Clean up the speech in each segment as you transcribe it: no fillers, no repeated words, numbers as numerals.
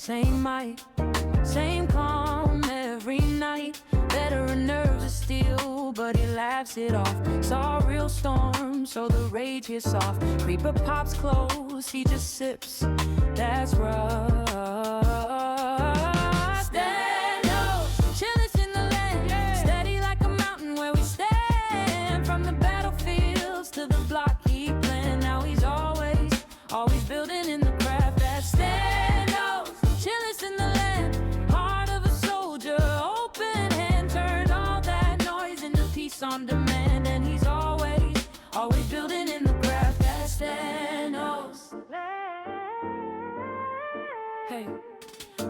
same mic, same calm every night. Veteran nerves of steel, but he laughs it off. Saw a real storm, so the rage gets soft. Creeper pops close, he just sips. That's rough. Stennos, chillest in the land, steady like a mountain where we stand. From the battlefields to the block he planned. Now he's always building in the craft. That's Stennos, chillest in the land, heart of a soldier, open hand, turned all that noise into peace on demand. And he's always building in the craft. That's Stennos. Hey,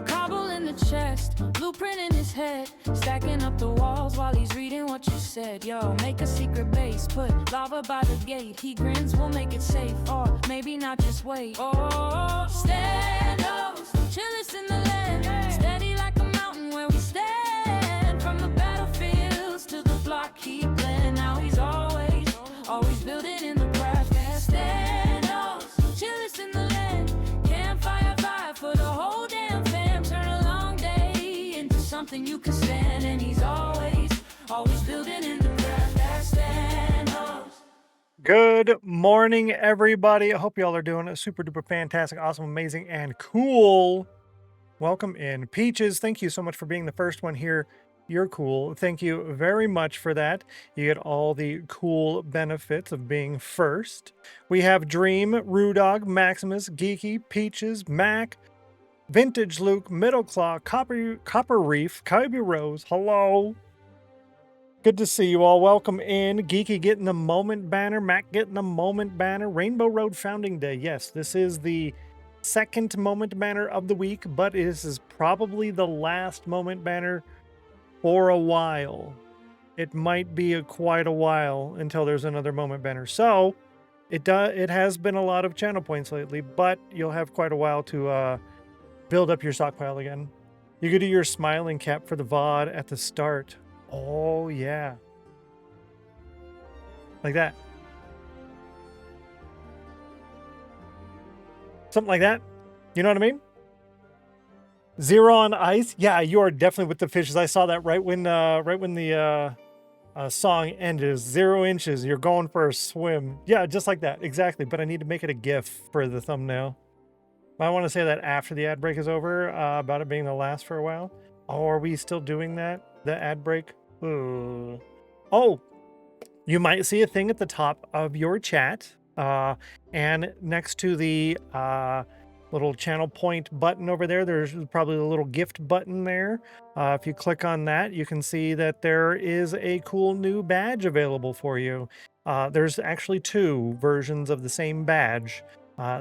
cobble in the chest, blueprint in his head, stacking up the walls while he's reading what you said. Yo, make a secret base, put lava by the gate. He grins, we'll make it safe, or maybe not, just wait. Oh, Stennos, chillest in the land, steady like a mountain where we stand. From the battlefields to the block he planned. Now he's always building in the craft. Stennos, chillest in the land, campfire vibe for the whole damn fam. Turn a long day into something you can stand. And he's always building in the craft. That's Stennos. Good morning, everybody. I hope y'all are doing super duper fantastic, awesome, amazing, and cool. Welcome in. Peaches, thank you so much for being the first one here. You're cool. Thank you very much for that. You get all the cool benefits of being first. We have Dream, Rudog, Maximus, Geeky, Peaches, Mac, Vintage Luke, Middleclaw, Copper Reef, Kyber Rose. Hello. Good to see you all. Welcome in. Geeky getting the moment banner. Mac getting the moment banner. Rainbow Road Founding Day. Yes, this is the second moment banner of the week, but this is probably the last moment banner for a while. It might be quite a while until there's another moment banner. So it has been a lot of channel points lately, but you'll have quite a while to build up your stockpile again. You could do your smiling cap for the VOD at the start. Oh yeah, like that, something like that. You know what I mean? Zero on ice. Yeah, you are definitely with the fishes. I saw that right when the song ended. 0 inches. You're going for a swim. Yeah, just like that. Exactly. But I need to make it a GIF for the thumbnail. I want to say that after the ad break is over, about it being the last for a while. Oh, are we still doing that? The ad break? Ooh. Oh, you might see a thing at the top of your chat, and next to the little channel point button over there, there's probably a little gift button there. If you click on that, you can see that there is a cool new badge available for you. There's actually 2 versions of the same badge.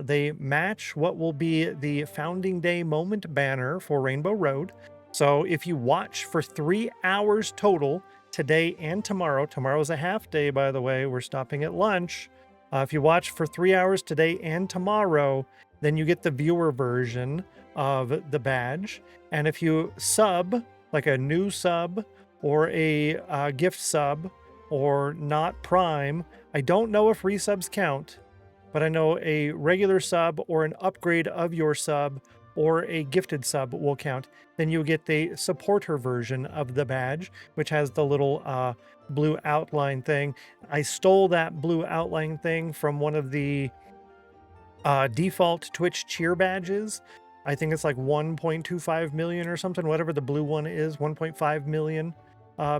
They match what will be the Founding Day moment banner for Rainbow Road. So if you watch for 3 hours total, today and tomorrow, tomorrow's a half day, by the way, we're stopping at lunch. If you watch for 3 hours today and tomorrow, then you get the viewer version of the badge. And if you sub, like a new sub or a gift sub or not Prime, I don't know if resubs count, but I know a regular sub or an upgrade of your sub or a gifted sub will count. Then you get the supporter version of the badge, which has the little blue outline thing. I stole that blue outline thing from one of the default Twitch cheer badges. I think it's like 1.25 million or something, whatever the blue one is, 1.5 million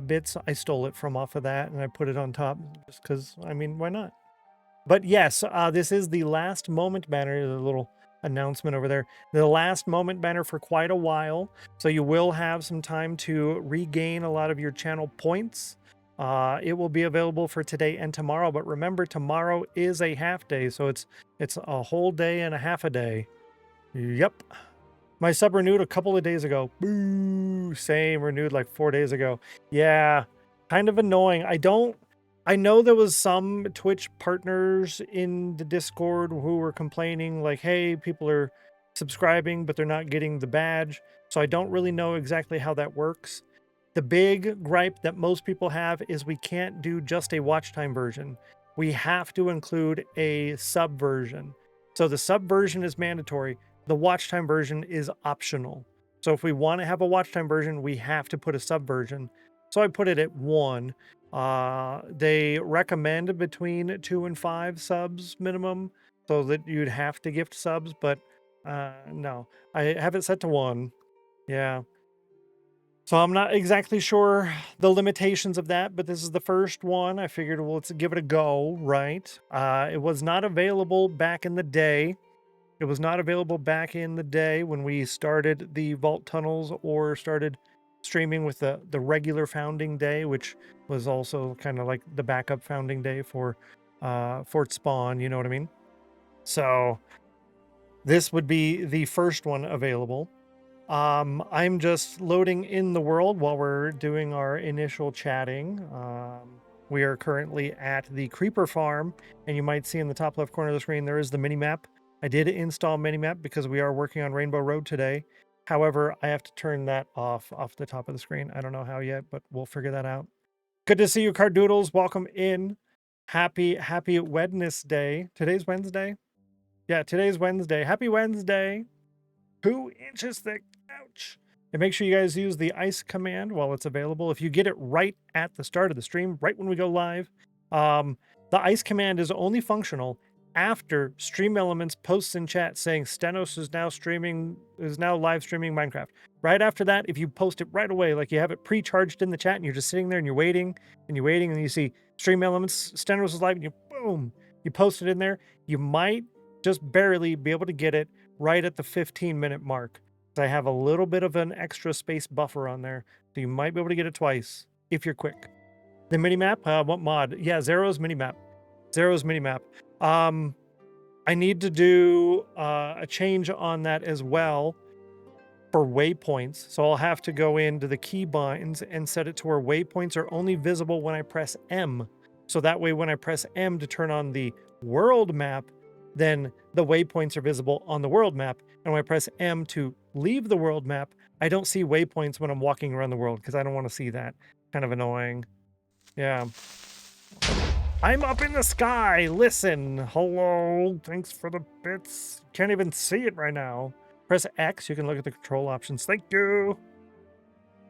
bits. I stole it from off of that and I put it on top just because, I mean, why not? But yes, this is the last moment banner, the little announcement over there, the last moment banner for quite a while. So you will have some time to regain a lot of your channel points. It will be available for today and tomorrow, but remember, tomorrow is a half day, so it's a whole day and a half a day. Yep. My sub renewed a couple of days ago. Boo! Same, renewed like 4 days ago. Yeah, kind of annoying. I know there was some Twitch partners in the Discord who were complaining like, hey, people are subscribing, but they're not getting the badge. So I don't really know exactly how that works. The big gripe that most people have is we can't do just a watch time version. We have to include a sub version. So the sub version is mandatory. the watch time version is optional. So if we want to have a watch time version, we have to put a sub version. So I put it at 1. They recommend between 2 and 5 subs minimum, so that you'd have to gift subs, but no, I have it set to 1. Yeah. So I'm not exactly sure the limitations of that, but this is the first one. I figured, well, let's give it a go, right? It was not available back in the day. It was not available back in the day when we started the Vault Tunnels or started streaming with the regular founding day, which was also kind of like the backup founding day for Fort Spawn, you know what I mean? So this would be the first one available. I'm just loading in the world while we're doing our initial chatting. We are currently at the Creeper Farm, and you might see in the top left corner of the screen there is the minimap. I did install minimap because we are working on Rainbow Road today. However, I have to turn that off the top of the screen. I don't know how yet, but we'll figure that out. Good to see you, Cardoodles. Welcome in. Happy Wednesday. Today's Wednesday? Yeah, today's Wednesday. Happy Wednesday. 2 inches thick. Ouch. And make sure you guys use the ice command while it's available. If you get it right at the start of the stream, right when we go live, the ice command is only functional after Stream Elements posts in chat saying Stennos is now live streaming Minecraft. Right after that, if you post it right away, like you have it pre-charged in the chat and you're just sitting there and you're waiting and you see Stream Elements, Stennos is live, and you post it in there, you might just barely be able to get it right at the 15-minute mark. I have a little bit of an extra space buffer on there, so you might be able to get it twice if you're quick. The minimap, what mod? Yeah, Zero's minimap. I need to do a change on that as well for waypoints. So I'll have to go into the keybinds and set it to where waypoints are only visible when I press M. So that way when I press M to turn on the world map, then the waypoints are visible on the world map. And when I press M to leave the world map, I don't see waypoints when I'm walking around the world because I don't want to see that. Kind of annoying. Yeah. I'm up in the sky. Listen. Hello. Thanks for the bits. Can't even see it right now. Press X. You can look at the control options. Thank you.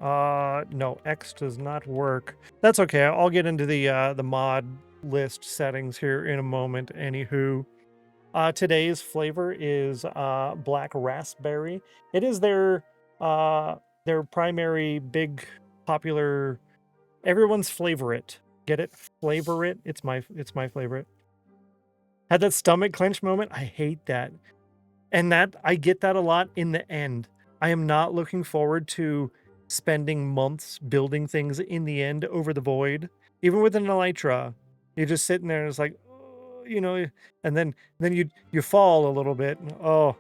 No, X does not work. That's okay. I'll get into the mod list settings here in a moment. Anywho. Today's flavor is black raspberry. It is their primary big popular, everyone's favorite. Get it? Flavor it. It's my favorite. Had that stomach clench moment. I hate that. And that I get that a lot in the end. I am not looking forward to spending months building things in the end over the void. Even with an elytra, you're just sitting there and it's like, you know, and then you fall a little bit. Oh,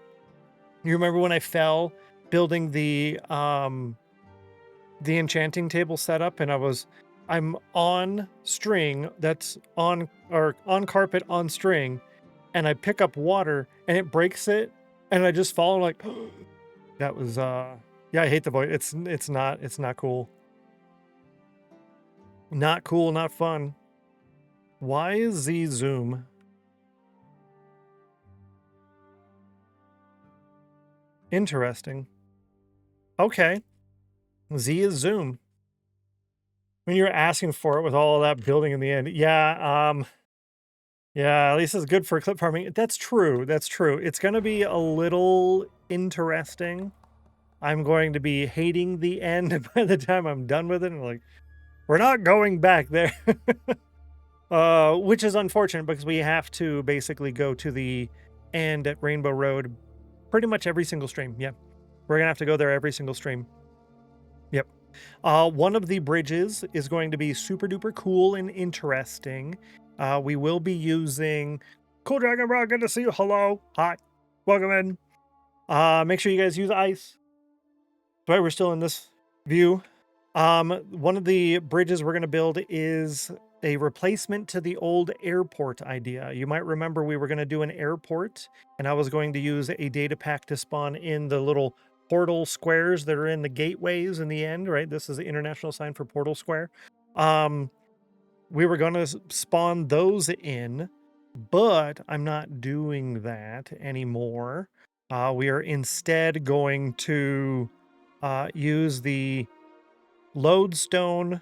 you remember when I fell building the enchanting table setup, and I'm on string that's on carpet on string, and I pick up water and it breaks it, and I just fall like that was yeah, I hate the void. It's not cool. Not cool, not fun. Why is Z zoom? Interesting. Okay. Z is zoom. When you're asking for it with all of that building in the end. Yeah, yeah, at least it's good for clip farming. That's true. That's true. It's going to be a little interesting. I'm going to be hating the end by the time I'm done with it. And like, we're not going back there. Which is unfortunate because we have to basically go to the end at Rainbow Road pretty much every single stream. Yep. We're going to have to go there every single stream. Yep. One of the bridges is going to be super duper cool and interesting. We will be using Cool Dragon Bro. Good to see you. Hello. Hi. Welcome in. Make sure you guys use ice. Right, we're still in this view. One of the bridges we're going to build is a replacement to the old airport idea. You might remember we were going to do an airport, and I was going to use a data pack to spawn in the little portal squares that are in the gateways in the end, right? This is the international sign for Portal Square. We were going to spawn those in, but I'm not doing that anymore. We are instead going to use the lodestone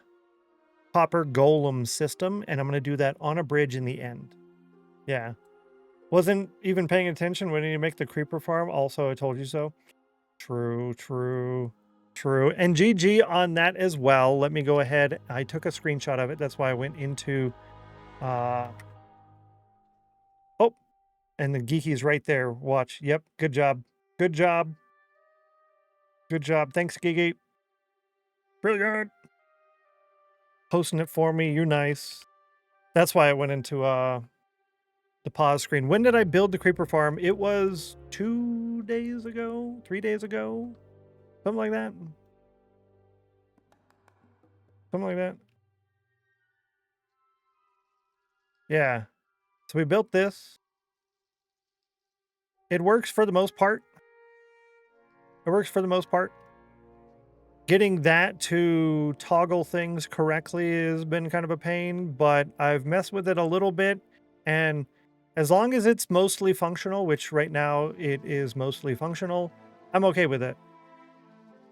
copper golem system, and I'm going to do that on a bridge in the end. Yeah. Wasn't even paying attention when you make the creeper farm. Also, I told you so. True, true, true. And GG on that as well. Let me go ahead. I took a screenshot of it. That's why I went into... oh, and the geeky's right there. Watch. Yep. Good job. Good job. Good job. Thanks, Geeky. Brilliant. Posting it for me. You're nice. That's why I went into the pause screen. When did I build the creeper farm? It was 2 days ago, 3 days ago, something like that. Something like that. Yeah. So we built this. It works for the most part. It works for the most part. Getting that to toggle things correctly has been kind of a pain, but I've messed with it a little bit. And as long as it's mostly functional, which right now it is mostly functional, I'm okay with it.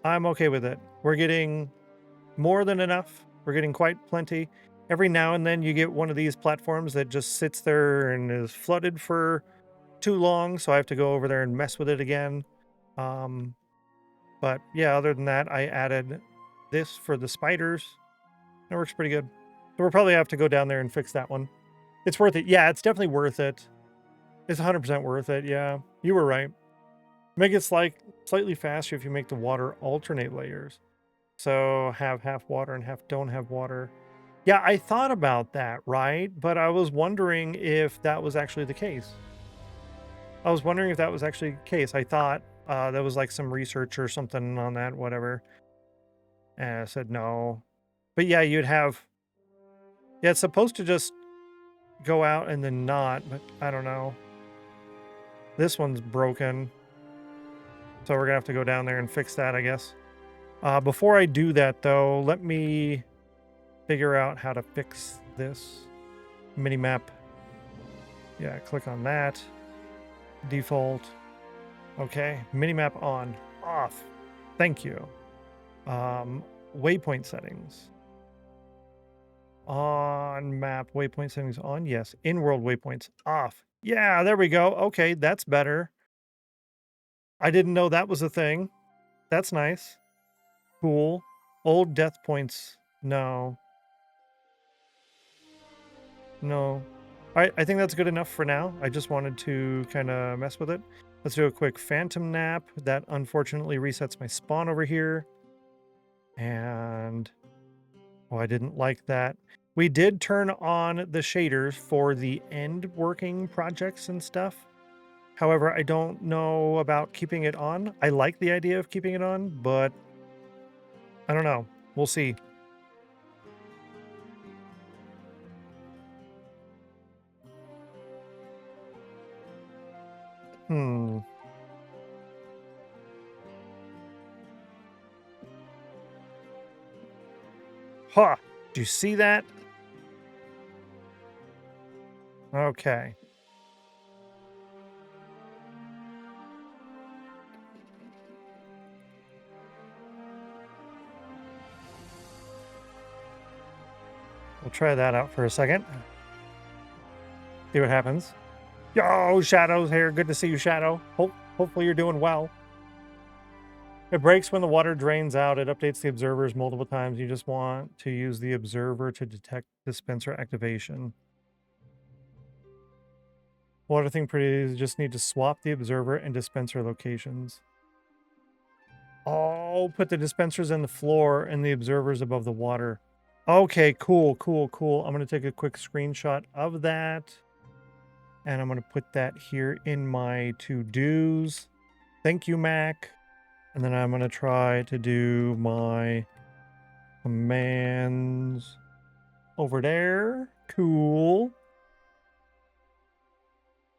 I'm okay with it. We're getting more than enough. We're getting quite plenty. Every now and then you get one of these platforms that just sits there and is flooded for too long, so I have to go over there and mess with it again. But yeah, other than that, I added this for the spiders. It works pretty good. So we'll probably have to go down there and fix that one. It's worth it. Yeah, it's definitely worth it. It's 100% worth it. Yeah, you were right. Make it slightly faster if you make the water alternate layers. So have half water and half don't have water. Yeah, I thought about that, right? But I was wondering if that was actually the case. I was wondering if that was actually the case. I thought there was like some research or something on that, whatever. And I said no. But yeah, you'd have... Yeah, it's supposed to just go out and then not, but I don't know. This one's broken. So we're going to have to go down there and fix that, I guess. Before I do that, though, let me figure out how to fix this mini-map. Yeah, click on that. Default. Okay, mini-map on. Off. Thank you. Waypoint settings. On map, waypoint settings on. Yes. In-world waypoints off. Yeah, there we go. Okay, that's better. I didn't know that was a thing. That's nice. Cool. Old death points. No. No. All right, I think that's good enough for now. I just wanted to kind of mess with it. Let's do a quick phantom nap. That unfortunately resets my spawn over here. And... oh, I didn't like that. We did turn on the shaders for the end working projects and stuff. However, I don't know about keeping it on. I like the idea of keeping it on, but I don't know. We'll see. Ha! Do you see that? Okay. We'll try that out for a second. See what happens. Yo, Shadow's here. Good to see you, Shadow. Hopefully you're doing well. It breaks when the water drains out. It updates the observers multiple times. You just want to use the observer to detect dispenser activation. Water thing pretty, you just need to swap the observer and dispenser locations. Oh, put the dispensers in the floor and the observers above the water. Okay, cool, cool, cool. I'm going to take a quick screenshot of that. And I'm going to put that here in my to-dos. Thank you, Mac. And then I'm going to try to do my commands over there. Cool.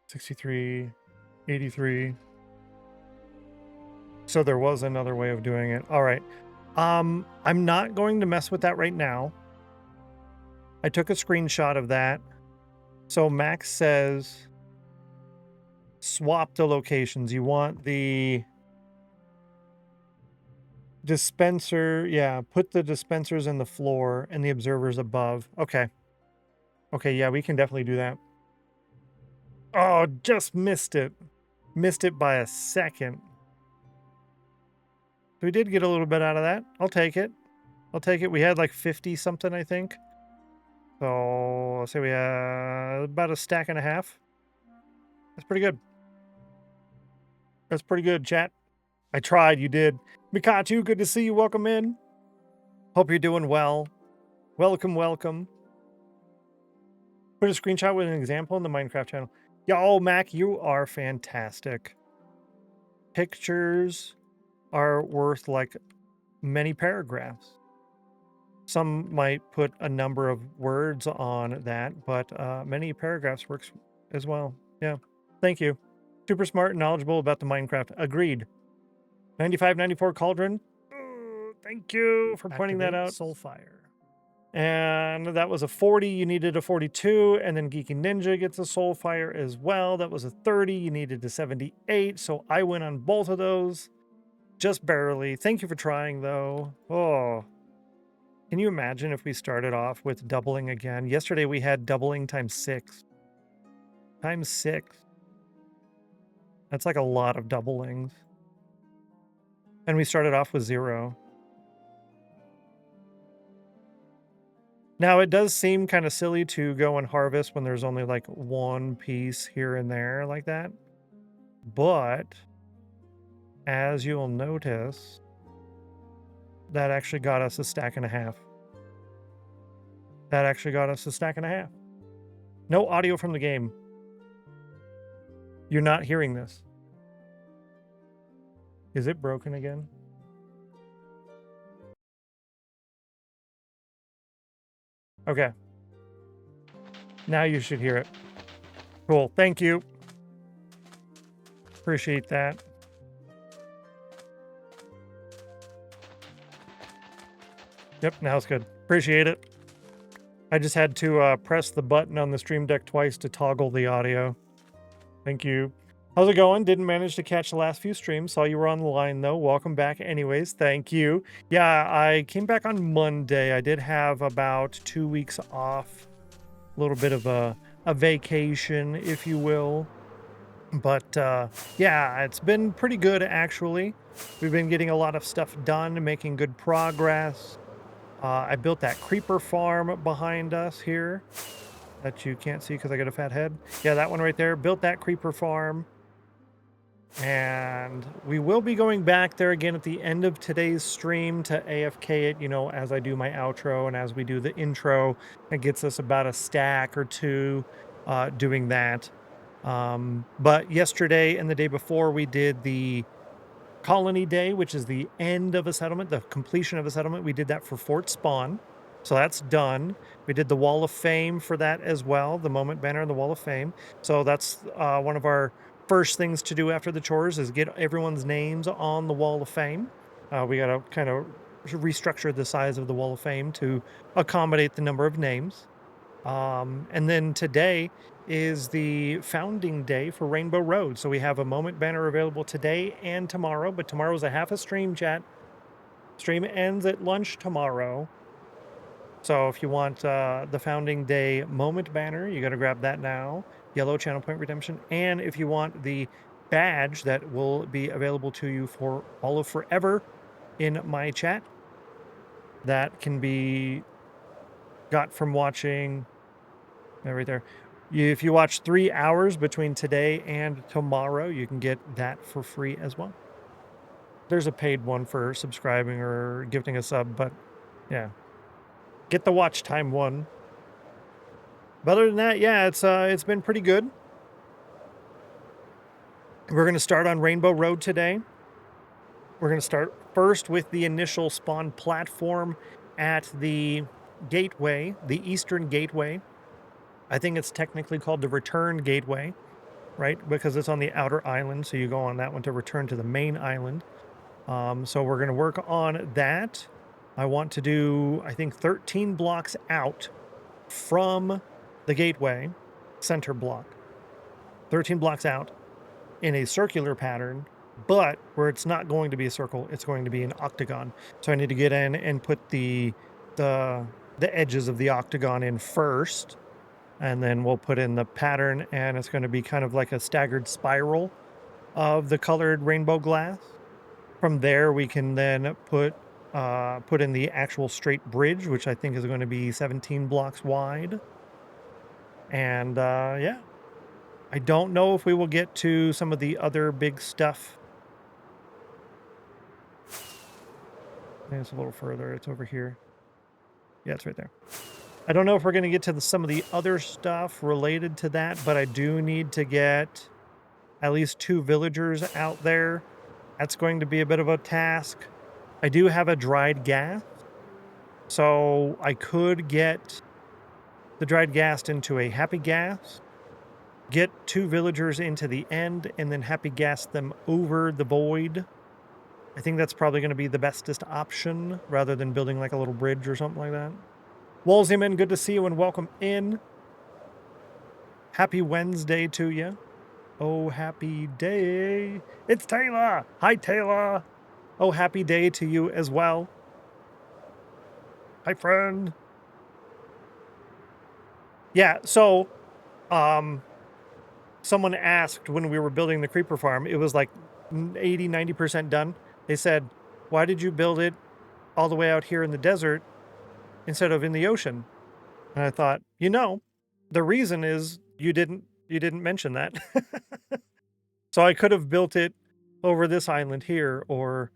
63, 83. So there was another way of doing it. All right. I'm not going to mess with that right now. I took a screenshot of that. So Max says swap the locations. You want the dispenser. Yeah, put the dispensers in the floor and the observers above. Okay. Okay, yeah, we can definitely do that. Oh, just missed it. Missed it by a second. We did get a little bit out of that. I'll take it. I'll take it. We had like 50 something, I think. So I'll say we had about a stack and a half. That's pretty good. That's pretty good, chat. I tried. You did. Mikachu, good to see you. Welcome in. Hope you're doing well. Welcome, welcome. Put a screenshot with an example in the Minecraft channel. Yeah, oh, Mac, you are fantastic. Pictures are worth like many paragraphs. Some might put a number of words on that, but many paragraphs works as well. Yeah, thank you. Super smart and knowledgeable about the Minecraft. Agreed. 9594 Cauldron. Oh, thank you for pointing that out. Soulfire. And that was a 40. You needed a 42. And then Geeky Ninja gets a Soulfire as well. That was a 30. You needed a 78. So I win on both of those. Just barely. Thank you for trying, though. Oh. Can you imagine if we started off with doubling again? Yesterday we had doubling times 6. Times 6. That's like a lot of doublings. And we started off with 0. Now, it does seem kind of silly to go and harvest when there's only like one piece here and there like that. But as you'll notice, that actually got us a stack and a half. That actually got us a stack and a half. No audio from the game. You're not hearing this. Is it broken again? Okay. Now you should hear it. Cool. Thank you. Appreciate that. Yep, now it's good. Appreciate it. I just had to press the button on the Stream Deck twice to toggle the audio. Thank you. How's it going? Didn't manage to catch the last few streams. Saw you were on the line, though. Welcome back anyways. Thank you. Yeah, I came back on Monday. I did have about 2 weeks off. A little bit of a vacation, if you will. But yeah, it's been pretty good, actually. We've been getting a lot of stuff done, making good progress. I built that creeper farm behind us here that you can't see because I got a fat head. Yeah, that one right there. Built that creeper farm. And we will be going back there again at the end of today's stream to AFK it, you know, as I do my outro and as we do the intro. It gets us about a stack or two doing that. But yesterday and the day before, we did the Colony Day, which is the end of a settlement, the completion of a settlement. We did that for Fort Spawn. So that's done. We did the Wall of Fame for that as well, the moment banner and the Wall of Fame. So that's one of our first things to do after the chores is get everyone's names on the Wall of Fame. We got to kind of restructure the size of the Wall of Fame to accommodate the number of names. And then today is the founding day for Rainbow Road. So we have a moment banner available today and tomorrow, but tomorrow's a half a stream, chat. Stream ends at lunch tomorrow. So if you want the founding day moment banner, you got to grab that now. Yellow channel point redemption. And if you want the badge that will be available to you for all of forever in my chat, that can be got from watching right there. If you watch 3 hours between today and tomorrow, you can get that for free as well. There's a paid one for subscribing or gifting a sub, but yeah. Get the watch time one. But other than that, yeah, it's been pretty good. We're going to start on Rainbow Road today. We're going to start first with the initial spawn platform at the gateway, the eastern gateway. I think it's technically called the return gateway, right? Because it's on the outer island, so you go on that one to return to the main island. So we're going to work on that. I want to do, I think, 13 blocks out from the gateway, center block. 13 blocks out. in a circular pattern, but where it's not going to be a circle, it's going to be an octagon. So I need to get in and put the edges of the octagon in first, and then we'll put in the pattern, and it's going to be kind of like a staggered spiral of the colored rainbow glass. From there, we can then put in the actual straight bridge, which I think is going to be 17 blocks wide. And yeah, I don't know if we will get to some of the other big stuff. I think it's a little further. It's over here. Yeah, it's right there. I don't know if we're going to get to some of the other stuff related to that, but I do need to get at least 2 villagers out there. That's going to be a bit of a task. I do have a dried gas, so I could get the dried gas into a happy gas, get 2 villagers into the end, and then happy gas them over the void. I think that's probably going to be the bestest option, rather than building like a little bridge or something like that. Wolseyman, good to see you and welcome in. Happy Wednesday to you. Oh, happy day. It's Taylor. Hi, Taylor. Oh, happy day to you as well. Hi, friend. Yeah, so someone asked when we were building the creeper farm, it was like 80-90% done. They said, why did you build it all the way out here in the desert instead of in the ocean? And I thought, you know, the reason is you didn't mention that. So I could have built it over this island here or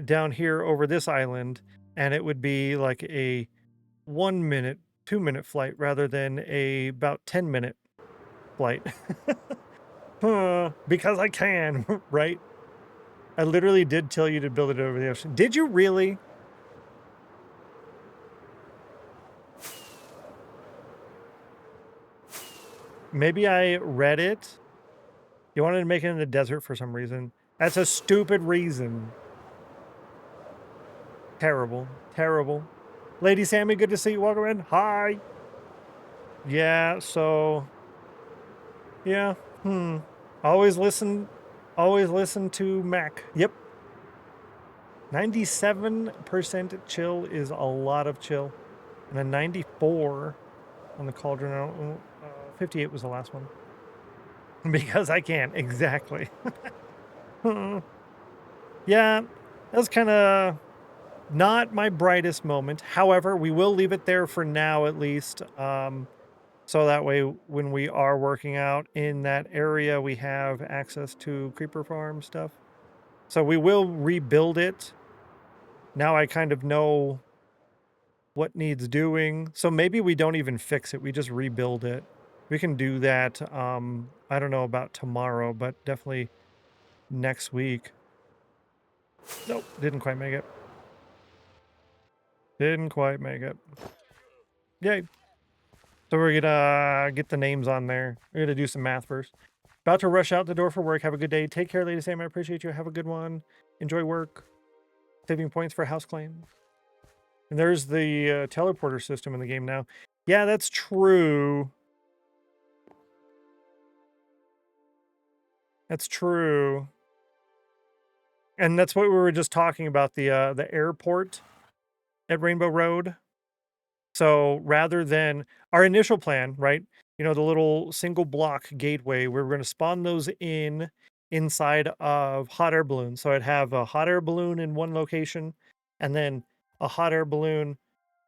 down here over this island, and it would be like a 1 minute, 2 minute flight rather than a about 10-minute flight. Because I can, right? I literally did tell you to build it over the ocean. Did you really? Maybe I read it. You wanted to make it in the desert for some reason. That's a stupid reason. Terrible. Terrible. Lady Sammy, good to see you. Welcome in. Hi. Yeah, so... Yeah. Always listen to Mac. Yep. 97% chill is a lot of chill. And a 94 on the cauldron. 58 was the last one. Because I can. Exactly. Yeah, that's kind of not my brightest moment. However, we will leave it there for now, at least. So that way, when we are working out in that area, we have access to creeper farm stuff. So we will rebuild it. Now I kind of know what needs doing. So maybe we don't even fix it. We just rebuild it. We can do that. I don't know about tomorrow, but definitely next week. Nope, didn't quite make it. Didn't quite make it. Yay. So we're gonna get the names on there. We're gonna do some math first. About to rush out the door for work. Have a good day. Take care, Lady Sam. I appreciate you. Have a good one. Enjoy work. Saving points for house claims. And there's the teleporter system in the game now. Yeah, that's true. That's true. And that's what we were just talking about, the airport at Rainbow Road. So rather than our initial plan, right? You know, the little single block gateway, we're going to spawn those inside of hot air balloons. So I'd have a hot air balloon in one location and then a hot air balloon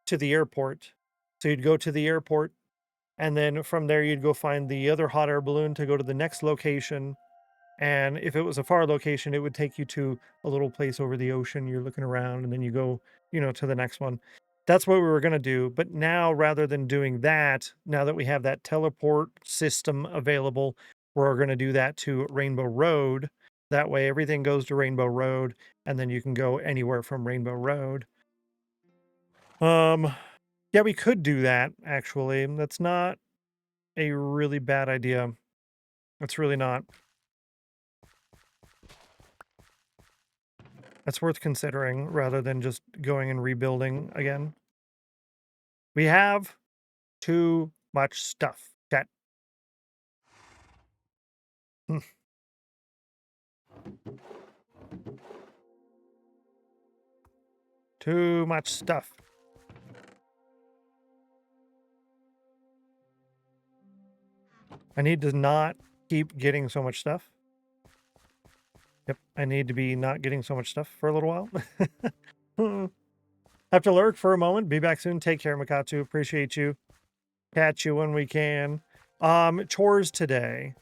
to the airport. So you'd go to the airport and then from there you'd go find the other hot air balloon to go to the next location. And if it was a far location, it would take you to a little place over the ocean. You're looking around and then you go, you know, to the next one. That's what we were going to do. But now, rather than doing that, now that we have that teleport system available, we're going to do that to Rainbow Road. That way everything goes to Rainbow Road and then you can go anywhere from Rainbow Road. Yeah, we could do that, actually. That's not a really bad idea. It's really not. That's worth considering rather than just going and rebuilding again. We have too much stuff, chat. Too much stuff. I need to not keep getting so much stuff. Yep, I need to be not getting so much stuff for a little while. Have to lurk for a moment. Be back soon. Take care, Mikatsu. Appreciate you. Catch you when we can. Chores today.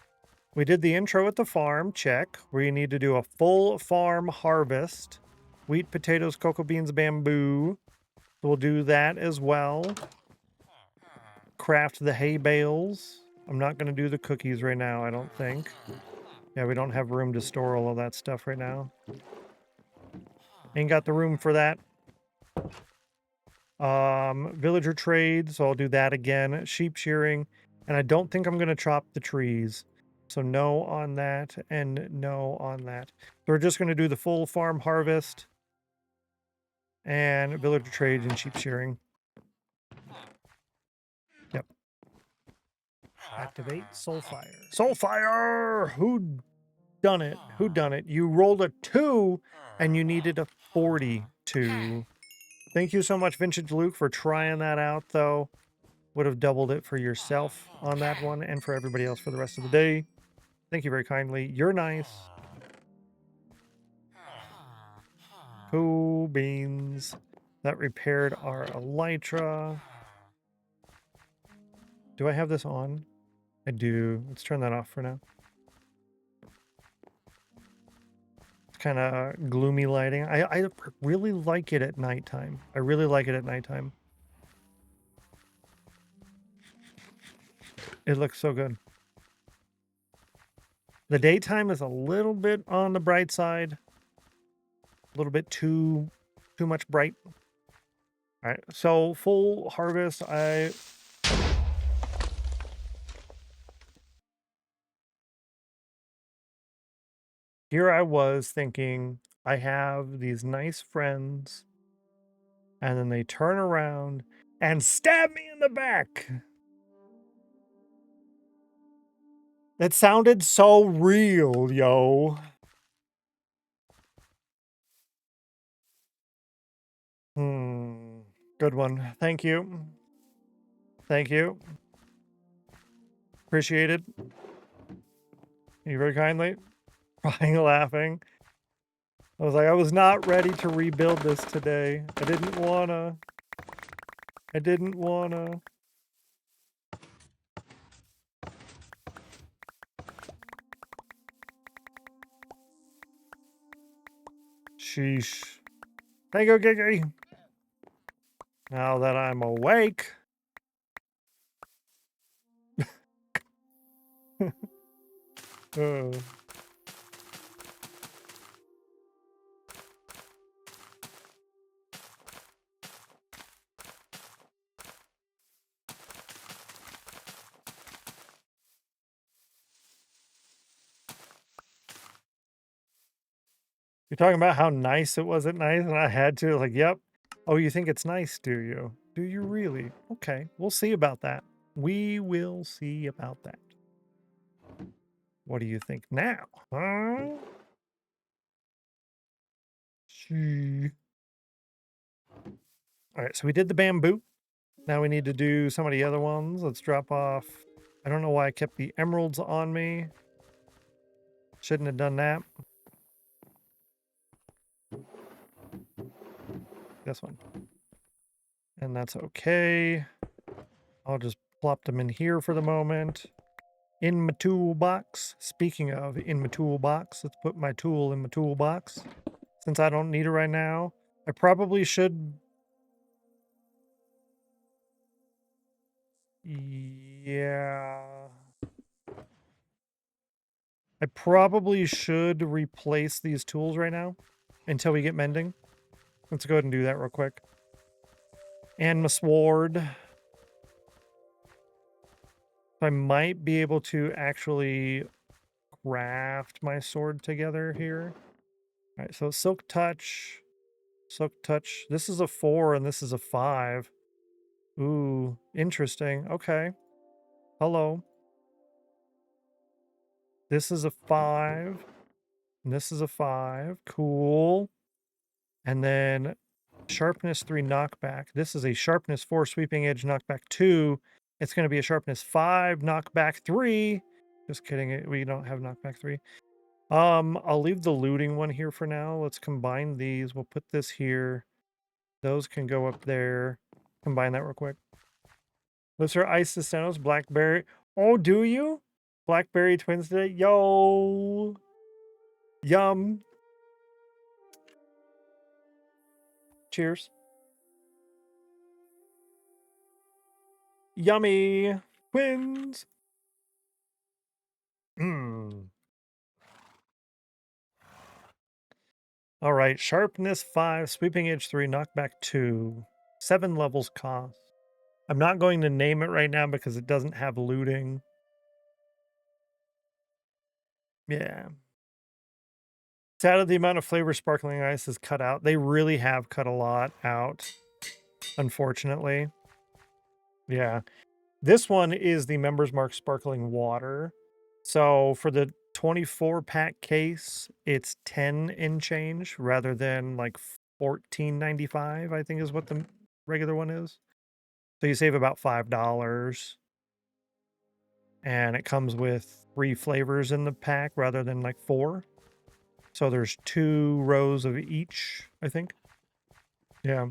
We did the intro at the farm. Check. We need to do a full farm harvest. Wheat, potatoes, cocoa beans, bamboo. So we'll do that as well. Craft the hay bales. I'm not going to do the cookies right now, I don't think. Yeah, we don't have room to store all of that stuff right now. Ain't got the room for that. Villager trade, so I'll do that again. Sheep shearing. And I don't think I'm going to chop the trees. So no on that and no on that. So we're just going to do the full farm harvest. And villager trade and sheep shearing. Yep. Activate Soulfire. Soulfire! Who done it? Who done it? You rolled a 2 and you needed a 42. Thank you so much, Vintage Luke, for trying that out, though. Would have doubled it for yourself on that one and for everybody else for the rest of the day. Thank you very kindly. You're nice. Cool beans. That repaired our elytra. Do I have this on? I do. Let's turn that off for now. It's kind of gloomy lighting. I really like it at nighttime. I really like it at nighttime. It looks so good. The daytime is a little bit on the bright side. A little bit too much bright. All right, so full harvest. Here I was thinking I have these nice friends, and then they turn around and stab me in the back. That sounded so real, yo. Good one. Thank you. Thank you. Appreciate it. Thank you very kindly. Crying, laughing. I was like, I was not ready to rebuild this today. I didn't wanna. I didn't wanna. Sheesh. Thank you, Gigi. Now that I'm awake. Oh. You're talking about how nice it was at night, and I had to, like, yep. Oh, you think it's nice, do you? Do you really? Okay, we'll see about that. We will see about that. What do you think now? Huh? All right, so we did the bamboo. Now we need to do some of the other ones. Let's drop off. I don't know why I kept the emeralds on me. Shouldn't have done that. This one. And that's okay. I'll just plop them in here for the moment. In my toolbox. Speaking of in my toolbox, let's put my tool in my toolbox. Since I don't need it right now. I probably should... Yeah. I probably should replace these tools right now until we get mending. Let's go ahead and do that real quick. And my sword. I might be able to actually craft my sword together here. All right, so Silk Touch. Silk Touch. This is a 4 and this is a 5. Ooh, interesting. Okay. Hello. This is a 5. And this is a 5. Cool. And then Sharpness 3 knockback. This is a sharpness 4 sweeping edge knockback 2. It's going to be a sharpness 5 knockback 3. Just kidding. We don't have knockback 3. I'll leave the looting one here for now. Let's combine these. We'll put this here. Those can go up there. Combine that real quick. What's our ice to Stennos? Blackberry. Oh, do you? Blackberry twins today? Yo. Yum. Cheers. Yummy. Twins. Mmm. All right. Sharpness 5, sweeping edge 3, knockback 2. 7 levels cost. I'm not going to name it right now because it doesn't have looting. Yeah. Sad that the amount of flavor sparkling ice is cut out. They really have cut a lot out, unfortunately. Yeah. This one is the Members Mark Sparkling Water. So for the 24-pack case, it's 10 and change rather than like $14.95, I think is what the regular one is. So you save about $5. And it comes with 3 flavors in the pack rather than like 4. So there's 2 rows of each, I think. Yeah.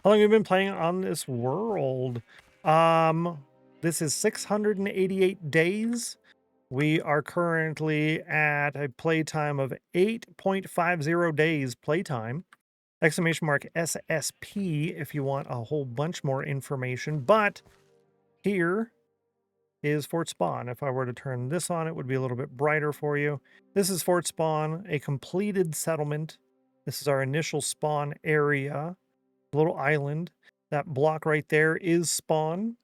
How long have you been playing on this world? This is 688 days. We are currently at a playtime of 8.50 days playtime. Exclamation mark SSP if you want a whole bunch more information. But here is Fort Spawn. If I were to turn this on, it would be a little bit brighter for you. This is Fort Spawn, a completed settlement. This is our initial spawn area, a little island. That block right there is spawn.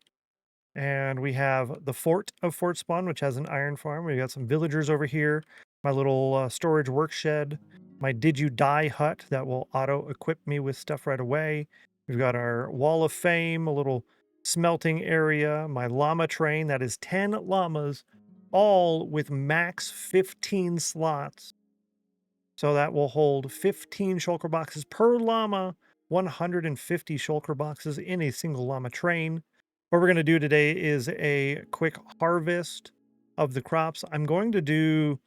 And we have the fort of Fort Spawn, which has an iron farm. We got some villagers over here. My little storage work shed. My Did You Die hut that will auto-equip me with stuff right away. We've got our Wall of Fame, a little smelting area. My llama train, that is 10 llamas, all with max 15 slots. So that will hold 15 shulker boxes per llama, 150 shulker boxes in a single llama train. What we're going to do today is a quick harvest of the crops. I'm going to do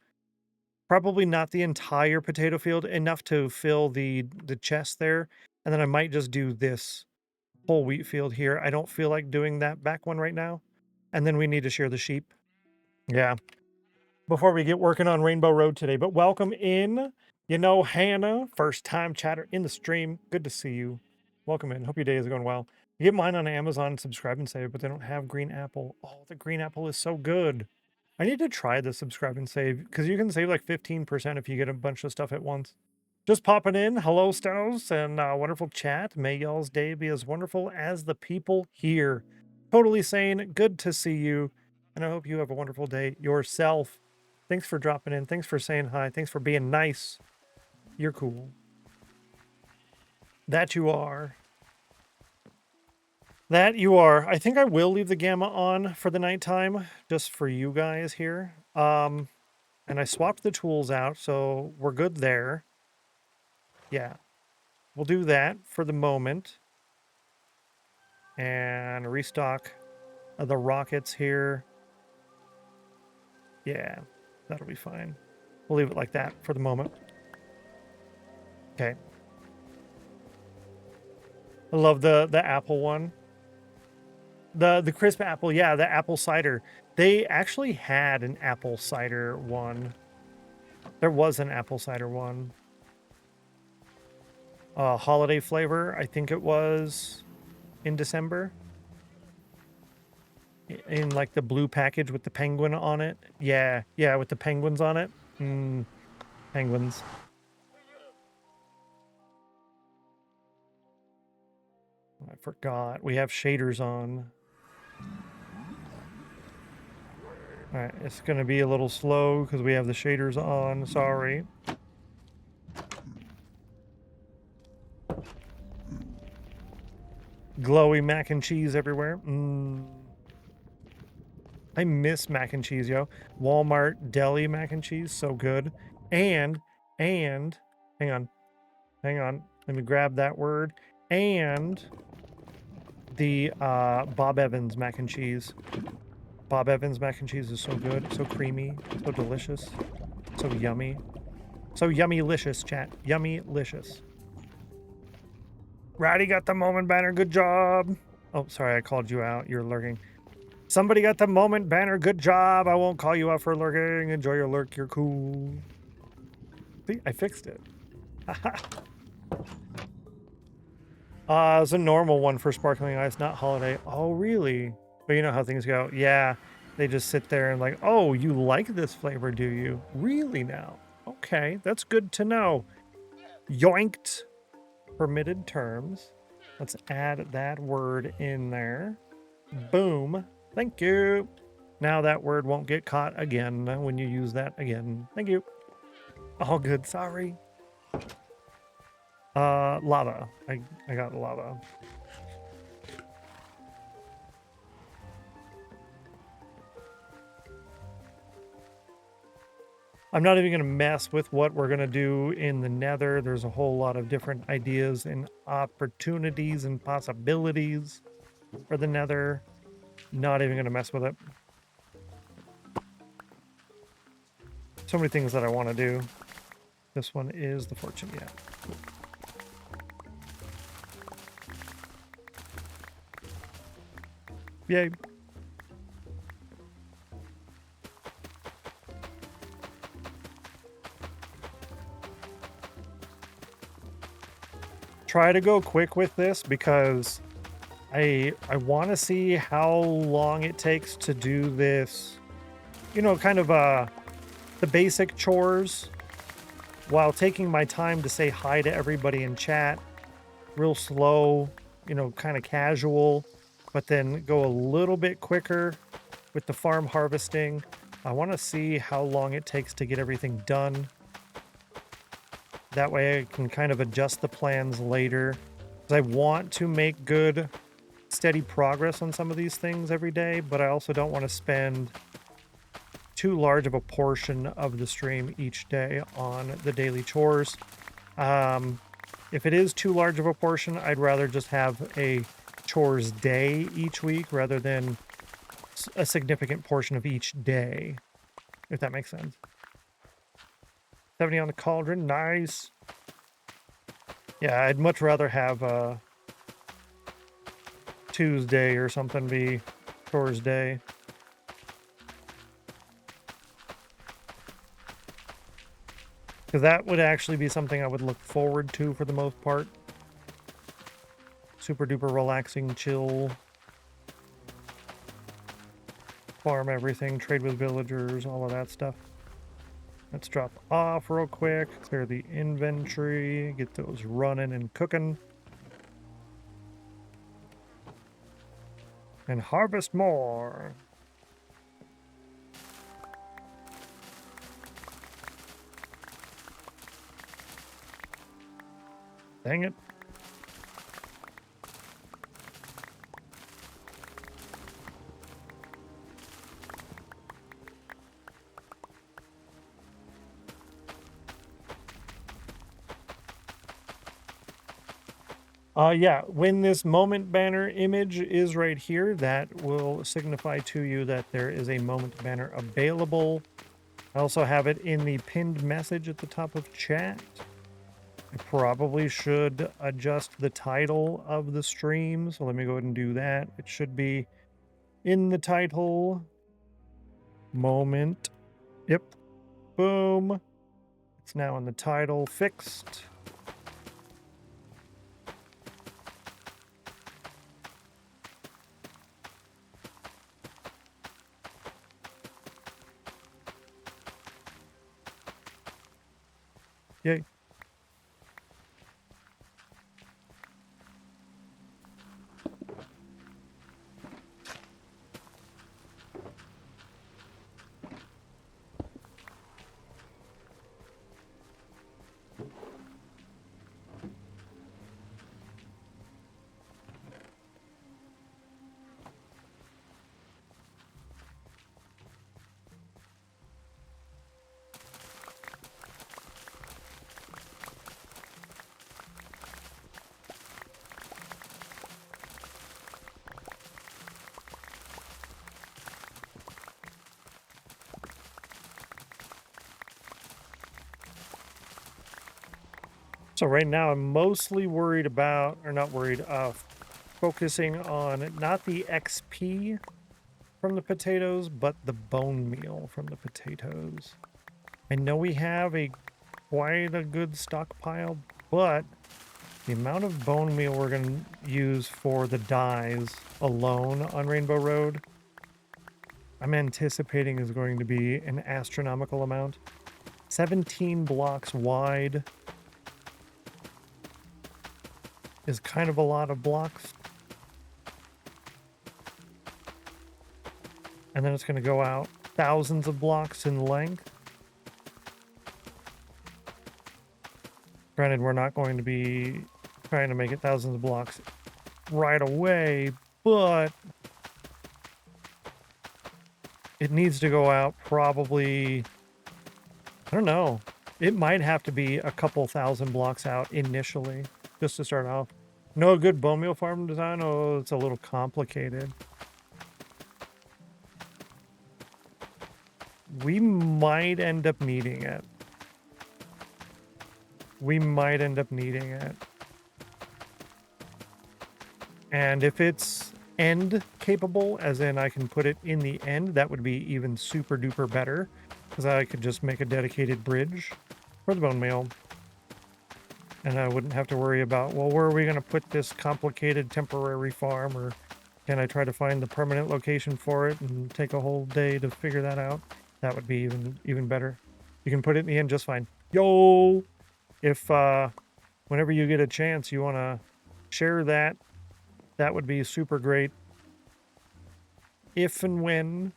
probably not the entire potato field, enough to fill the chest there. And then I might just do this whole wheat field here. I don't feel like doing that back one right now. And then we need to shear the sheep. Yeah. Before we get working on Rainbow Road today. But welcome in. You know, Hannah, first time chatter in the stream. Good to see you. Welcome in. Hope your day is going well. You get mine on Amazon, subscribe and save, but they don't have green apple. Oh, the green apple is so good. I need to try the subscribe and save because you can save like 15% if you get a bunch of stuff at once. Just popping in. Hello, Stennos, and wonderful chat. May y'all's day be as wonderful as the people here. Totally sane. Good to see you. And I hope you have a wonderful day yourself. Thanks for dropping in. Thanks for saying hi. Thanks for being nice. You're cool. That you are. That you are. I think I will leave the gamma on for the nighttime, just for you guys here. And I swapped the tools out, so we're good there. Yeah. We'll do that for the moment. And restock the rockets here. Yeah, that'll be fine. We'll leave it like that for the moment. Okay. I love the apple one. The crisp apple, yeah, the apple cider. They actually had an apple cider one. There was an apple cider one. Holiday flavor, I think it was in December. In like the blue package with the penguin on it. Yeah, with the penguins on it. Penguins. I forgot. We have shaders on. All right, it's going to be a little slow because we have the shaders on. Sorry. Glowy mac and cheese everywhere. I miss mac and cheese, yo. Walmart deli mac and cheese, so good. And hang on. Let me grab that word. And the Bob Evans mac and cheese. Bob Evans mac and cheese is so good, so creamy, so delicious, so yummy. So yummy-licious, chat. Yummy-licious. Roddy got the moment banner. Good job. Oh, sorry, I called you out. You're lurking. Somebody got the moment banner. Good job. I won't call you out for lurking. Enjoy your lurk. You're cool. See, I fixed it. It's a normal one for sparkling ice, not holiday. Oh, really? But you know how things go. Yeah, they just sit there and like, oh, you like this flavor, do you? Really now? Okay, that's good to know. Yoinked. Permitted terms. Let's add that word in there. Boom. Thank you. Now that word won't get caught again when you use that again. Thank you. All good. Sorry. Lava. I got lava. I'm not even going to mess with what we're going to do in the nether. There's a whole lot of different ideas and opportunities and possibilities for the nether. Not even going to mess with it. So many things that I want to do. This one is the fortune, yeah. Yay. Try to go quick with this because I want to see how long it takes to do this, you know, kind of the basic chores while taking my time to say hi to everybody in chat. Real slow, you know, kind of casual, but then go a little bit quicker with the farm harvesting. I want to see how long it takes to get everything done. That way I can kind of adjust the plans later. I want to make good, steady progress on some of these things every day, but I also don't want to spend too large of a portion of the stream each day on the daily chores. If it is too large of a portion, I'd rather just have a chores day each week rather than a significant portion of each day, if that makes sense. 70 on the cauldron, nice. Yeah, I'd much rather have Tuesday or something be chores day. Because that would actually be something I would look forward to for the most part. Super duper relaxing, chill. Farm everything, trade with villagers, all of that stuff. Let's drop off real quick, clear the inventory, get those running and cooking. And harvest more. Dang it. Yeah, when this moment banner image is right here, that will signify to you that there is a moment banner available. I also have it in the pinned message at the top of chat. I probably should adjust the title of the stream, so let me go ahead and do that. It should be in the title. Moment. Yep. Boom. It's now in the title. Fixed. Yay. So right now I'm mostly worried about, or not worried, focusing on not the XP from the potatoes, but the bone meal from the potatoes. I know we have quite a good stockpile, but the amount of bone meal we're going to use for the dyes alone on Rainbow Road, I'm anticipating is going to be an astronomical amount. 17 blocks wide is kind of a lot of blocks. And then it's going to go out thousands of blocks in length. Granted, we're not going to be trying to make it thousands of blocks right away, but it needs to go out probably, I don't know, it might have to be a couple thousand blocks out initially, just to start off. No good bone meal farm design? Oh, it's a little complicated. We might end up needing it. We might end up needing it. And if it's end capable, as in I can put it in the end, that would be even super duper better, because I could just make a dedicated bridge for the bone meal. And I wouldn't have to worry about, well, where are we going to put this complicated temporary farm, or can I try to find the permanent location for it and take a whole day to figure that out? That would be even better. You can put it in the end just fine. Yo! If whenever you get a chance you want to share that, that would be super great. If and when.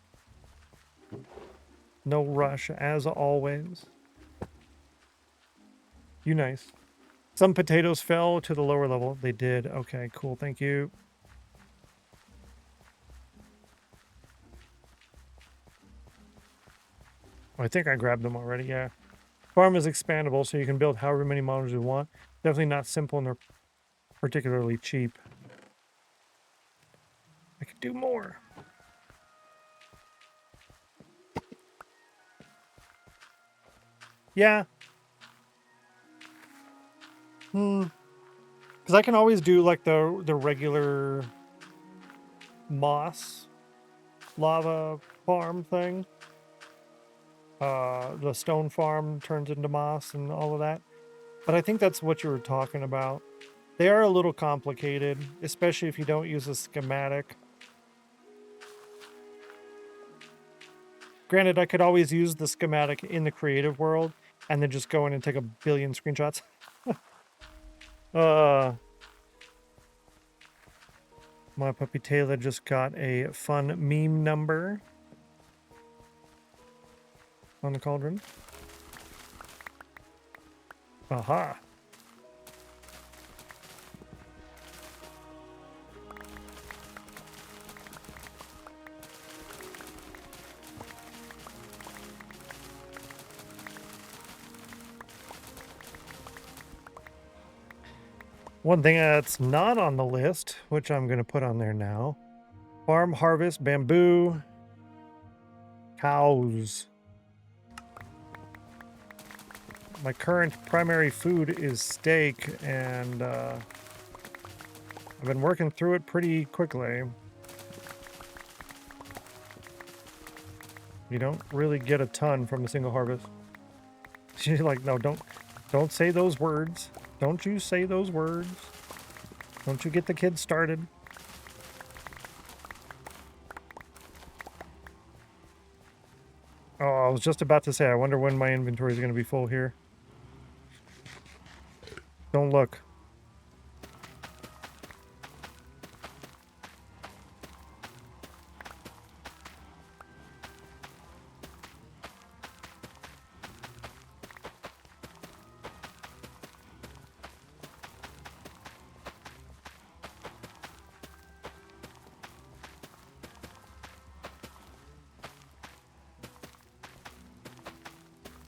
No rush, as always. You nice. Some potatoes fell to the lower level. They did. Okay, cool. Thank you. I think I grabbed them already, yeah. Farm is expandable, so you can build however many models you want. Definitely not simple, and they're particularly cheap. I could do more. Yeah. Because I can always do like the regular moss lava farm thing. The stone farm turns into moss and all of that. But I think that's what you were talking about. They are a little complicated, especially if you don't use a schematic. Granted, I could always use the schematic in the creative world and then just go in and take a billion screenshots. My puppy Taylor just got a fun meme number on the cauldron. Aha. One thing that's not on the list, which I'm going to put on there now. Farm, harvest, bamboo, cows. My current primary food is steak, and I've been working through it pretty quickly. You don't really get a ton from a single harvest. She's like, no, don't say those words. Don't you say those words. Don't you get the kids started. Oh, I was just about to say, I wonder when my inventory is going to be full here. Don't look.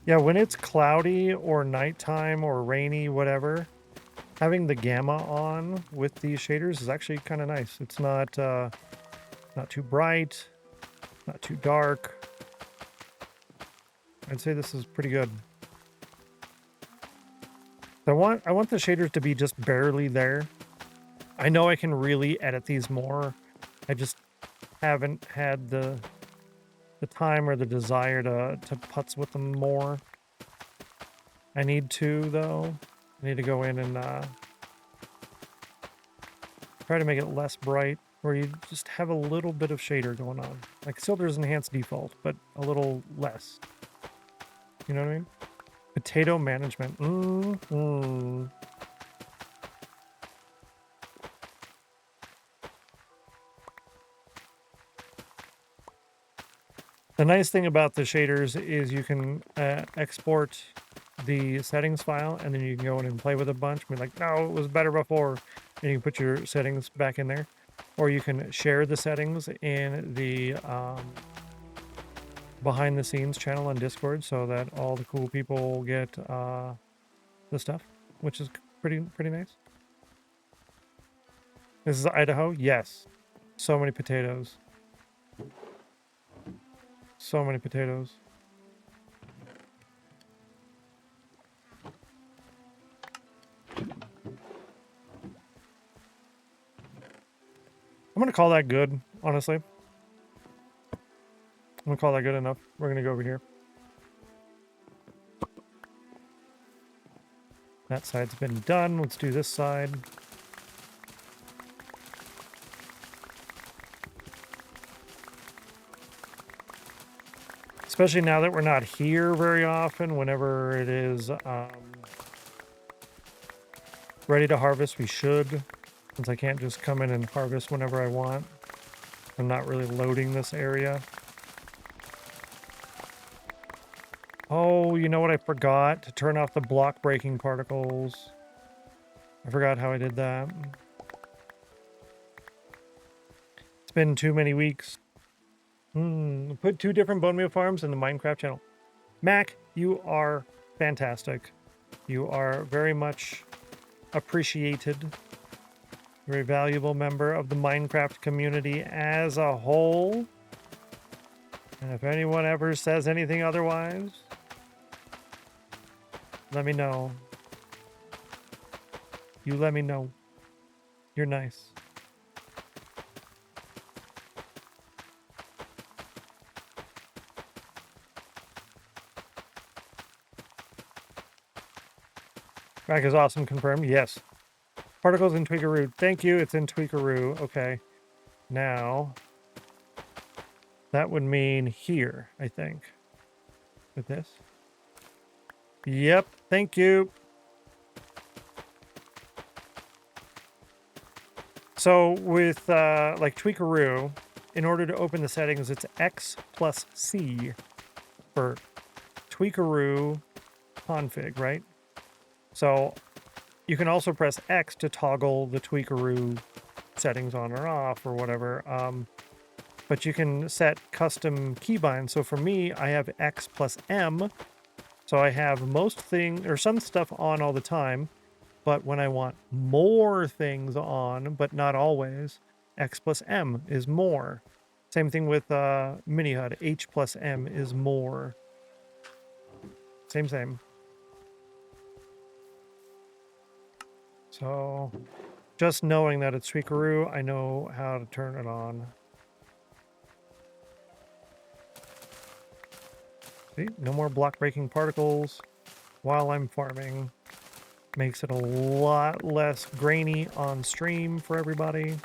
Yeah, when it's cloudy or nighttime or rainy, whatever, having the gamma on with these shaders is actually kind of nice. It's not too bright, not too dark. I'd say this is pretty good. I want the shaders to be just barely there. I know I can really edit these more. I just haven't had the time or the desire to putz with them more. I need to, though. I need to go in and try to make it less bright, where you just have a little bit of shader going on. Like Silder's enhanced default, but a little less. You know what I mean? Potato management. The nice thing about the shaders is you can export the settings file, and then you can go in and play with a bunch. Be like, no, it was better before. And you can put your settings back in there. Or you can share the settings in the behind the scenes channel on Discord so that all the cool people get the stuff, which is pretty nice. This is Idaho? Yes. So many potatoes. So many potatoes. I'm going to call that good, honestly. I'm going to call that good enough. We're going to go over here. That side's been done. Let's do this side. Especially now that we're not here very often, whenever it is ready to harvest, we should. Since I can't just come in and harvest whenever I want. I'm not really loading this area. Oh, you know what I forgot? To turn off the block breaking particles. I forgot how I did that. It's been too many weeks. Put 2 different bone meal farms in the Minecraft channel. Mac, you are fantastic. You are very much appreciated. You're a valuable member of the Minecraft community as a whole. And if anyone ever says anything otherwise, let me know. You let me know. You're nice. Rack is awesome, confirmed. Yes. Particles in Tweakaroo. Thank you. It's in Tweakaroo. Okay. Now, that would mean here, I think. With this. Yep. Thank you. So with like Tweakaroo, in order to open the settings, it's X plus C for Tweakaroo config, right? So you can also press X to toggle the Tweakaroo settings on or off or whatever. But you can set custom keybinds. So for me, I have X plus M. So I have most things or some stuff on all the time. But when I want more things on, but not always, X plus M is more. Same thing with mini HUD. H plus M is more. Same. So just knowing that it's Tweakaroo, I know how to turn it on. See, no more block breaking particles while I'm farming. Makes it a lot less grainy on stream for everybody.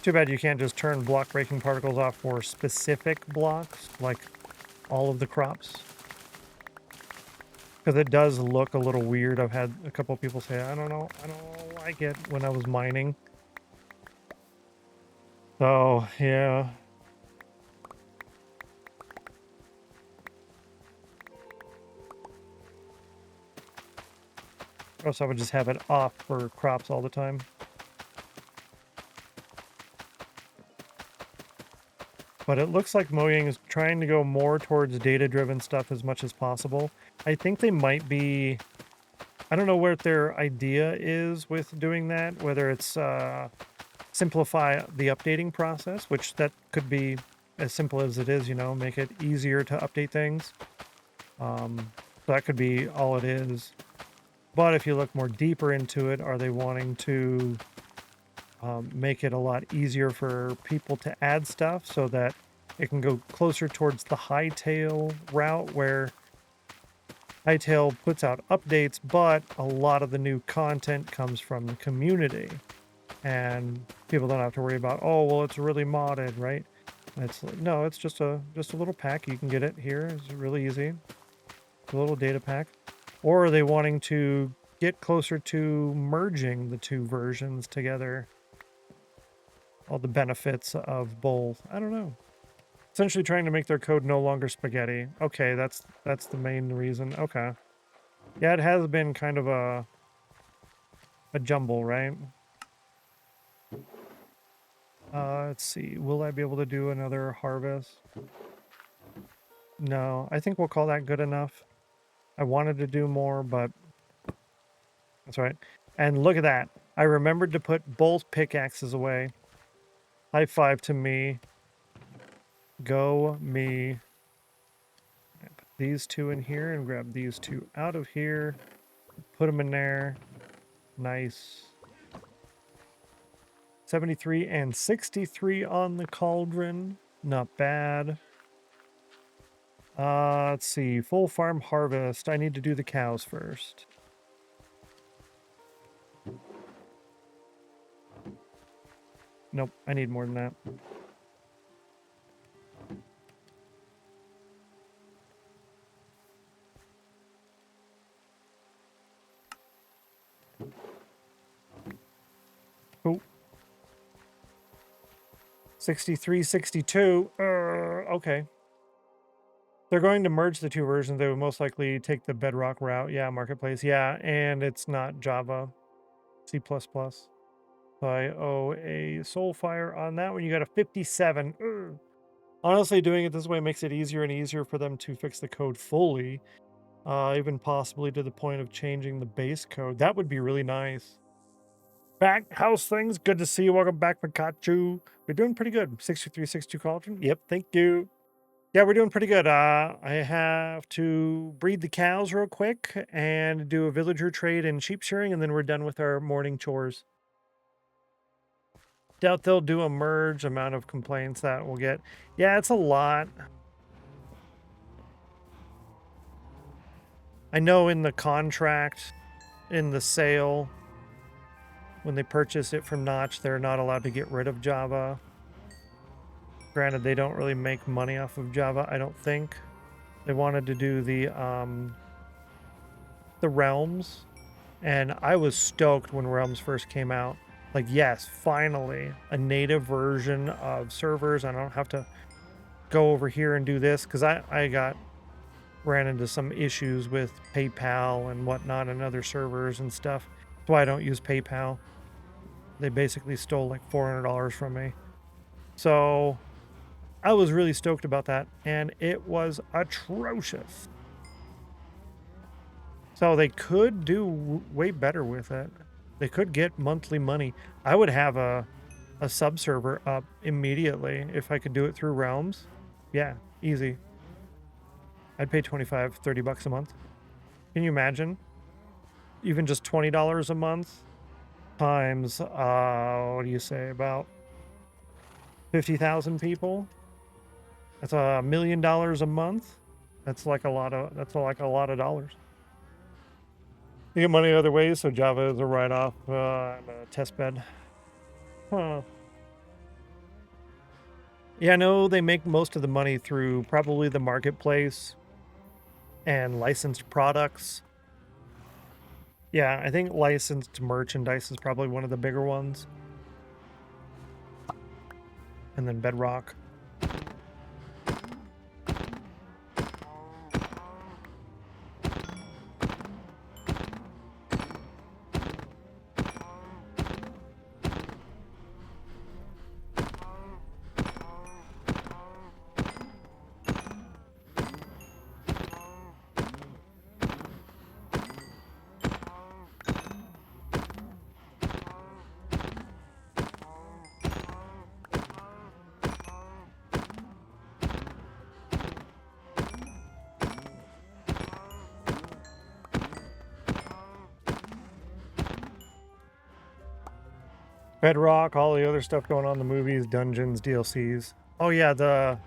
Too bad you can't just turn block breaking particles off for specific blocks, like all of the crops. Because it does look a little weird. I've had a couple of people say, I don't like it when I was mining. So, yeah. Or else I would just have it off for crops all the time. But it looks like Mojang is trying to go more towards data-driven stuff as much as possible. I think they might be... I don't know what their idea is with doing that, whether it's simplify the updating process, which that could be as simple as it is, you know, make it easier to update things. So that could be all it is. But if you look more deeper into it, are they wanting to make it a lot easier for people to add stuff so that it can go closer towards the Hightail route, where Hightail puts out updates, but a lot of the new content comes from the community, and people don't have to worry about, oh, well, it's really modded, right? And it's like, no, it's just a little pack. You can get it here. It's really easy. It's a little data pack. Or are they wanting to get closer to merging the two versions together? All the benefits of both. I don't know. Essentially trying to make their code no longer spaghetti. Okay, that's the main reason. Okay. Yeah, it has been kind of a jumble, right? Let's see. Will I be able to do another harvest? No, I think we'll call that good enough. I wanted to do more, but that's right. And look at that. I remembered to put both pickaxes away. High five to me. Go me. Put these two in here and grab these two out of here. Put them in there. Nice. 73 and 63 on the cauldron. Not bad. Let's see. Full farm harvest. I need to do the cows first. Nope, I need more than that. Oh. 63, 62. Okay. They're going to merge the two versions. They would most likely take the Bedrock route. Yeah, Marketplace. Yeah, and it's not Java. C++. So I owe a Soulfire on that one. You got a 57. Honestly, doing it this way makes it easier and easier for them to fix the code fully. Even possibly to the point of changing the base code. That would be really nice. Back, how's things? Good to see you. Welcome back, Pikachu. We're doing pretty good. 63, 62 cauldron. Yep, thank you. Yeah, we're doing pretty good. I have to breed the cows real quick and do a villager trade and sheep shearing, and then we're done with our morning chores. Doubt they'll do a merge. Amount of complaints that we'll get. Yeah, it's a lot. I know in the contract, in the sale, when they purchase it from Notch, they're not allowed to get rid of Java. Granted, they don't really make money off of Java, I don't think. They wanted to do the Realms, and I was stoked when Realms first came out. Like, yes, finally, a native version of servers. I don't have to go over here and do this, because I ran into some issues with PayPal and whatnot and other servers and stuff. That's why I don't use PayPal. They basically stole like $400 from me. So I was really stoked about that, and it was atrocious. So they could do way better with it. They could get monthly money. I would have a sub server up immediately if I could do it through Realms. Yeah, easy. I'd pay 25, 30 bucks a month. Can you imagine? Even just $20 a month times, what do you say, about 50,000 people? That's $1 million a month. That's like a lot of dollars. You get money other ways, so Java is a write-off and a test bed. Huh. Yeah, no, they make most of the money through probably the marketplace and licensed products. Yeah, I think licensed merchandise is probably one of the bigger ones. And then Bedrock. Bedrock, all the other stuff going on, the movies, dungeons, DLCs. Oh yeah, the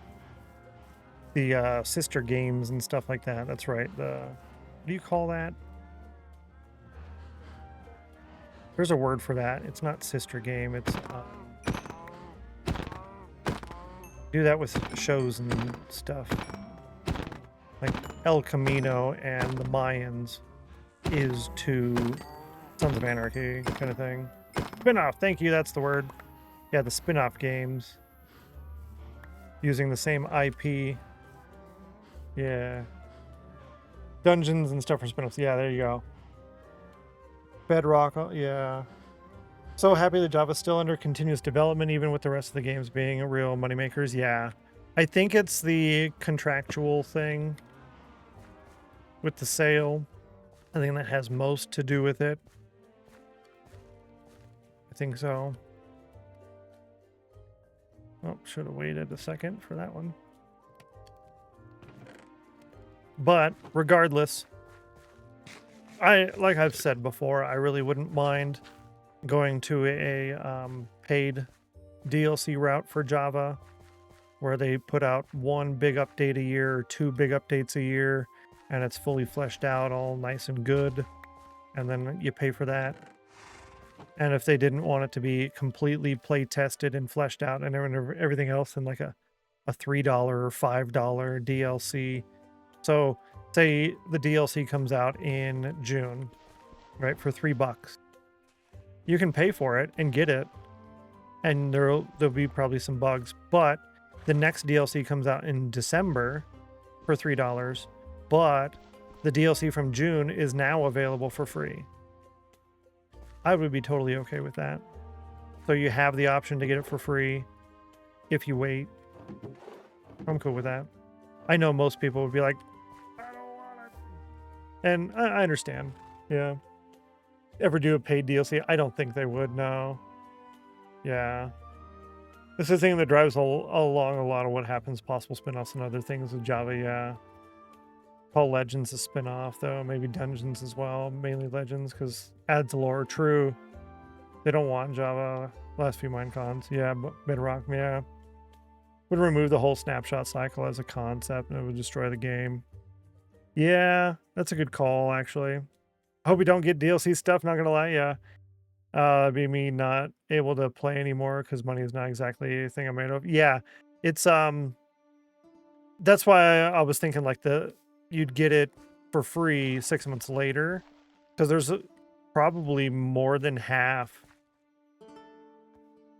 sister games and stuff like that. That's right. What do you call that? There's a word for that. It's not sister game. It's do that with shows and stuff. Like El Camino and the Mayans is to Sons of Anarchy kind of thing. Spin-off, thank you, that's the word. Yeah, the spin-off games. Using the same IP. Yeah. Dungeons and stuff for spin-offs. Yeah, there you go. Bedrock, yeah. So happy that Java's still under continuous development, even with the rest of the games being real moneymakers. Yeah. I think it's the contractual thing with the sale. I think that has most to do with it. I think so. Oh, should have waited a second for that one. But regardless, like I've said before, I really wouldn't mind going to a paid DLC route for Java, where they put out one big update a year or two big updates a year, and it's fully fleshed out, all nice and good, and then you pay for that. And if they didn't want it to be completely play tested and fleshed out and everything else, then like a $3 or $5 DLC. So say the DLC comes out in June, right, for $3. You can pay for it and get it, and there'll be probably some bugs. But the next DLC comes out in December for $3, but the DLC from June is now available for free. I would be totally okay with that. So you have the option to get it for free if you wait. I'm cool with that. I know most people would be like, I don't want it. And I understand. Yeah. Ever do a paid DLC? I don't think they would, no. Yeah. This is the thing that drives along a lot of what happens, possible spin-offs and other things with Java, yeah. Call Legends a spin-off, though. Maybe Dungeons as well. Mainly Legends, because adds lore. True. They don't want Java. Last few Minecons. Yeah, Bedrock, yeah. Would remove the whole snapshot cycle as a concept, and it would destroy the game. Yeah, that's a good call, actually. I hope we don't get DLC stuff, not gonna lie, yeah. It'd be me not able to play anymore, because money is not exactly a thing I'm made of. Yeah, it's, that's why I was thinking, like, you'd get it for free 6 months later, because there's probably more than half.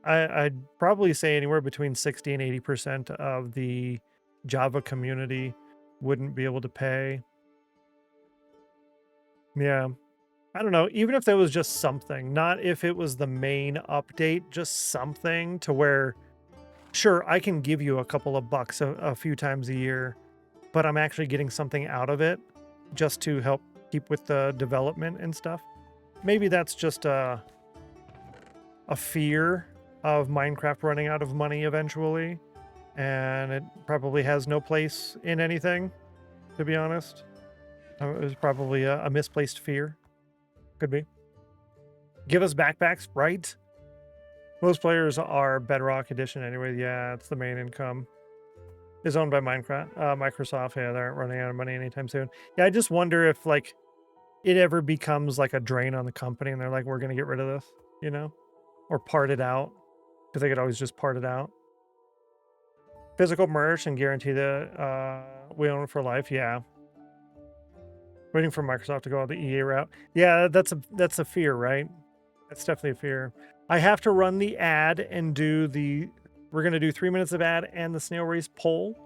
I'd probably say anywhere between 60 and 80% of the Java community wouldn't be able to pay. Yeah. I don't know. Even if there was just something, not if it was the main update, just something to where, sure, I can give you a couple of bucks a few times a year, but I'm actually getting something out of it just to help keep with the development and stuff. Maybe that's just a fear of Minecraft running out of money eventually, and it probably has no place in anything, to be honest. It was probably a misplaced fear. Could be. Give us backpacks, right? Most players are Bedrock Edition anyway. Yeah, it's the main income. Is owned by Microsoft. Yeah, they aren't running out of money anytime soon. Yeah, I just wonder if like it ever becomes like a drain on the company and they're like, we're gonna get rid of this, you know? Or part it out. Because they could always just part it out. Physical merch and guarantee that we own it for life. Yeah. Waiting for Microsoft to go on the EA route. Yeah, that's a fear, right? That's definitely a fear. I have to run the ad and do we're going to do 3 minutes of ad and the snail race poll.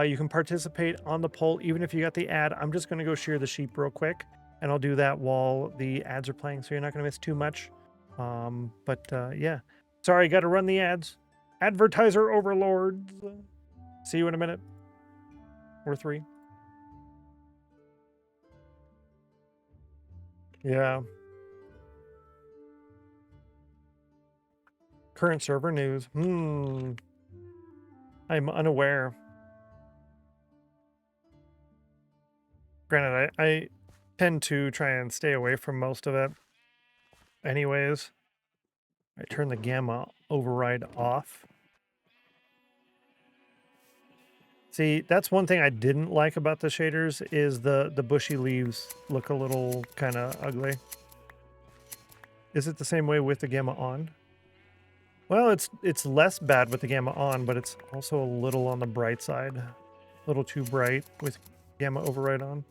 You can participate on the poll even if you got the ad. I'm just going to go shear the sheep real quick, and I'll do that while the ads are playing, so you're not going to miss too much. Yeah. Sorry, got to run the ads. Advertiser overlords. See you in a minute. Or 3. Yeah. Current server news. I'm unaware. Granted, I tend to try and stay away from most of it anyways. I turn the gamma override off. See, that's one thing I didn't like about the shaders is the bushy leaves look a little kind of ugly. Is it the same way with the gamma on? Well, it's less bad with the gamma on, but it's also a little on the bright side. A little too bright with gamma override on.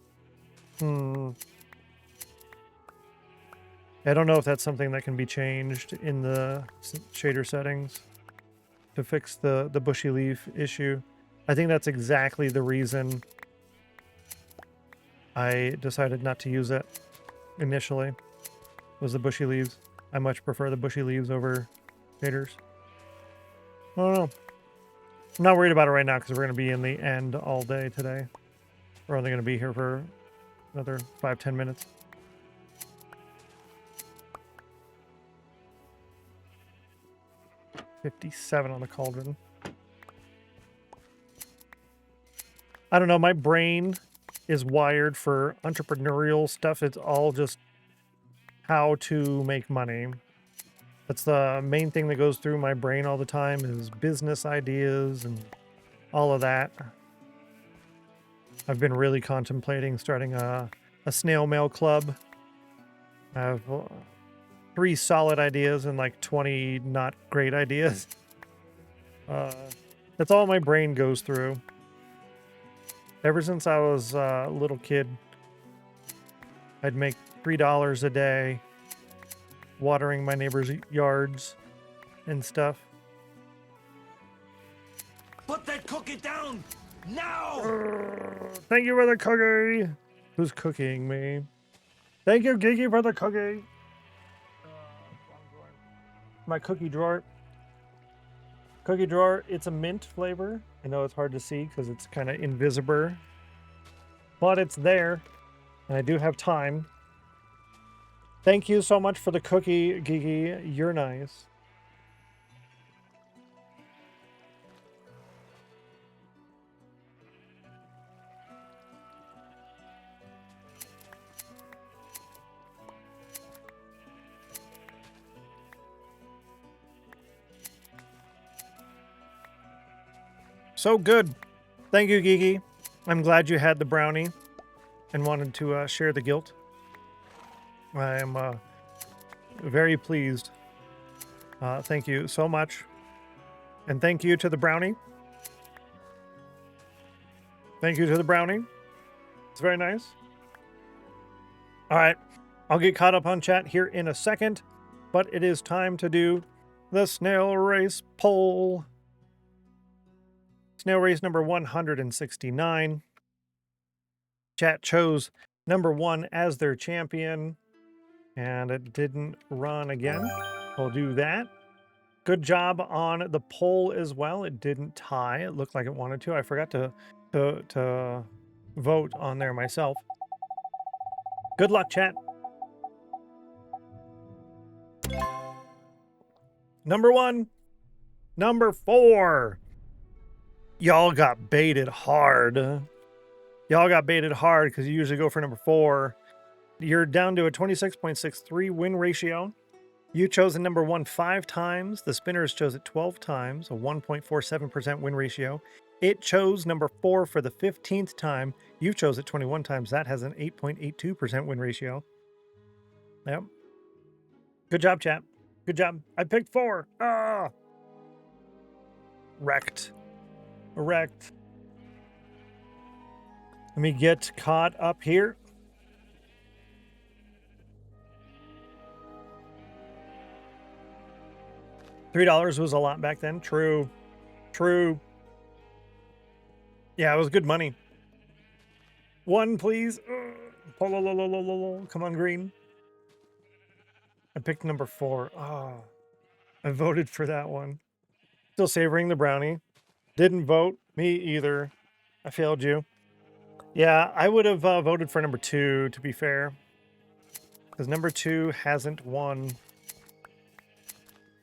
I don't know if that's something that can be changed in the shader settings to fix the bushy leaf issue. I think that's exactly the reason I decided not to use it initially, was the bushy leaves. I much prefer the bushy leaves over shaders. I don't know. I'm not worried about it right now because we're going to be in the end all day today. We're only going to be here for another 5-10 minutes. $57 on the cauldron. I don't know, my brain is wired for entrepreneurial stuff. It's all just how to make money. That's the main thing that goes through my brain all the time is business ideas and all of that. I've been really contemplating starting a snail mail club. I have 3 solid ideas and like 20 not great ideas. That's all my brain goes through. Ever since I was a little kid, I'd make $3 a day watering my neighbors' yards and stuff. Put that cookie down now! Thank you for the cookie. Who's cooking me? Thank you, Gigi, for the cookie. My cookie drawer. Cookie drawer, it's a mint flavor. I know it's hard to see because it's kind of invisible, but it's there, and I do have time. Thank you so much for the cookie, Gigi. You're nice. So good. Thank you, Gigi. I'm glad you had the brownie and wanted to share the guilt. I am very pleased. Thank you so much. And thank you to the brownie. Thank you to the brownie. It's very nice. All right. I'll get caught up on chat here in a second, but it is time to do the snail race poll. Snail race number 169. Chat chose number 1 as their champion, and it didn't run again. We'll do that. Good job on the poll as well. It didn't tie. It looked like it wanted to. I forgot to vote on there myself. Good luck, chat. Number 1. Number 4. Y'all got baited hard. Y'all got baited hard because you usually go for number 4. You're down to a 26.63 win ratio. You chose the number 1 5 times. The spinners chose it 12 times, a 1.47% win ratio. It chose number 4 for the 15th time. You chose it 21 times. That has an 8.82% win ratio. Yep. Good job, chat. Good job. I picked 4. Ah! Wrecked. Wrecked. Let me get caught up here. $3 was a lot back then. True. True. Yeah, it was good money. 1, please. Come on, green. I picked number 4. Oh, I voted for that one. Still savoring the brownie. Didn't vote. Me either. I failed you. Yeah, I would have voted for number 2, to be fair. Because number 2 hasn't won.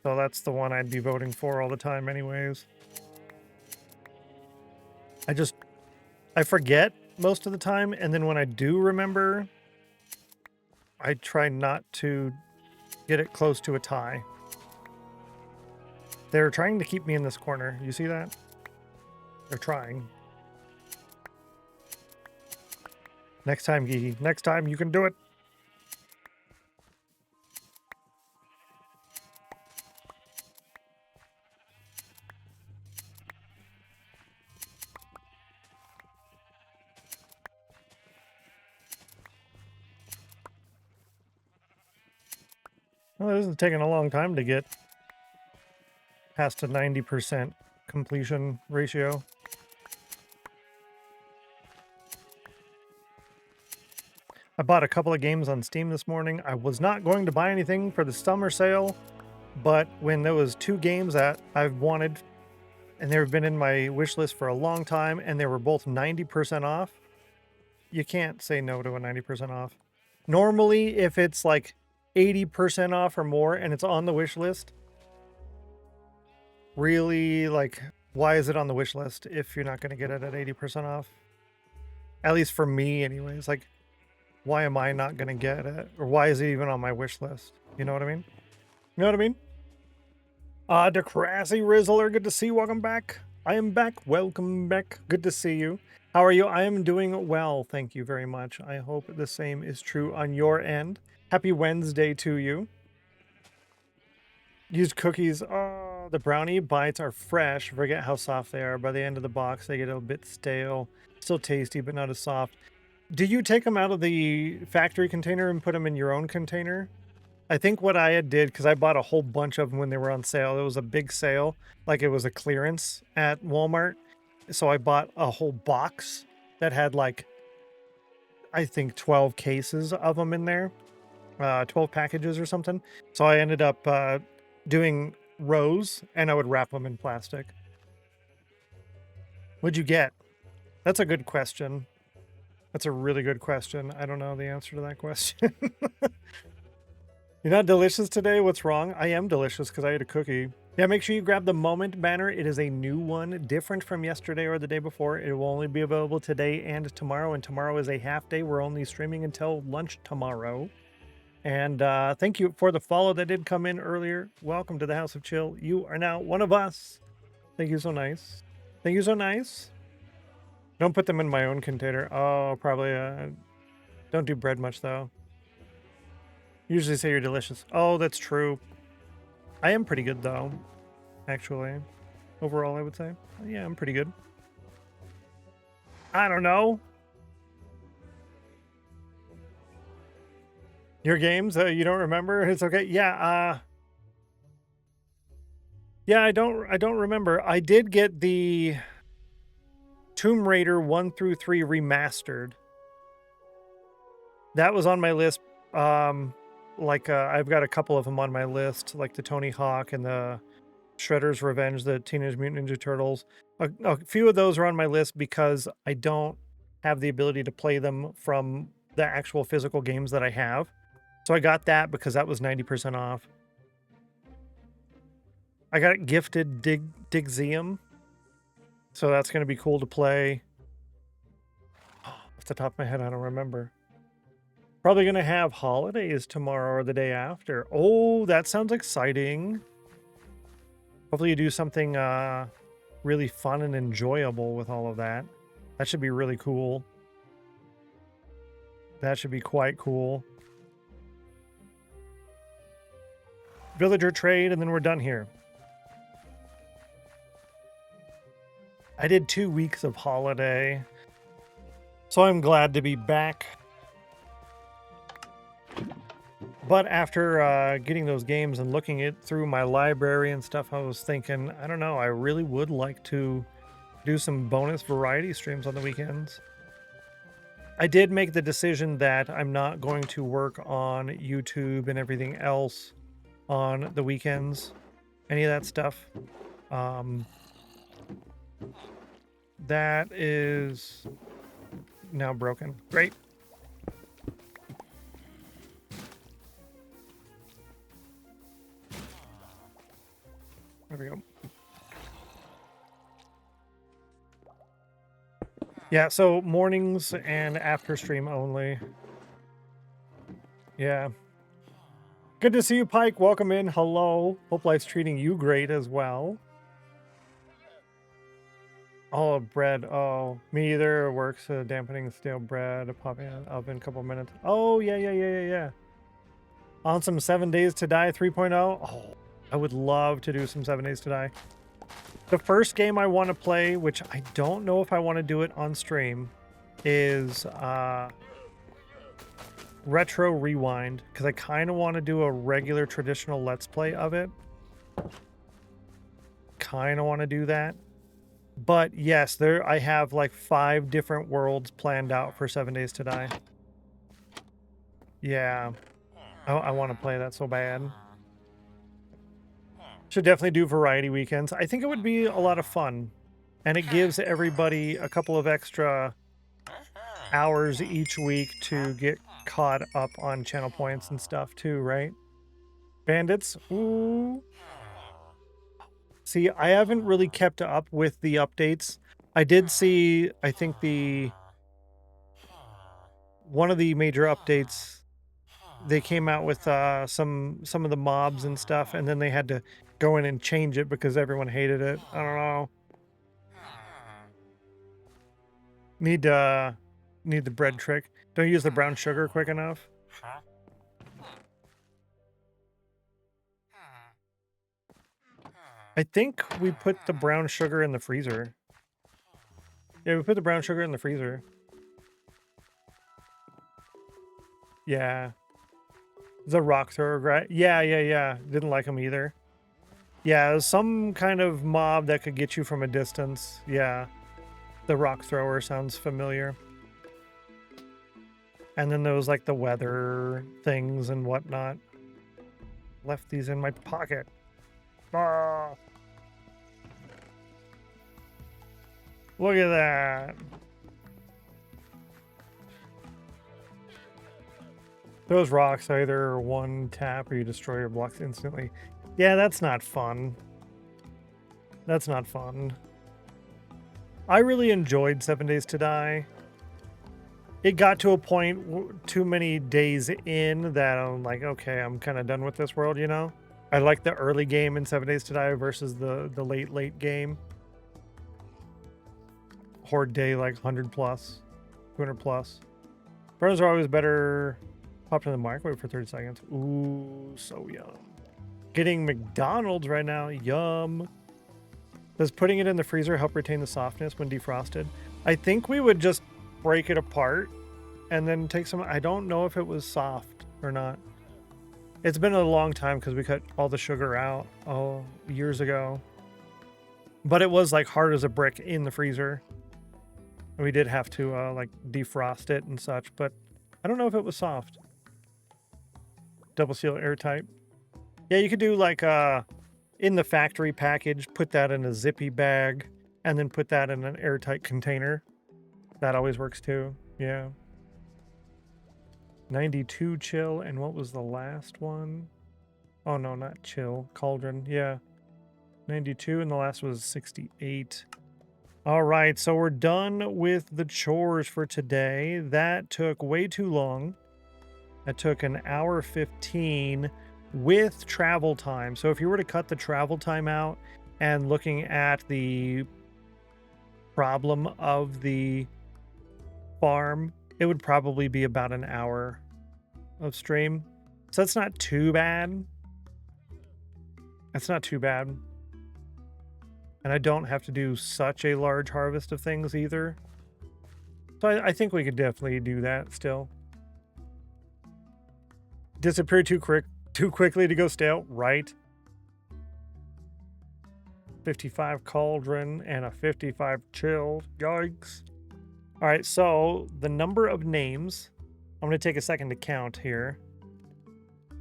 So that's the one I'd be voting for all the time anyways. I forget most of the time, and then when I do remember, I try not to get it close to a tie. They're trying to keep me in this corner. You see that? They're trying. Next time, Geeky. Next time, you can do it. Well, this is taking a long time to get past a 90% completion ratio. I bought a couple of games on Steam this morning. I was not going to buy anything for the summer sale, but when there was 2 games that I've wanted and they've been in my wish list for a long time and they were both 90% off, you can't say no to a 90% off. Normally, if it's like 80% off or more and it's on the wish list, really, like, why is it on the wish list if you're not going to get it at 80% off? At least for me anyways. Like, why am I not going to get it? Or why is it even on my wish list? You know what I mean? You know what I mean? DeCrassy Rizzler, good to see you. Welcome back. I am back. Welcome back. Good to see you. How are you? I am doing well. Thank you very much. I hope the same is true on your end. Happy Wednesday to you. Used cookies. Oh, the brownie bites are fresh. Forget how soft they are. By the end of the box, they get a bit stale. Still tasty, but not as soft. Do you take them out of the factory container and put them in your own container? I think what I did, because I bought a whole bunch of them when they were on sale. It was a big sale, like it was a clearance at Walmart. So I bought a whole box that had like, I think 12 cases of them in there, 12 packages or something. So I ended up doing rows and I would wrap them in plastic. What'd you get? That's a good question. That's a really good question. I don't know the answer to that question. You're not delicious today? What's wrong? I am delicious because I ate a cookie. Yeah, make sure you grab the Moment banner. It is a new one, different from yesterday or the day before. It will only be available today and tomorrow, and tomorrow is a half day. We're only streaming until lunch tomorrow. And thank you for the follow that did come in earlier. Welcome to the House of Chill. You are now one of us. Thank you so nice. Thank you so nice. Don't put them in my own container. Oh, probably. Don't do bread much, though. Usually say you're delicious. Oh, that's true. I am pretty good, though. Actually. Overall, I would say. Yeah, I'm pretty good. I don't know. Your games? You don't remember? It's okay. Yeah, yeah, I don't remember. I did get the Tomb Raider 1 through 3 remastered. That was on my list. I've got a couple of them on my list, like the Tony Hawk and the Shredder's Revenge, the Teenage Mutant Ninja Turtles. A few of those are on my list because I don't have the ability to play them from the actual physical games that I have. So I got that because that was 90% off. I got gifted Digzeum. So that's going to be cool to play. Off the top of my head, I don't remember. Probably going to have holidays tomorrow or the day after. Oh, that sounds exciting. Hopefully you do something really fun and enjoyable with all of that. That should be really cool. That should be quite cool. Villager trade, and then we're done here. I did 2 weeks of holiday, so I'm glad to be back. But after getting those games and looking it through my library and stuff, I was thinking, I don't know, I really would like to do some bonus variety streams on the weekends. I did make the decision that I'm not going to work on YouTube and everything else on the weekends, any of that stuff. That is now broken. Great. There we go. Yeah, so mornings and after stream only. Yeah. Good to see you, Pike. Welcome in. Hello. Hope life's treating you great as well. Oh, bread. Oh, me either. Works dampening stale bread. Popping in an oven, couple minutes. Oh, yeah. On some 7 Days to Die 3.0. Oh, I would love to do some 7 Days to Die. The first game I want to play, which I don't know if I want to do it on stream, is Retro Rewind, because I kind of want to do a regular traditional Let's Play of it. Kind of want to do that. But yes, I have like 5 different worlds planned out for 7 Days to Die. Yeah. I want to play that so bad. Should definitely do variety weekends. I think it would be a lot of fun. And it gives everybody a couple of extra hours each week to get caught up on channel points and stuff too, right? Bandits? Ooh. See, I haven't really kept up with the updates. I did see, I think one of the major updates, they came out with some of the mobs and stuff, and then they had to go in and change it because everyone hated it. I don't know. Need the bread trick. Don't use the brown sugar quick enough. I think we put the brown sugar in the freezer. Yeah, we put the brown sugar in the freezer. Yeah. The rock thrower, right? Yeah. Didn't like him either. Yeah, it was some kind of mob that could get you from a distance. Yeah. The rock thrower sounds familiar. And then there was like the weather things and whatnot. Left these in my pocket. Ah. Look at that. Those rocks either one tap or you destroy your blocks instantly. Yeah, that's not fun. That's not fun. I really enjoyed 7 Days to Die. It got to a point too many days in that I'm like, okay, I'm kind of done with this world, you know? I like the early game in 7 Days to Die versus the late game. Horde day like 100 plus, 200 plus. Burns are always better. Popped in the microwave for 30 seconds. Ooh, so yum. Getting McDonald's right now. Yum. Does putting it in the freezer help retain the softness when defrosted? I think we would just break it apart and then take some. I don't know if it was soft or not. It's been a long time because we cut all the sugar out years ago. But it was like hard as a brick in the freezer. We did have to like defrost it and such, but I don't know if it was soft. Double seal airtight. Yeah, you could do like in the factory package, put that in a zippy bag and then put that in an airtight container. That always works too. Yeah. 92 chill, and what was the last one? Oh no, not chill. Cauldron. Yeah. 92 and the last was 68. All right, so we're done with the chores for today. That took way too long. That took an hour 15 with travel time. So if you were to cut the travel time out and looking at the problem of the farm, it would probably be about an hour of stream. So that's not too bad. That's not too bad. And I don't have to do such a large harvest of things either. So I think we could definitely do that still. Disappear too quickly to go stale, right? 55 cauldron and a 55 chill. Yikes. All right, so the number of names, I'm going to take a second to count here.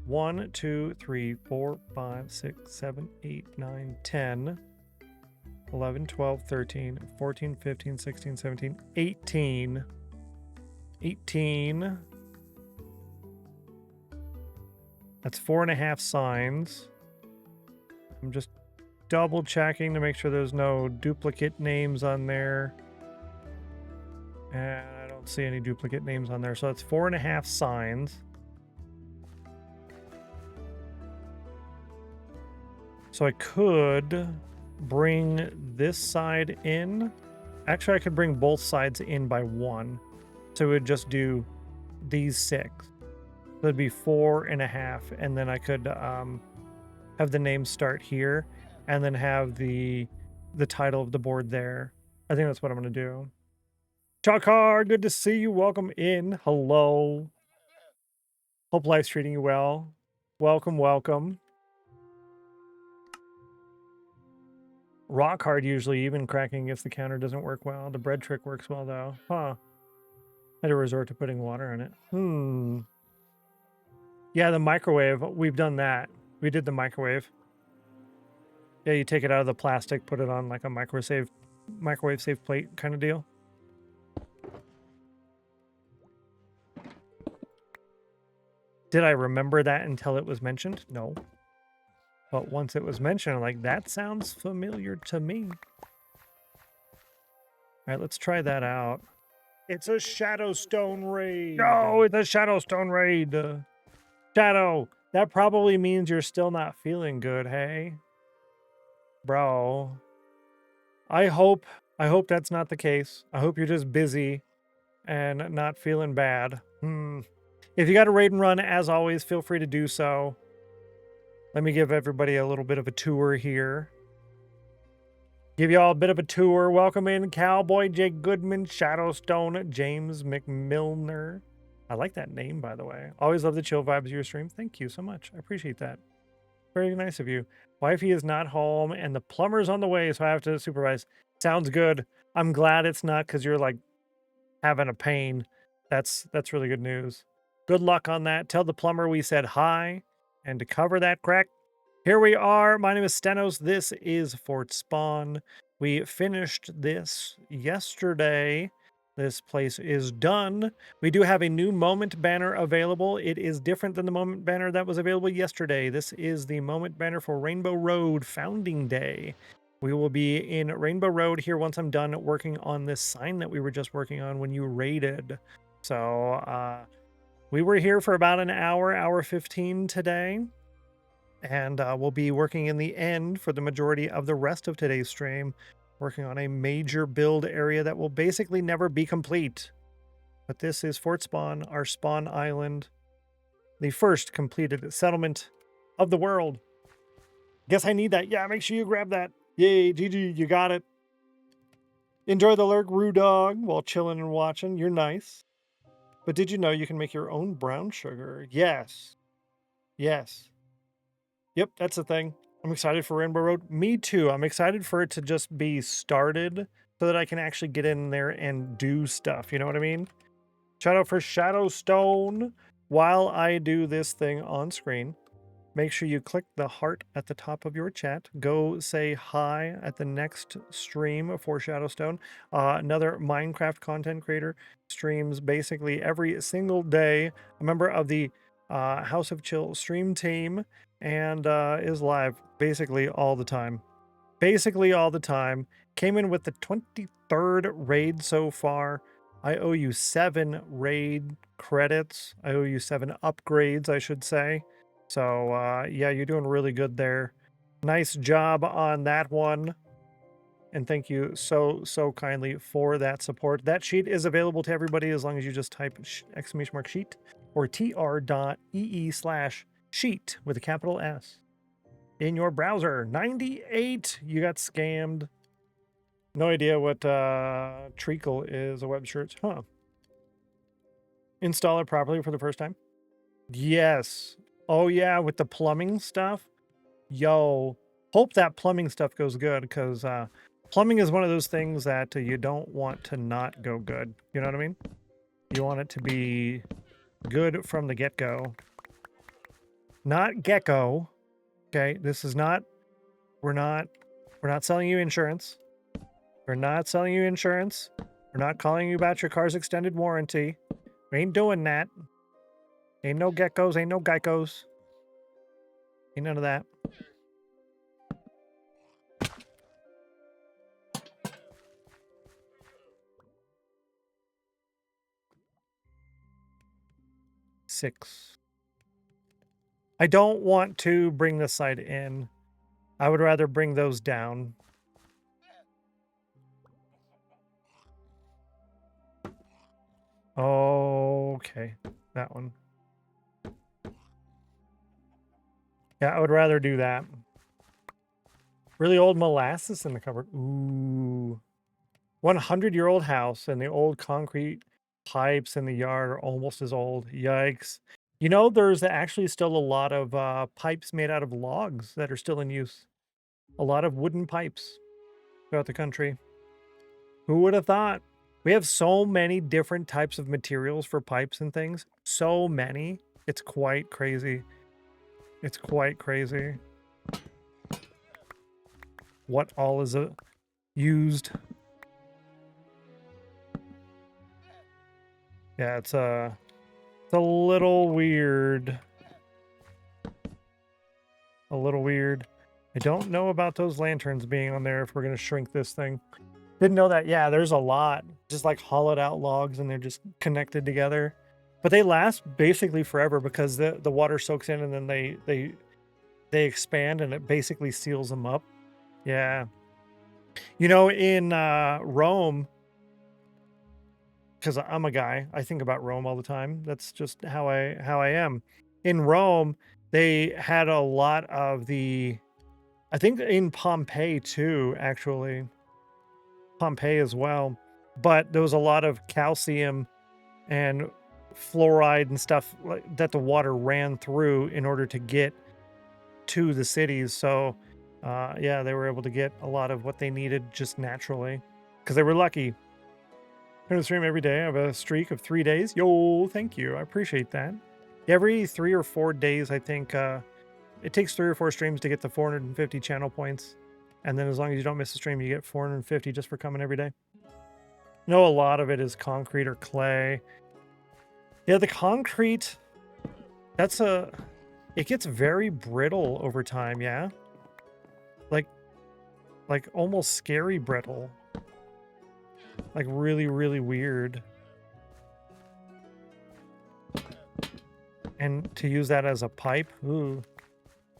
1, 2, 3, 4, 5, 6, 7, 8, 9, 10, 11, 12, 13, 14, 15, 16, 17, 18. 18. That's 4.5 signs. I'm just double checking to make sure there's no duplicate names on there. And I don't see any duplicate names on there. So that's 4.5 signs. So I could bring this side in. Actually, I could bring both sides in by 1. So it would just do these 6. So it'd be 4.5. And then I could have the name start here and then have the title of the board there. I think that's what I'm going to do. Chakar, good to see you. Welcome in. Hello. Hope life's treating you well. Welcome, welcome. Rock hard usually, even cracking against the counter doesn't work well. The bread trick works well though. Huh. I had to resort to putting water on it. Yeah, the microwave. We've done that. We did the microwave. Yeah, you take it out of the plastic, put it on like a microwave safe plate kind of deal. Did I remember that until it was mentioned? No. But once it was mentioned, I'm like, that sounds familiar to me. All right, let's try that out. It's a Shadowstone raid. No, it's a Shadowstone raid. Shadow, that probably means you're still not feeling good, hey? Bro. I hope that's not the case. I hope you're just busy and not feeling bad. If you got a raid and run, as always, feel free to do so. Let me give everybody a little bit of a tour here. Give y'all a bit of a tour. Welcome in Cowboy, Jake Goodman, Shadowstone, James McMilner. I like that name, by the way. Always love the chill vibes of your stream. Thank you so much. I appreciate that. Very nice of you. Wifey is not home and the plumber's on the way, so I have to supervise. Sounds good. I'm glad it's not because you're like having a pain. That's really good news. Good luck on that. Tell the plumber we said hi. And to cover that crack, here we are. My name is Stennos. This is Fort Spawn. We finished this yesterday. This place is done. We do have a new moment banner available. It is different than the moment banner that was available yesterday. This is the moment banner for Rainbow Road Founding Day. We will be in Rainbow Road here once I'm done working on this sign that we were just working on when you raided. So we were here for about an hour 15 today. And we'll be working in the end for the majority of the rest of today's stream, working on a major build area that will basically never be complete. But this is Fort Spawn, our spawn island, the first completed settlement of the world. Guess I need that. Yeah, make sure you grab that. Yay, GG, you got it. Enjoy the lurk, Roo Dog, while chilling and watching. You're nice. But did you know you can make your own brown sugar? Yes. Yes. Yep, that's the thing. I'm excited for Rainbow Road. Me too. I'm excited for it to just be started so that I can actually get in there and do stuff. You know what I mean? Shout out for Shadowstone. While I do this thing on screen, make sure you click the heart at the top of your chat. Go say hi at the next stream for Shadowstone. Another Minecraft content creator streams basically every single day. A member of the House of Chill stream team and is live basically all the time. Basically all the time. Came in with the 23rd raid so far. I owe you 7 raid credits. I owe you 7 upgrades, I should say. So, yeah, you're doing really good there. Nice job on that one. And thank you so kindly for that support. That sheet is available to everybody as long as you just type !sheet or tr.ee/sheet with a capital S in your browser. 98, you got scammed. No idea what treacle is, a web search. Huh. Install it properly for the first time. Yes. Oh yeah, with the plumbing stuff. Yo, hope that plumbing stuff goes good because plumbing is one of those things that you don't want to not go good. You know what I mean? You want it to be good from the get-go. Not gecko. Okay, this is not, we're not selling you insurance. We're not selling you insurance. We're not calling you about your car's extended warranty. We ain't doing that. Ain't no geckos, ain't no geckos. Ain't none of that. Six. I don't want to bring this side in. I would rather bring those down. Okay, that one. Yeah, I would rather do that. Really old molasses in the cupboard. Ooh. 100-year-old house, and the old concrete pipes in the yard are almost as old. Yikes. You know, there's actually still a lot of pipes made out of logs that are still in use. A lot of wooden pipes throughout the country. Who would have thought? We have so many different types of materials for pipes and things. So many. It's quite crazy. It's quite crazy. What all is used? Yeah, it's a little weird. A little weird. I don't know about those lanterns being on there if we're going to shrink this thing. Didn't know that. Yeah, there's a lot. Just like hollowed out logs and they're just connected together. But they last basically forever because the water soaks in and then they expand and it basically seals them up. Yeah. You know, in Rome, because I'm a guy, I think about Rome all the time. That's just how I am. In Rome, they had a lot of I think in Pompeii too, actually. Pompeii as well. But there was a lot of calcium and fluoride and stuff that the water ran through in order to get to the cities. So, yeah, they were able to get a lot of what they needed just naturally because they were lucky. I'm going to stream every day. I have a streak of 3 days. Yo, thank you. I appreciate that. Every 3 or 4 days, I think it takes 3 or 4 streams to get the 450 channel points. And then as long as you don't miss a stream, you get 450 just for coming every day. No, a lot of it is concrete or clay. Yeah, the concrete, it gets very brittle over time, yeah? Like almost scary brittle. Like really, really weird. And to use that as a pipe, ooh.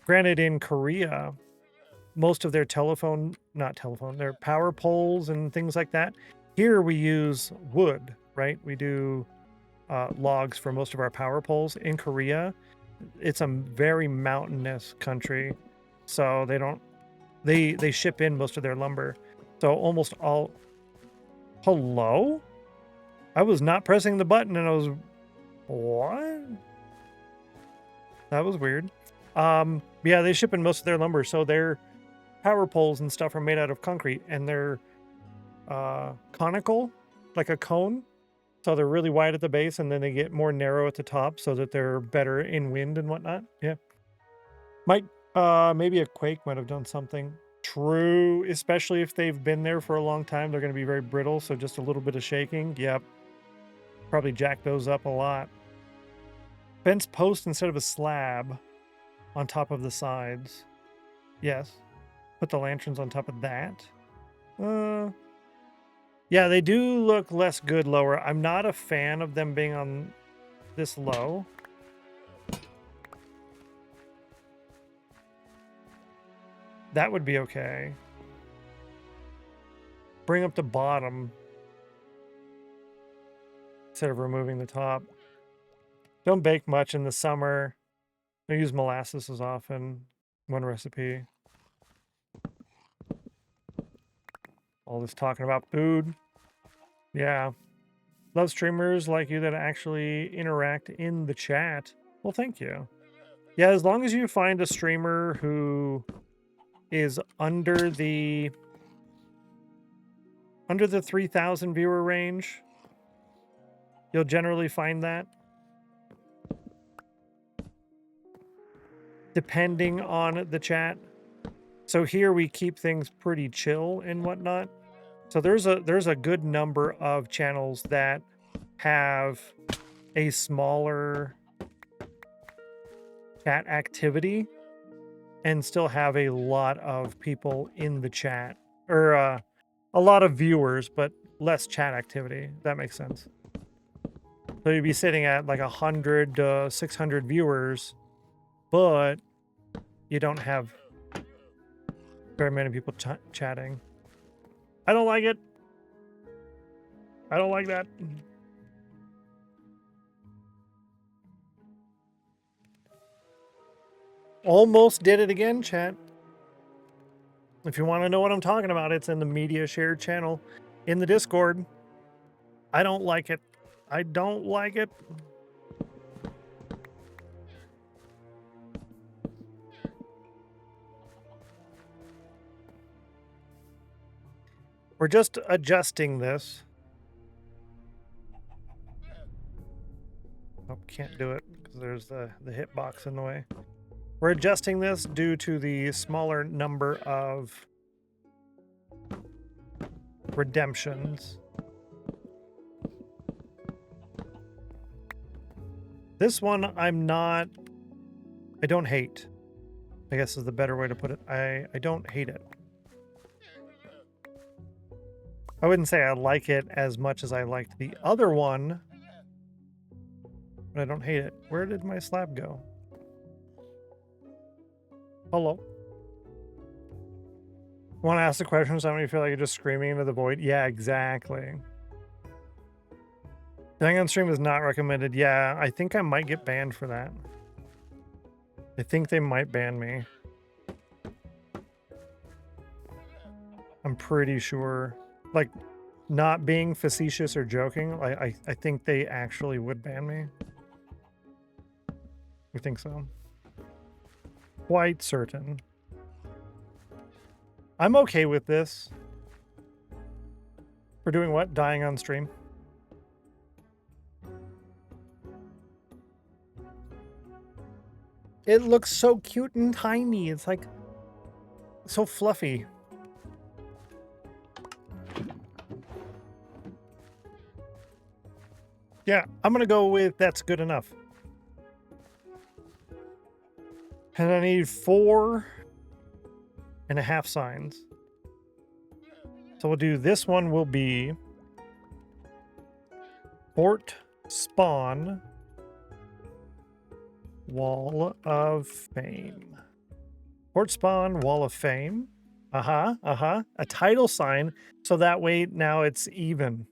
Granted, in Korea, most of their their power poles and things like that. Here we use wood, right? We do logs for most of our power poles. In Korea, it's a very mountainous country, so they ship in most of their lumber. So almost all. Hello? I was not pressing the button and I was, what? That was weird. Yeah, they ship in most of their lumber, so their power poles and stuff are made out of concrete, and they're conical, like a cone. So they're really wide at the base, and then they get more narrow at the top so that they're better in wind and whatnot. Yeah. Maybe a quake might have done something. True, especially if they've been there for a long time, they're going to be very brittle, so just a little bit of shaking. Yep. Probably jack those up a lot. Fence post instead of a slab on top of the sides. Yes. Put the lanterns on top of that. Yeah, they do look less good lower. I'm not a fan of them being on this low. That would be okay. Bring up the bottom instead of removing the top. Don't bake much in the summer. I use molasses as often. One recipe. All this talking about food. Yeah. Love streamers like you that actually interact in the chat. Well, thank you. Yeah, as long as you find a streamer who is under the 3,000 viewer range, you'll generally find that. Depending on the chat. So here we keep things pretty chill and whatnot. So there's a good number of channels that have a smaller chat activity and still have a lot of people in the chat, or a lot of viewers, but less chat activity. That makes sense. So you'd be sitting at like 100 to 600 viewers, but you don't have Very many people chatting. I don't like it. I don't like that. Almost did it again, chat. If you want to know what I'm talking about, it's in the media shared channel in the Discord. I don't like it. I don't like it. We're just adjusting this. Oh, can't do it because there's the hitbox in the way. We're adjusting this due to the smaller number of redemptions. This one I don't hate. I guess is the better way to put it. I don't hate it. I wouldn't say I like it as much as I liked the other one, but I don't hate it. Where did my slab go? Hello. Want to ask the question so many feel like you're just screaming into the void? Yeah, exactly. Dying on stream is not recommended. Yeah, I think I might get banned for that. I think they might ban me. I'm pretty sure. Like, not being facetious or joking, I think they actually would ban me. I think so. Quite certain. I'm okay with this. We're doing what? Dying on stream? It looks so cute and tiny. It's like so fluffy. Yeah, I'm gonna go with that's good enough. And I need 4.5 signs. So we'll do this one will be Fort Spawn Wall of Fame. Fort Spawn Wall of Fame. A title sign, so that way now it's even.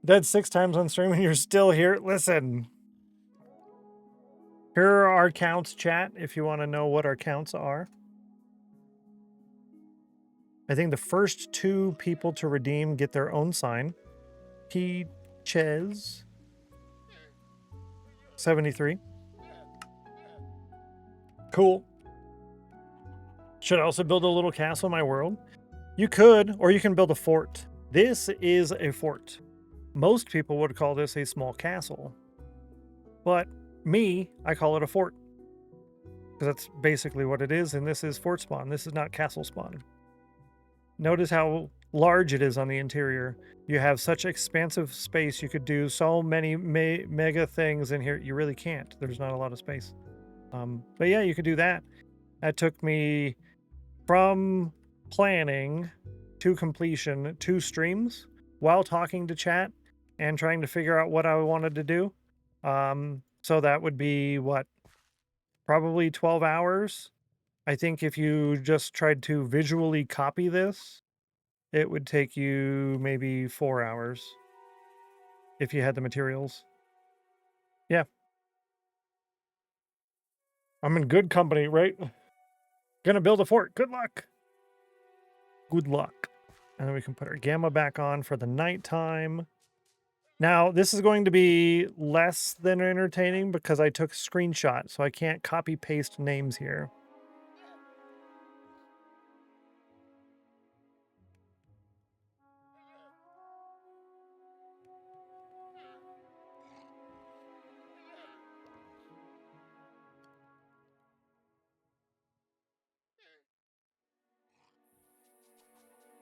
Dead 6 times on stream and you're still here. Listen. Here are our counts, chat, if you want to know what our counts are. I think the first 2 people to redeem get their own sign. Peaches 73. Cool. Should I also build a little castle in my world? You could, or you can build a fort. This is a fort. Most people would call this a small castle. But me, I call it a fort. Because that's basically what it is, and this is fort spawn. This is not castle spawn. Notice how large it is on the interior. You have such expansive space. You could do so many mega things in here. You really can't. There's not a lot of space. But yeah, you could do that. That took me from planning to completion 2 streams while talking to chat and trying to figure out what I wanted to do. So that would be what? Probably 12 hours. I think if you just tried to visually copy this, it would take you maybe 4 hours if you had the materials. Yeah. I'm in good company, right? Gonna build a fort. Good luck. Good luck. And then we can put our gamma back on for the nighttime. Now, this is going to be less than entertaining because I took a screenshot, so I can't copy paste names here.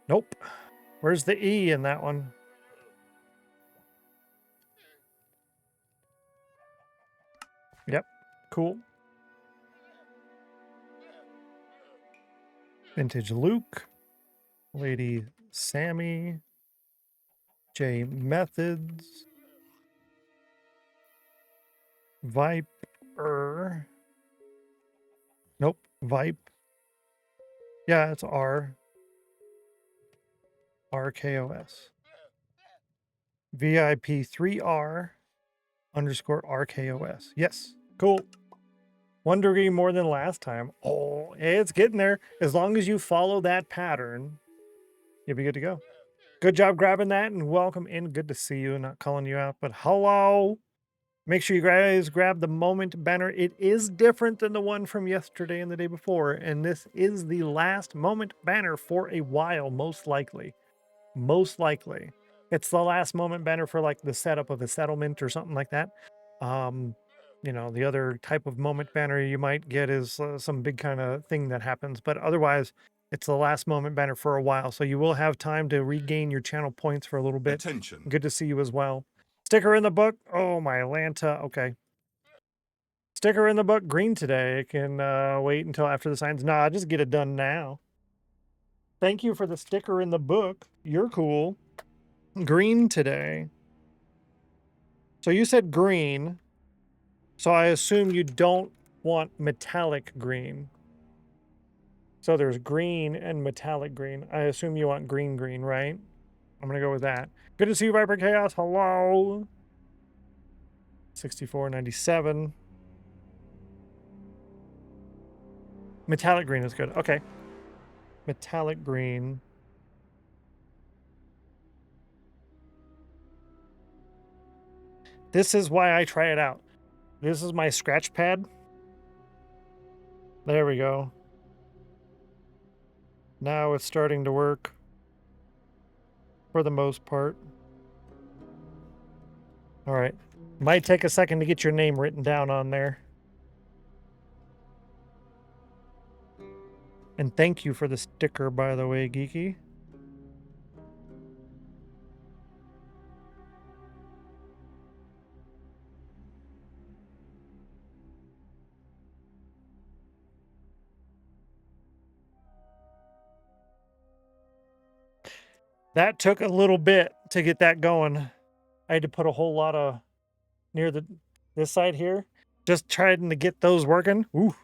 Nope. Where's the E in that one? Yep. Cool. Vintage Luke. Lady Sammy. J Methods. Viper. Nope. Vipe. Yeah, it's RKOS. VIP3R _ RKOS. Yes, cool. 1 degree more than last time. Oh, it's getting there. As long as you follow that pattern, you'll be good to go. Good job grabbing that, and welcome in. Good to see you. Not calling you out, but hello. Make sure you guys grab the moment banner. It is different than the one from yesterday and the day before, and this is the last moment banner for a while, most likely. Most likely. It's the last moment banner for like the setup of a settlement or something like that. You know, the other type of moment banner you might get is some big kind of thing that happens, but otherwise it's the last moment banner for a while. So you will have time to regain your channel points for a little bit. Attention. Good to see you as well. Sticker in the book. Oh, my Atlanta. Okay. Sticker in the book. Green today. Can wait until after the signs. Nah, just get it done now. Thank you for the sticker in the book. You're cool. Green today. So you said green. So I assume you don't want metallic green. So there's green and metallic green. I assume you want green, right? I'm going to go with that. Good to see you, Viper Chaos. Hello. 64.97. Metallic green is good. Okay. Metallic green. This is why I try it out. This is my scratch pad. There we go. Now it's starting to work for the most part. All right. Might take a second to get your name written down on there. And thank you for the sticker, by the way, Geeky. That took a little bit to get that going. I had to put a whole lot of near this side here. Just trying to get those working. Ooh,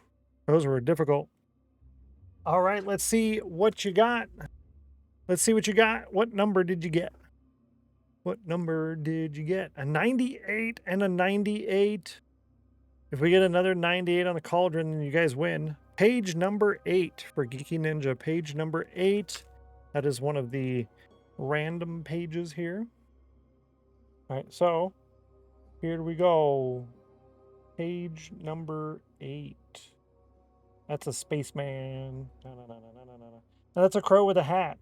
those were difficult. All right, let's see what you got. Let's see what you got. What number did you get? What number did you get? A 98 and a 98. If we get another 98 on the cauldron, then you guys win. Page number 8 for Geeky Ninja. Page number 8. That is one of the random pages here. All right, so here we go. Page number 8. That's a spaceman. That's a crow with a hat.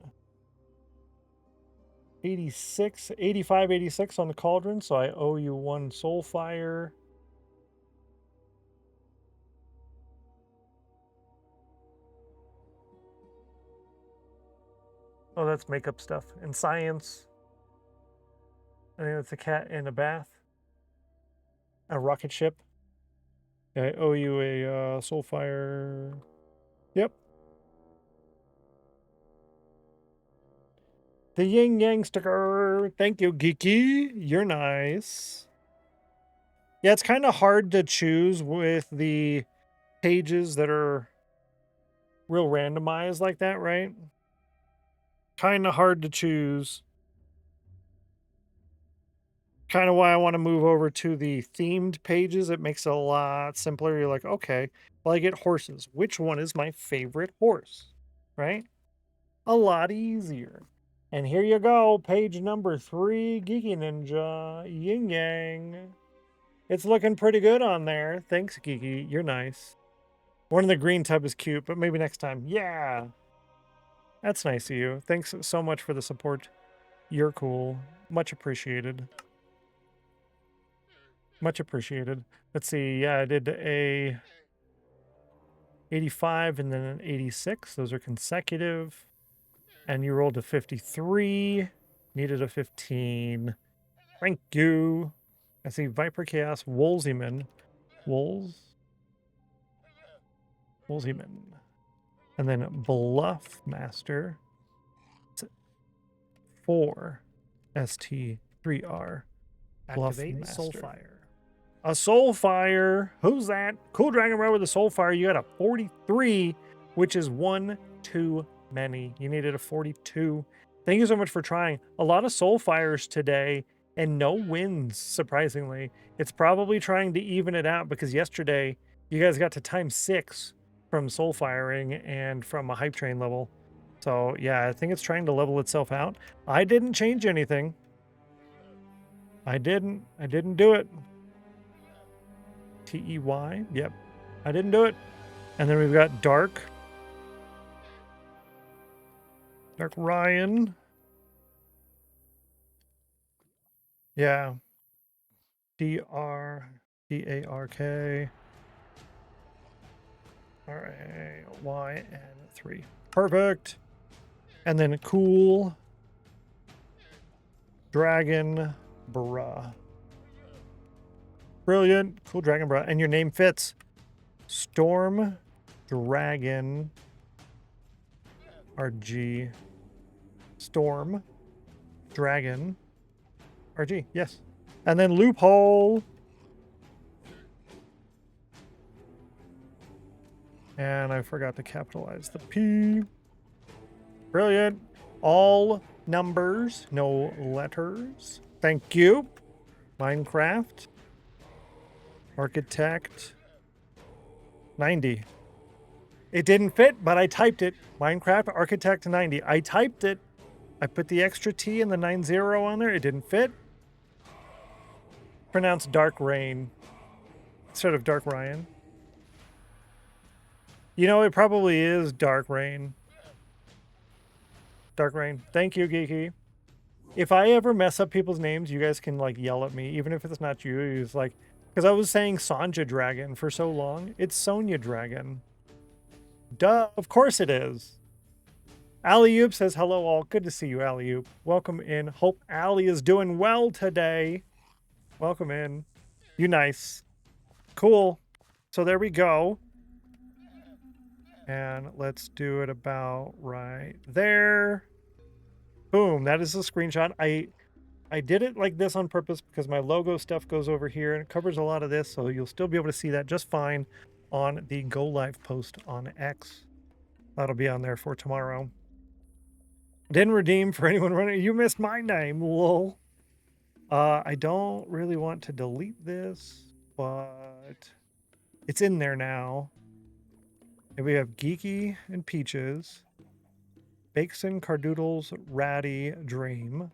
86, 85, 86 on the cauldron, so I owe you 1 soul fire. Oh, that's makeup stuff. In science, I think that's a cat in a bath. A rocket ship. Yeah, I owe you a soul fire. Yep. The yin yang sticker. Thank you, Geeky. You're nice. Yeah, it's kind of hard to choose with the pages that are real randomized like that, right? Kind of hard to choose. Kind of why I want to move over to the themed pages. It makes it a lot simpler. You're like, okay, well, I get horses. Which one is my favorite horse? Right? A lot easier. And here you go, page number 3, Geeky Ninja, Yin Yang. It's looking pretty good on there. Thanks, Geeky. You're nice. One of the green tub is cute, but maybe next time. Yeah. That's nice of you. Thanks so much for the support. You're cool. Much appreciated. Much appreciated. Let's see. Yeah, I did a 85 and then an 86. Those are consecutive. And you rolled a 53. Needed a 15. Thank you. I see Viper Chaos, Woolseyman. Woolseyman. And then Bluff Master. 4 ST3R. Activate Bluff Soul Fire. A Soul Fire. Who's that? Cool Dragon Ride with a Soul Fire. You got a 43, which is 1 too many. You needed a 42. Thank you so much for trying. A lot of soul fires today and no wins, surprisingly. It's probably trying to even it out because yesterday you guys got to time 6 from soul firing and from a hype train level. So yeah, I think it's trying to level itself out. I didn't change anything. I didn't do it. T-E-Y, yep. I didn't do it. And then we've got Dark Ryan. Yeah. D-R-D-A-R-K. R-A-Y-N-3. Perfect. And then Cool Dragon Bruh. Brilliant. Cool Dragon Bruh. And your name fits. Storm Dragon RG. Storm Dragon RG. Yes. And then Loophole. And I forgot to capitalize the P. Brilliant. All numbers, no letters. Thank you. Minecraft. Architect. 90. It didn't fit, but I typed it. Minecraft Architect 90. I typed it. I put the extra T and the 90 on there. It didn't fit. Pronounced Dark Rain instead of Dark Ryan. You know, it probably is Dark Rain. Dark Rain. Thank you, Geeky. If I ever mess up people's names, you guys can like yell at me, even if it's not you. It's like, because I was saying Sonja Dragon for so long. It's Sonia Dragon. Duh, of course it is. Alley-oop says, hello all. Good to see you, Alley-oop. Welcome in. Hope Allie is doing well today. Welcome in. You nice. Cool. So there we go. And let's do it about right there. Boom. That is a screenshot. I did it like this on purpose because my logo stuff goes over here and it covers a lot of this. So you'll still be able to see that just fine on the Go Live post on X. That'll be on there for tomorrow. Didn't redeem for anyone running. You missed my name, lol. I don't really want to delete this, but it's in there now. And we have Geeky and Peaches, Bakeson, Cardoodles, Ratty, Dream,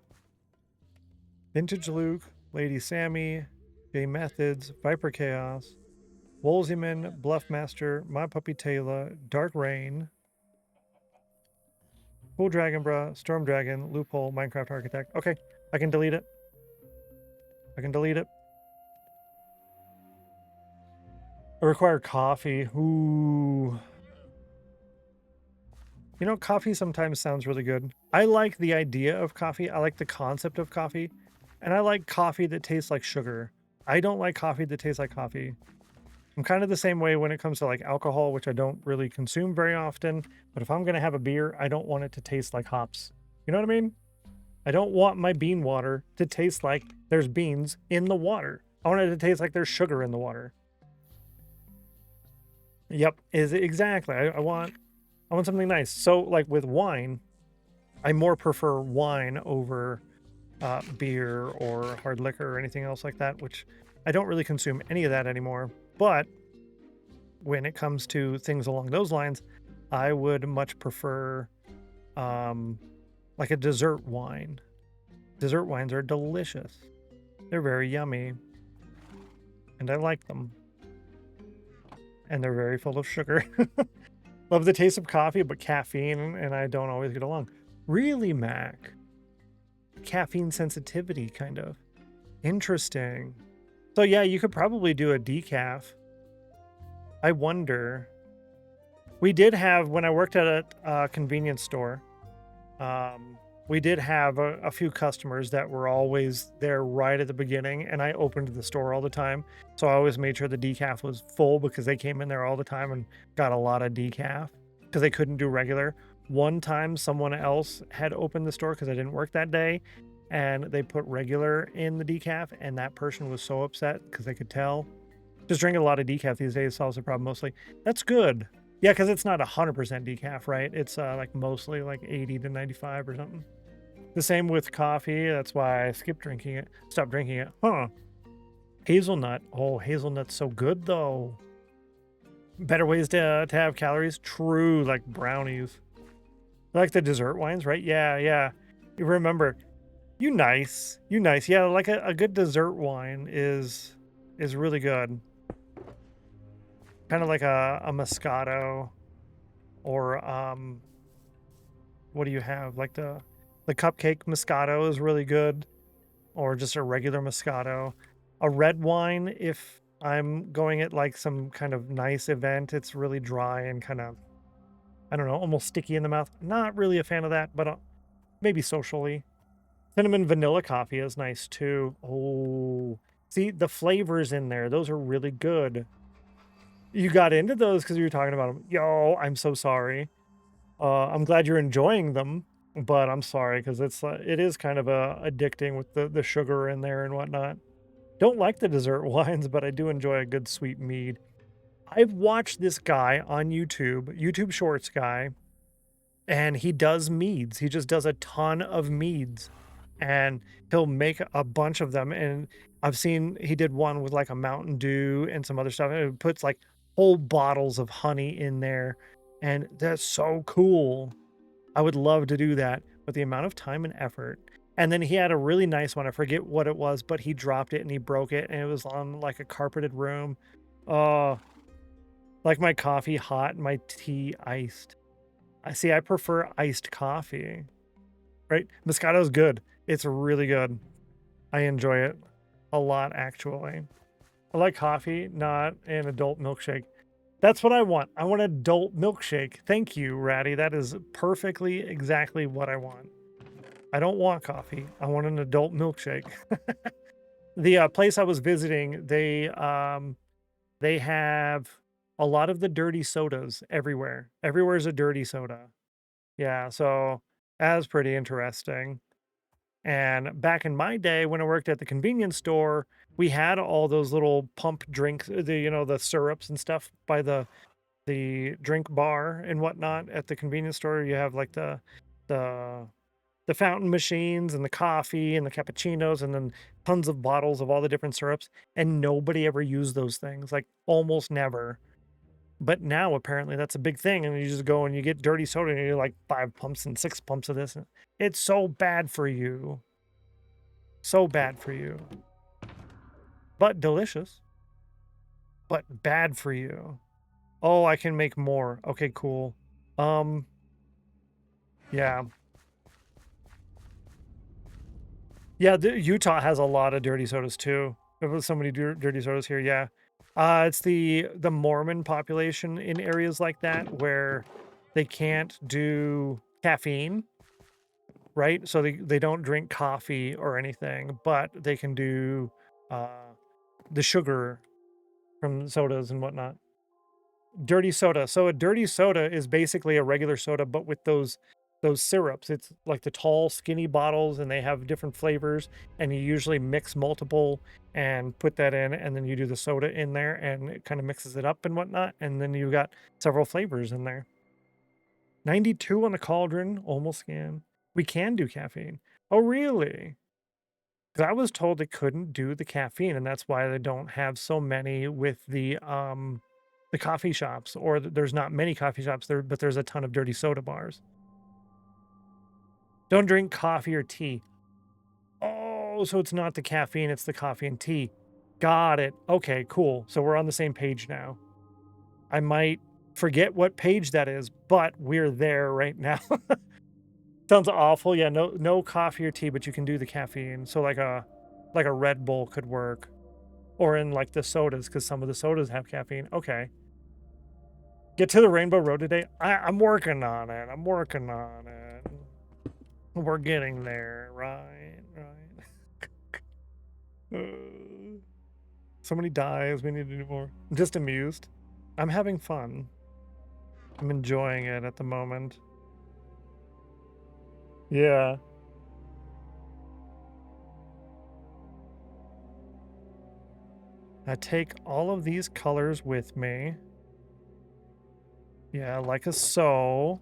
Vintage Luke, Lady Sammy, J Methods, Viper Chaos, Wolseyman, Bluffmaster, My Puppy Taylor, Dark Rain, Cool Dragon Bra, Storm Dragon, Loophole, Minecraft Architect. Okay, I can delete it. I can delete it. I require coffee. Ooh. You know, coffee sometimes sounds really good. I like the idea of coffee. I like the concept of coffee. And I like coffee that tastes like sugar. I don't like coffee that tastes like coffee. I'm kind of the same way when it comes to like alcohol, which I don't really consume very often. But if I'm going to have a beer, I don't want it to taste like hops. You know what I mean? I don't want my bean water to taste like there's beans in the water. I want it to taste like there's sugar in the water. Yep, is exactly. I want something nice. So like with wine, I more prefer wine over beer or hard liquor or anything else like that, which I don't really consume any of that anymore. But when it comes to things along those lines, I would much prefer like a dessert wine. Dessert wines are delicious. They're very yummy. And I like them. And they're very full of sugar. Love the taste of coffee, but caffeine and I don't always get along. Really, Mac? Caffeine sensitivity, kind of. Interesting. So yeah, you could probably do a decaf. I wonder. We did have, when I worked at a convenience store, we did have a few customers that were always there right at the beginning, and I opened the store all the time. So I always made sure the decaf was full because they came in there all the time and got a lot of decaf because they couldn't do regular. One time someone else had opened the store because I didn't work that day, and they put regular in the decaf, and that person was so upset because they could tell. Just drinking a lot of decaf these days solves the problem mostly. That's good. Yeah, because it's not 100% decaf, right? It's like mostly like 80 to 95 or something. The same with coffee. That's why I stopped drinking it. Huh. Hazelnut. Oh, hazelnut's so good though. Better ways to have calories. True, like brownies. Like the dessert wines, right? Yeah, yeah. You remember, you nice. You nice. Yeah, like a good dessert wine is really good. Kind of like a Moscato or what do you have? Like the cupcake Moscato is really good, or just a regular Moscato. A red wine, if I'm going at like some kind of nice event, it's really dry and kind of, I don't know, almost sticky in the mouth. Not really a fan of that, but maybe socially. Cinnamon vanilla coffee is nice too. Oh, see the flavors in there; those are really good. You got into those because you were talking about them. Yo, I'm so sorry. I'm glad you're enjoying them, but I'm sorry because it is kind of addicting with the sugar in there and whatnot. Don't like the dessert wines, but I do enjoy a good sweet mead. I've watched this guy on YouTube Shorts guy, and he does meads. He just does a ton of meads, and he'll make a bunch of them. And I've seen he did one with like a Mountain Dew and some other stuff, and it puts like whole bottles of honey in there, and that's so cool. I would love to do that, but the amount of time and effort. And then he had a really nice one. I forget what it was, but he dropped it and he broke it, and it was on like a carpeted room. Oh, like my coffee hot, my tea iced. I see. I prefer iced coffee, right? Moscato's good. It's really good. I enjoy it a lot, actually. I like coffee, not an adult milkshake. That's what I want. I want an adult milkshake. Thank you, Ratty. That is perfectly exactly what I want. I don't want coffee. I want an adult milkshake. The place I was visiting, they have a lot of the dirty sodas everywhere. Everywhere's a dirty soda. Yeah, so that was pretty interesting. And back in my day when I worked at the convenience store, we had all those little pump drinks, the syrups and stuff by the drink bar and whatnot at the convenience store. You have like the the fountain machines and the coffee and the cappuccinos and then tons of bottles of all the different syrups, and nobody ever used those things, like almost never. But now apparently that's a big thing, and you just go and you get dirty soda and you're like 5 pumps and 6 pumps of this. It's so bad for you. So bad for you. But delicious. But bad for you. Oh, I can make more. Okay, cool. Yeah. Yeah, Utah has a lot of dirty sodas too. There was so many dirty sodas here. Yeah, it's the Mormon population in areas like that where they can't do caffeine, right? So they don't drink coffee or anything, but they can do uh, the sugar from sodas and whatnot. Dirty soda. So a dirty soda is basically a regular soda, but with those syrups. It's like the tall, skinny bottles, and they have different flavors. And you usually mix multiple and put that in, and then you do the soda in there, and it kind of mixes it up and whatnot. And then you got several flavors in there. 92 on the cauldron, almost scan. We can do caffeine. Oh, really? Because I was told they couldn't do the caffeine, and that's why they don't have so many with the coffee shops, or there's not many coffee shops there, but there's a ton of dirty soda bars. Don't drink coffee or tea. Oh, so it's not the caffeine, it's the coffee and tea. Got it. Okay, cool. So we're on the same page now. I might forget what page that is, but we're there right now. Sounds awful. Yeah, no coffee or tea, but you can do the caffeine. So like a Red Bull could work. Or in like the sodas, because some of the sodas have caffeine. Okay. Get to the Rainbow Road today. I'm working on it. I'm working on it. We're getting there. Right. So many dies. We need to do more. I'm just amused. I'm having fun. I'm enjoying it at the moment. Yeah. I take all of these colors with me. Yeah, like a so.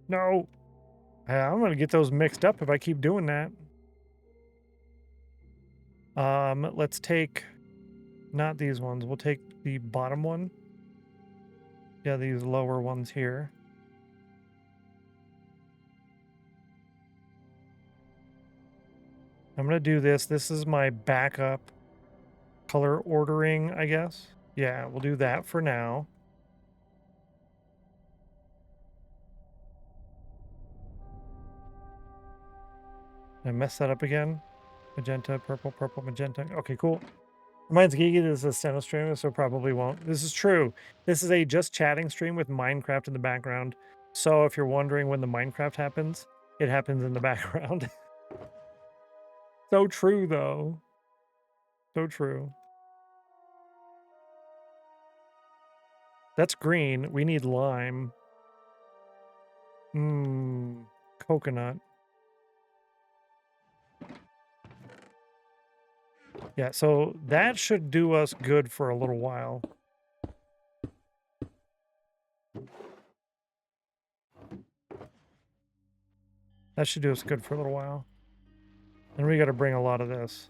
No. I'm going to get those mixed up if I keep doing that. Let's take, not these ones. We'll take the bottom one. Yeah, these lower ones here. I'm going to do this. This is my backup color ordering, I guess. Yeah, we'll do that for now. Did I mess that up again? Magenta, purple, purple, magenta. Okay, cool. Reminds Geeky this is a Stennos stream, so probably won't. This is true. This is a just chatting stream with Minecraft in the background. So if you're wondering when the Minecraft happens, it happens in the background. So true, though. So true. That's green. We need lime. Coconut. Yeah, so that should do us good for a little while. That should do us good for a little while. And we got to bring a lot of this.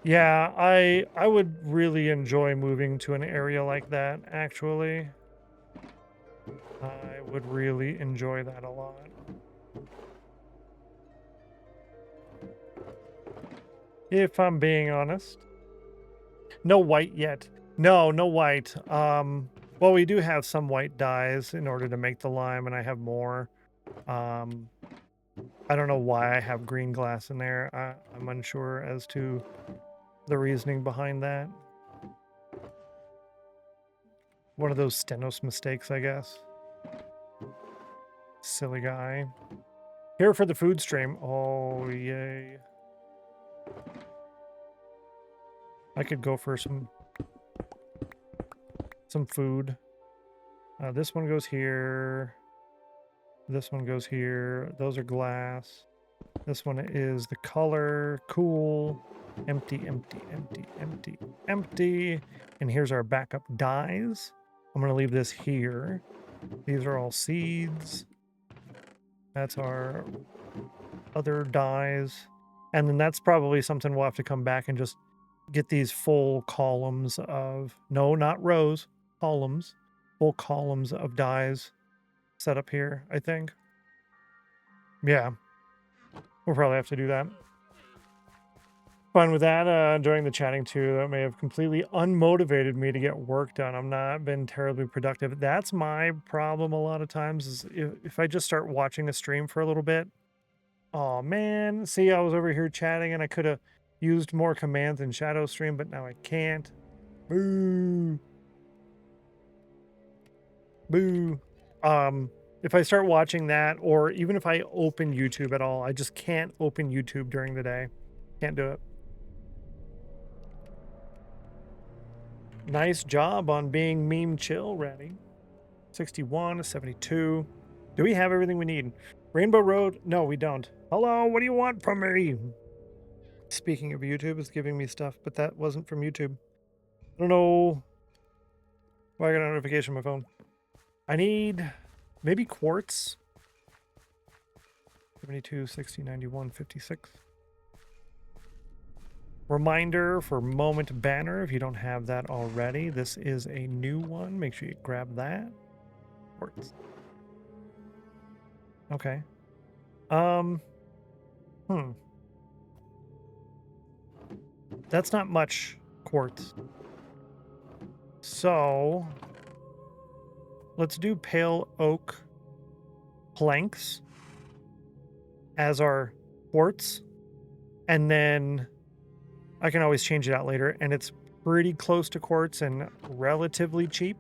Yeah, I would really enjoy moving to an area like that, actually. I would really enjoy that a lot. If I'm being honest. No white yet. No white. Well, we do have some white dyes in order to make the lime, and I have more. I don't know why I have green glass in there. I'm unsure as to the reasoning behind that. One of those Stennos mistakes, I guess. Silly guy. Here for the food stream. Oh, yay. I could go for some food. This one goes here. This one goes here. Those are glass. This one is the color. Cool. Empty, empty, empty, empty, empty. And here's our backup dyes. I'm going to leave this here. These are all seeds. That's our other dyes. And then that's probably something we'll have to come back and just get these full columns of, no, not rows, columns, full columns of dyes set up here, I think. Yeah, we'll probably have to do that. Fun with that, during the chatting too, that may have completely unmotivated me to get work done. I'm not been terribly productive. That's my problem a lot of times, is if I just start watching a stream for a little bit, oh man, see, I was over here chatting and I could have used more commands in Shadow Stream, but now I can't. Boo. Boo. If I start watching that, or even if I open YouTube at all, I just can't open YouTube during the day. Can't do it. Nice job on being meme chill ready. 61, 72. Do we have everything we need? Rainbow Road? No, we don't. Hello, what do you want from me? Speaking of YouTube, it's giving me stuff, but that wasn't from YouTube. I don't know why I got a notification on my phone. I need maybe quartz. 72, 60, 91, 56. Reminder for moment banner, if you don't have that already, this is a new one. Make sure you grab that. Quartz. Okay. That's not much quartz. So let's do pale oak planks as our quartz, and then I can always change it out later, and it's pretty close to quartz and relatively cheap,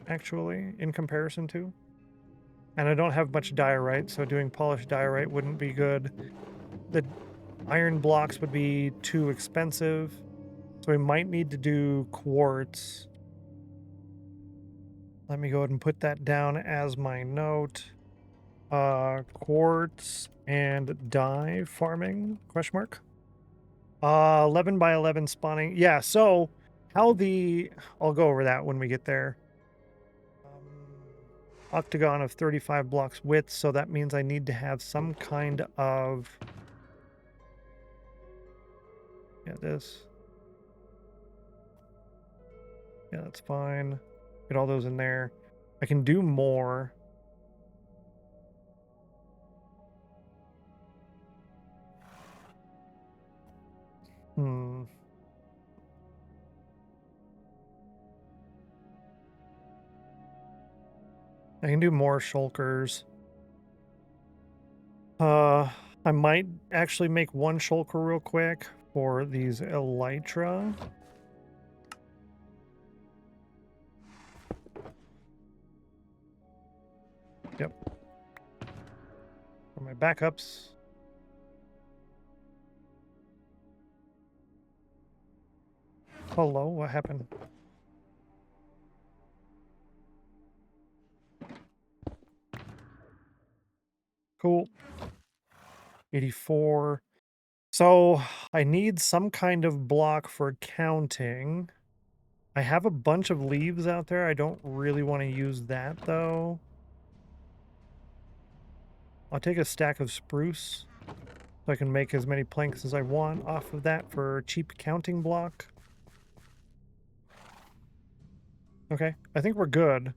actually, in comparison to. And I don't have much diorite, so doing polished diorite wouldn't be good. The iron blocks would be too expensive, so we might need to do quartz. Let me go ahead and put that down as my note. Quartz and dye farming, question mark. 11 by 11 spawning. Yeah, so how the... I'll go over that when we get there. Octagon of 35 blocks width, so that means I need to have some kind of... Yeah, this. Yeah, that's fine. Get all those in there. I can do more. Hmm. I can do more shulkers. I might actually make one shulker real quick for these elytra. Yep. For my backups. Hello, what happened? Cool. 84. So I need some kind of block for counting. I have a bunch of leaves out there. I don't really want to use that though. I'll take a stack of spruce so I can make as many planks as I want off of that for cheap counting block. Okay, I think we're good.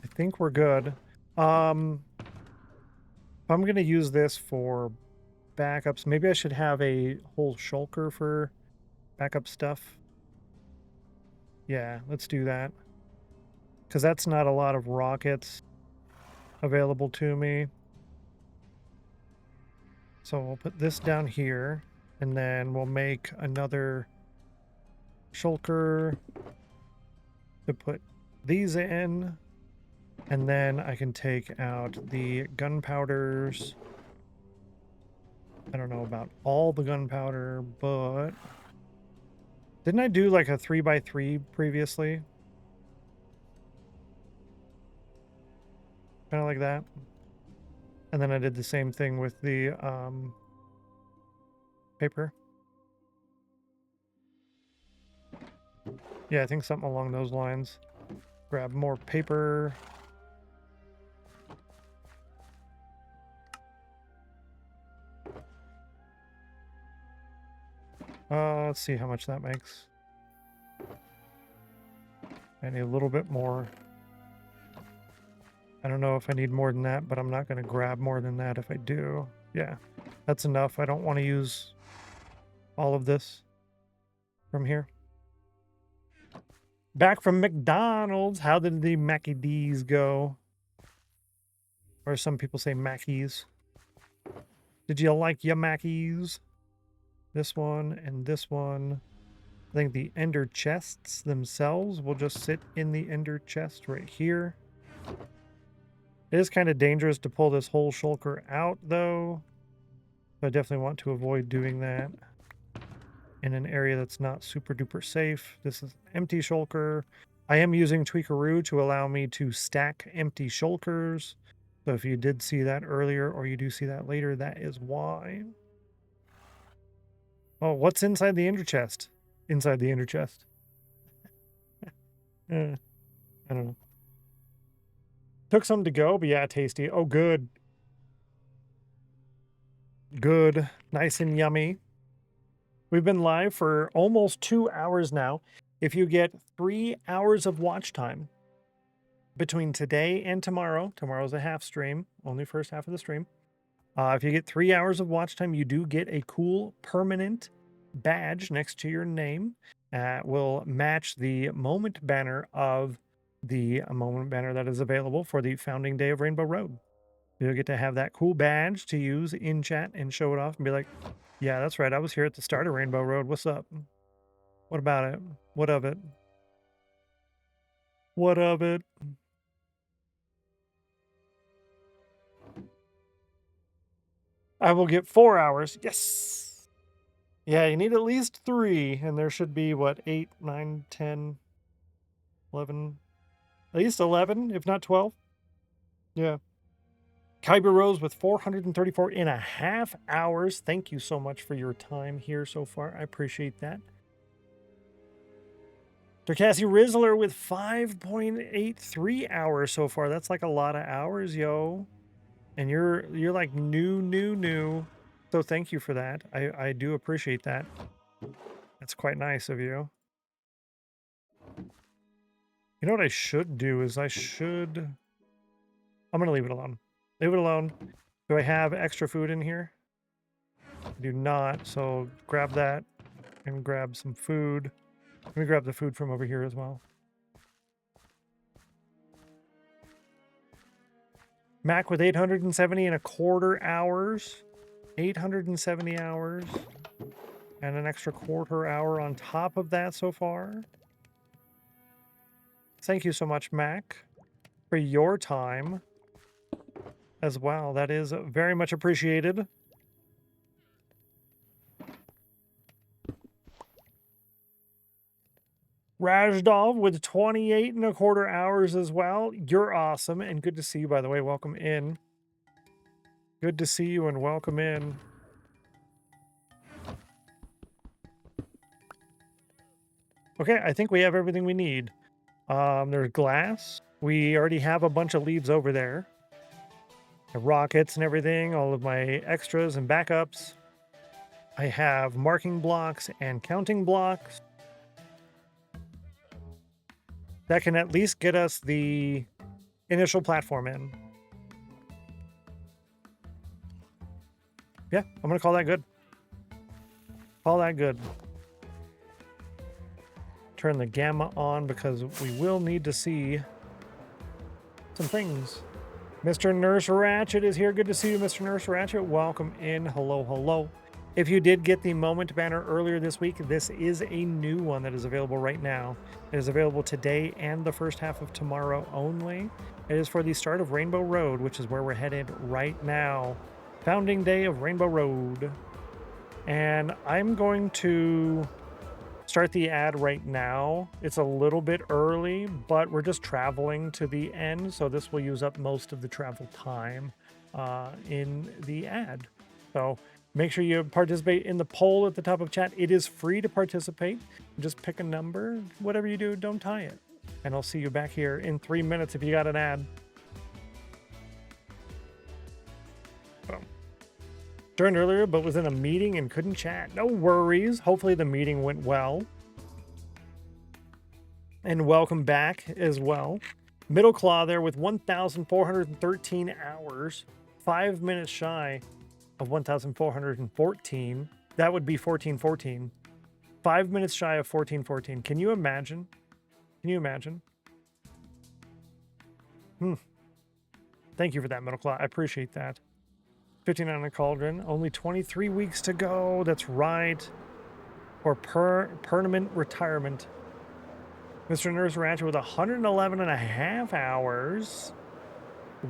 I think we're good. I'm going to use this for backups. Maybe I should have a whole shulker for backup stuff. Yeah, let's do that. Because that's not a lot of rockets available to me. So we'll put this down here, and then we'll make another shulker to put these in, and then I can take out the gunpowders. I don't know about all the gunpowder, but didn't I do like a 3x3 previously? Kind of like that. And then I did the same thing with the paper. Yeah, I think something along those lines. Grab more paper. Let's see how much that makes. I need a little bit more. I don't know if I need more than that, but I'm not going to grab more than that if I do. Yeah, that's enough. I don't want to use all of this from here. Back from McDonald's. How did the Mackie D's go? Or some people say Mackies. Did you like your Mackies? This one and this one. I think the ender chests themselves will just sit in the ender chest right here. It is kind of dangerous to pull this whole shulker out, though. I definitely want to avoid doing that in an area that's not super duper safe. This is an empty shulker. I am using Tweakaroo to allow me to stack empty shulkers. So if you did see that earlier or you do see that later, that is why. Oh, what's inside the ender chest? Inside the ender chest. I don't know. Took some to go, but yeah, tasty. Oh, good. Good. Nice and yummy. We've been live for almost 2 hours now. If you get 3 hours of watch time between today and tomorrow, tomorrow's a half stream, only first half of the stream. If you get 3 hours of watch time, you do get a cool permanent badge next to your name. Will match the moment banner of the moment banner that is available for the founding day of Rainbow Road. You'll get to have that cool badge to use in chat and show it off and be like, yeah, that's right. I was here at the start of Rainbow Road. What's up? What about it? What of it? What of it? I will get 4 hours. Yes. Yeah, you need at least 3. And there should be, what, 8, 9, 10, 11, at least 11, if not 12. Yeah. Kyber Rose with 434.5 hours. Thank you so much for your time here so far. I appreciate that. Dercassi Rizzler with 5.83 hours so far. That's like a lot of hours, yo. And you're like new. So thank you for that. I do appreciate that. That's quite nice of you. You know what I should do is I'm gonna leave it alone. Leave it alone. Do I have extra food in here? I do not, so grab that and grab some food. Let me grab the food from over here as well. Mac with 870.25 hours. 870 hours. And an extra quarter hour on top of that so far. Thank you so much, Mac, for your time as well. That is very much appreciated. Rajdov with 28.25 hours as well. You're awesome and good to see you, by the way. Welcome in. Good to see you and welcome in. Okay, I think we have everything we need. There's glass. We already have a bunch of leaves over there. The rockets and everything, all of my extras and backups. I have marking blocks and counting blocks. That can at least get us the initial platform in. Yeah, I'm going to call that good. Call that good. Turn the gamma on because we will need to see some things. Mr. Nurse Ratchet is here. Good to see you, Mr. Nurse Ratchet. Welcome in. Hello, hello. If you did get the Moment banner earlier this week, this is a new one that is available right now. It is available today and the first half of tomorrow only. It is for the start of Rainbow Road, which is where we're headed right now. Founding day of Rainbow Road. And I'm going to start the ad right now. It's a little bit early, but we're just traveling to the end, so this will use up most of the travel time in the ad. So make sure you participate in the poll at the top of chat. It is free to participate. Just pick a number. Whatever you do, don't tie it. And I'll see you back here in 3 minutes if you got an ad. So, joined earlier, but was in a meeting and couldn't chat. No worries. Hopefully the meeting went well. And welcome back as well. Middle Claw there with 1,413 hours. 5 minutes shy of 1,414. That would be 1414. 5 minutes shy of 1414. Can you imagine? Can you imagine? Thank you for that, Middle Claw. I appreciate that. 59 on a cauldron. Only 23 weeks to go. That's right. For permanent retirement. Mr. Nurse Ratchet with 111.5 hours.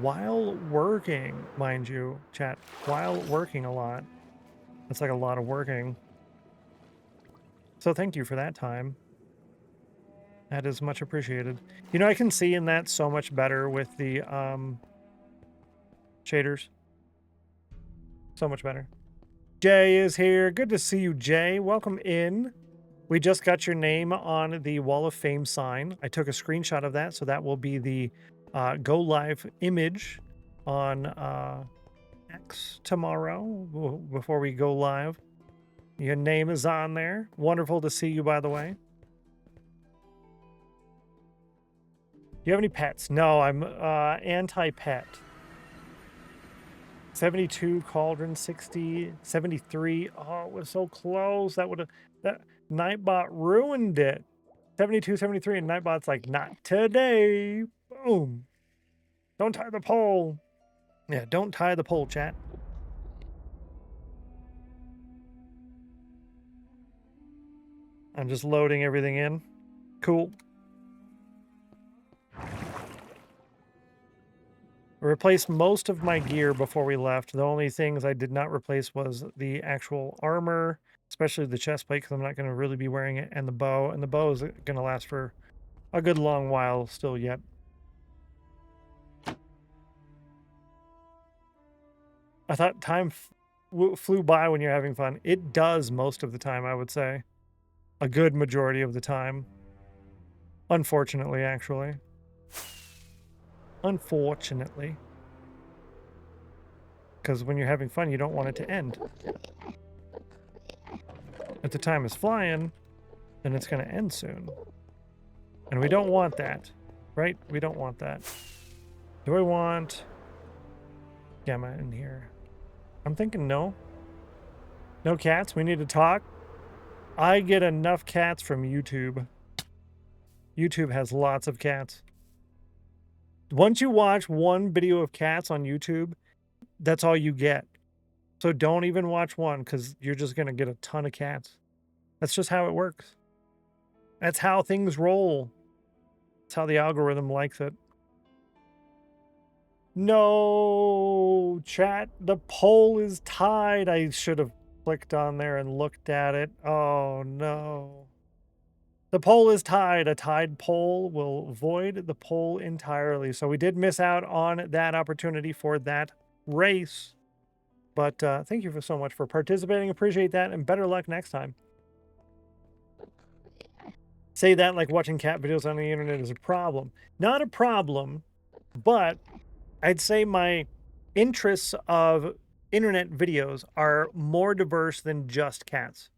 While working, mind you, chat. While working a lot. That's like a lot of working. So thank you for that time. That is much appreciated. You know, I can see in that so much better with the shaders. So much better. Jay is here. Good to see you, Jay. Welcome in. We just got your name on the Wall of Fame sign. I took a screenshot of that, so that will be the go live image on X tomorrow before we go live. Your name is on there. Wonderful to see you, by the way. Do you have any pets? No, I'm anti-pet. 72 cauldron, 60, 73. Oh, it was so close. That would have, that Nightbot ruined it. 72, 73, and Nightbot's like, not today. Boom. Don't tie the pole. Yeah, don't tie the pole, chat. I'm just loading everything in. Cool. I replaced most of my gear before we left. The only things I did not replace was the actual armor, especially the chest plate, because I'm not going to really be wearing it, and the bow. And the bow is going to last for a good long while still yet. I thought time flew by when you're having fun. It does most of the time, I would say. A good majority of the time. Unfortunately, actually. Unfortunately. Because when you're having fun, you don't want it to end. If the time is flying, then it's going to end soon. And we don't want that. Right? We don't want that. Do I want Gamma in here? I'm thinking no. No cats? We need to talk? I get enough cats from YouTube. YouTube has lots of cats. Once you watch one video of cats on YouTube, that's all you get. So don't even watch one because you're just going to get a ton of cats. That's just how it works. That's how things roll. That's how the algorithm likes it. No, chat, the poll is tied. I should have clicked on there and looked at it. Oh, no. The poll is tied. A tied poll will void the poll entirely. So we did miss out on that opportunity for that race. But thank you so much for participating. Appreciate that, and better luck next time. Say that like watching cat videos on the internet is a problem. Not a problem, but I'd say my interests of internet videos are more diverse than just cats.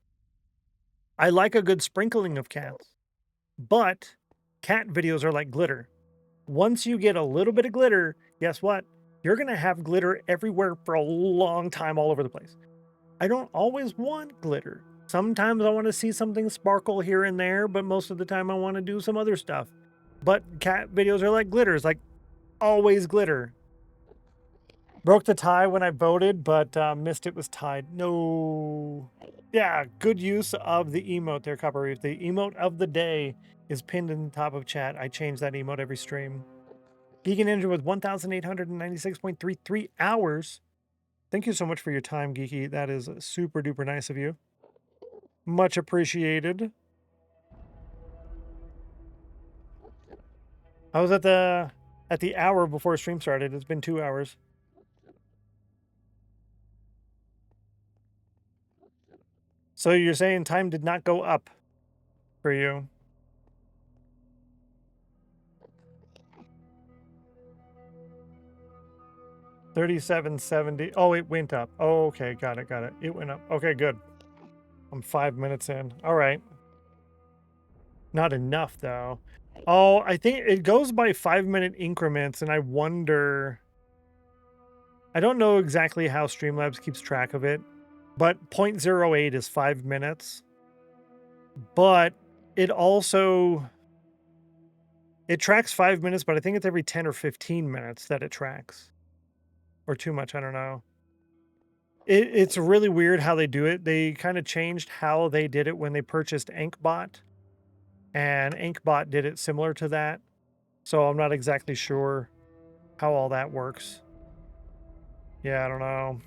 I like a good sprinkling of cats, but cat videos are like glitter. Once you get a little bit of glitter, guess what? You're going to have glitter everywhere for a long time all over the place. I don't always want glitter. Sometimes I want to see something sparkle here and there, but most of the time I want to do some other stuff. But cat videos are like glitter. It's like always glitter. Broke the tie when I voted, but missed it was tied. No. Yeah, good use of the emote there, Copper Reef. The emote of the day is pinned in the top of chat. I change that emote every stream. Geeky Ninja with 1,896.33 hours. Thank you so much for your time, Geeky. That is super duper nice of you. Much appreciated. I was at the hour before stream started. It's been 2 hours. So you're saying time did not go up for you? $37.70. Oh, it went up. Oh, okay, got it. It went up. Okay, good. I'm 5 minutes in. All right. Not enough though. Oh, I think it goes by 5-minute increments, and I wonder. I don't know exactly how Streamlabs keeps track of it, but 0.08 is 5 minutes. But it also tracks 5 minutes, but I think it's every 10 or 15 minutes that it tracks. Or too much, I don't know. It's really weird how they do it. They kind of changed how they did it when they purchased Inkbot. And Inkbot did it similar to that. So I'm not exactly sure how all that works. Yeah, I don't know.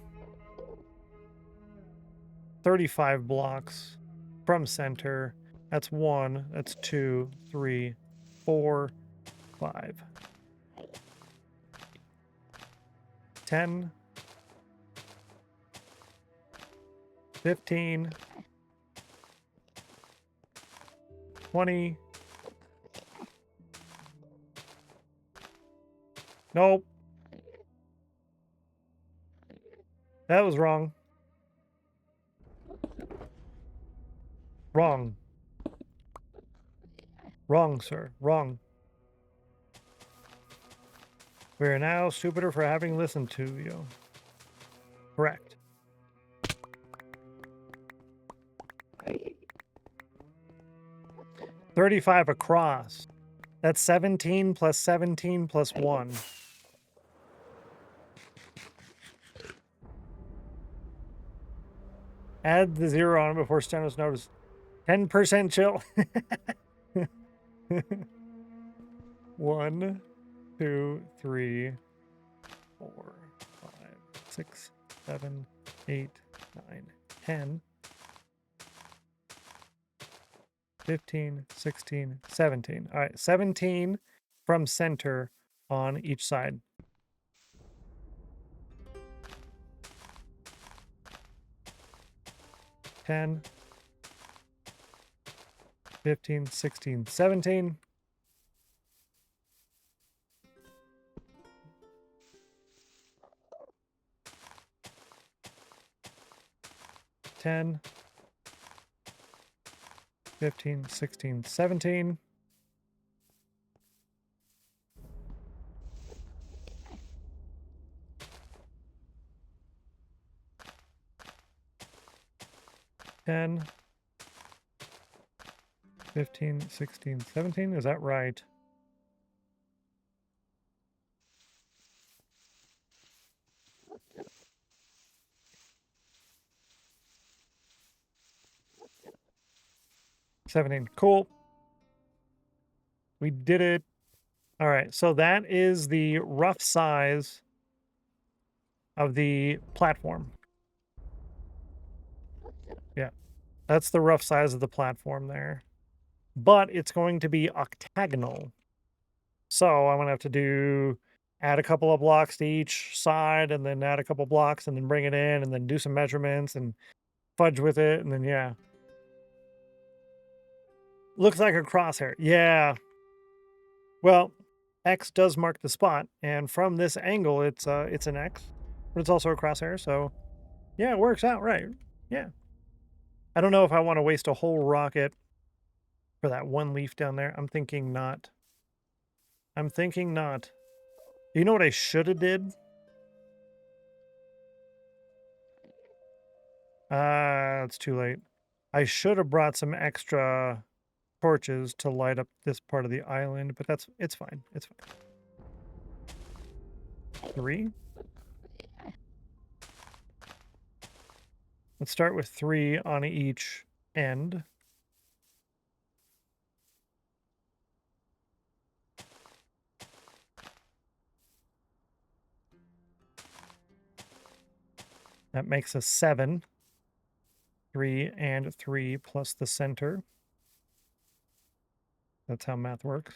35 blocks from center. That's 1, that's 2, 3, 4, 5. 10. 15. 20. Nope. That was wrong. Wrong. Wrong, sir. Wrong. We are now stupider for having listened to you. Correct. $35 across. That's 17 plus 17 plus 1. Add the 0 on before Stennos notice. 10% chill. 1, 2, 3, 4, 5, 6, 7, 8, 9, 10. 15, 16, 17. All right, 17 from center on each side. 10, 15, 16, 17. 10, 15, 16, 17. 10, 15, 16, 17. Is that right? $17. Cool. We did it. All right. So that is the rough size of the platform. Yeah. That's the rough size of the platform there. But it's going to be octagonal. So I'm going to have to add a couple of blocks to each side and then add a couple blocks and then bring it in and then do some measurements and fudge with it. And then, yeah. Looks like a crosshair. Yeah. Well, X does mark the spot. And from this angle, it's an X. But it's also a crosshair. So, yeah, it works out right. Yeah. I don't know if I want to waste a whole rocket for that one leaf down there. I'm thinking not. I'm thinking not. You know what I should have did? It's too late. I should have brought some extra torches to light up this part of the island, but it's fine. It's fine. 3. Let's start with 3 on each end. That makes a 7. 3 and 3 plus the center. That's how math works.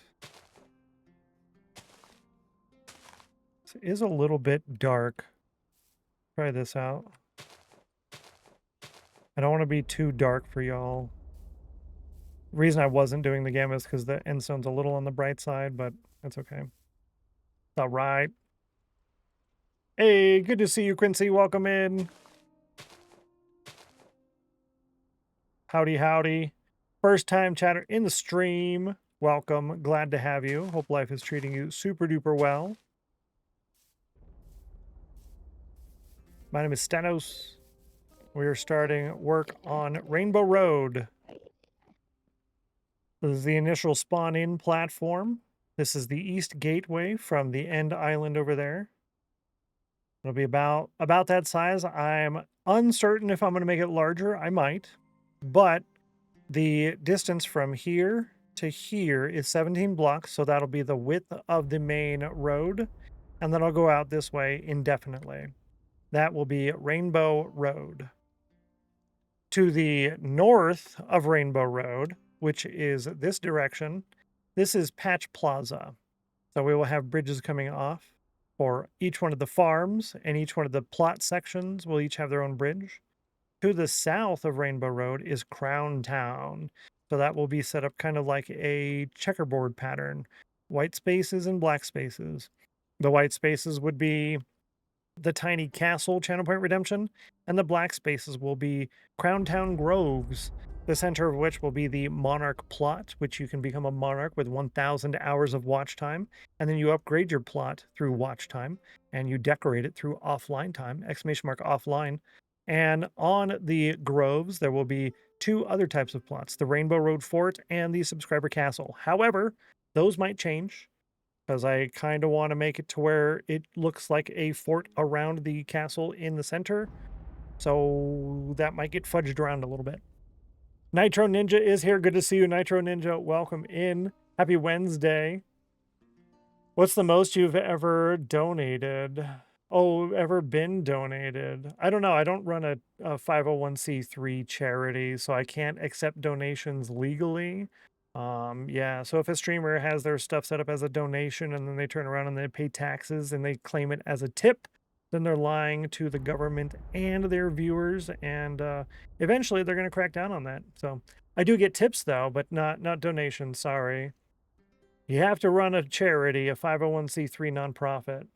This is a little bit dark. Try this out. I don't want to be too dark for y'all. The reason I wasn't doing the gamma is because the end stone's a little on the bright side, but that's okay. It's all right. Hey, good to see you, Quincy. Welcome in. Howdy, howdy. First time chatter in the stream. Welcome. Glad to have you. Hope life is treating you super duper well. My name is Stennos. We are starting work on Rainbow Road. This is the initial spawn-in platform. This is the east gateway from the end island over there. It'll be about that size. I'm uncertain if I'm going to make it larger. I might. But the distance from here to here is 17 blocks, so that'll be the width of the main road. And then I'll go out this way indefinitely. That will be Rainbow Road. To the north of Rainbow Road, which is this direction, this is Patch Plaza. So we will have bridges coming off for each one of the farms, and each one of the plot sections will each have their own bridge. To the south of Rainbow Road is Crown Town. So that will be set up kind of like a checkerboard pattern. White spaces and black spaces. The white spaces would be the tiny castle, Channel Point Redemption, and the black spaces will be Crown Town Groves, the center of which will be the Monarch plot, which you can become a Monarch with 1,000 hours of watch time, and then you upgrade your plot through watch time, and you decorate it through offline time, !offline. And on the Groves, there will be 2 other types of plots, the Rainbow Road Fort and the Subscriber Castle. However, those might change, because I kind of want to make it to where it looks like a fort around the castle in the center. So that might get fudged around a little bit. Nitro Ninja is here. Good to see you, Nitro Ninja. Welcome in. Happy Wednesday. What's the most you've ever donated? Oh, ever been donated? I don't know. I don't run a 501c3 charity, so I can't accept donations legally. Yeah, so if a streamer has their stuff set up as a donation and then they turn around and they pay taxes and they claim it as a tip, then they're lying to the government and their viewers, and eventually they're going to crack down on that. So I do get tips though, but not donations. Sorry. You have to run a charity, a 501c3 nonprofit,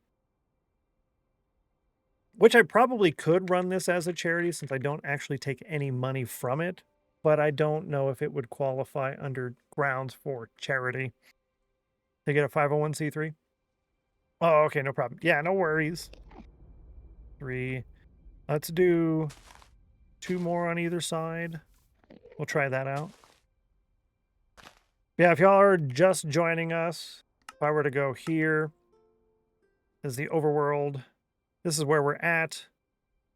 which I probably could run this as a charity since I don't actually take any money from it, but I don't know if it would qualify under grounds for charity to get a 501c3. Oh, okay, no problem. Yeah, no worries. 3. Let's do 2 more on either side. We'll try that out. Yeah, if y'all are just joining us, if I were to go here, is the overworld. This is where we're at.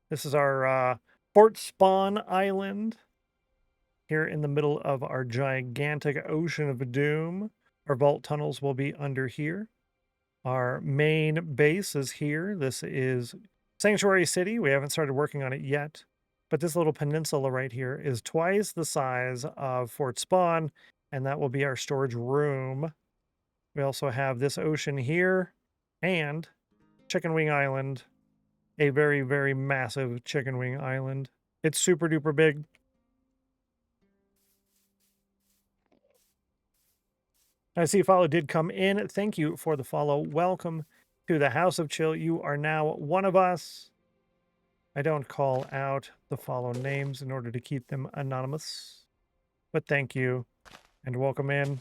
This is our Fort Spawn Island. Here in the middle of our gigantic ocean of doom. Our vault tunnels will be under here. Our main base is here. This is Sanctuary City. We haven't started working on it yet. But this little peninsula right here is twice the size of Fort Spawn, and that will be our storage room. We also have this ocean here and Chicken Wing Island, a very, very massive Chicken Wing Island. It's super duper big. I see follow did come in. Thank you for the follow. Welcome to the House of Chill. You are now one of us. I don't call out the follow names in order to keep them anonymous, but thank you and welcome in.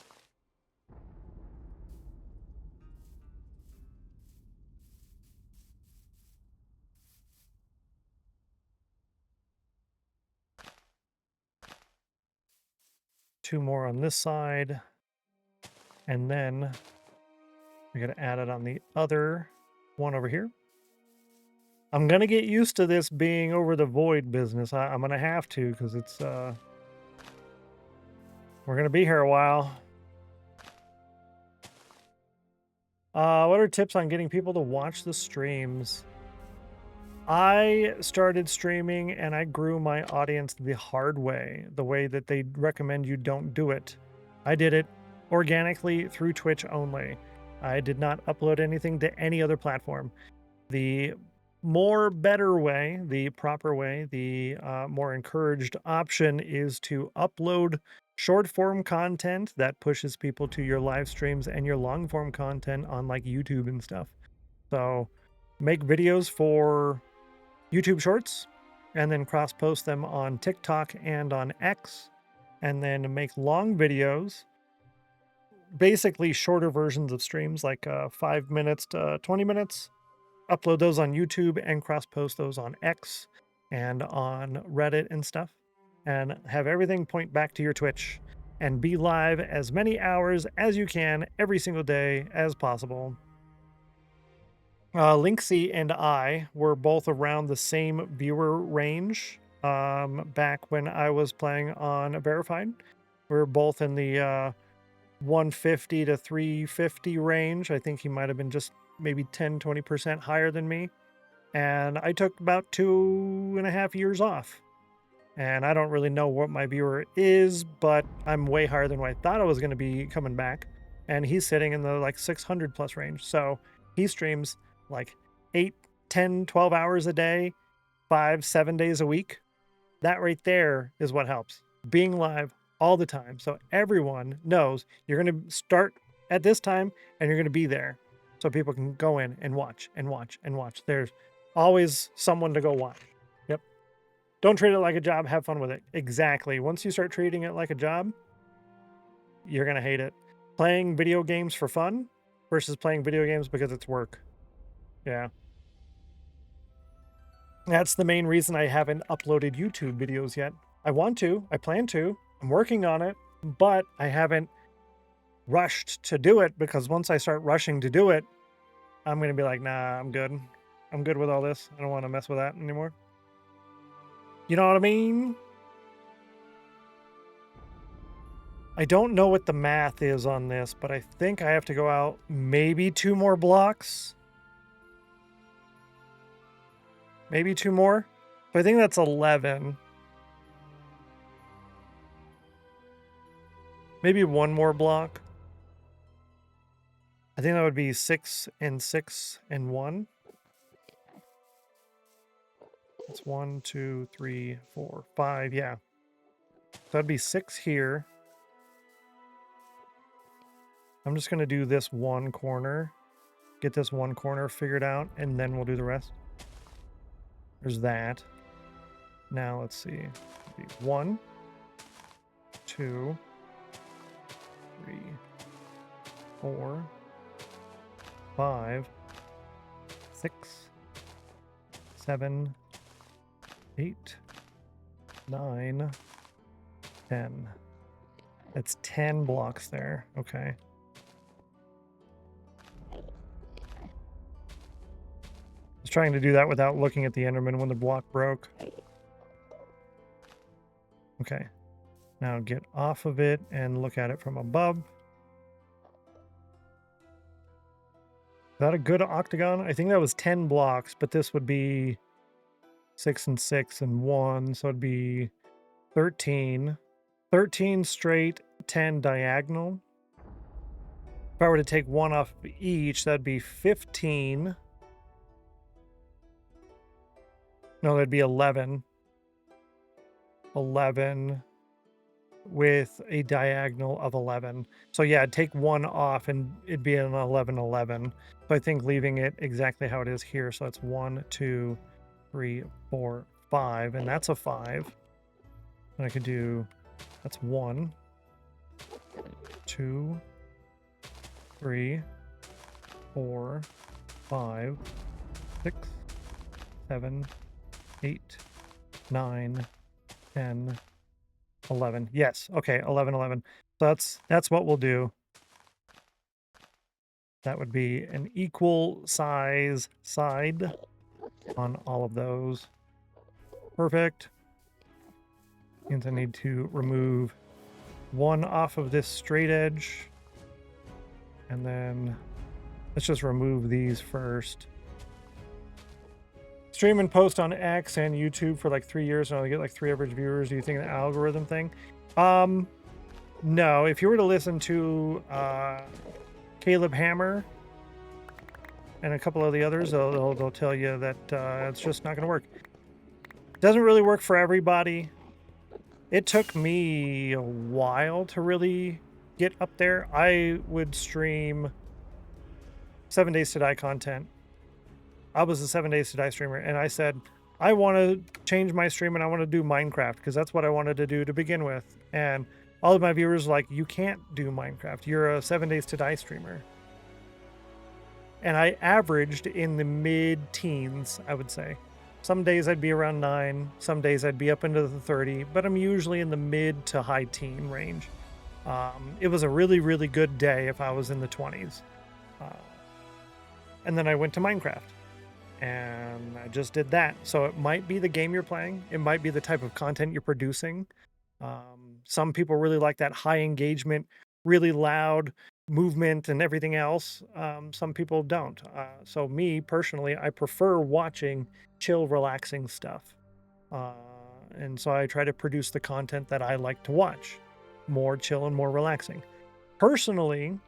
Two more on this side, and then we got to add it on the other one over here. I'm gonna get used to this being over the void business. I'm gonna have to, because it's we're gonna be here a while. What are tips on getting people to watch the streams? I started streaming and I grew my audience the hard way, the way that they recommend you don't do it. I did it organically through Twitch only. I did not upload anything to any other platform. The better way, the proper way, the more encouraged option is to upload short form content that pushes people to your live streams and your long form content on like YouTube and stuff. So make videos for YouTube shorts and then cross post them on TikTok and on X, and then make long videos, basically shorter versions of streams like 5 minutes to 20 minutes. Upload those on YouTube and cross post those on X and on Reddit and stuff, and have everything point back to your Twitch and be live as many hours as you can every single day as possible. Linksy and I were both around the same viewer range back when I was playing on Verified. We were both in the 150 to 350 range. I think he might have been just maybe 10-20% higher than me, and I took about 2.5 years off, and I don't really know what my viewer is, but I'm way higher than what I thought I was going to be coming back, and he's sitting in the like 600 plus range. So he streams like 8, 10, 12 hours a day, 5-7 days a week. That right there is what helps, being live all the time, so everyone knows you're going to start at this time and you're going to be there, so people can go in and watch and watch and watch. There's always someone to go watch. Yep. Don't treat it like a job. Have fun with it. Exactly. Once you start treating it like a job, you're going to hate it. Playing video games for fun versus playing video games because it's work. Yeah. That's the main reason I haven't uploaded YouTube videos yet. I want to. I plan to. I'm working on it, but I haven't rushed to do it, because once I start rushing to do it, I'm going to be like, nah, I'm good. I'm good with all this. I don't want to mess with that anymore. You know what I mean? I don't know what the math is on this, but I think I have to go out maybe 2 more blocks. Maybe 2 more. So I think that's 11. Maybe 1 more block. I think that would be 6 and 6 and 1. That's 1, 2, 3, 4, 5. Yeah. So that'd be 6 here. I'm just going to do this one corner. Get this one corner figured out, and then we'll do the rest. There's that. Now let's see. 1, 2, 3, 4, 5, 6, 7, 8, 9, 10. That's 10 blocks there. Okay. I was trying to do that without looking at the Enderman when the block broke. Okay. Now get off of it and look at it from above. Is that a good octagon? I think that was 10 blocks, but this would be 6 and 6 and 1, so it'd be 13. 13 straight, 10 diagonal. If I were to take one off each, that'd be 15. No, that'd be 11. 11 with a diagonal of 11. So yeah, I'd take one off and it'd be an 11, 11. So I think leaving it exactly how it is here. So that's 1, 2, 3, 4, 5, and that's a 5. And I could do, that's 1, 2, 3, 4, 5, 6, 7, 8, 9, 10, 11. Yes. Okay. 11, 11. So that's what we'll do. That would be an equal size side on all of those. Perfect. Means I need to remove one off of this straight edge. And then let's just remove these first. Stream and post on X and YouTube for like 3 years and only get like 3 average viewers. Do you think the algorithm thing? No. If you were to listen to Caleb Hammer and a couple of the others, they'll tell you that it's just not going to work. Doesn't really work for everybody. It took me a while to really get up there. I would stream 7 Days to Die content. I was a 7 Days to Die streamer, and I said, I want to change my stream and I want to do Minecraft because that's what I wanted to do to begin with. And all of my viewers were like, you can't do Minecraft. You're a 7 Days to Die streamer. And I averaged in the mid-teens, I would say. Some days I'd be around 9, some days I'd be up into the 30, but I'm usually in the mid to high teen range. It was a really, really good day if I was in the 20s. And then I went to Minecraft. And I just did that. So it might be the game you're playing. It might be the type of content you're producing. Some people really like that high engagement, really loud movement and everything else. Some people don't. So me, personally, I prefer watching chill, relaxing stuff. And so I try to produce the content that I like to watch. More chill and more relaxing. Personally,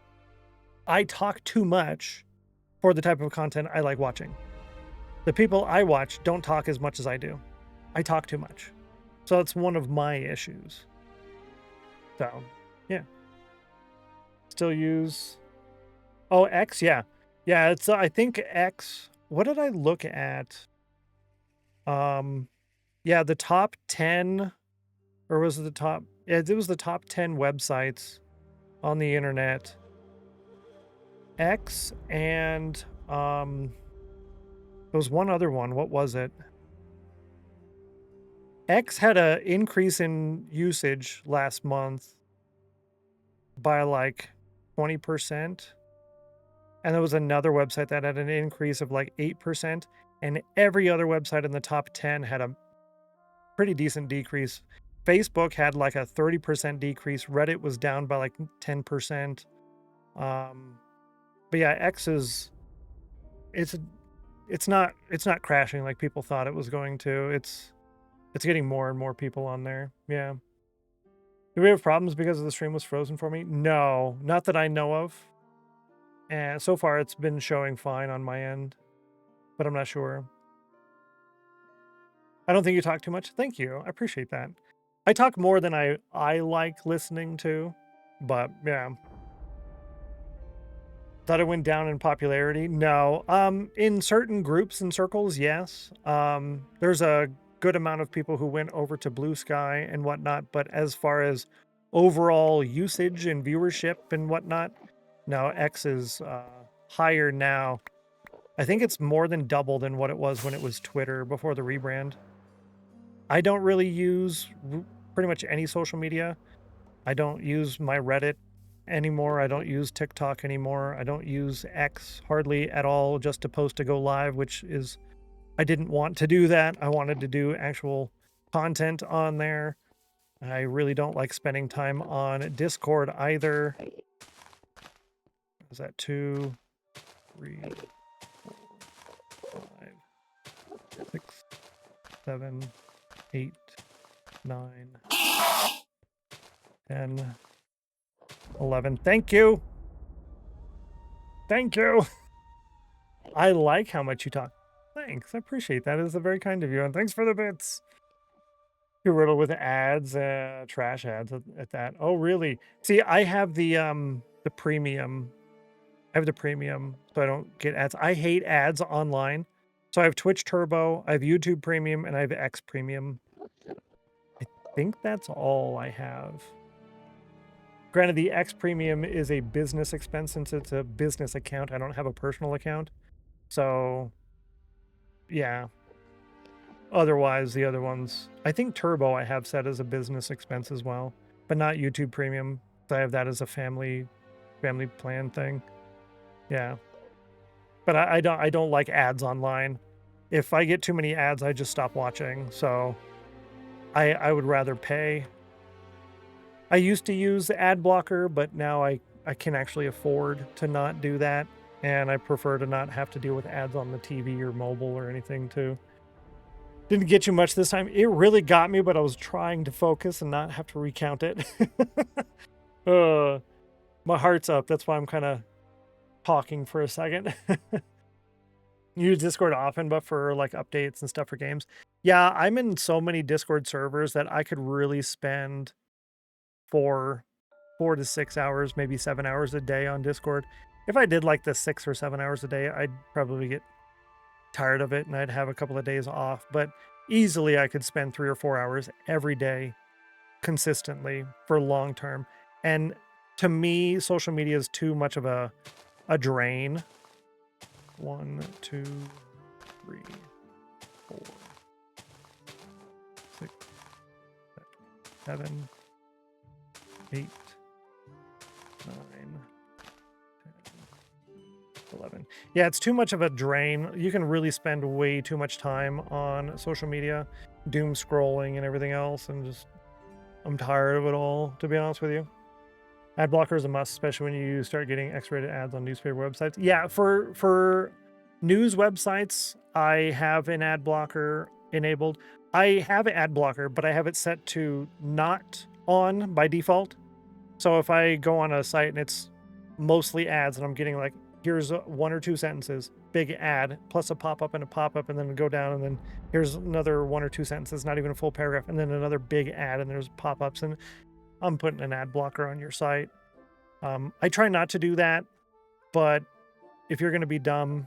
I talk too much for the type of content I like watching. The people I watch don't talk as much as I do. I talk too much. So it's one of my issues. So, yeah. Still use... Oh, X? Yeah. Yeah, it's, I think X... What did I look at? Yeah, the top 10... Or was it the top... Yeah, it was the top 10 websites on the internet. X and... There was one other one. What was it? X had an increase in usage last month by like 20%. And there was another website that had an increase of like 8%. And every other website in the top 10 had a pretty decent decrease. Facebook had like a 30% decrease. Reddit was down by like 10%. But yeah, X is... It's not crashing like people thought it was going to. It's getting more and more people on there. Yeah. Do we have problems because the stream was frozen for me? No, not that I know of. And so far it's been showing fine on my end, but I'm not sure. I don't think you talk too much. Thank you. I appreciate that. I talk more than I like listening to, but yeah. Thought it went down in popularity? No. In certain groups and circles, yes. There's a good amount of people who went over to Blue Sky and whatnot, but as far as overall usage and viewership and whatnot, no, X is higher now. I think it's more than double than what it was when it was Twitter before the rebrand. I don't really use pretty much any social media. I don't use my Reddit anymore. I don't use TikTok anymore. I don't use X hardly at all just to post to go live, which is, I didn't want to do that. I wanted to do actual content on there. I really don't like spending time on Discord either. Is that 2, 3, 4, 5, 6, 7, 8, 9, 10, 11. Thank you. Thank you. I like how much you talk. Thanks. I appreciate that. It is very kind of you. And thanks for the bits. You're riddled with ads, trash ads at that. Oh, really? See, I have the premium. I have the premium, so I don't get ads. I hate ads online. So I have Twitch Turbo, I have YouTube Premium, and I have X Premium. I think that's all I have. Granted, the X Premium is a business expense since it's a business account. I don't have a personal account. So, yeah. Otherwise, the other ones, I think Turbo I have set as a business expense as well, but not YouTube Premium. I have that as a family plan thing. Yeah. But I don't like ads online. If I get too many ads, I just stop watching. So I would rather pay. I used to use ad blocker, but now I can actually afford to not do that. And I prefer to not have to deal with ads on the TV or mobile or anything too. Didn't get you much this time. It really got me, but I was trying to focus and not have to recount it. My heart's up. That's why I'm kind of talking for a second. You use Discord often, but for like updates and stuff for games. Yeah, I'm in so many Discord servers that I could really spend 4 to 6 hours, maybe 7 hours a day on Discord. If I did like the 6 or 7 hours a day, I'd probably get tired of it and I'd have a couple of days off. But easily I could spend 3 or 4 hours every day consistently for long term. And to me, social media is too much of a drain. 1, 2, 3, 4, 6, 7, 8, 9, 10, 11. Yeah, it's too much of a drain. You can really spend way too much time on social media, doom scrolling and everything else, and just I'm tired of it all, to be honest with you. Ad blocker is a must, especially when you start getting X-rated ads on newspaper websites. Yeah, for news websites, I have an ad blocker enabled. I have an ad blocker, but I have it set to not on by default. So if I go on a site and it's mostly ads and I'm getting like, here's 1 or 2 sentences, big ad, plus a pop-up and a pop-up, and then go down, and then here's another 1 or 2 sentences, not even a full paragraph, and then another big ad, and there's pop-ups, and I'm putting an ad blocker on your site. I try not to do that, but if you're going to be dumb,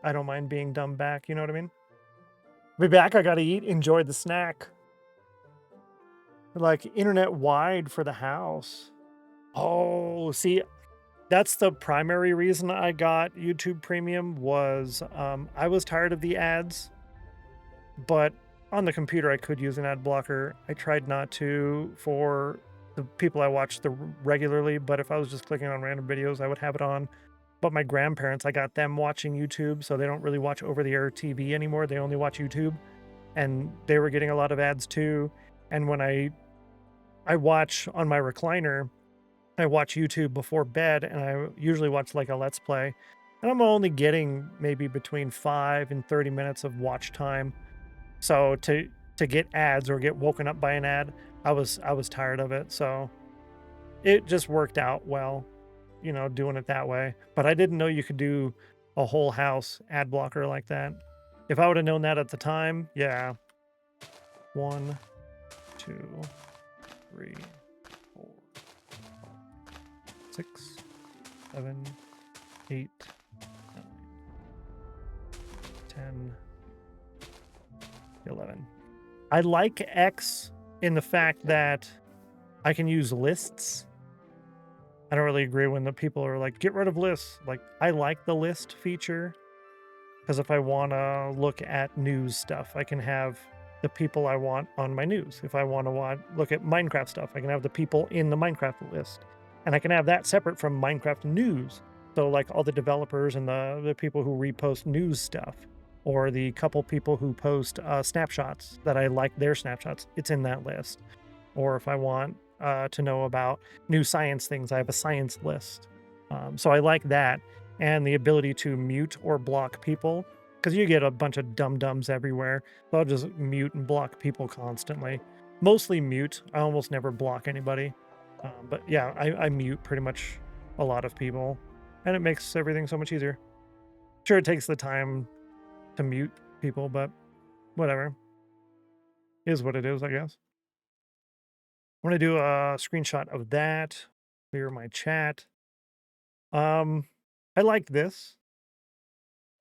I don't mind being dumb back. You know what I mean? Be back. I got to eat. Enjoy the snack. Like internet wide for the house. Oh, see, that's the primary reason I got YouTube Premium was I was tired of the ads, but on the computer I could use an ad blocker. I tried not to for the people I watch regularly, but if I was just clicking on random videos, I would have it on. But my grandparents, I got them watching YouTube, so they don't really watch over-the-air TV anymore. They only watch YouTube, and they were getting a lot of ads too. And when I watch on my recliner, I watch YouTube before bed, and I usually watch like a Let's Play, and I'm only getting maybe between 5 and 30 minutes of watch time. So to get ads or get woken up by an ad, I was tired of it. So it just worked out well, you know, doing it that way. But I didn't know you could do a whole house ad blocker like that. If I would have known that at the time, yeah, 1, 2, 3, 4, 6, 7, 8, 9, 10, 11. I like X in the fact that I can use lists. I don't really agree when the people are like, get rid of lists. Like, I like the list feature because if I want to look at news stuff, I can have the people I want on my news. If I want to look at Minecraft stuff, I can have the people in the Minecraft list. And I can have that separate from Minecraft news. So like all the developers and the people who repost news stuff, or the couple people who post snapshots that I like their snapshots, it's in that list. Or if I want to know about new science things, I have a science list. So I like that, and the ability to mute or block people, because you get a bunch of dum-dums everywhere. So I'll just mute and block people constantly. Mostly mute. I almost never block anybody. But yeah, I mute pretty much a lot of people, and it makes everything so much easier. Sure, it takes the time to mute people, but whatever. Is what it is, I guess. I'm going to do a screenshot of that. Clear my chat. I like this.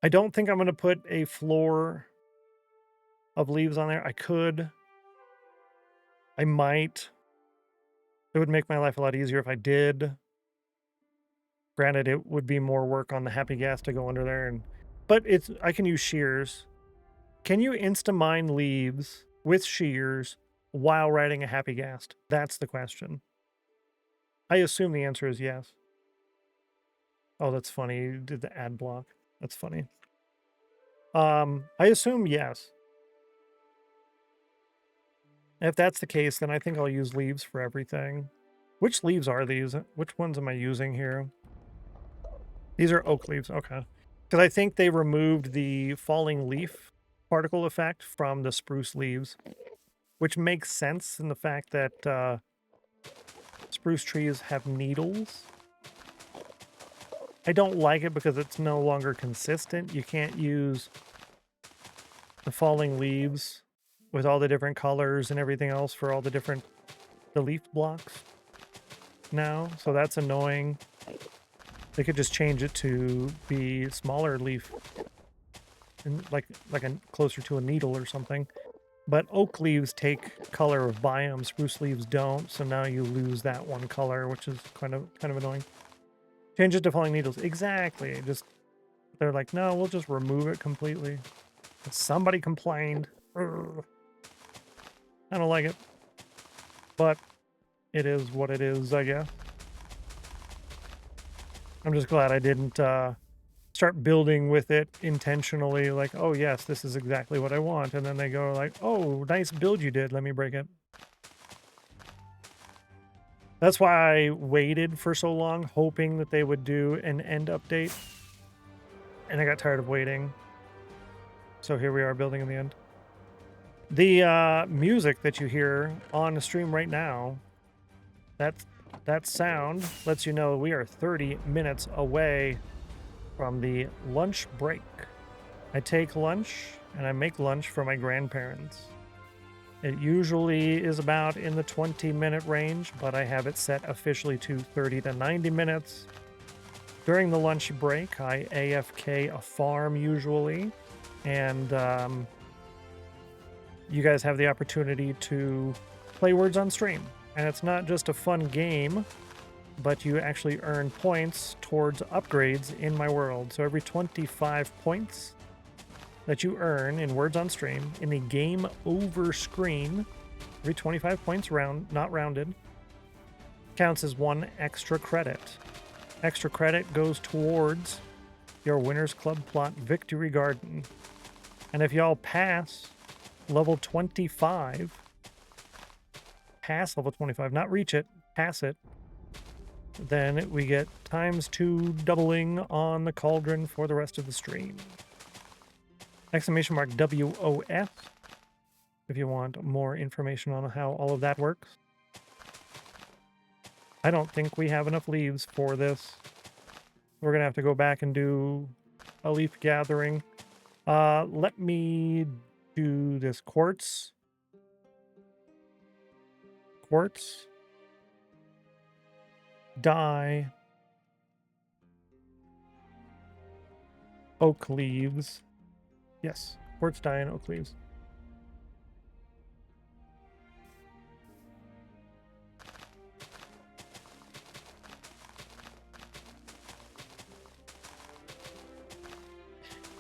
I don't think I'm going to put a floor of leaves on there. I could. I might. It would make my life a lot easier if I did. Granted, it would be more work on the happy gas to go under there, but I can use shears. Can you insta-mine leaves with shears while riding a happy gas? That's the question. I assume the answer is yes. Oh, that's funny. You did the ad block. That's funny. I assume yes. If that's the case, then I think I'll use leaves for everything. Which leaves are these? Which ones am I using here? These are oak leaves. Okay. Because I think they removed the falling leaf particle effect from the spruce leaves, which makes sense in the fact that spruce trees have needles. I don't like it because it's no longer consistent. You can't use the falling leaves with all the different colors and everything else for all the leaf blocks now. So that's annoying. They could just change it to be smaller leaf and like closer to a needle or something. But oak leaves take color of biome, spruce leaves don't, so now you lose that one color, which is kind of annoying. Change it to falling needles. Exactly. They're like, no, we'll just remove it completely. Somebody complained. Urgh. I don't like it. But it is what it is, I guess. I'm just glad I didn't start building with it intentionally, like, oh yes, this is exactly what I want. And then they go like, oh, nice build you did. Let me break it. That's why I waited for so long, hoping that they would do an end update. And I got tired of waiting. So here we are building in the end. The music that you hear on the stream right now, that sound lets you know we are 30 minutes away from the lunch break. I take lunch and I make lunch for my grandparents. It usually is about in the 20-minute range, but I have it set officially to 30 to 90 minutes. During the lunch break, I AFK a farm usually, and you guys have the opportunity to play Words on Stream. And it's not just a fun game, but you actually earn points towards upgrades in my world. So every 25 points that you earn in Words on Stream in the game over screen, every 25 points not rounded, counts as 1 extra credit. Extra credit goes towards your Winners Club Plot Victory Garden. And if y'all pass level 25, not reach it, pass it, then we get ×2 doubling on the cauldron for the rest of the stream. Exclamation mark WOF if you want more information on how all of that works. I don't think we have enough leaves for this. We're going to have to go back and do a leaf gathering. Let me do this quartz quartz, dye, oak leaves. Yes, quartz, dye, and oak leaves.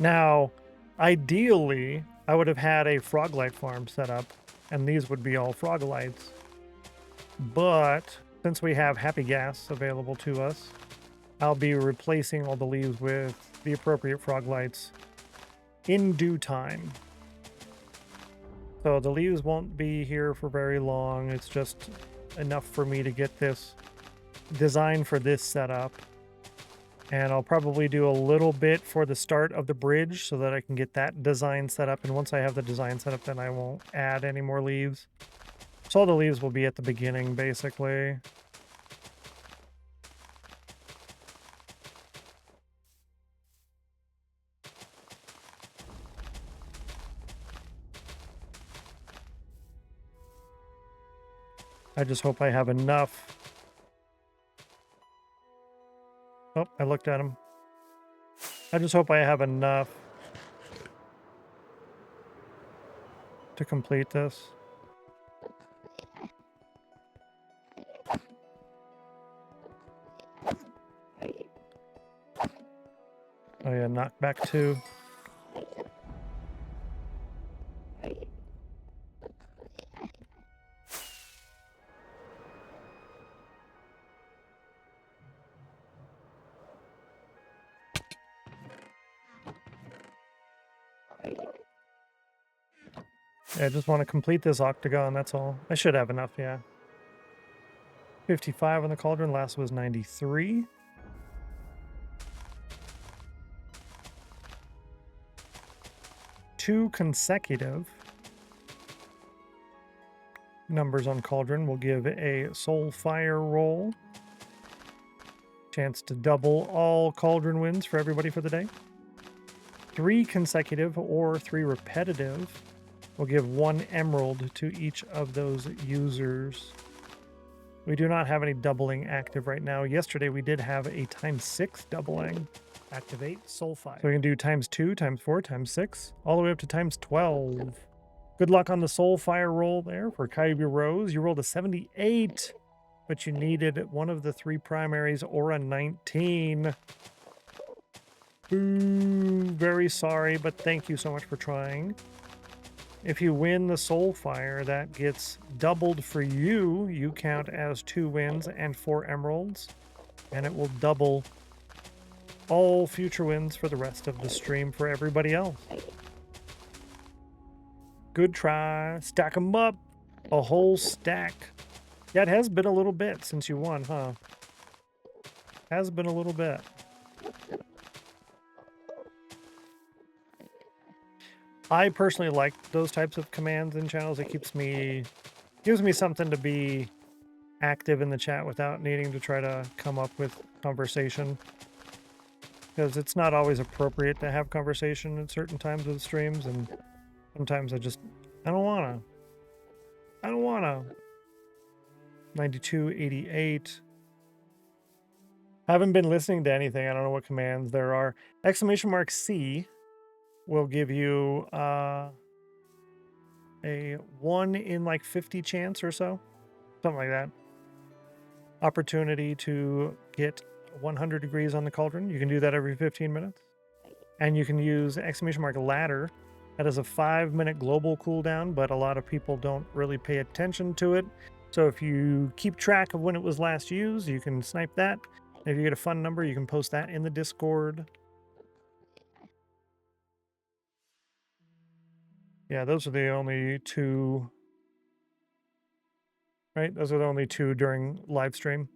Now, ideally, I would have had a froglight farm set up, and these would be all frogalites. But since we have happy gas available to us, I'll be replacing all the leaves with the appropriate froglights in due time. So the leaves won't be here for very long. It's just enough for me to get this design for this setup. And I'll probably do a little bit for the start of the bridge so that I can get that design set up. And once I have the design set up, then I won't add any more leaves. So all the leaves will be at the beginning, basically. I just hope I have enough. Oh, I looked at him. I just hope I have enough to complete this. Oh yeah, knock back 2. Yeah, I just want to complete this octagon, that's all. I should have enough, yeah. 55 on the cauldron, last was 93. Two consecutive numbers on cauldron will give a soul fire roll. Chance to double all cauldron wins for everybody for the day. 3 consecutive or 3 repetitive will give 1 emerald to each of those users. We do not have any doubling active right now. Yesterday we did have a ×6 doubling. Activate soul fire. So we can do ×2, ×4, ×6, all the way up to ×12. Good luck on the soul fire roll there for Kyrie Rose. You rolled a 78, but you needed one of the 3 primaries or a 19. Ooh, very sorry, but thank you so much for trying. If you win the soul fire, that gets doubled for you. You count as 2 wins and 4 emeralds, and it will double all future wins for the rest of the stream for everybody else. Good try. Stack them up. A whole stack. Yeah, it has been a little bit since you won, huh? Has been a little bit. I personally like those types of commands and channels. It gives me something to be active in the chat without needing to try to come up with conversation. Because it's not always appropriate to have conversation at certain times with streams, and sometimes I don't wanna. 9288. Haven't been listening to anything. I don't know what commands there are. !C will give you a 1 in like 50 chance or so. Something like that. Opportunity to get 100 degrees on the cauldron. You can do that every 15 minutes. And you can use !ladder. That is a 5-minute global cooldown, but a lot of people don't really pay attention to it. So if you keep track of when it was last used, you can snipe that. And if you get a fun number, you can post that in the Discord. Yeah, those are the only 2. Right? Those are the only 2 during live stream.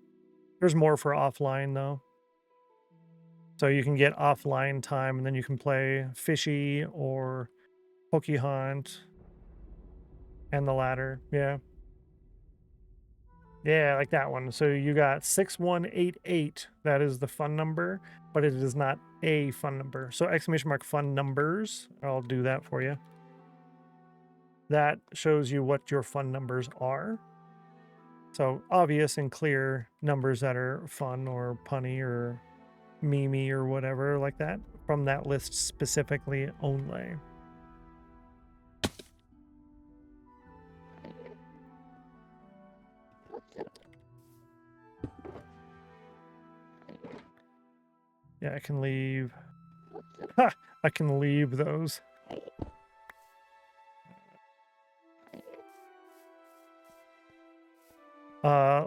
There's more for offline, though. So you can get offline time, and then you can play Fishy or Pokey Hunt and the ladder. Yeah. Yeah, like that one. So you got 6188. That is the fun number, but it is not a fun number. So !fun numbers. I'll do that for you. That shows you what your fun numbers are. So obvious and clear numbers that are fun or punny or memey or whatever like that from that list specifically only. Yeah, I can leave. Ha! I can leave those.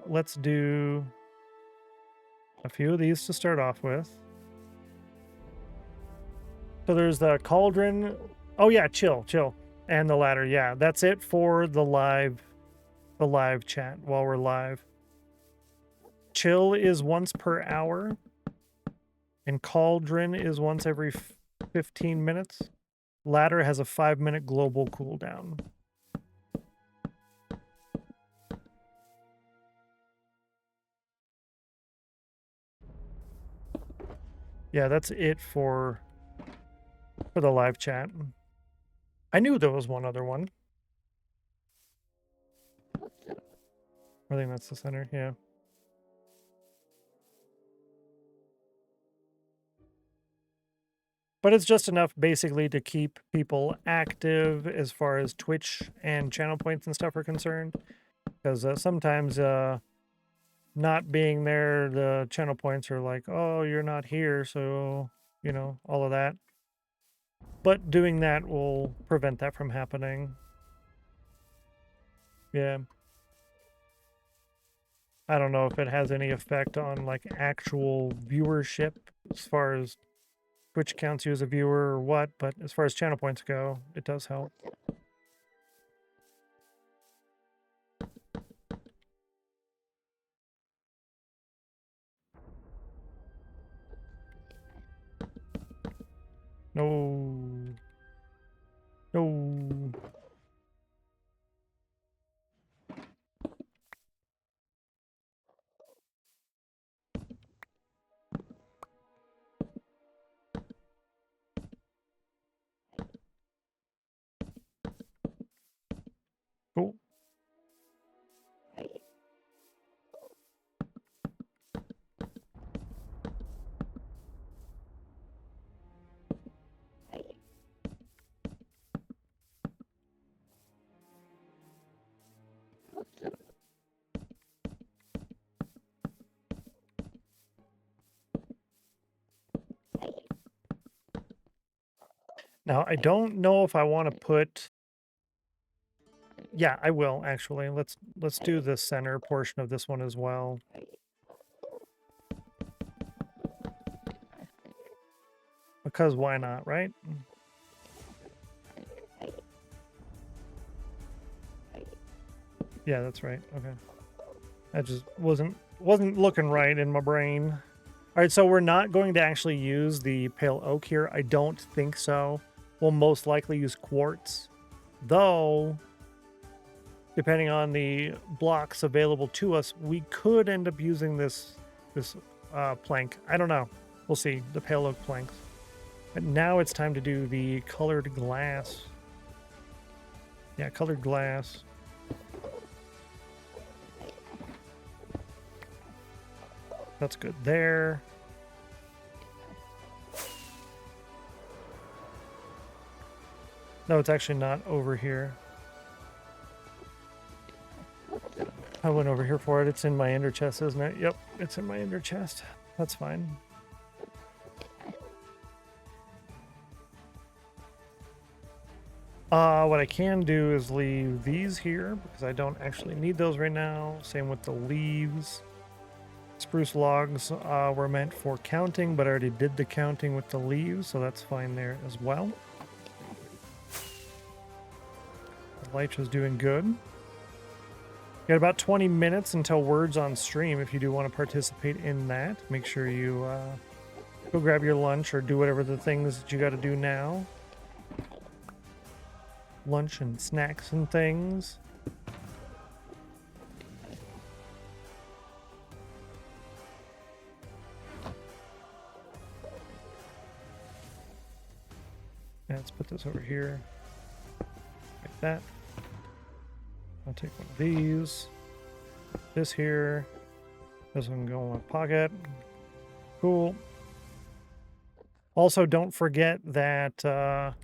Let's do a few of these to start off with. So there's the cauldron. Oh yeah, chill. And the ladder. Yeah, that's it for the live chat while we're live. Chill is once per hour. And cauldron is once every 15 minutes. Ladder has a 5-minute global cooldown. Yeah, that's it for the live chat. I knew there was one other one. I think that's the center, yeah. But it's just enough basically to keep people active as far as Twitch and channel points and stuff are concerned. Because sometimes not being there, the channel points are like, oh, you're not here, so, you know, all of that. But doing that will prevent that from happening. Yeah. I don't know if it has any effect on like actual viewership as far as Twitch counts you as a viewer or what, but as far as channel points go, it does help. No. No. Cool. Now, I don't know if I want to put... Yeah, I will, actually. Let's do the center portion of this one as well. Because why not, right? Yeah, that's right. Okay. That just wasn't looking right in my brain. All right, so we're not going to actually use the pale oak here. I don't think so. We'll most likely use quartz, though, depending on the blocks available to us, we could end up using this plank. I don't know. We'll see, the pale oak planks. But now it's time to do the colored glass. Yeah, colored glass. That's good there. No, it's actually not over here. I went over here for it. It's in my ender chest, isn't it? Yep, it's in my ender chest. That's fine. What I can do is leave these here because I don't actually need those right now. Same with the leaves. Spruce logs were meant for counting, but I already did the counting with the leaves, so that's fine there as well. The Lytra's doing good. You got about 20 minutes until Words on stream if you do want to participate in that. Make sure you go grab your lunch or do whatever the things that you got to do now. Lunch and snacks and things. Yeah, let's put this over here. Like that. I'll take one of these. this here. This one can go in my pocket. Cool. Also, don't forget that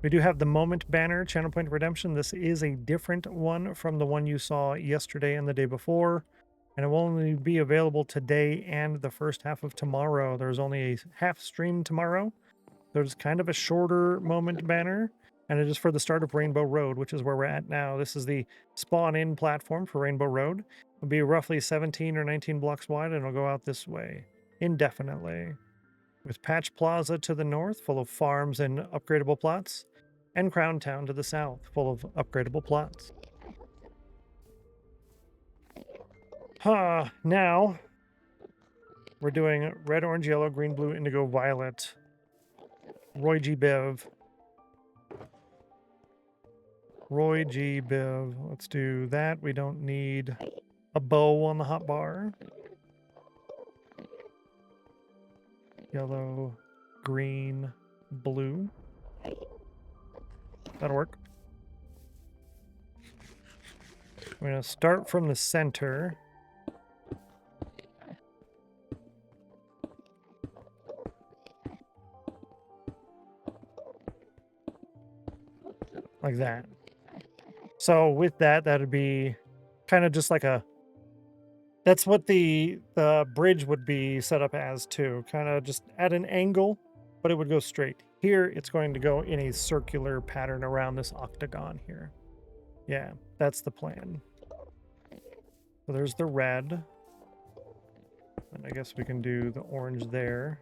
we do have the Moment banner, Channel Point Redemption. This is a different one from the one you saw yesterday and the day before. And it will only be available today and the first half of tomorrow. There's only a half stream tomorrow. There's kind of a shorter Moment banner. And it is for the start of Rainbow Road, which is where we're at now. This is the spawn-in platform for Rainbow Road. It'll be roughly 17 or 19 blocks wide, and it'll go out this way indefinitely. With Patch Plaza to the north, full of farms and upgradable plots, and Crown Town to the south, full of upgradable plots. Now, we're doing red, orange, yellow, green, blue, indigo, violet. Roy G. Biv. Roy G. Biv. Let's do that. We don't need a bow on the hotbar. Yellow, green, blue. That'll work. We're going to start from the center. Like that. So with that, that'd be kind of just like a... That's what the bridge would be set up as too. Kind of just at an angle, but it would go straight. Here, it's going to go in a circular pattern around this octagon here. Yeah, that's the plan. So there's the red. And I guess we can do the orange there.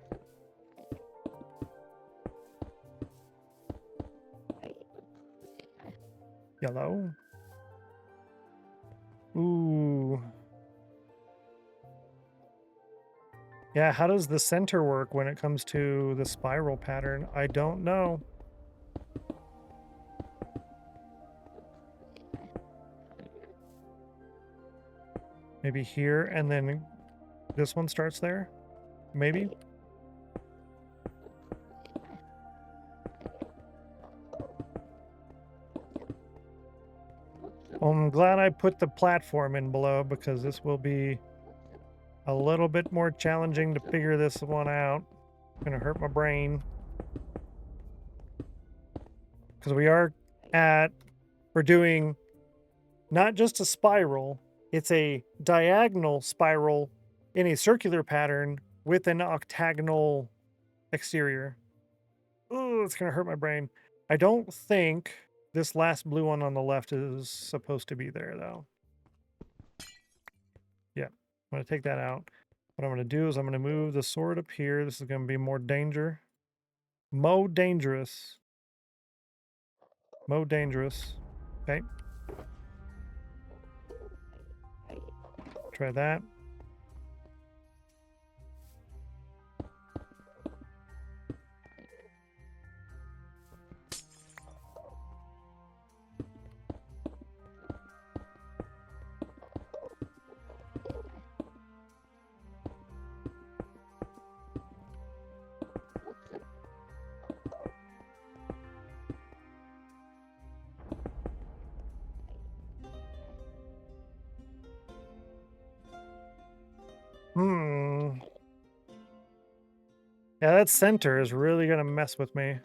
Yellow. Ooh. Yeah, how does the center work when it comes to the spiral pattern? I don't know. Maybe here and then this one starts there? Maybe? Well, I'm glad I put the platform in below because this will be a little bit more challenging to figure this one out. It's gonna hurt my brain. Because we're doing not just a spiral, it's a diagonal spiral in a circular pattern with an octagonal exterior. Oh, it's gonna hurt my brain. I don't think this last blue one on the left is supposed to be there, though. Yeah, I'm going to take that out. What I'm going to do is I'm going to move the sword up here. This is going to be more dangerous. Mo dangerous. Mo dangerous. Okay. Try that. Yeah, that center is really going to mess with me.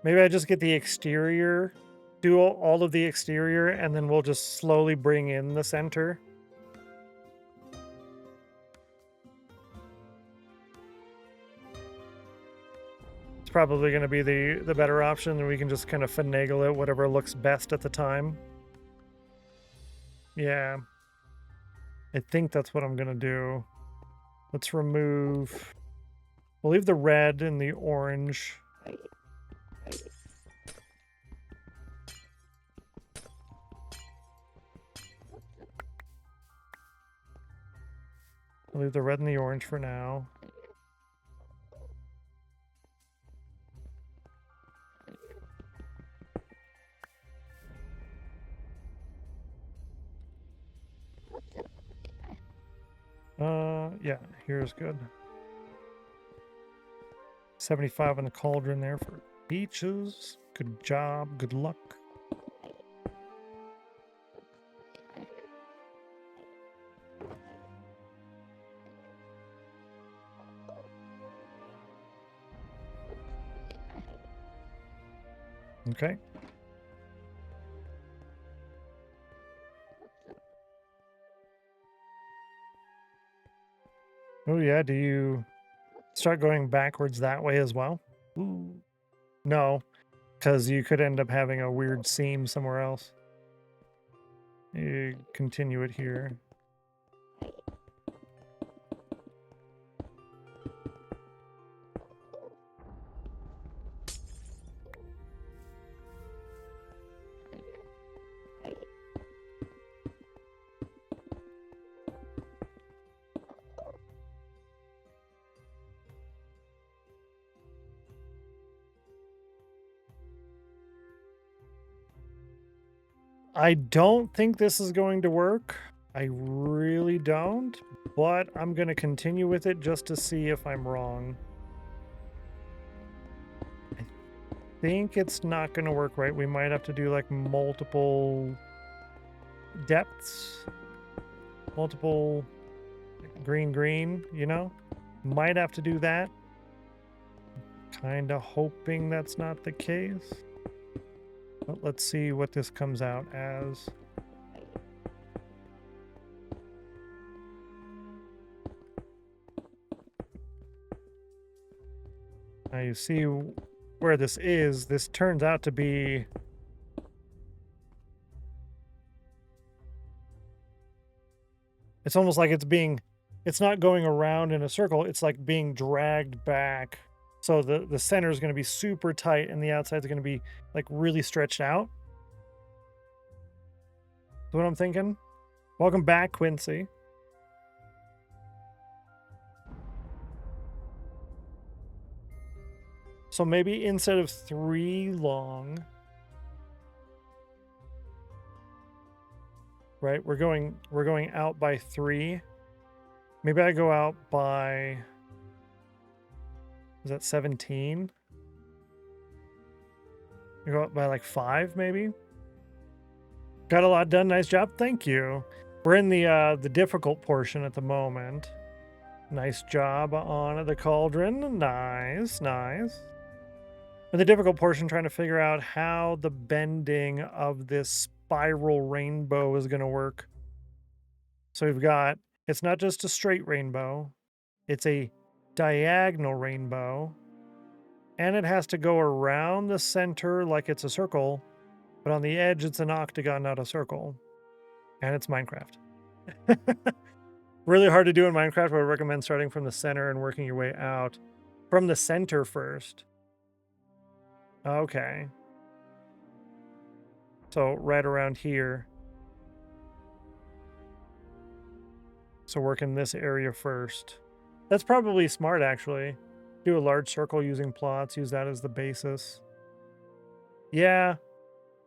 Maybe I just get the exterior, do all of the exterior, and then we'll just slowly bring in the center. It's probably going to be the better option, and we can just kind of finagle it, whatever looks best at the time. Yeah. I think that's what I'm going to do. Let's remove... We'll leave the red and the orange. We'll leave the red and the orange for now. Yeah, here's good. 75 in the cauldron there for peaches. Good job. Good luck. Okay. Oh yeah, do you start going backwards that way as well? Ooh. No, because you could end up having a weird seam somewhere else. You continue it here. I don't think this is going to work. I really don't, but I'm going to continue with it just to see if I'm wrong. I think it's not going to work right. We might have to do like multiple depths, multiple green, you know? Might have to do that. Kind of hoping that's not the case. But let's see what this comes out as. Now you see where this is. This turns out to be... It's almost like it's not going around in a circle. It's like being dragged back. So the center is going to be super tight and the outside is going to be like really stretched out. That's what I'm thinking. Welcome back, Quincy. So maybe instead of 3 long, right? We're going out by 3. Maybe I go out by, is that 17? You go out by like 5 maybe? Got a lot done. Nice job. Thank you. We're in the difficult portion at the moment. Nice job on the cauldron. Nice, nice. In the difficult portion, trying to figure out how the bending of this spiral rainbow is going to work. So we've got, it's not just a straight rainbow, it's a diagonal rainbow, and it has to go around the center like it's a circle, but on the edge it's an octagon, not a circle. And it's Minecraft. Really hard to do in Minecraft, but I recommend starting from the center and working your way out. From the center first. Okay. So right around here. So work in this area first. That's probably smart, actually. Do a large circle using plots. Use that as the basis. Yeah.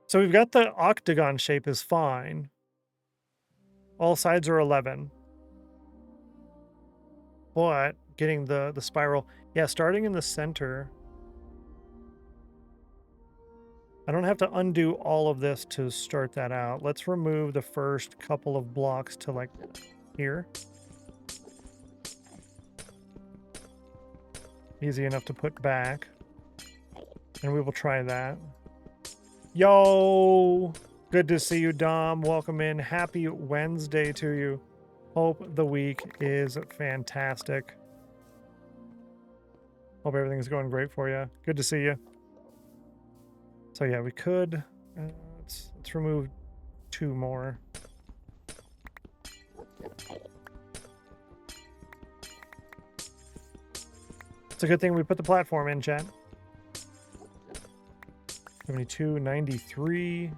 So we've got the octagon shape is fine. All sides are 11. But getting the spiral. Yeah, starting in the center. I don't have to undo all of this to start that out. Let's remove the first couple of blocks to like here. Easy enough to put back. And we will try that. Yo! Good to see you, Dom. Welcome in. Happy Wednesday to you. Hope the week is fantastic. Hope everything's going great for you. Good to see you. So yeah, we could... let's remove 2 more. It's a good thing we put the platform in, chat. 72, 93.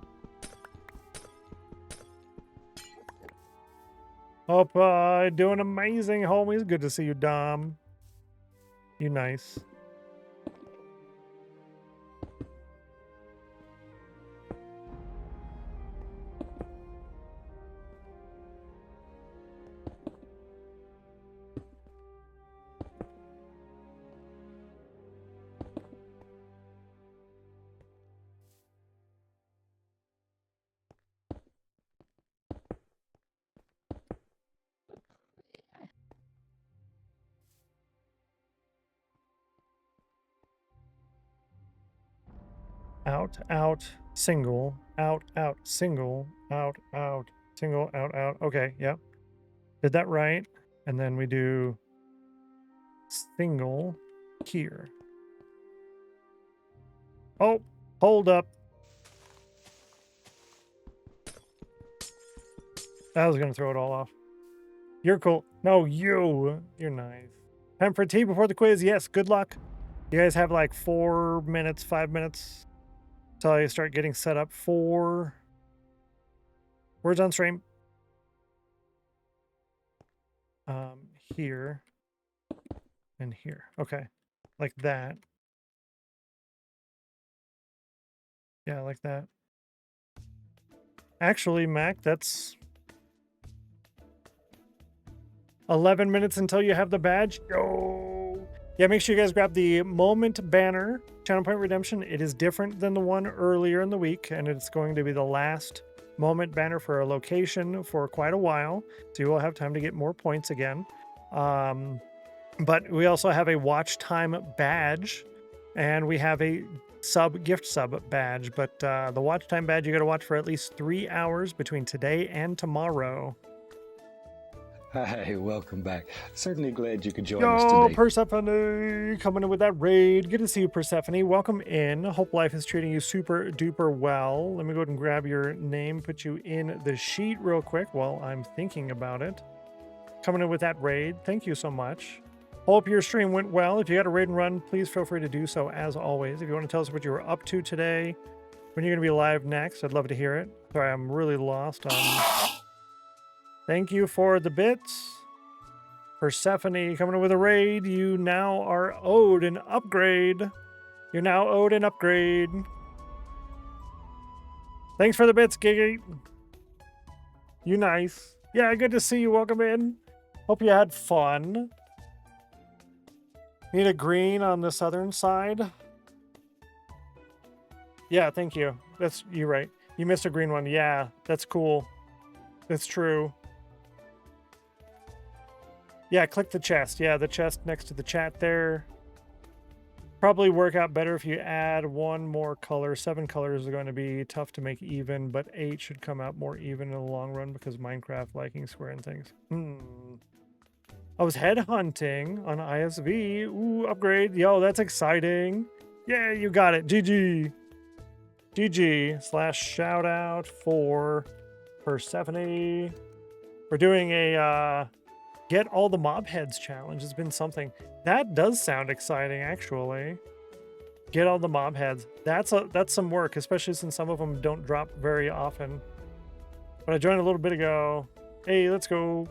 Hope doing amazing, homies. Good to see you, Dom. You nice. out, out, single, out, out, single, out, out, single, out, out. Okay, yep. Did that right. And then we do single here. Oh, hold up. I was going to throw it all off. You're cool. No, you. You're nice. Time for tea before the quiz. Yes, good luck. You guys have like 4 minutes, 5 minutes until you start getting set up for words on stream. Here and here. Okay. Like that. Yeah, like that. Actually, Mac, that's 11 minutes until you have the badge. Yo! Yeah, make sure you guys grab the moment banner, Channel Point Redemption. It is different than the one earlier in the week, and it's going to be the last moment banner for a location for quite a while. So you will have time to get more points again. But we also have a watch time badge, and we have a gift sub badge. But the watch time badge, you got to watch for at least 3 hours between today and tomorrow. Hi, welcome back. Certainly glad you could join Yo, us today. Persephone, coming in with that raid. Good to see you, Persephone. Welcome in. Hope life is treating you super duper well. Let me go ahead and grab your name, put you in the sheet real quick while I'm thinking about it. Coming in with that raid. Thank you so much. Hope your stream went well. If you got a raid and run, please feel free to do so as always. If you want to tell us what you were up to today, when you're going to be live next, I'd love to hear it. Sorry, I'm really lost on... Thank you for the bits. Persephone coming in with a raid. You now are owed an upgrade. You're now owed an upgrade. Thanks for the bits, Giggy. You nice. Yeah, good to see you. Welcome in. Hope you had fun. Need a green on the southern side. Yeah, thank you. That's you right. You missed a green one. Yeah, that's cool. That's true. Yeah, click the chest. Yeah, the chest next to the chat there. Probably work out better if you add one more color. 7 colors are going to be tough to make even, but 8 should come out more even in the long run because Minecraft liking square and things. I was headhunting on ISV. Ooh, upgrade. Yo, that's exciting. Yeah, you got it. GG. GG / shout out for Persephone. We're doing a get all the mob heads challenge. It's been something. That does sound exciting, actually. Get all the mob heads. That's some work, especially since some of them don't drop very often. But I joined a little bit ago. Hey, let's go.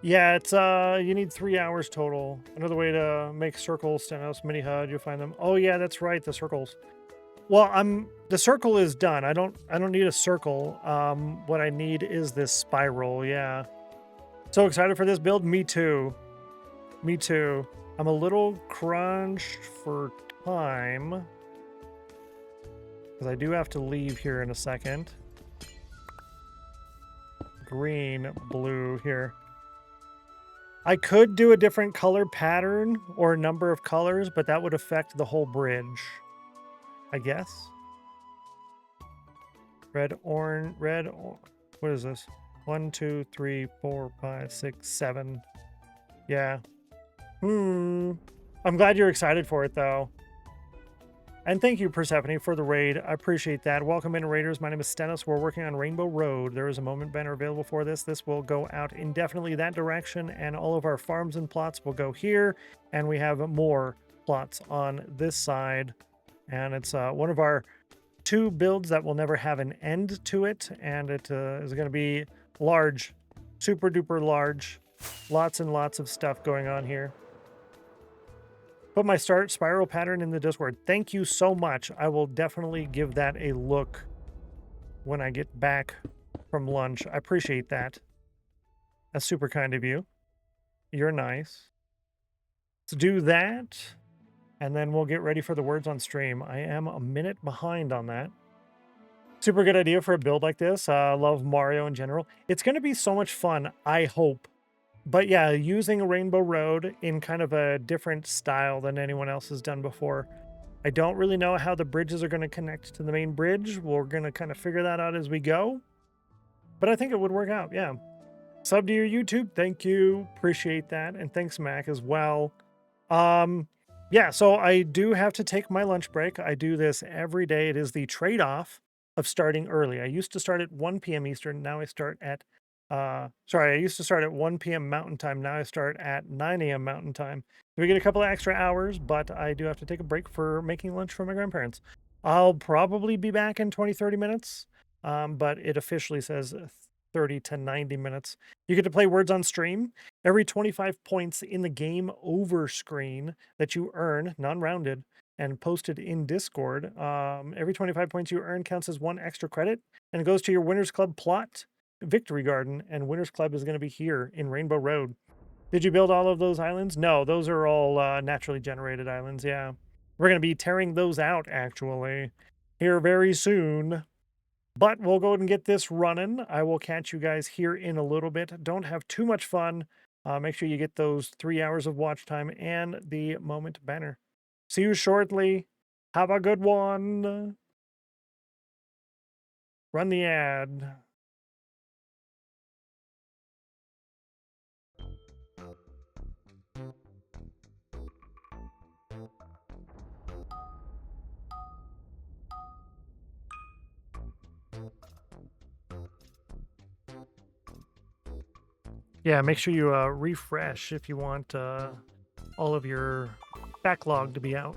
Yeah, it's you need 3 hours total. Another way to make circles, Stennos, mini HUD, you'll find them. Oh yeah, that's right, the circles. Well, the circle is done. I don't need a circle. What I need is this spiral, yeah. So excited for this build. Me too. Me too. I'm a little crunched for time because I do have to leave here in a second. Green, blue here. I could do a different color pattern or a number of colors, but that would affect the whole bridge, I guess. Red, orange, red, what is this? 1, 2, 3, 4, 5, 6, 7. Yeah. I'm glad you're excited for it, though. And thank you, Persephone, for the raid. I appreciate that. Welcome in, Raiders. My name is Stennos. We're working on Rainbow Road. There is a moment banner available for this. This will go out indefinitely that direction, and all of our farms and plots will go here. And we have more plots on this side. And it's one of our 2 builds that will never have an end to it. And it is going to be large, super duper large. Lots and lots of stuff going on here. Put my start spiral pattern in the Discord. Thank you so much. I will definitely give that a look when I get back from lunch. I appreciate that. That's super kind of you. You're nice. Let's do that, and then we'll get ready for the words on stream. I am a minute behind on that. Super good idea for a build like this. Love Mario in general. It's going to be so much fun, I hope. But yeah, using a Rainbow Road in kind of a different style than anyone else has done before. I don't really know how the bridges are going to connect to the main bridge. We're going to kind of figure that out as we go. But I think it would work out, yeah. Sub to your YouTube, thank you. Appreciate that. And thanks, Mac, as well. Yeah, so I do have to take my lunch break. I do this every day. It is the trade-off of starting early. I used to start at 1 p.m. Eastern. Now I start at, I used to start at 1 p.m. Mountain Time. Now I start at 9 a.m. Mountain Time. We get a couple of extra hours, but I do have to take a break for making lunch for my grandparents. I'll probably be back in 20, 30 minutes, but it officially says 30 to 90 minutes. You get to play words on stream. Every 25 points in the game over screen that you earn, non-rounded, and posted in Discord, every 25 points you earn counts as 1 extra credit, and it goes to your Winners Club plot, Victory Garden, and Winners Club is going to be here in Rainbow Road. Did you build all of those islands? No, those are all naturally generated islands, yeah. We're going to be tearing those out, actually, here very soon. But we'll go ahead and get this running. I will catch you guys here in a little bit. Don't have too much fun. Make sure you get those 3 hours of watch time and the moment banner. See you shortly. Have a good one. Run the ad. Yeah, make sure you refresh if you want all of your backlog to be out.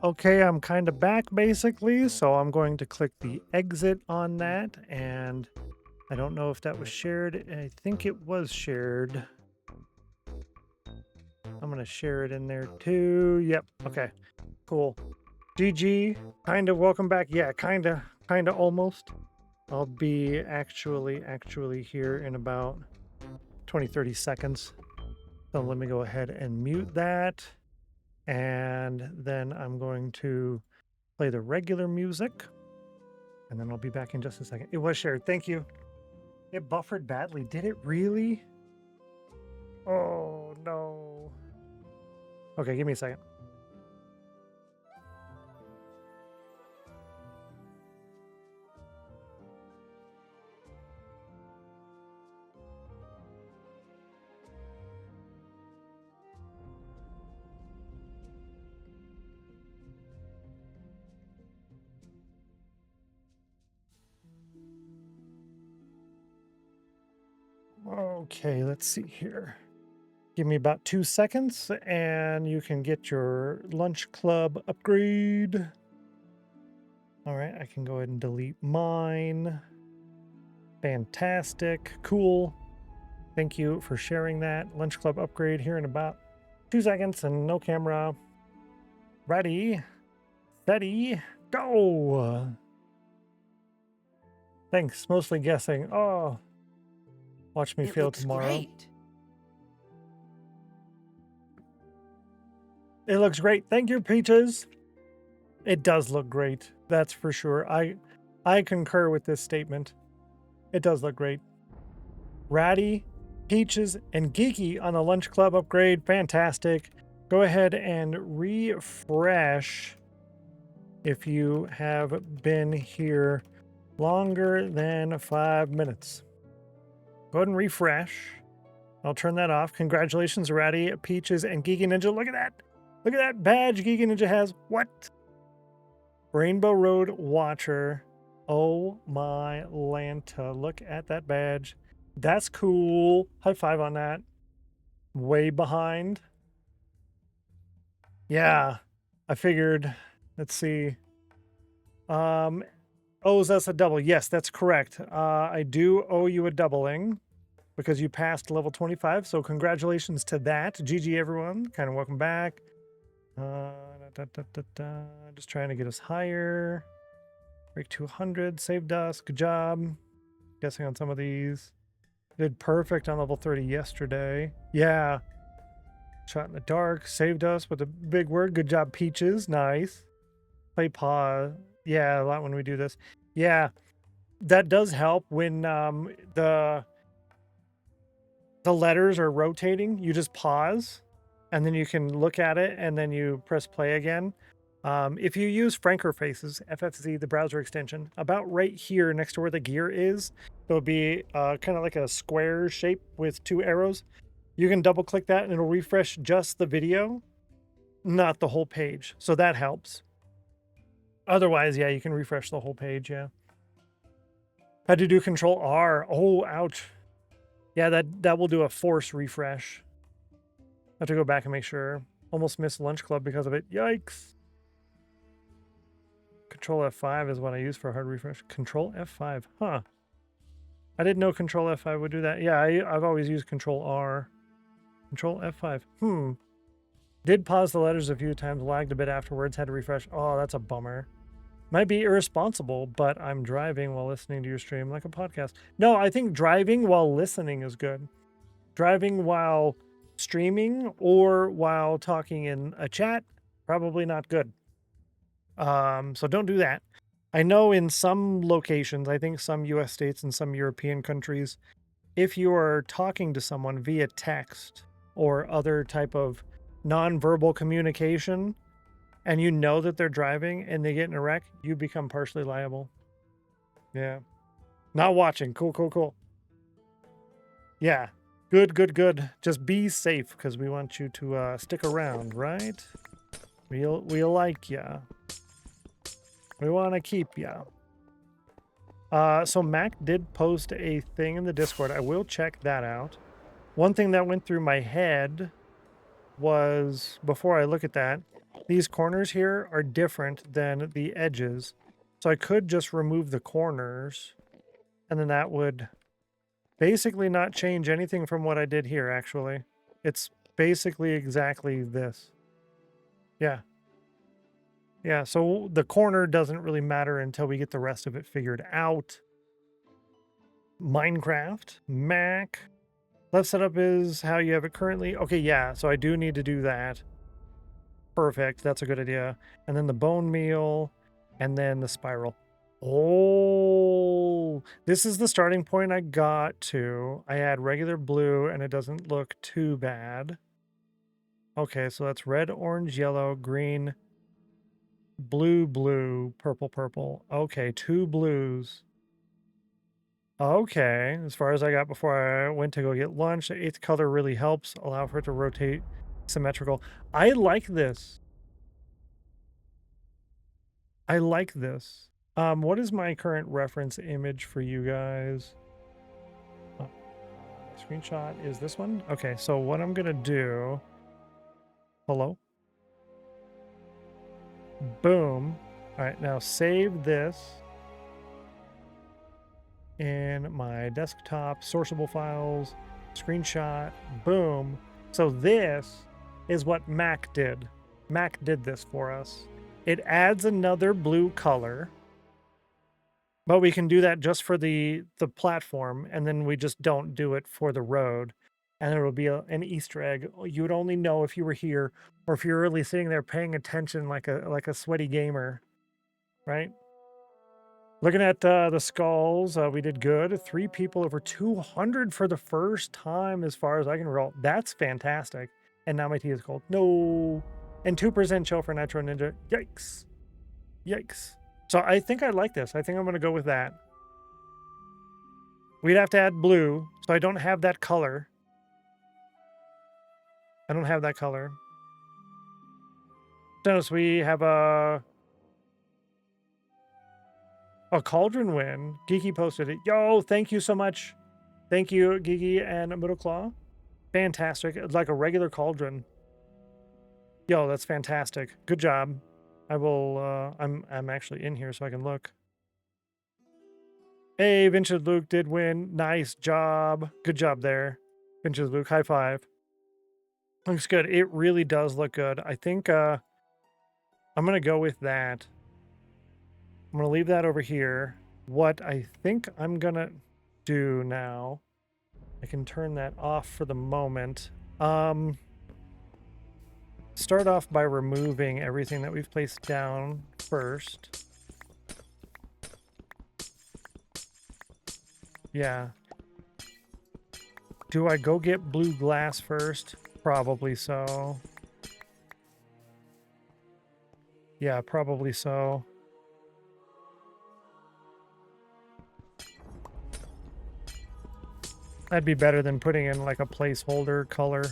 Okay, I'm kind of back basically, so I'm going to click the exit on that, and I don't know if that was shared. I think it was shared. I'm going to share it in there too. Yep. Okay, cool. GG, kind of welcome back. Yeah, kind of almost. I'll be actually here in about 20-30 seconds. So let me go ahead and mute that. And then I'm going to play the regular music. And then I'll be back in just a second. It was shared. Thank you. It buffered badly. Did it really? Oh, no. Okay, give me a second. Okay, let's see here. Give me about 2 seconds and you can get your lunch club upgrade. All right, I can go ahead and delete mine. Fantastic. Cool. Thank you for sharing that. Lunch club upgrade here in about 2 seconds and no camera. Ready, steady, go. Thanks. Mostly guessing. Oh, watch me fail tomorrow. Great. It looks great. Thank you, Peaches. It does look great. That's for sure. I concur with this statement. It does look great. Ratty, Peaches, and Geeky on a lunch club upgrade. Fantastic. Go ahead and refresh if you have been here longer than 5 minutes. Go ahead and refresh. I'll turn that off. Congratulations, Ratty, Peaches, and Geeky Ninja. Look at that. Look at that badge Geeky Ninja has. What? Rainbow Road Watcher. Oh my Lanta. Look at that badge. That's cool. High five on that. Way behind. Yeah. I figured. Let's see. Owes us a double. Yes, that's correct. I do owe you a doubling because you passed level 25. So congratulations to that. GG everyone. Kind of welcome back. Just trying to get us higher. Break 200. Saved us. Good job. Guessing on some of these. Did perfect on level 30 yesterday. Yeah. Shot in the dark. Saved us with a big word. Good job, Peaches. Nice. Play pause. Yeah, a lot when we do this. Yeah. That does help when the letters are rotating. You just pause and then you can look at it and then you press play again. If you use Franker Faces, FFZ, the browser extension, about right here next to where the gear is, there'll be kind of like a square shape with 2 arrows. You can double click that and it'll refresh just the video, not the whole page. So that helps. Otherwise, yeah, you can refresh the whole page, yeah. Had to do Control R. Oh, ouch. Yeah, that will do a force refresh. I have to go back and make sure. Almost missed Lunch Club because of it. Yikes. Control F5 is what I use for a hard refresh. Control F5. Huh. I didn't know Control F5 would do that. Yeah, I've always used Control R. Control F5. Did pause the letters a few times, lagged a bit afterwards, had to refresh. Oh, that's a bummer. Might be irresponsible, but I'm driving while listening to your stream like a podcast. No, I think driving while listening is good. Driving while streaming or while talking in a chat, probably not good. So don't do that. I know in some locations, I think some US states and some European countries, if you are talking to someone via text or other type of nonverbal communication, and you know that they're driving and they get in a wreck, you become partially liable. Yeah. Not watching. Cool. Yeah. Good. Just be safe because we want you to stick around, right? We like ya. We want to keep ya. So Mac did post a thing in the Discord. I will check that out. One thing that went through my head was, before I look at that, these corners here are different than the edges. So I could just remove the corners, and then that would basically not change anything from what I did here, actually. It's basically exactly this. Yeah. Yeah, so the corner doesn't really matter until we get the rest of it figured out. Minecraft, Mac. Left setup is how you have it currently. Okay, yeah, so I do need to do that. Perfect, that's a good idea. And then the bone meal, and then the spiral. Oh, this is the starting point I got to. I had regular blue, and it doesn't look too bad. Okay, so that's red, orange, yellow, green, blue, blue, purple, purple. Okay, 2 blues. Okay, as far as I got before I went to go get lunch, the 8th color really helps allow for it to rotate symmetrical. I like this. I like this. What is my current reference image for you guys? Screenshot is this one? Okay, so what I'm gonna do... Hello? Boom. All right, now save this in my desktop, sourceable files, screenshot, boom. So this is what Mac did. Mac did this for us. It adds another blue color, but we can do that just for the platform, and then we just don't do it for the road. And it'll be an Easter egg. You would only know if you were here, or if you're really sitting there paying attention like a sweaty gamer, right? Looking at the skulls, we did good. 3 people over 200 for the first time as far as I can roll. That's fantastic. And now my tea is cold. No. And 2% chill for Nitro Ninja. Yikes. Yikes. So I think I like this. I think I'm going to go with that. We'd have to add blue, so I don't have that color. I don't have that color. So we have a cauldron win. Geeky posted it. Yo, thank you so much. Thank you, Geeky and Middle Claw. Fantastic. It's like a regular cauldron. Yo, that's fantastic. Good job. I will, I'm actually in here so I can look. Hey, Vintage Luke did win. Nice job. Good job there. Vintage Luke, high five. Looks good. It really does look good. I think, I'm going to go with that. I'm going to leave that over here. What I think I'm going to do now, I can turn that off for the moment. Start off by removing everything that we've placed down first. Yeah. Do I go get blue glass first? Probably so. Yeah, probably so. That'd be better than putting in like a placeholder color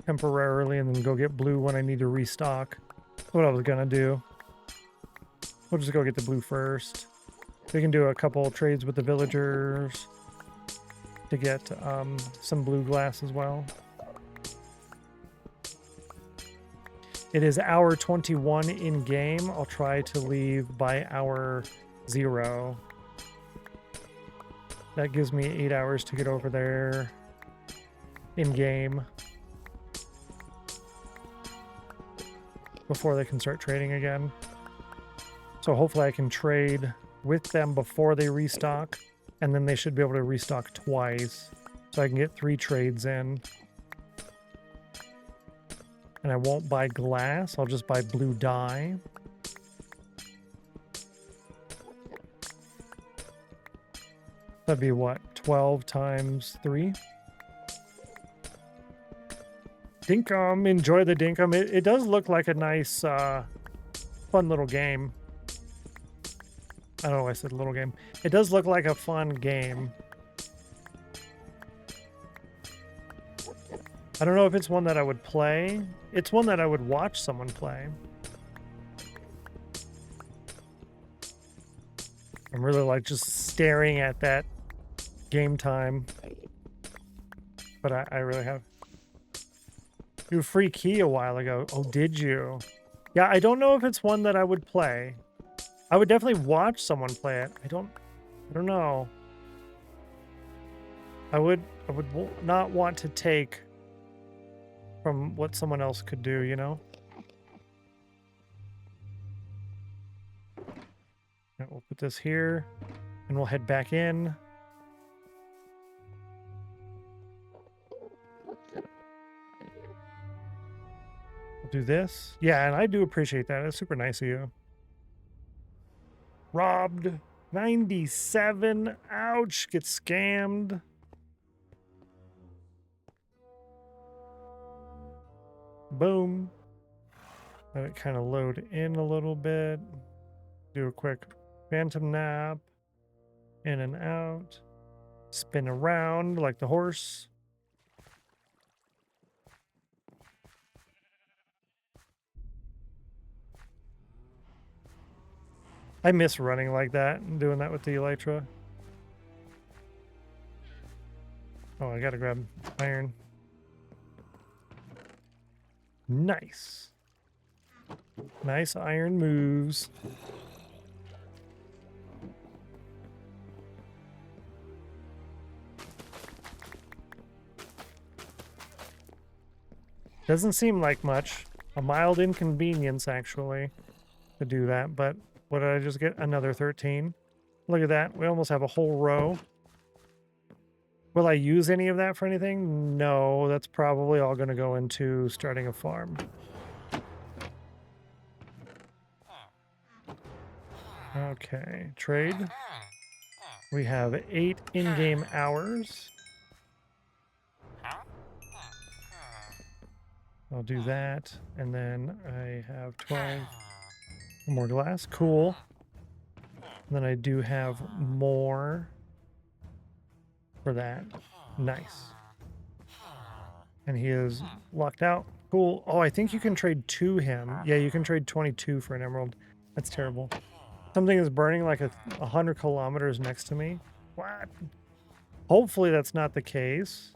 temporarily and then go get blue when I need to restock. That's what I was gonna do. We'll just go get the blue first. We can do a couple trades with the villagers to get some blue glass as well. It is hour 21 in game. I'll try to leave by hour 0. That gives me 8 hours to get over there in game before they can start trading again. So hopefully I can trade with them before they restock, and then they should be able to restock twice. So I can get 3 trades in. And I won't buy glass, I'll just buy blue dye. That'd be what, 12 times 3? Dinkum, enjoy the Dinkum. It does look like a nice, fun little game. I don't know why I said little game. It does look like a fun game. I don't know if it's one that I would play. It's one that I would watch someone play. I'm really like just staring at that game time. But I really have. You free key a while ago. Oh, did you? Yeah, I don't know if it's one that I would play. I would definitely watch someone play it. I don't know. I would not want to take from what someone else could do, you know? Right, we'll put this here and we'll head back in. We'll do this. Yeah, and I do appreciate that. It's super nice of you. Robbed. 97. Ouch. Get scammed. Boom. Let it kind of load in a little bit. Do a quick phantom nap. In and out. Spin around like the horse. I miss running like that and doing that with the Elytra. Oh, I gotta grab iron. Nice. Nice iron moves. Doesn't seem like much. A mild inconvenience, actually, to do that, but what did I just get? Another 13. Look at that. We almost have a whole row. Will I use any of that for anything? No, that's probably all going to go into starting a farm. Okay, trade. We have 8 in-game hours. I'll do that, and then I have 12 more glass. Cool. And then I do have more for that. Nice. And he is locked out. Cool. Oh, I think you can trade to him. Yeah, you can trade 22 for an emerald. That's terrible. Something is burning like 100 kilometers next to me. What? Hopefully that's not the case.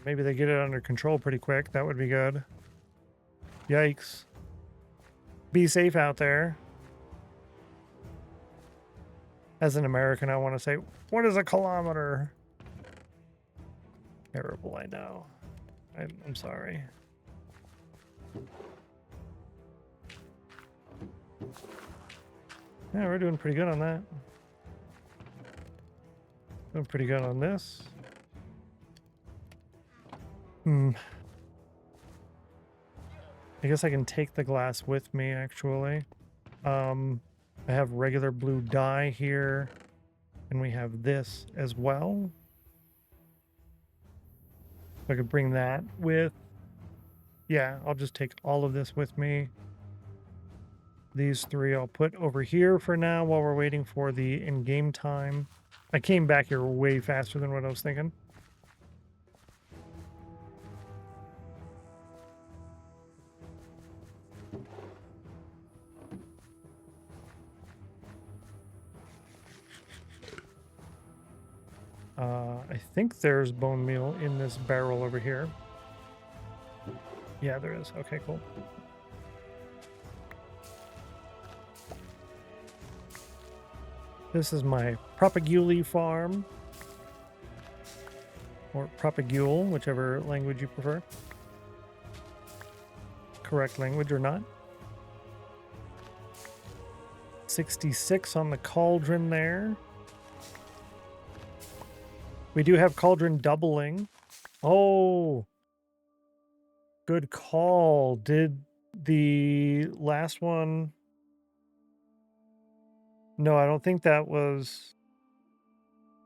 Maybe they get it under control pretty quick. That would be good. Yikes. Be safe out there. As an American, I want to say, what is a kilometer? Terrible, I know. I'm sorry. Yeah, we're doing pretty good on that. Doing pretty good on this. I guess I can take the glass with me, actually. I have regular blue dye here, and we have this as well. I could bring that with. Yeah, I'll just take all of this with me. These 3 I'll put over here for now while we're waiting for the in-game time. I came back here way faster than what I was thinking. I think there's bone meal in this barrel over here. Yeah, there is. Okay, cool. This is my propagule farm. Or propagule, whichever language you prefer. Correct language or not. 66 on the cauldron there. We do have cauldron doubling. Oh, good call. Did the last one... No, I don't think that was...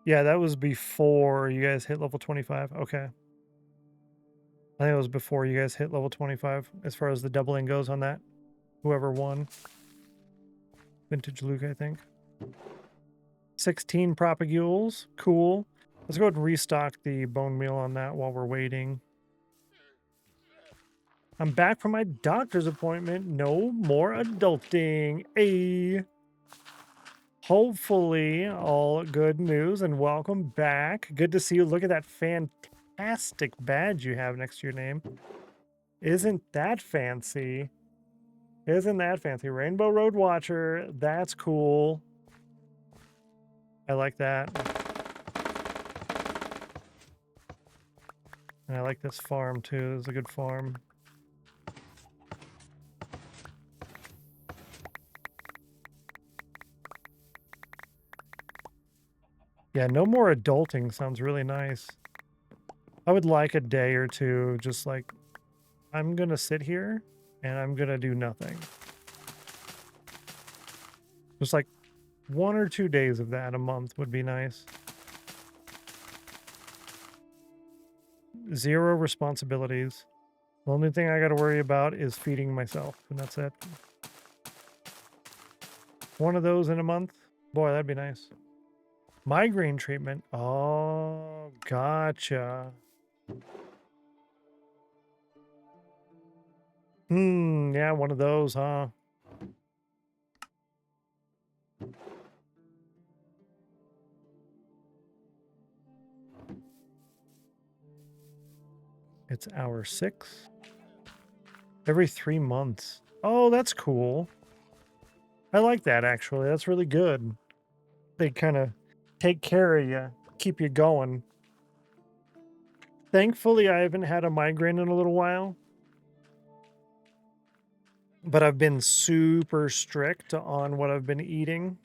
Yeah, that was before you guys hit level 25. Okay. I think it was before you guys hit level 25 as far as the doubling goes on that. Whoever won. Vintage Luke, I think. 16 propagules. Cool. Let's go ahead and restock the bone meal on that while we're waiting. I'm back from my doctor's appointment. No more adulting. Hey. Hopefully all good news and welcome back. Good to see you. Look at that fantastic fantastic badge you have next to your name. Isn't that fancy? Isn't that fancy? Rainbow Road Watcher. That's cool. I like that. And I like this farm too. This is a good farm. Yeah, no more adulting sounds really nice. I would like a day or two just like, I'm gonna sit here and I'm gonna do nothing. Just like 1 or 2 days of that a month would be nice. 0 responsibilities. The only thing I gotta worry about is feeding myself, and that's it. 1 of those in a month? Boy, that'd be nice. Migraine treatment. Oh, gotcha. Yeah, 1 of those, huh? It's hour 6. Every 3 months. Oh, that's cool. I like that, actually. That's really good. They kind of take care of you, keep you going. Thankfully, I haven't had a migraine in a little while. But I've been super strict on what I've been eating.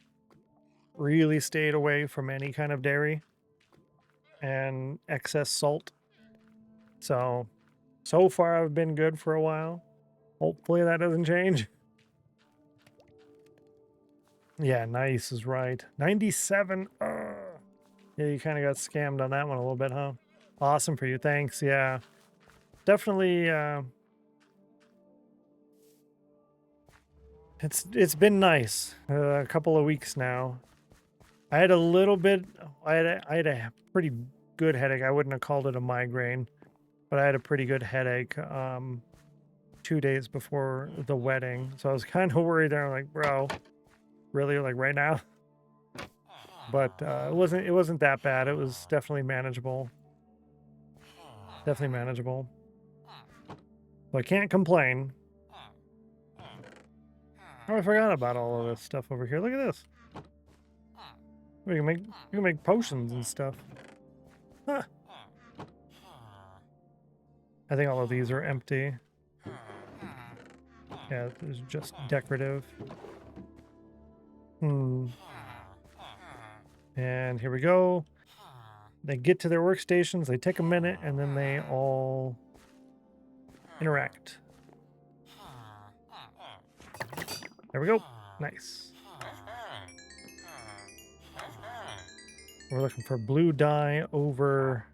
Really stayed away from any kind of dairy and excess salt. So far I've been good for a while. Hopefully that doesn't change. Yeah, nice is right. 97. Yeah, you kind of got scammed on that one a little bit, huh? Awesome for you. Thanks. Yeah. Definitely it's been nice. A couple of weeks now. I had a little bit I had a pretty good headache. I wouldn't have called it a migraine, but I had a pretty good headache 2 days before the wedding. So I was kind of worried there. I'm like, bro, really? Like right now? But it wasn't that bad. It was definitely manageable. Definitely manageable. So I can't complain. Oh, I forgot about all of this stuff over here. Look at this. We can make potions and stuff. Huh. I think all of these are empty. Yeah, it's just decorative. And here we go. They get to their workstations, they take a minute, and then they all interact. There we go. Nice. We're looking for blue dye over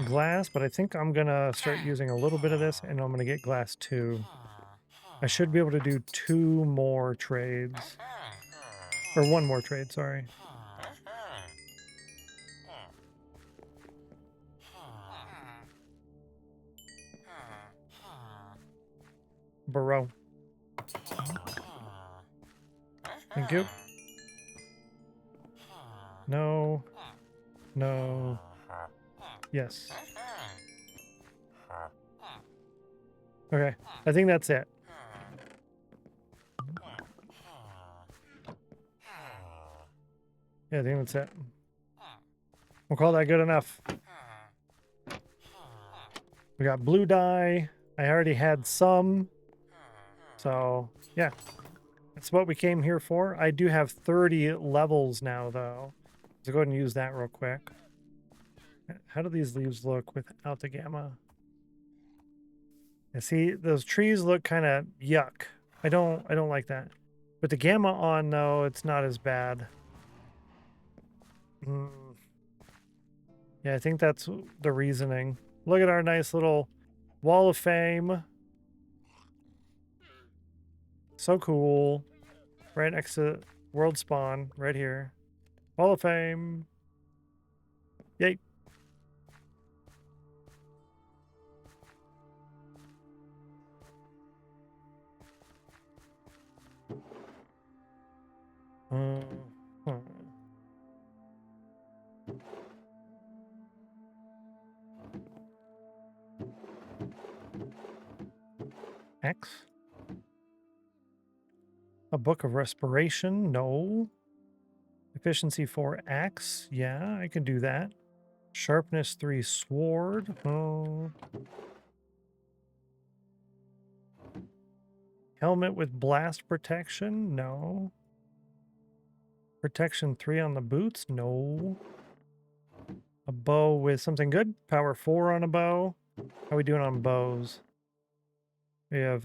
glass, but I think I'm gonna start using a little bit of this, and I'm gonna get glass too. I should be able to do 2 more trades. Or 1 more trade, sorry. Burrow. Thank you. No. No. Yes. Okay. I think that's it. Yeah, I think that's it. We'll call that good enough. We got blue dye. I already had some. So, yeah. That's what we came here for. I do have 30 levels now, though. So go ahead and use that real quick. How do these leaves look without the gamma? You see, those trees look kind of yuck. I don't like that. With the gamma on, though, it's not as bad. Yeah, I think that's the reasoning. Look at our nice little wall of fame. So cool. Right next to World Spawn, right here. Wall of Fame. Yay. X. A book of respiration, no. Efficiency 4 axe, yeah, I can do that. Sharpness 3 sword, oh. Helmet with blast protection, no. Protection 3 on the boots, no. A bow with something good, power 4 on a bow. How are we doing on bows? We have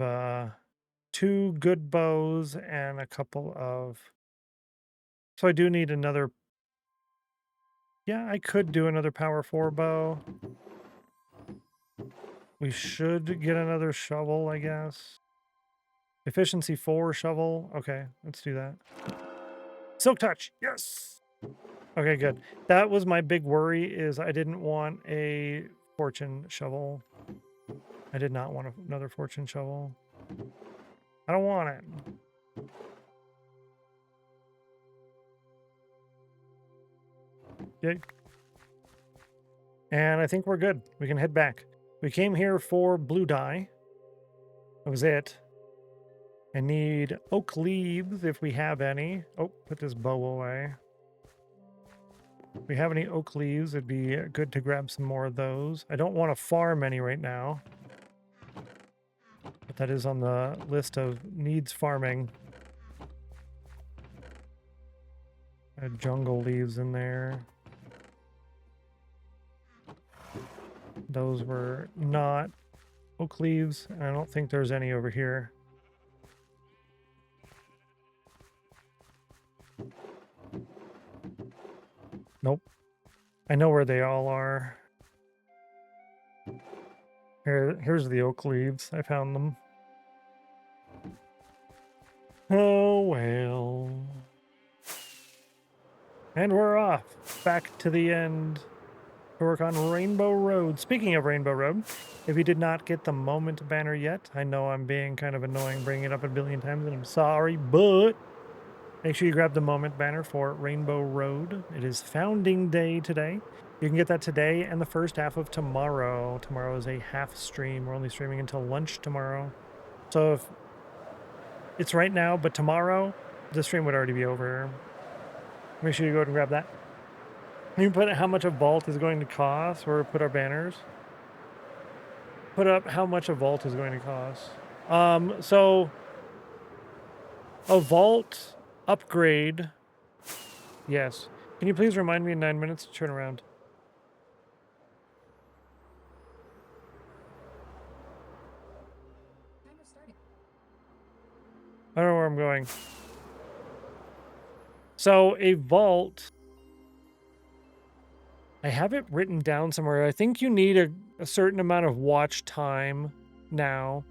2 good bows and a couple of... So I do need another... Yeah, I could do another power 4 bow. We should get another shovel, I guess. Efficiency 4 shovel. Okay, let's do that. Silk touch, yes! Okay, good. That was my big worry, is I didn't want a fortune shovel. I did not want another fortune shovel. I don't want it. Yay. And I think we're good. We can head back. We came here for blue dye. That was it. I need oak leaves if we have any. Oh, put this bow away. If we have any oak leaves, it'd be good to grab some more of those. I don't want to farm any right now, but that is on the list of needs farming. I had jungle leaves in there. Those were not oak leaves, and I don't think there's any over here. Nope. I know where they all are. Here's the oak leaves. I found them. Oh, well. And we're off. Back to the end to work on Rainbow Road. Speaking of Rainbow Road, if you did not get the moment banner yet, I know I'm being kind of annoying bringing it up a billion times, and I'm sorry, but make sure you grab the moment banner for Rainbow Road. It is Founding Day today. You can get that today and the first half of tomorrow. Tomorrow is a half stream. We're only streaming until lunch tomorrow. So if it's right now, but tomorrow, the stream would already be over. Make sure you go ahead and grab that. You can put how much a vault is going to cost, or put our banners. Put up how much a vault is going to cost. So a vault upgrade. Yes. Can you please remind me in 9 minutes to turn around? I don't know where I'm going. So a vault, I have it written down somewhere. I think you need a certain amount of watch time now.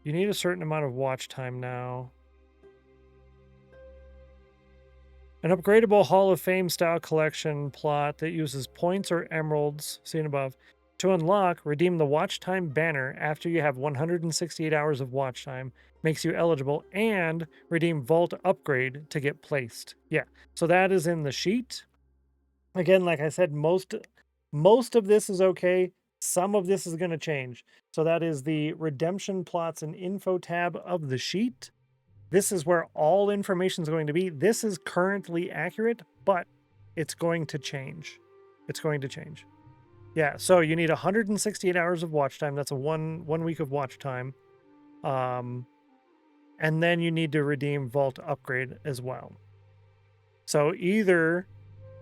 You need a certain amount of watch time now. An upgradable Hall of Fame style collection plot that uses points or emeralds, seen above. To unlock, redeem the watch time banner after you have 168 hours of watch time. Makes you eligible, and redeem vault upgrade to get placed. Yeah, so that is in the sheet. Again, like I said, most of this is okay. Some of this is going to change. So that is the redemption plots and info tab of the sheet. This is where all information is going to be. This is currently accurate, but it's going to change. It's going to change. Yeah, so you need 168 hours of watch time. That's a one week of watch time. And then you need to redeem vault upgrade as well. So either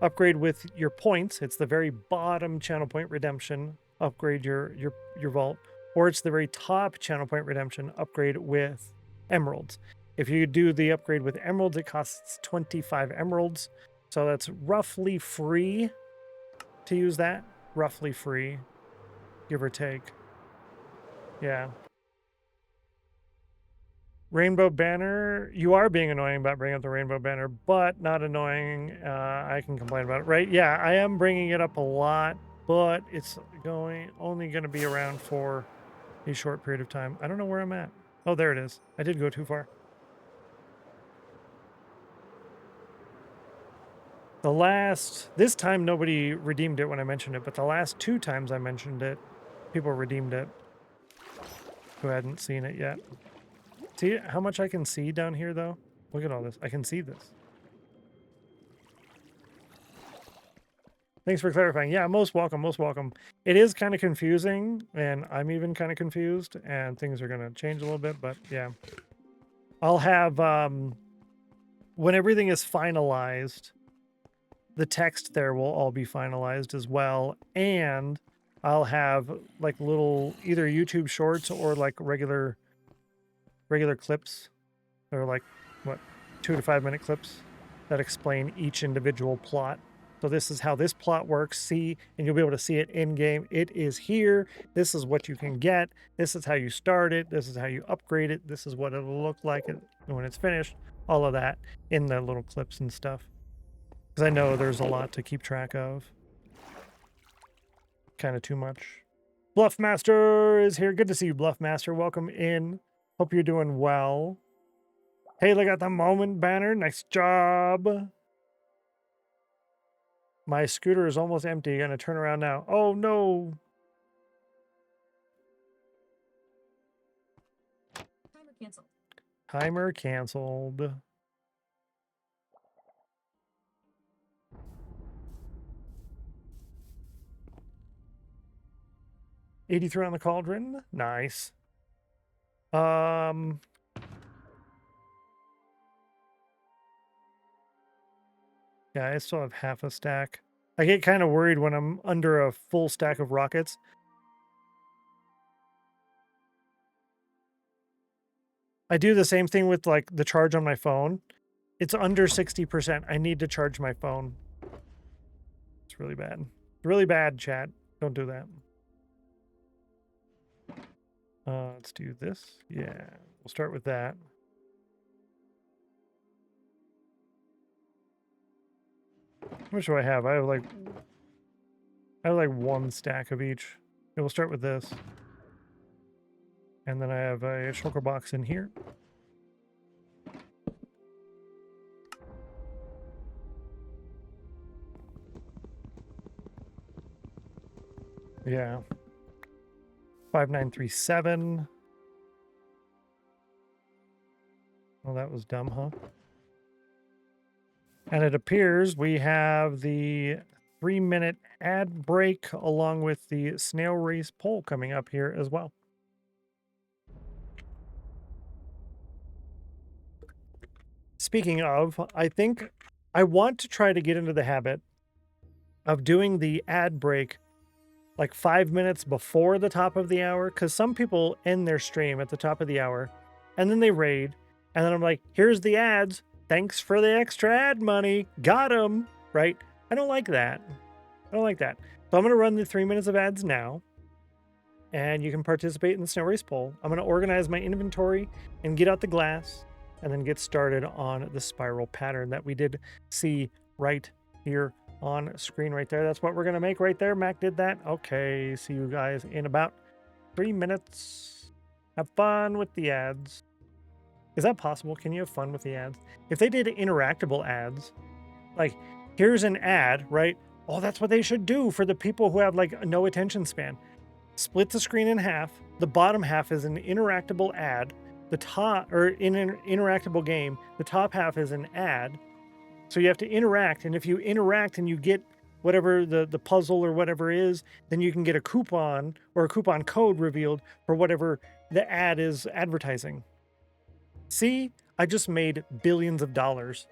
upgrade with your points, it's the very bottom channel point redemption, upgrade your vault, or it's the very top channel point redemption, upgrade with emeralds. If you do the upgrade with emeralds, it costs 25 emeralds. So that's roughly free to use that. Roughly free, give or take. Yeah. Rainbow banner. You are being annoying about bringing up the rainbow banner, but not annoying. I can complain about it, right? Yeah, I am bringing it up a lot, but it's only going to be around for a short period of time. I don't know where I'm at. Oh, there it is. I did go too far. This time nobody redeemed it when I mentioned it, but the last 2 times I mentioned it, people redeemed it. who hadn't seen it yet. See how much I can see down here, though? Look at all this. I can see this. Thanks for clarifying. Yeah, most welcome, most welcome. It is kind of confusing, and I'm even kind of confused, and things are going to change a little bit, but yeah. I'll have, when everything is finalized, the text there will all be finalized as well, and I'll have like little either YouTube shorts or like regular clips. They're like, what, 2 to 5 minute clips that explain each individual plot. So this is how this plot works, see, and you'll be able to see it in game. It is here. This is what you can get. This is how you start it. This is how you upgrade it. This is what it'll look like when it's finished. All of that in the little clips and stuff. Because I know there's a lot to keep track of. Kind of too much. Bluffmaster is here. Good to see you, Bluffmaster. Welcome in. Hope you're doing well. Haley got the moment banner. Nice job. My scooter is almost empty. Gonna turn around now. Oh no. Timer canceled. Timer canceled. $83 on the cauldron. Nice. Yeah, I still have half a stack. I get kind of worried when I'm under a full stack of rockets. I do the same thing with like the charge on my phone. It's under 60%. I need to charge my phone. It's really bad. Really bad, chat. Don't do that. Let's do this. Yeah, we'll start with that. How much do I have? I have like one stack of each. Okay, we'll start with this. And then I have a shulker box in here. Yeah. 5937. Well, that was dumb, huh? And it appears we have the 3-minute ad break along with the snail race poll coming up here as well. Speaking of, I think I want to try to get into the habit of doing the ad break like 5 minutes before the top of the hour, because some people end their stream at the top of the hour and then they raid, and then I'm like, here's the ads. Thanks for the extra ad money. Got 'em, right? I don't like that. I don't like that. So I'm going to run the 3 minutes of ads now, and you can participate in the Snow Race poll. I'm going to organize my inventory and get out the glass, and then get started on the spiral pattern that we did see right here on screen right there. That's what we're going to make right there. Mac did that. Okay, see you guys in about 3 minutes. Have fun with the ads. Is that possible? Can you have fun with the ads? If they did interactable ads, like here's an ad, right? Oh, that's what they should do for the people who have like no attention span. Split the screen in half. The bottom half is an interactable ad. The top, or in an interactable game, the top half is an ad. So you have to interact, and if you interact and you get whatever the puzzle or whatever is, then you can get a coupon or a coupon code revealed for whatever the ad is advertising. See, I just made billions of dollars.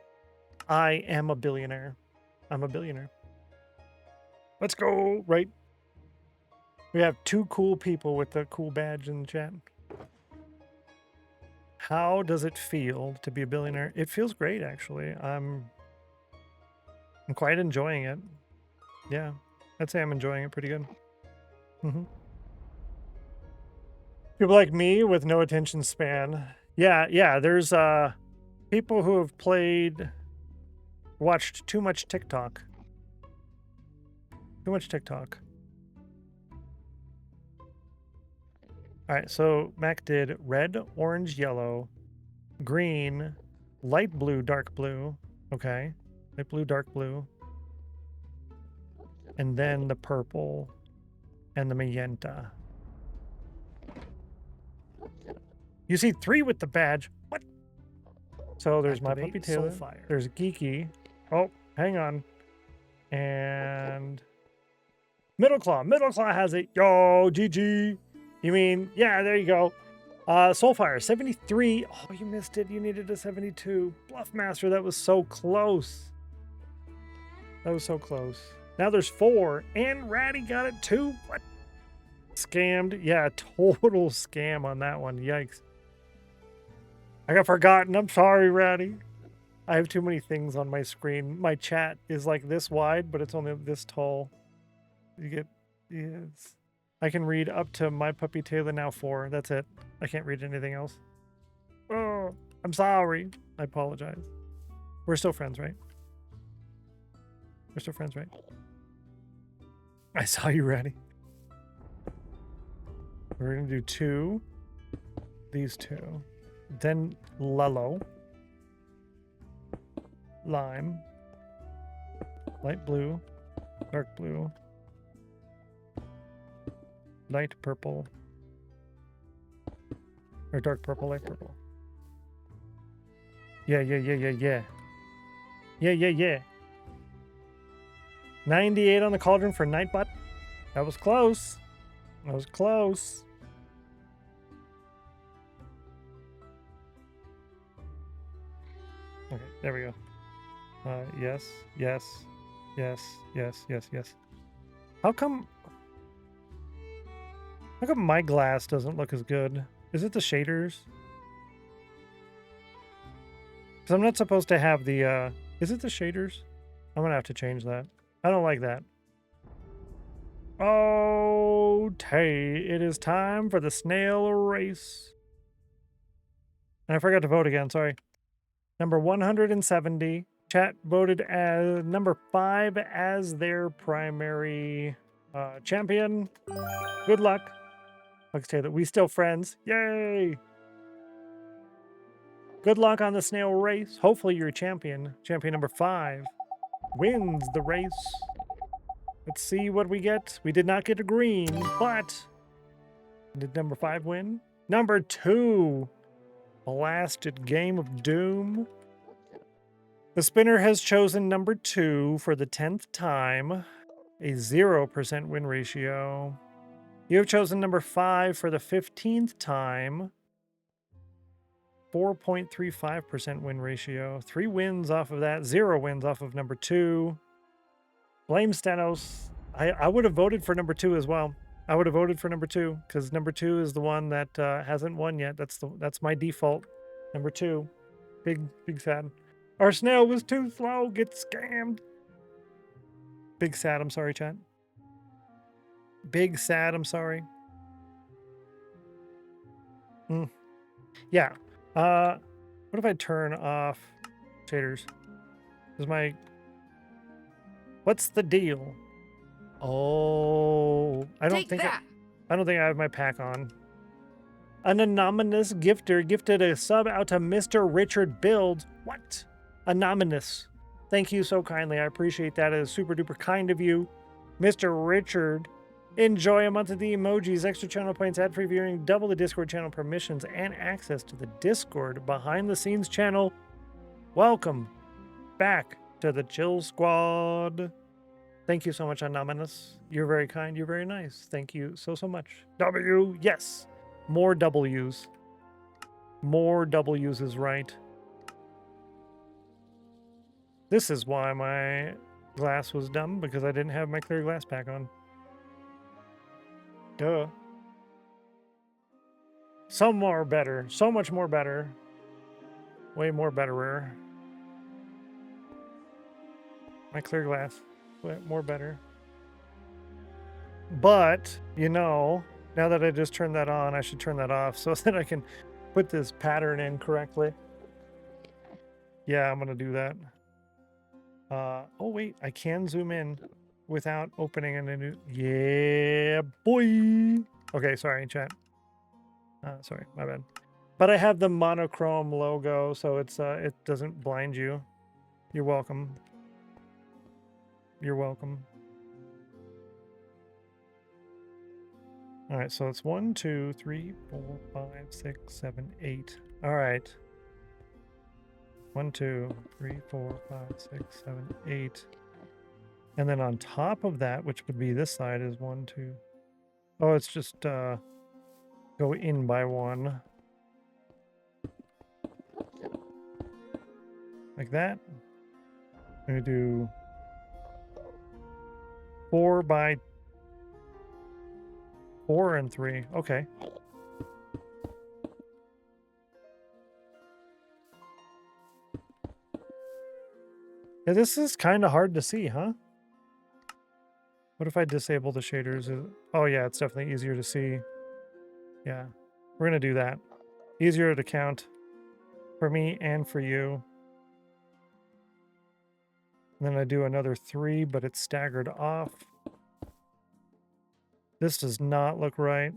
I am a billionaire. I'm a billionaire. Let's go, right? We have 2 cool people with a cool badge in the chat. How does it feel to be a billionaire? It feels great, actually. I'm quite enjoying it. Yeah, I'd say I'm enjoying it pretty good. People like me with no attention span. Yeah, there's people who have watched too much TikTok. Too much TikTok. All right, so Mac did red, orange, yellow, green, light blue, dark blue. Okay, light blue, dark blue. And then the purple and the magenta. You see 3 with the badge. What? So there's my Activate puppy Taylor. Soulfire. There's Geeky. Oh, hang on. And Middle Claw. Middle Claw has it. Yo, GG. You mean, yeah, there you go. Soulfire, 73. Oh, you missed it. You needed a 72. Bluffmaster, that was so close. That was so close. Now there's 4. And Ratty got it too. What? Scammed. Yeah, total scam on that one. Yikes. I got forgotten. I'm sorry, Ratty. I have too many things on my screen. My chat is like this wide, but it's only this tall. You get, yes. I can read up to My Puppy Taylor Now 4. That's it. I can't read anything else. Oh, I'm sorry. I apologize. We're still friends, right? We're still friends, right? I saw you, Ratty. We're gonna do 2. These 2. Then Lello. Lime. Light blue. Dark blue. Light purple. Or dark purple, light purple. Yeah. Yeah. 98 on the cauldron for Nightbot. That was close. That was close. Okay, there we go. Yes. How come my glass doesn't look as good? Is it the shaders? Because I'm not supposed to have the, is it the shaders? I'm gonna have to change that. I don't like that. Okay, it is time for the snail race. And I forgot to vote again, sorry. Number 170. Chat voted as number 5 as their primary champion. Good luck. Let's say that we still friends. Yay! Good luck on the snail race. Hopefully you're a champion. Champion number 5 wins the race. Let's see what we get. We did not get a green, but did number 5 win? Number 2. Blasted Game of Doom. The spinner has chosen number 2 for the 10th time. A 0% win ratio. You have chosen number 5 for the 15th time. 4.35% win ratio. 3 wins off of that. 0 wins off of number 2. Blame Stennos. I would have voted for number 2 as well. I would have voted for number 2 because number 2 is the one that hasn't won yet. That's my default. Number 2. Big sad. Our snail was too slow. Get scammed. Big sad. I'm sorry, chat. Big sad. I'm sorry. Yeah. What if I turn off shaders? What's the deal? Oh, I don't think I have my pack on. An anonymous gifter gifted a sub out to Mr. Richard Build. What? Anonymous. Thank you so kindly. I appreciate that. It is super duper kind of you. Mr. Richard. Enjoy a month of the emojis, extra channel points, ad-free viewing, double the Discord channel permissions, and access to the Discord behind-the-scenes channel. Welcome back to the Chill Squad. Thank you so much, Anonymous. You're very kind. You're very nice. Thank you so much. W, yes. More W's. More W's is right. This is why my glass was dumb, because I didn't have my clear glass pack on. Duh. So more better. So much more better. Way more betterer. My clear glass. Way more better. But, you know, now that I just turned that on, I should turn that off so that I can put this pattern in correctly. Yeah, I'm going to do that. Oh, wait. I can zoom in without opening a new... Yeah, boy! Okay, sorry, chat. Sorry, my bad. But I have the monochrome logo, so it's it doesn't blind you. You're welcome. You're welcome. All right, so it's 1, 2, 3, 4, 5, 6, 7, 8. All right. 1, 2, 3, 4, 5, 6, 7, 8. And then on top of that, which would be this side, is 1, 2. Oh, it's just go in by 1. Like that. I'm going to do 4 by 4 and 3. Okay. Yeah, this is kind of hard to see, huh? What if I disable the shaders? Oh yeah, it's definitely easier to see. Yeah, we're gonna do that. Easier to count for me and for you. And then I do another 3, but it's staggered off. This does not look right.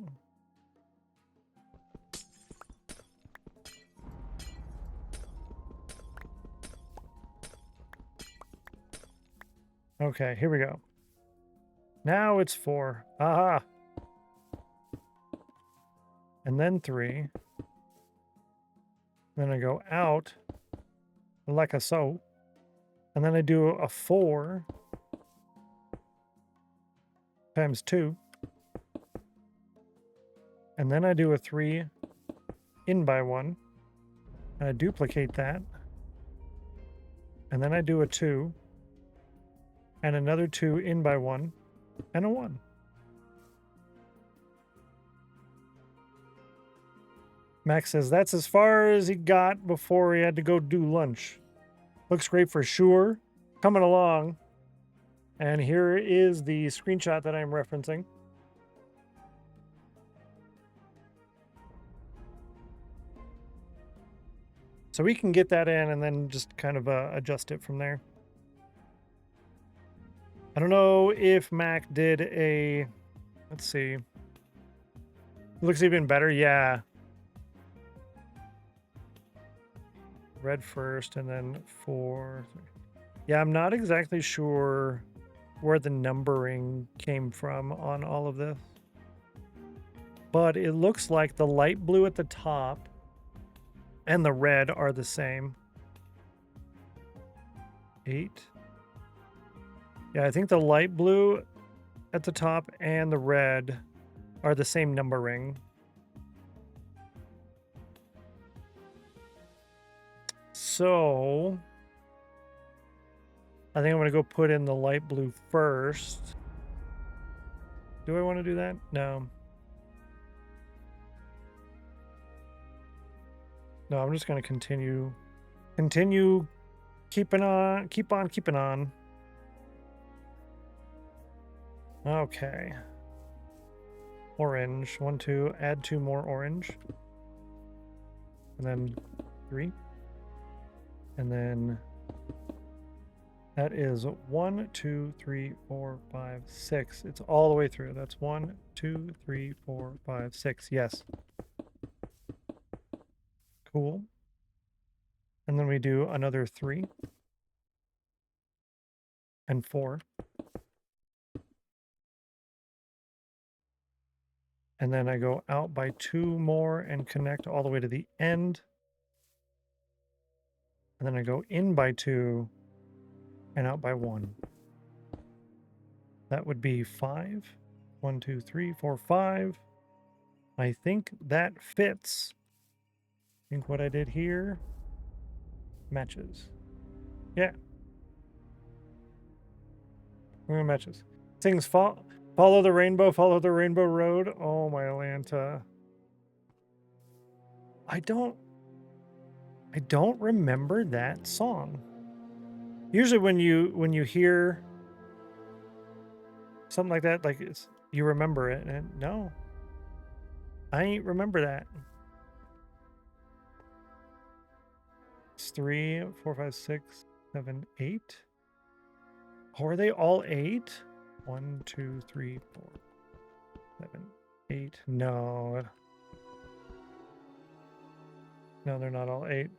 Okay, here we go. Now it's 4. Aha! And then 3. Then I go out like a so. And then I do a 4 times 2. And then I do a 3 in by 1. And I duplicate that. And then I do a 2. And another 2 in by 1. And a 1. Max says that's as far as he got before he had to go do lunch. Looks great for sure. Coming along. And here is the screenshot that I'm referencing. So we can get that in and then just kind of adjust it from there. I don't know if Mac did a... Let's see. Looks even better. Yeah. Red first and then 4. Yeah, I'm not exactly sure where the numbering came from on all of this. But it looks like the light blue at the top and the red are the same. 8. Yeah, I think the light blue at the top and the red are the same numbering. So I think I'm going to go put in the light blue first. Do I want to do that? No. No, I'm just going to continue keep on keeping on. Okay. Orange. 1, 2. Add 2 more orange. And then 3. And then that is 1, 2, 3, 4, 5, 6. It's all the way through. That's 1, 2, 3, 4, 5, 6. Yes. Cool. And then we do another 3 and 4. And then I go out by 2 more and connect all the way to the end. And then I go in by 2 and out by 1. That would be 5. 1, 2, 3, 4, 5. I think that fits. I think what I did here matches. Yeah. We're gonna matches. Things follow the rainbow road. Oh my Atlanta. I don't remember that song. Usually when you hear something like that, like you remember it, and no. I ain't remember that. It's 3, 4, 5, 6, 7, 8. Oh, are they all 8? 1, 2, 3, 4, 7, 8. No. No, they're not all 8.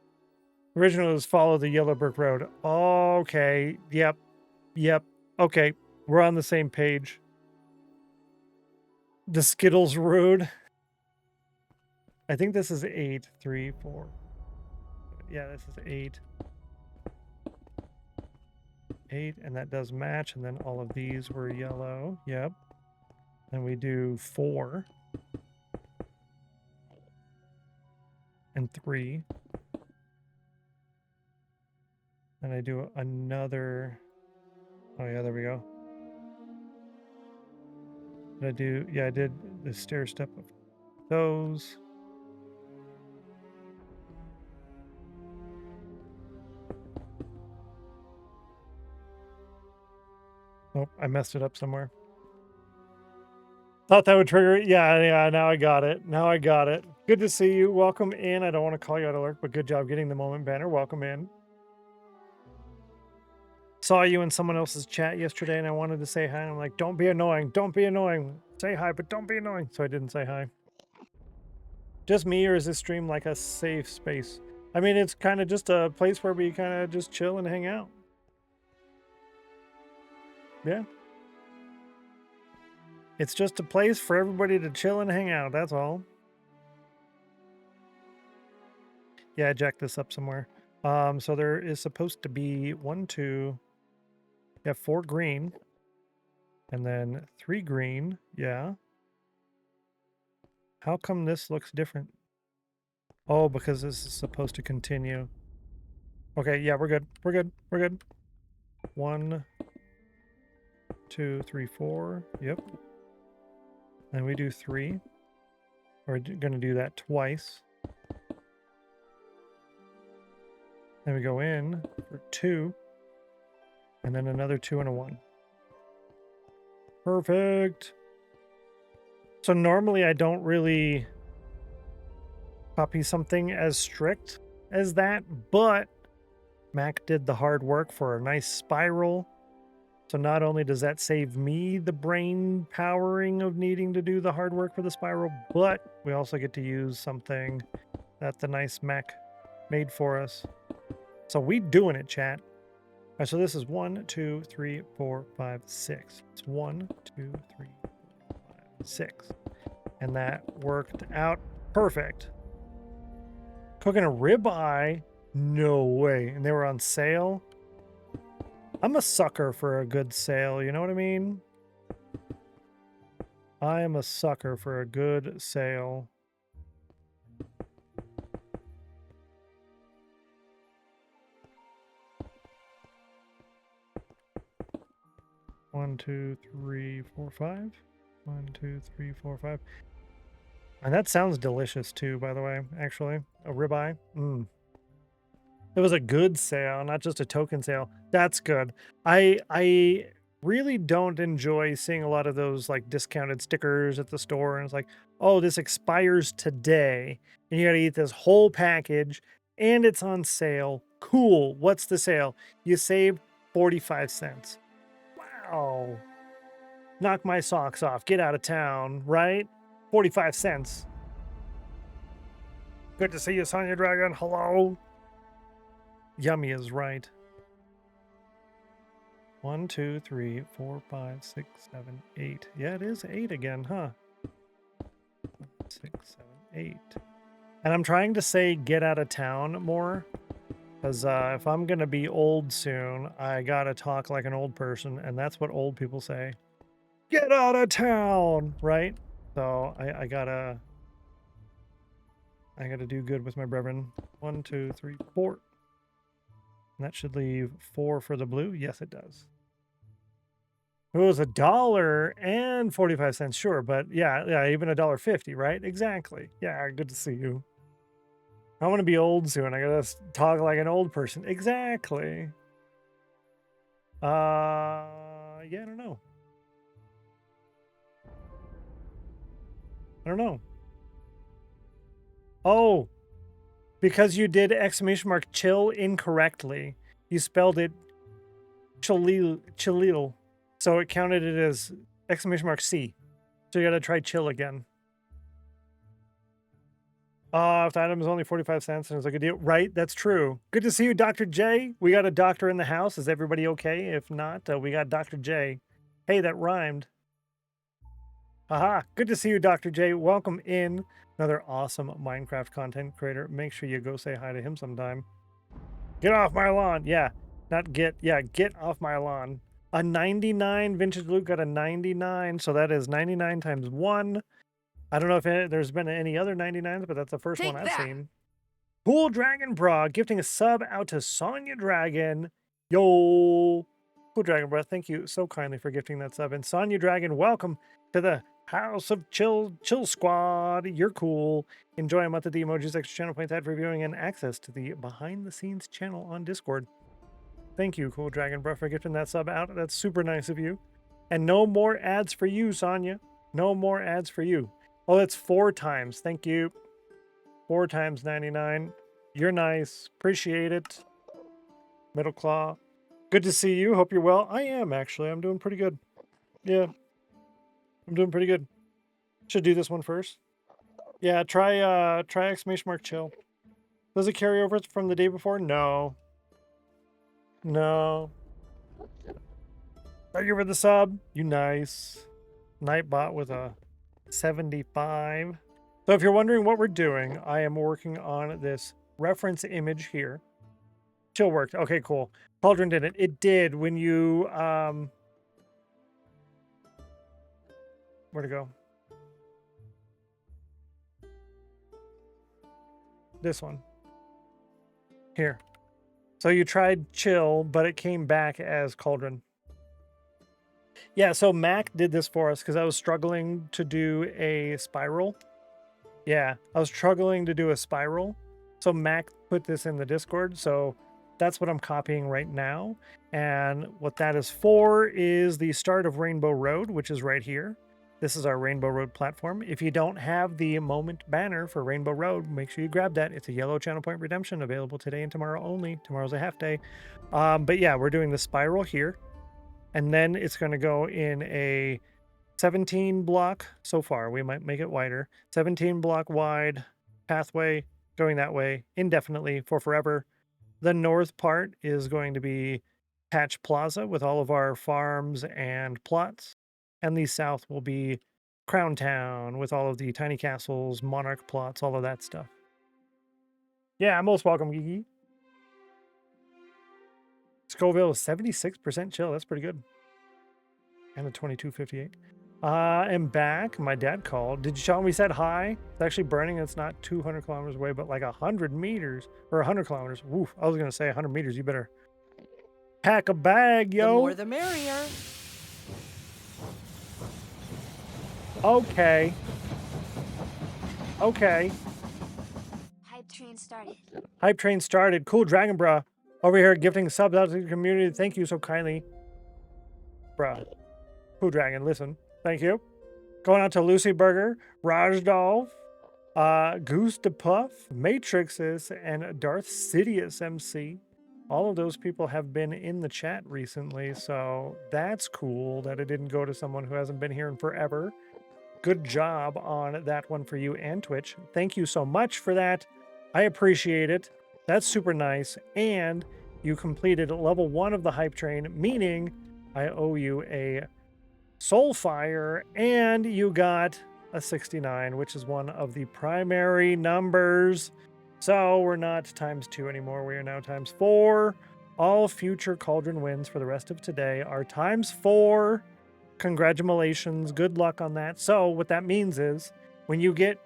Original is Follow the Yellow Brick Road. Okay. Yep. Okay. We're on the same page. The Skittles Road. I think this is 8, 3, 4. Yeah, this is 8. 8, and that does match, and then all of these were yellow. Yep. And we do 4. And 3. And I do another... Oh yeah, there we go. Did I do... Yeah, I did the stair step of those. Oh, I messed it up somewhere. Thought that would trigger it. Yeah, now I got it. Now I got it. Good to see you. Welcome in. I don't want to call you out of lurk, but good job getting the moment banner. Welcome in. Saw you in someone else's chat yesterday and I wanted to say hi. And I'm like, don't be annoying. Don't be annoying. Say hi, but don't be annoying. So I didn't say hi. Just me, or is this stream like a safe space? I mean, it's kind of just a place where we kind of just chill and hang out. Yeah. It's just a place for everybody to chill and hang out. That's all. Yeah, I jacked this up somewhere. So there is supposed to be 1, 2, 4 green, and then 3 green. Yeah. How come this looks different? Oh, because this is supposed to continue. Okay, yeah, we're good. We're good. We're good. 1, 2, 3, 4. Yep. And we do 3. We're going to do that twice. Then we go in for 2. And then another 2 and a 1. Perfect. So normally I don't really copy something as strict as that, but Mac did the hard work for a nice spiral. So not only does that save me the brain powering of needing to do the hard work for the spiral, but we also get to use something that the nice Mac made for us. So we doing it, chat. All right, so this is 1, 2, 3, 4, 5, 6. It's 1, 2, 3, 4, 5, 6. And that worked out perfect. Cooking a ribeye? No way. And they were on sale? I'm a sucker for a good sale, you know what I mean? I am a sucker for a good sale. One, 2, 3, 4, 5. 1, 2, 3, 4, 5. And that sounds delicious too, by the way, actually. A ribeye. It was a good sale, not just a token sale. That's good. I really don't enjoy seeing a lot of those like discounted stickers at the store. And it's like, oh, this expires today. And you got to eat this whole package and it's on sale. Cool. What's the sale? You save 45 cents. Wow. Knock my socks off. Get out of town, right? 45 cents. Good to see you, Sonya Dragon. Hello. Yummy is right. 1, 2, 3, 4, 5, 6, 7, 8. Yeah, it is 8 again, huh? 6, 7, 8. And I'm trying to say get out of town more. Because if I'm going to be old soon, I got to talk like an old person. And that's what old people say. Get out of town, right? So I gotta do good with my brethren. 1, 2, 3, 4. And that should leave 4 for the blue. Yes, it does. It was $1.45, sure, but yeah, even $1.50, right? Exactly. Yeah, good to see you. I want to be old soon. I gotta talk like an old person. Exactly. Yeah, I don't know. I don't know. Oh, because you did ! chill incorrectly. You spelled it chilil. So it counted it as !C. So you gotta try chill again. If the item is only 45 cents and it's like a deal. Right, that's true. Good to see you, Dr. J. We got a doctor in the house. Is everybody okay? If not, we got Dr. J. Hey, that rhymed. Haha, good to see you, Dr. J. Welcome in. Another awesome Minecraft content creator. Make sure you go say hi to him sometime. Get off my lawn. Yeah, not get. Yeah, get off my lawn. A 99. Vintage Luke got a 99. So that is 99 times 1. I don't know if there's been any other 99s, but that's the first one I've seen. Cool Dragon Bra gifting a sub out to Sonya Dragon. Yo. Cool Dragon Bra, thank you so kindly for gifting that sub. And Sonya Dragon, welcome to the House of Chill Squad. You're cool. Enjoy a month of the emojis, extra channel points, ad reviewing, and access to the behind the scenes channel on Discord. Thank you, Cool Dragon Bra, for gifting that sub out. That's super nice of you. And no more ads for you, Sonya. No more ads for you. Oh, that's 4 times. Thank you. 4 times 99. You're nice. Appreciate it. Middle Claw. Good to see you. Hope you're well. I am, actually. I'm doing pretty good. Yeah. I'm doing pretty good. Should do this one first. Yeah, try exclamation mark chill. Does it carry over from the day before? No. No. Thank you for the sub. You nice. Nightbot with a 75. So if you're wondering what we're doing, I am working on this reference image here. Chill worked. Okay, cool. Cauldron did it. It did when you where'd it go? This one. Here. So you tried chill, but it came back as Cauldron. Yeah, so Mac did this for us because I was struggling to do a spiral. Yeah, I was struggling to do a spiral. So Mac put this in the Discord. So that's what I'm copying right now. And what that is for is the start of Rainbow Road, which is right here. This is our Rainbow Road platform. If you don't have the moment banner for Rainbow Road, make sure you grab that. It's a yellow channel point redemption available today and tomorrow only. Tomorrow's a half day. But yeah, we're doing the spiral here. And then it's going to go in a 17 block so far. We might make it wider. 17 block wide pathway going that way indefinitely for forever. The north part is going to be Patch Plaza with all of our farms and plots. And the south will be Crown Town with all of the tiny castles, monarch plots, all of that stuff. Yeah, most welcome, Gigi. Scoville is 76% chill. That's pretty good. And a 2258. I'm back. My dad called. Did you tell him we said hi? It's actually burning. It's not 200 kilometers away, but like 100 meters or 100 kilometers. Woof. I was going to say 100 meters. You better pack a bag, yo. The more the merrier. Okay. Okay. Hype train started. Hype train started. Cool Dragon Bra. Over here gifting subs out to the community. Thank you so kindly. Bruh. Cool Dragon, listen. Thank you. Going out to Lucy Burger, Rajdolf, Goose de Puff, Matrixes, and Darth Sidious MC. All of those people have been in the chat recently, so that's cool that it didn't go to someone who hasn't been here in forever. Good job on that one for you and Twitch. Thank you so much for that. I appreciate it. That's super nice. And you completed level 1 of the hype train, meaning I owe you a Soulfire, and you got a 69, which is one of the primary numbers. So we're not ×2 anymore. We are now ×4. All future Cauldron wins for the rest of today are ×4. Congratulations. Good luck on that. So what that means is when you get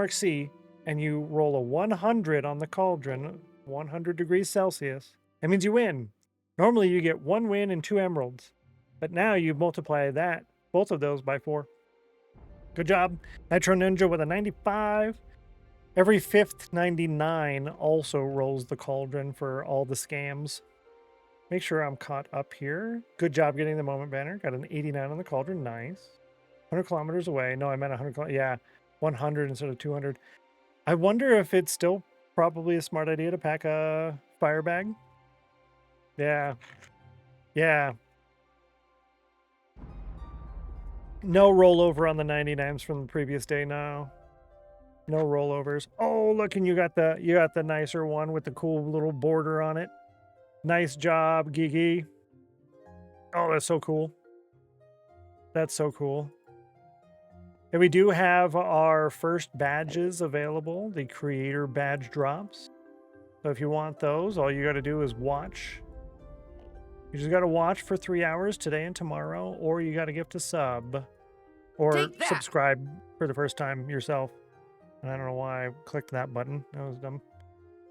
!C and you roll a 100 on the Cauldron, 100 degrees Celsius, that means you win. Normally you get 1 win and 2 emeralds. But now you multiply that, both of those, by 4. Good job. Nitro Ninja with a 95. Every 5th 99 also rolls the Cauldron for all the scams. Make sure I'm caught up here. Good job getting the moment banner. Got an 89 on the Cauldron. Nice. 100 kilometers away. No, I meant 100. Yeah, 100 instead of 200. I wonder if it's still probably a smart idea to pack a fire bag. Yeah. Yeah. No rollover on the 99s from the previous day now. No rollovers. Oh, look, and you got the nicer one with the cool little border on it. Nice job, Gigi. Oh, that's so cool. That's so cool. And we do have our first badges available, the creator badge drops. So if you want those, all you got to do is watch. You just got to watch for 3 hours today and tomorrow, or you got to gift a sub or Take that. subscribe for the first time yourself. And I don't know why I clicked that button. That was dumb.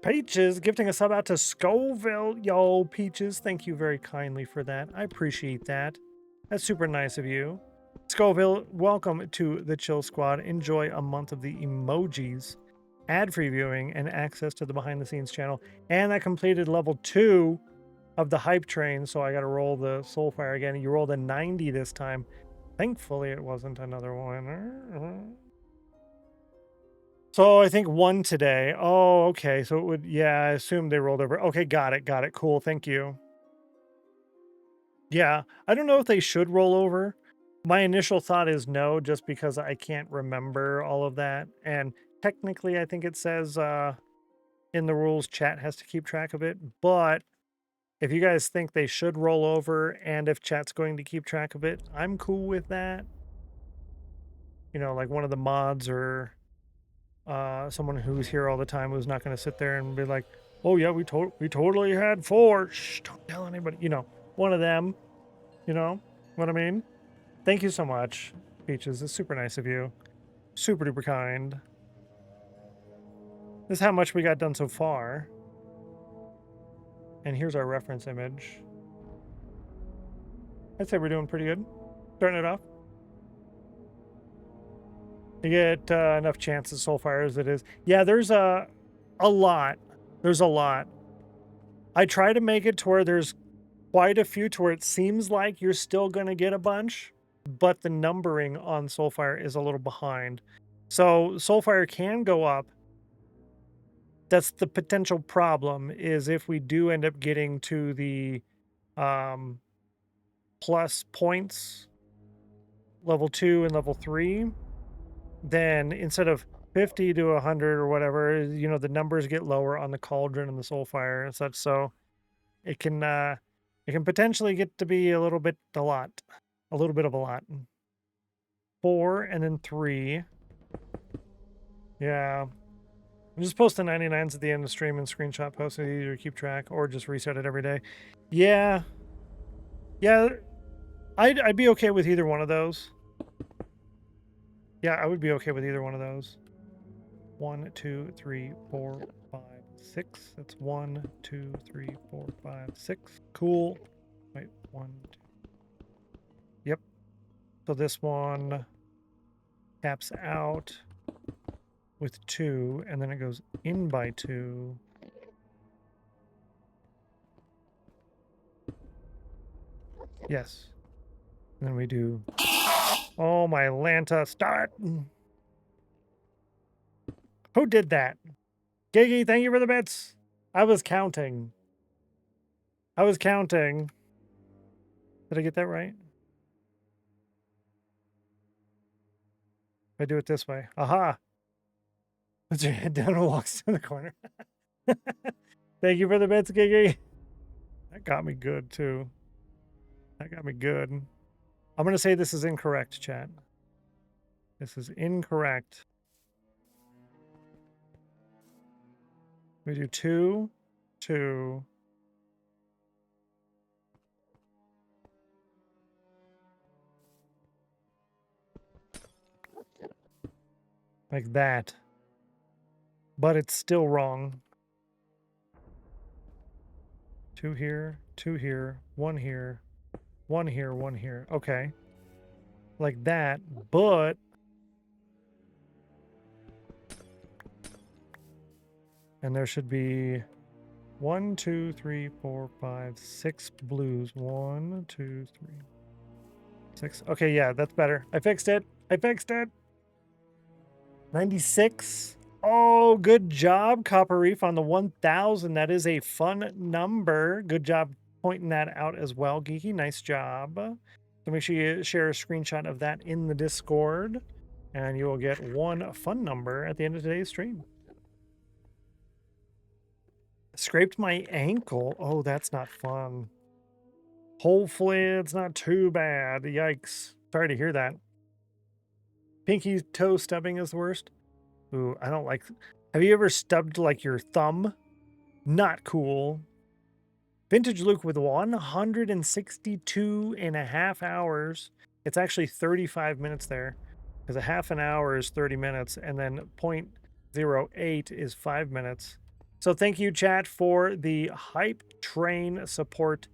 Peaches gifting a sub out to Scoville. Yo, Peaches, thank you very kindly for that. I appreciate that. That's super nice of you. Scoville, welcome to the Chill Squad. Enjoy a month of the emojis, ad-free viewing, and access to the behind-the-scenes channel. And I completed level 2 of the hype train, so I got to roll the Soulfire again. You rolled a 90 this time. Thankfully, it wasn't another winner. So I think 1 today. Oh, okay. So it would, yeah, I assumed they rolled over. Okay, got it. Got it. Cool. Thank you. Yeah, I don't know if they should roll over. My initial thought is no, just because I can't remember all of that. And technically, I think it says in the rules, chat has to keep track of it. But if you guys think they should roll over and if chat's going to keep track of it, I'm cool with that. You know, like one of the mods or someone who's here all the time who's not going to sit there and be like, oh yeah, we totally had 4. Shh, don't tell anybody. You know, one of them. You know what I mean? Thank you so much, Peaches. It's super nice of you. Super duper kind. This is how much we got done so far. And here's our reference image. I'd say we're doing pretty good. Starting it off. You get enough chances Soulfire as it is. Yeah, there's a lot. There's a lot. I try to make it to where there's quite a few to where it seems like you're still going to get a bunch, but the numbering on Soulfire is a little behind. So Soulfire can go up. That's the potential problem, is if we do end up getting to the plus points, level 2 and level 3, then instead of 50 to 100 or whatever, you know, the numbers get lower on the Cauldron and the Soulfire and such. So it can potentially get to be a little bit of a lot. 4 and then 3. Yeah. I'm just posting 99s at the end of the stream and screenshot posts it, either keep track or just reset it every day. Yeah. Yeah. I'd be okay with either one of those. Yeah, I would be okay with either one of those. 1, 2, 3, 4, 5, 6. That's 1, 2, 3, 4, 5, 6. Cool. Wait, 1, 2. Yep. So this one taps out with 2, and then it goes in by 2. Yes. And then we do... Oh, my Lanta, start! Who did that? Giggy, thank you for the bits! I was counting. Did I get that right? I do it this way. Aha! Puts your head down and walks to the corner. Thank you for the bits, Giggy. That got me good, too. That got me good. I'm going to say this is incorrect, chat. This is incorrect. We do 2, 2. Like that. But it's still wrong. 2 here, 2 here, 1 here, 1 here, 1 here. Okay. Like that, but... And there should be 1, 2, 3, 4, 5, 6 blues. 1, 2, 3, 6. Okay, yeah, that's better. I fixed it. 96. Oh, good job, Copper Reef, on the 1,000. That is a fun number. Good job pointing that out as well, Geeky. Nice job. So make sure you share a screenshot of that in the Discord, and you will get 1 fun number at the end of today's stream. Scraped my ankle. Oh, that's not fun. Hopefully it's not too bad. Yikes. Sorry to hear that. Pinky toe stubbing is the worst. Ooh, I don't like... Have you ever stubbed like your thumb? Not cool. Vintage Luke with 162.5 hours. It's actually 35 minutes there. Because a half an hour is 30 minutes. And then 0.08 is 5 minutes. So thank you, chat, for the hype train support.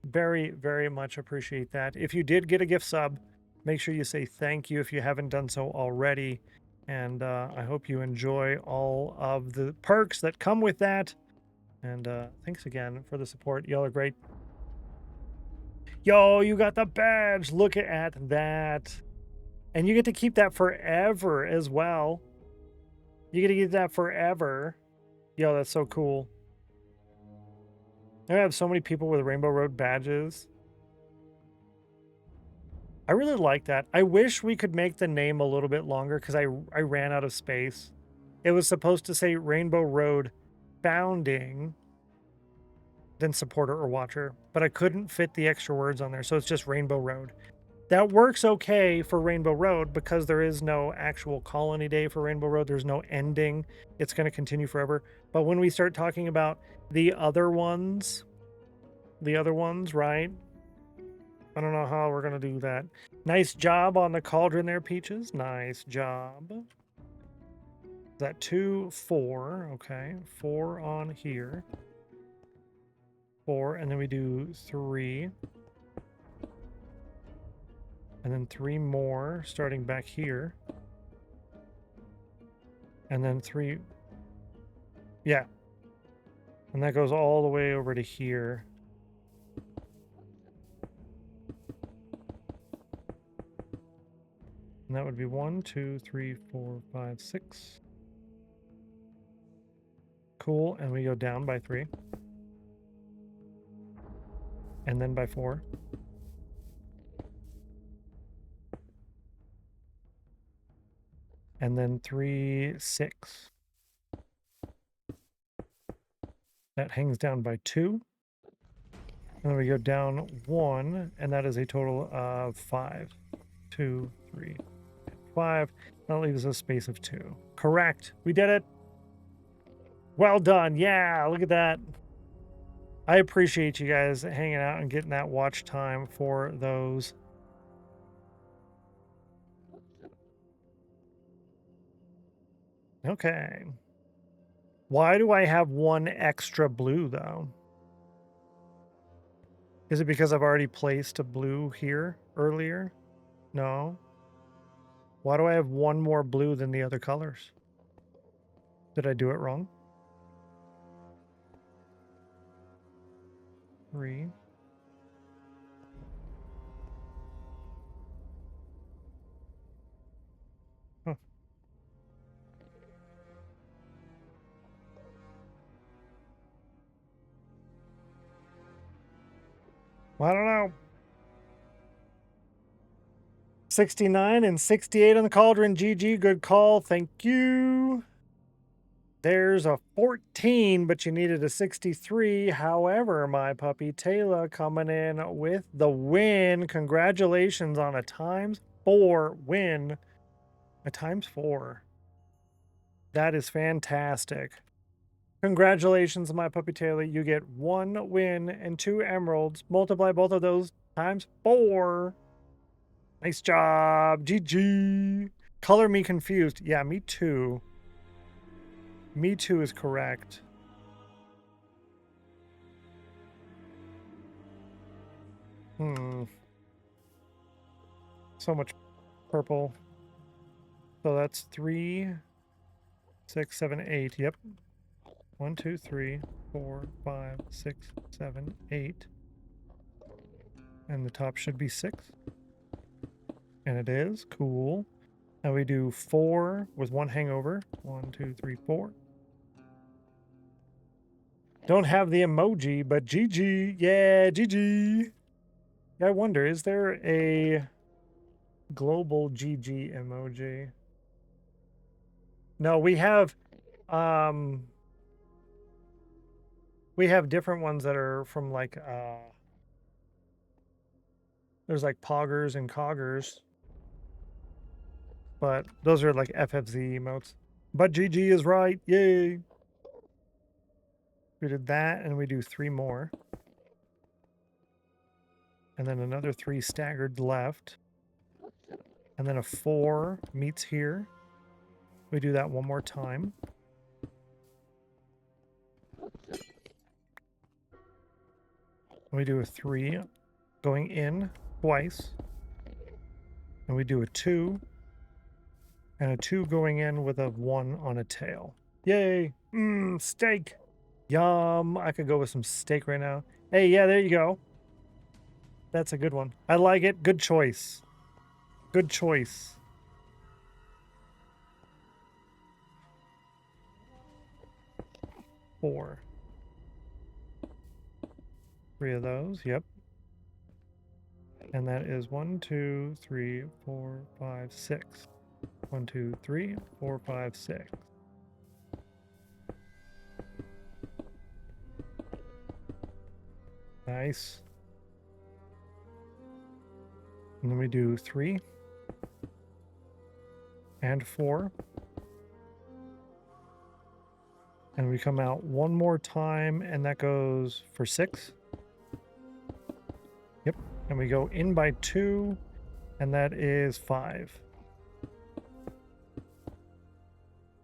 Very, very much appreciate that. If you did get a gift sub, make sure you say thank you if you haven't done so already. And I hope you enjoy all of the perks that come with that. And thanks again for the support. Y'all are great. Yo, you got the badge. Look at that. And you get to keep that forever as well. You get to keep that forever. Yo, that's so cool. I have so many people with Rainbow Road badges. I really like that. I wish we could make the name a little bit longer because I ran out of space. It was supposed to say Rainbow Road Founding, then supporter or watcher, but I couldn't fit the extra words on there, so it's just Rainbow Road. That works okay for Rainbow Road because there is no actual colony day for Rainbow Road. There's no ending. It's going to continue forever. But when we start talking about the other ones, right? I don't know how we're going to do that. Nice job on the cauldron there, Peaches. Nice job. Is that 2, 4? Okay, 4 on here. 4, and then we do 3. And then 3 more starting back here. And then 3. Yeah. And that goes all the way over to here. And that would be 1, 2, 3, 4, 5, 6. Cool. And we go down by 3. And then by 4. And then 3, 6. That hangs down by 2. And then we go down 1, and that is a total of 5. 2, 3, 5. That leaves a space of 2. Correct. We did it. Well done. Yeah, look at that. I appreciate you guys hanging out and getting that watch time for those. Okay. Why do I have 1 extra blue, though? Is it because I've already placed a blue here earlier? No. Why do I have 1 more blue than the other colors? Did I do it wrong? 3. Huh. Well, I don't know. 69 and 68 on the cauldron. GG, good call. Thank you. There's a 14, but you needed a 63. However, my puppy Taylor coming in with the win. Congratulations on a ×4 win. A ×4. That is fantastic. Congratulations, my puppy Taylor. You get 1 win and 2 emeralds. Multiply both of those ×4. Nice job. GG. Color me confused. Yeah, me too. Me too is correct. So much purple. So that's 3, 6, 7, 8. Yep. 1, 2, 3, 4, 5, 6, 7, 8. And the top should be 6. And it is. Cool. Now we do 4 with 1 hangover. 1, 2, 3, 4. Don't have the emoji, but GG. Yeah, GG. Yeah, I wonder, is there a global GG emoji? No, we have different ones that are from like there's like poggers and coggers. But those are like FFZ emotes. But GG is right. Yay. We did that and we do 3 more. And then another 3 staggered left. And then a 4 meets here. We do that one more time. We do a 3 going in twice. And we do a 2. And a 2 going in with a 1 on a tail. Yay! Mmm, steak! Yum! I could go with some steak right now. Hey, yeah, there you go. That's a good one. I like it. Good choice. Good choice. Four. 3 of those. Yep. And that is 1, 2, 3, 4, 5, 6. 1, 2, 3, 4, 5, 6. Nice. And then we do 3 and 4. And we come out one more time, and that goes for 6. Yep. And we go in by 2, and that is 5.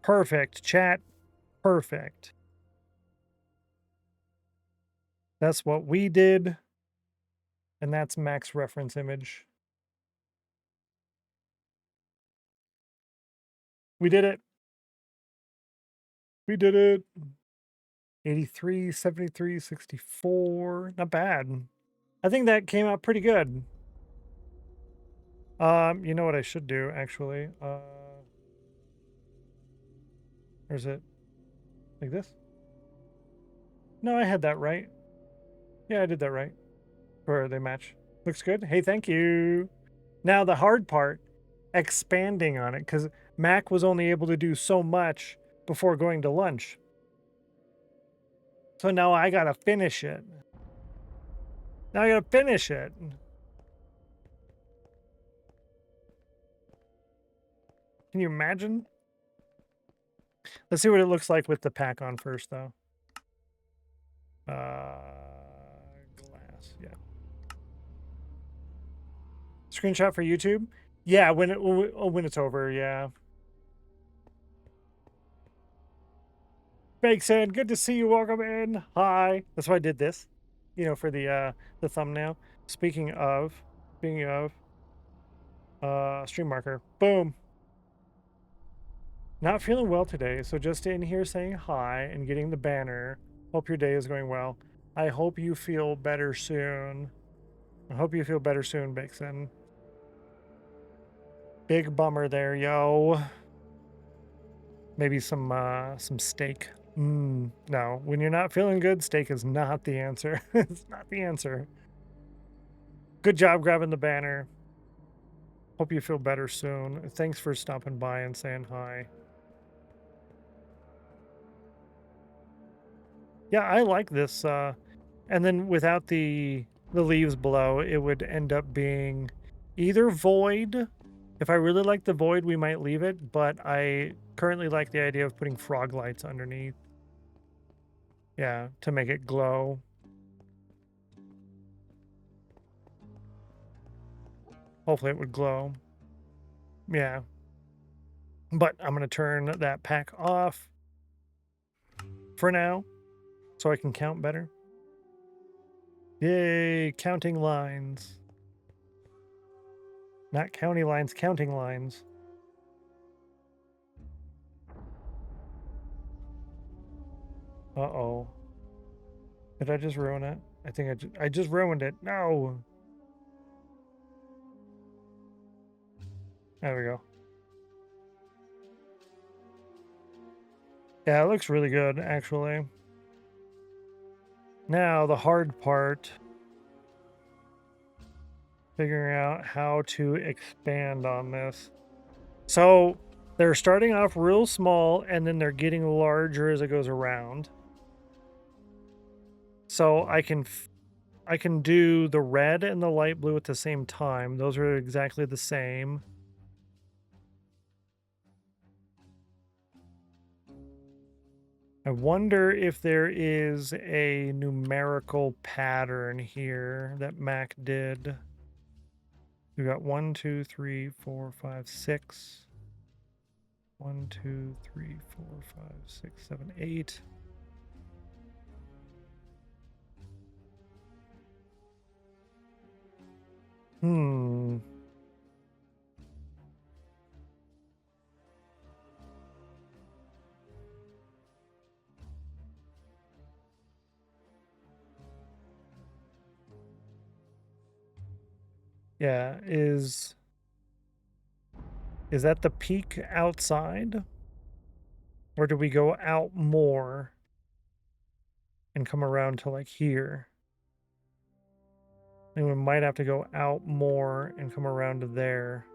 Perfect, chat. Perfect. That's what we did. And that's max reference image. We did it. We did it. 83, 73, 64. Not bad. I think that came out pretty good. You know what I should do, actually? Where's it? Like this? No, I had that right. Yeah, I did that right. Or they match. Looks good. Hey, thank you. Now the hard part, expanding on it, because Mac was only able to do so much before going to lunch. So now I gotta finish it. Now I gotta finish it. Can you imagine? Let's see what it looks like with the pack on first, though. Glass, yeah. Screenshot for YouTube? Yeah, when it's over, yeah. Fake said, good to see you. Welcome in. Hi. That's why I did this. You know, for the thumbnail. Speaking of stream marker. Boom. Not feeling well today, so just in here saying hi and getting the banner. Hope your day is going well. I hope you feel better soon. I hope you feel better soon, Bixen. Big bummer there, yo. Maybe some steak. No, when you're not feeling good, steak is not the answer. It's not the answer. Good job grabbing the banner. Hope you feel better soon. Thanks for stopping by and saying hi. Yeah, I like this. And then without the leaves below, it would end up being either void. If I really like the void, we might leave it, but I currently like the idea of putting frog lights underneath. Yeah, to make it glow. Hopefully it would glow. Yeah. But I'm going to turn that pack off for now so I can count better. Yay, counting lines. Not county lines, counting lines. Uh-oh. Did I just ruin it? I think I just ruined it. No. There we go. Yeah, it looks really good, actually. Now, the hard part. Figuring out how to expand on this. So, they're starting off real small, and then they're getting larger as it goes around. So, I can do the red and the light blue at the same time. Those are exactly the same. I wonder if there is a numerical pattern here that Mac did. We got 1, 2, 3, 4, 5, 6. 1, 2, 3, 4, 5, 6, 7, 8. Yeah, is that the peak outside? Or do we go out more and come around to like here? I think we might have to go out more and come around to there.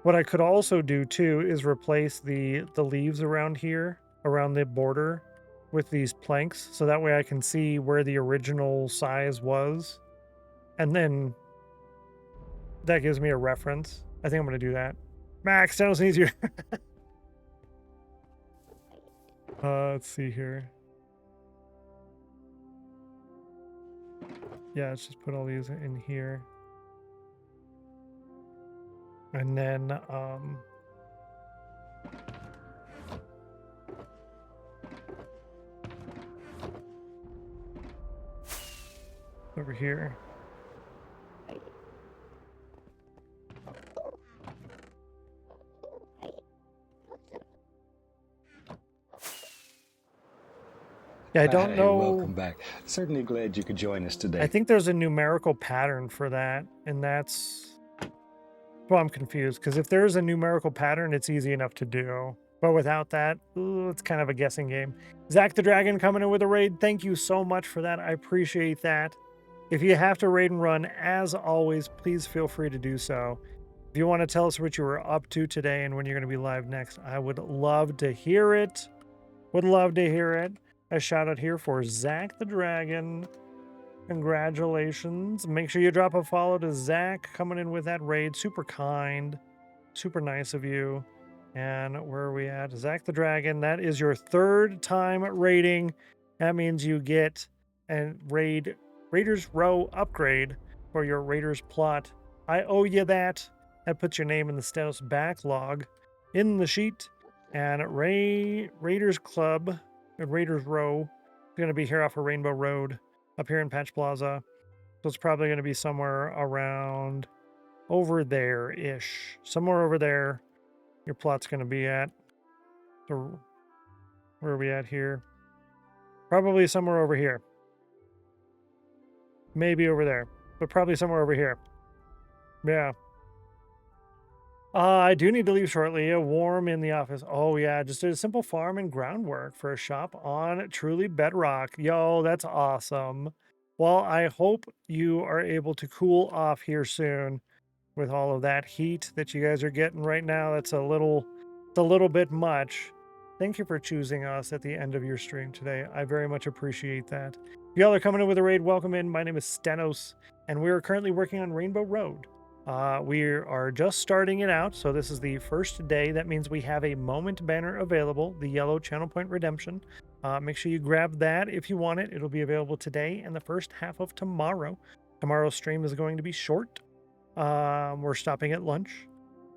What I could also do too is replace the leaves around here, around the border, with these planks, so that way I can see where the original size was. And then that gives me a reference. I think I'm going to do that. Max, Stennos needs you. Let's see here. Yeah, let's just put all these in here. And then, over here. Yeah, I don't know. Welcome back. Certainly glad you could join us today. I think there's a numerical pattern for that, and that's... Well, I'm confused, because if there's a numerical pattern, it's easy enough to do. But without that, it's kind of a guessing game. Zach the Dragon coming in with a raid. Thank you so much for that. I appreciate that. If you have to raid and run, as always, please feel free to do so. If you want to tell us what you were up to today and when you're going to be live next, I would love to hear it. Would love to hear it. A shout out here for Zach the Dragon. Congratulations. Make sure you drop a follow to Zach coming in with that raid. Super kind. Super nice of you. And where are we at? Zach the Dragon. That is your third time raiding. That means you get a Raiders Row upgrade for your Raiders plot. I owe you that. That puts your name in the Stennos backlog in the sheet. And Raiders Club, Raiders Row, is going to be here off of Rainbow Road up here in Patch Plaza. So it's probably going to be somewhere around over there-ish. Somewhere over there your plot's going to be at. So where are we at here? Probably somewhere over here. Maybe over there, but probably somewhere over here. Yeah. I do need to leave shortly. A warm in the office. Oh, yeah. Just did a simple farm and groundwork for a shop on Truly Bedrock. Yo, that's awesome. Well, I hope you are able to cool off here soon with all of that heat that you guys are getting right now. That's a little bit much. Thank you for choosing us at the end of your stream today. I very much appreciate that. If y'all are coming in with a raid, welcome in. My name is Stennos, and we are currently working on Rainbow Road. We are just starting it out, so this is the first day. That means we have a moment banner available, the yellow channel point redemption. Make sure you grab that if you want it. It'll be available today and the first half of tomorrow. Tomorrow's stream is going to be short. We're stopping at lunch.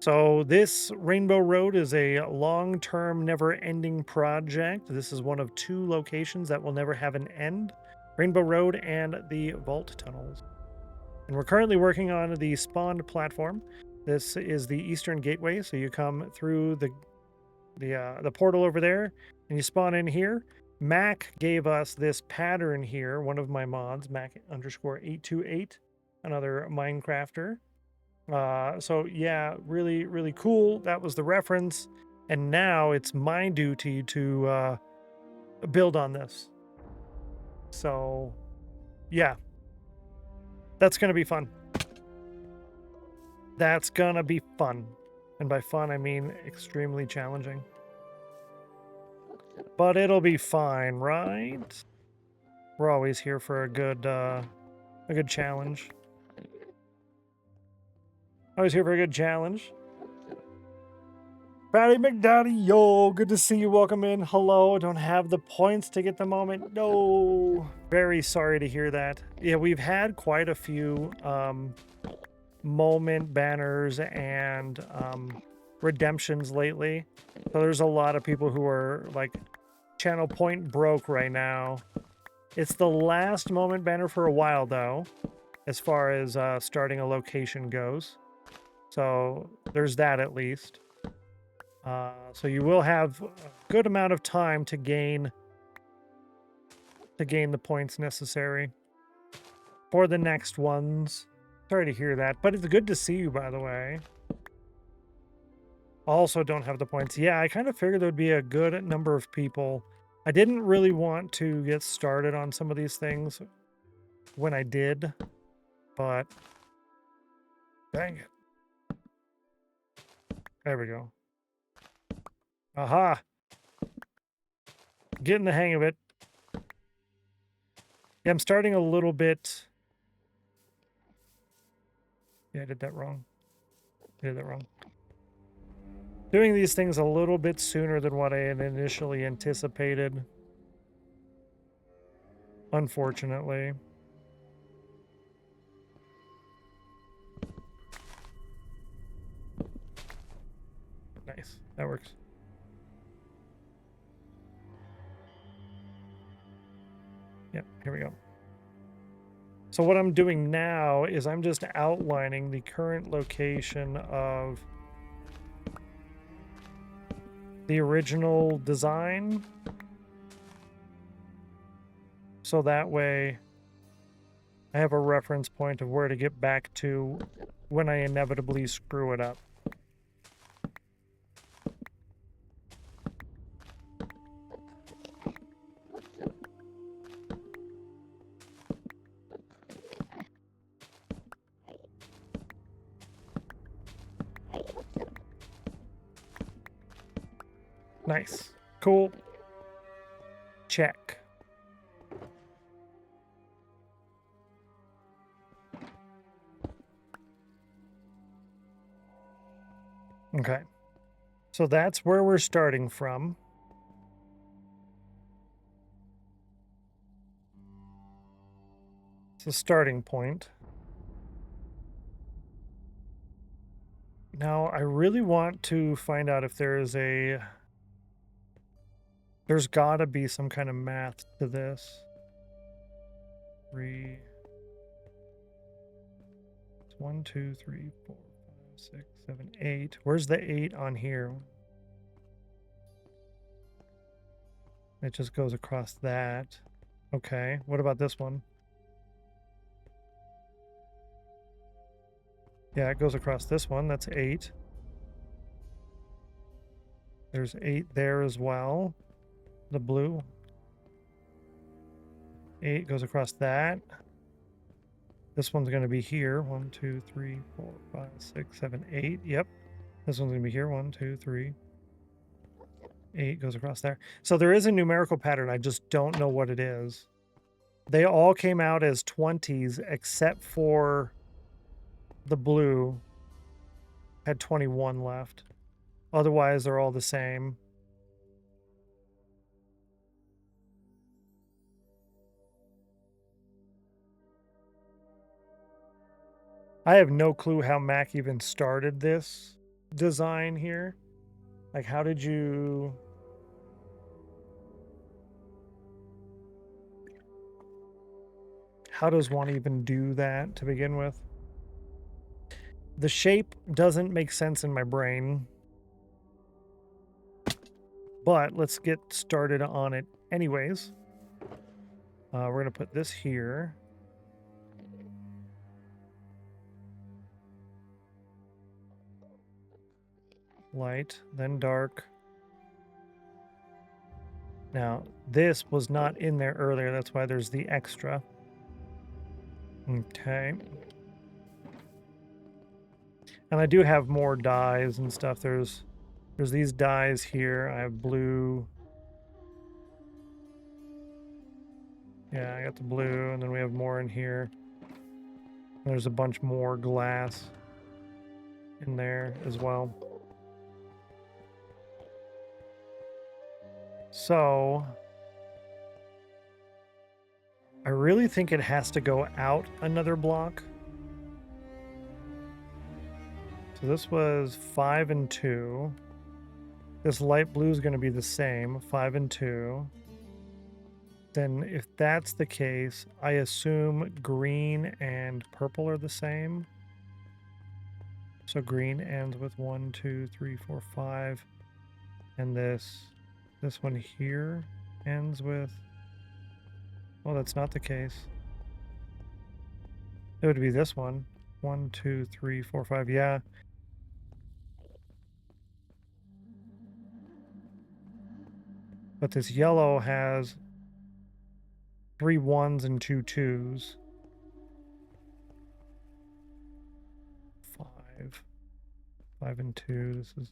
So this Rainbow Road is a long-term, never-ending project. This is one of 2 locations that will never have an end. Rainbow Road and the Vault Tunnels. And we're currently working on the spawned platform. This is the Eastern Gateway, so you come through the portal over there, and you spawn in here. Mac gave us this pattern here, one of my mods, Mac_828, another Minecrafter. So yeah, really, really cool. That was the reference. And now it's my duty to build on this. So yeah, that's going to be fun. That's going to be fun. And by fun, I mean extremely challenging. But it'll be fine, right? We're always here for a good challenge. Always here for a good challenge. Patty McDaddy, yo, good to see you. Welcome in. Hello. Don't have the points to get the moment. No. Very sorry to hear that. Yeah, we've had quite a few moment banners and redemptions lately. So there's a lot of people who are like channel point broke right now. It's the last moment banner for a while though, as far as starting a location goes. So there's that at least. So you will have a good amount of time to gain the points necessary for the next ones. Sorry to hear that, but it's good to see you, by the way. Also don't have the points. Yeah, I kind of figured there would be a good number of people. I didn't really want to get started on some of these things when I did, but dang it. There we go. Aha! Getting the hang of it. Yeah, I'm starting a little bit. Yeah, I did that wrong. I did that wrong. Doing these things a little bit sooner than what I had initially anticipated. Unfortunately. Nice. That works. Yep, here we go. So what I'm doing now is I'm just outlining the current location of the original design. So that way I have a reference point of where to get back to when I inevitably screw it up. Nice. Cool. Check. Okay. So that's where we're starting from. It's a starting point. Now, I really want to find out if there is a... There's gotta be some kind of math to this. 3... It's 1, 2, 3, 4, 5, 6, 7, 8. Where's the 8 on here? It just goes across that. Okay, what about this one? Yeah, it goes across this one. That's 8. There's 8 there as well. The blue. 8 goes across that. This one's going to be here. 1, 2, 3, 4, 5, 6, 7, 8. Yep. This one's going to be here. 1, 2, 3. 8 goes across there. So there is a numerical pattern. I just don't know what it is. They all came out as 20s except for the blue had 21 left. Otherwise, they're all the same. I have no clue how Mac even started this design here. Like, how did you... How does one even do that to begin with? The shape doesn't make sense in my brain. But let's get started on it anyways. We're going to put this here. Light, then dark. Now, this was not in there earlier. That's why there's the extra. Okay. And I do have more dyes and stuff. There's these dyes here. I have blue. Yeah, I got the blue, and then we have more in here. There's a bunch more glass in there as well. So I really think it has to go out another block. So this was 5 and 2. This light blue is going to be the same, 5 and 2. Then if that's the case, I assume green and purple are the same. So green ends with 1, 2, 3, 4, 5. And this one here ends with, well, that's not the case. It would be this one. 1, 2, 3, 4, 5. Yeah. But this yellow has 3 1s and 2 2s. 5 and 2. This is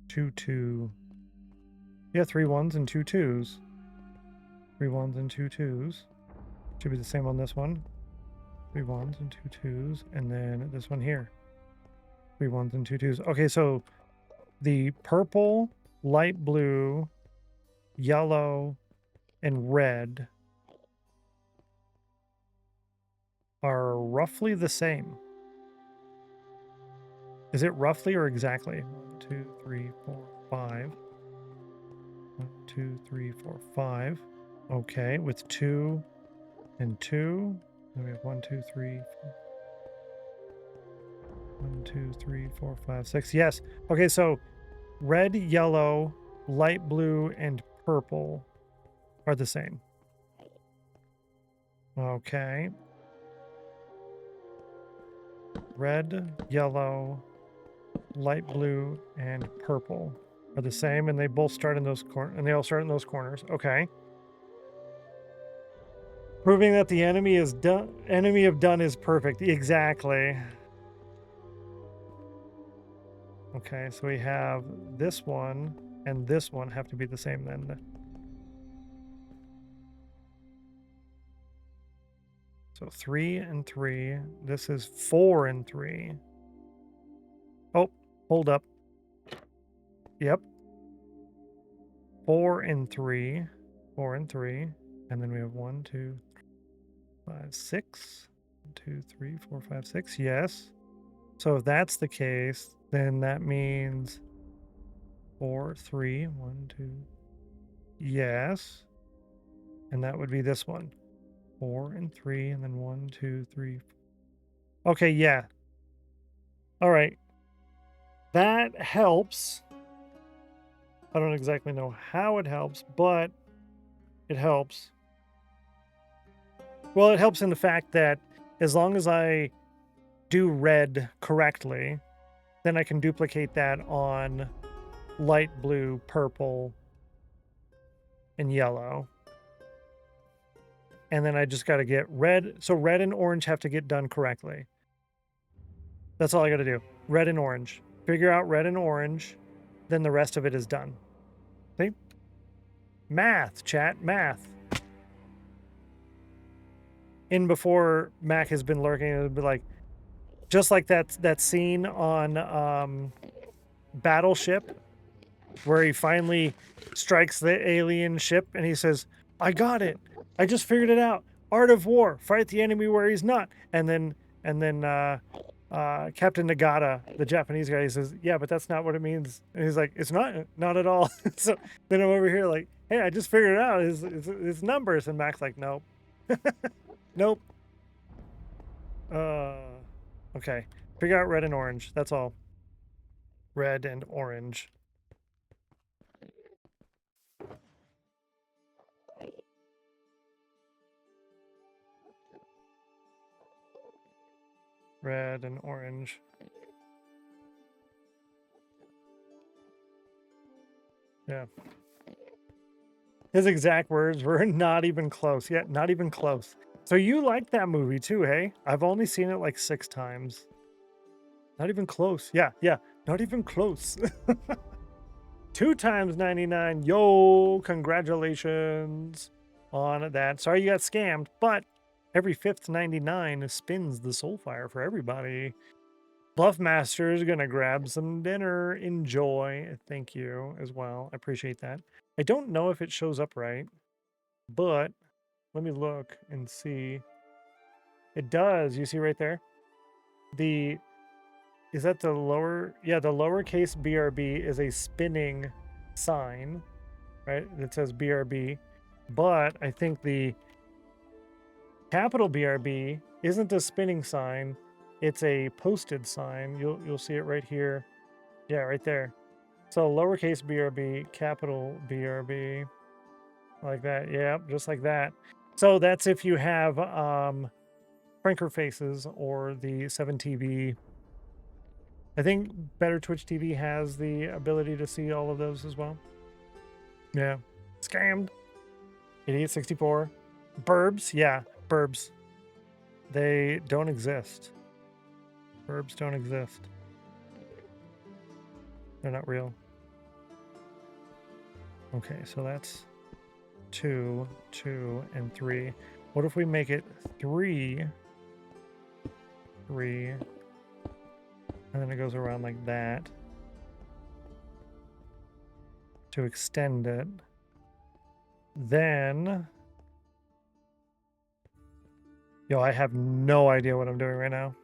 2 2. Yeah, 3 1s and 2 2s. 3 1s and 2 2s. Should be the same on this one. 3 1s and 2 2s. And then this one here. 3 1s and 2 2s. Okay, so the purple, light blue, yellow, and red are roughly the same. Is it roughly or exactly? 1, 2, 3, 4, 5. 1, 2, 3, 4, 5. Okay, with 2 and 2. Then we have 1, 2, 3, 4. 1, 2, 3, 4, 5, 6. Yes. Okay, so red, yellow, light blue, and purple are the same. Okay. Red, yellow, light blue, and purple are the same, and they both start in those corners, and they all start in those corners. Okay. Proving that the enemy of done is perfect. Exactly. Okay, so we have this one and this one have to be the same then. So 3 and 3. This is 4 and 3. Oh, hold up. Yep. 4 and 3. 4 and 3. And then we have 1, 2, 5, 6. 1, 2, 3, 4, 5, 6. Yes. So if that's the case, then that means 4, 3, 1, 2. Yes. And that would be this one. 4 and 3, and then 1, 2, 3. Okay, yeah. All right. That helps. I don't exactly know how it helps, but it helps. Well, it helps in the fact that as long as I do red correctly, then I can duplicate that on light blue, purple, and yellow. And then I just got to get red. So red and orange have to get done correctly. That's all I got to do. Red and orange. Figure out red and orange. Then the rest of it is done. See? Math, chat, math. In before Mac has been lurking, it would be like, just like that scene on Battleship, where he finally strikes the alien ship and he says, I got it. I just figured it out. Art of war. Fight the enemy where he's not. And then Captain Nagata, the Japanese guy, he says, yeah, but that's not what it means. And he's like, it's not at all. So then I'm over here like, hey, I just figured it out. His numbers. And Mac's like, nope. Nope. Okay. Figure out red and orange. That's all. Red and orange. Red and orange. Yeah. His exact words were not even close. Yeah, not even close. So you like that movie too, hey? I've only seen it like 6 times. Not even close. Yeah, not even close. 2 times 99. Yo, congratulations on that. Sorry you got scammed, but every 5th 99 spins the Soulfire for everybody. Bluffmaster is gonna grab some dinner. Enjoy. Thank you as well. I appreciate that. I don't know if it shows up right, but let me look and see. It does. You see right there? Is that the lower? Yeah, the lowercase BRB is a spinning sign, right? That says BRB. But I think the capital BRB isn't a spinning sign. It's a posted sign. You'll see it right here. Yeah, right there. So lowercase BRB, capital BRB, like that. Yeah, just like that. So that's if you have Pranker Faces or the 7TV. I think Better Twitch TV has the ability to see all of those as well. Yeah. Scammed. Idiot 64. Burbs. Yeah, burbs. They don't exist. Burbs don't exist. They're not real. Okay, so that's 2, 2, and 3. What if we make it 3, 3, and then it goes around like that to extend it. Then, yo, I have no idea what I'm doing right now.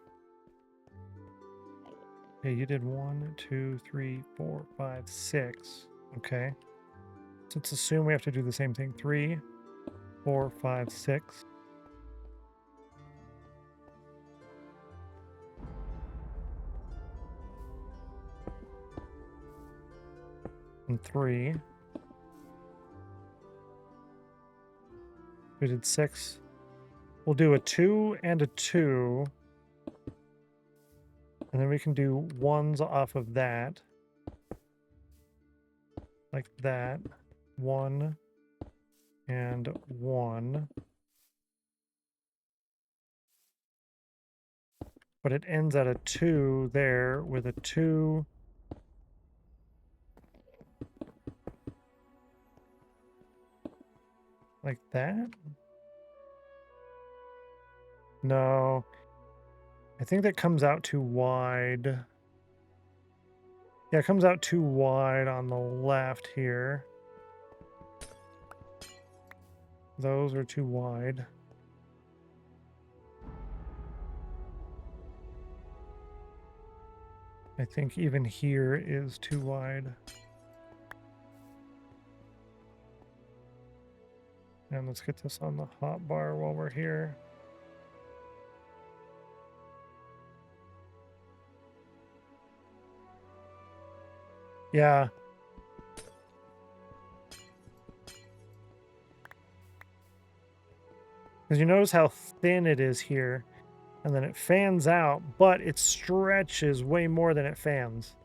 Okay, you did 1, 2, 3, 4, 5, 6. Okay. So let's assume we have to do the same thing. 3, 4, 5, 6. And 3. We did 6. We'll do a 2 and a 2. And then we can do 1s off of that. Like that. 1 and 1. But it ends at a 2 there with a 2. Like that? No. I think that comes out too wide. Yeah, it comes out too wide on the left here. Those are too wide. I think even here is too wide. And let's get this on the hotbar while we're here. Yeah. Because you notice how thin it is here. And then it fans out, but it stretches way more than it fans.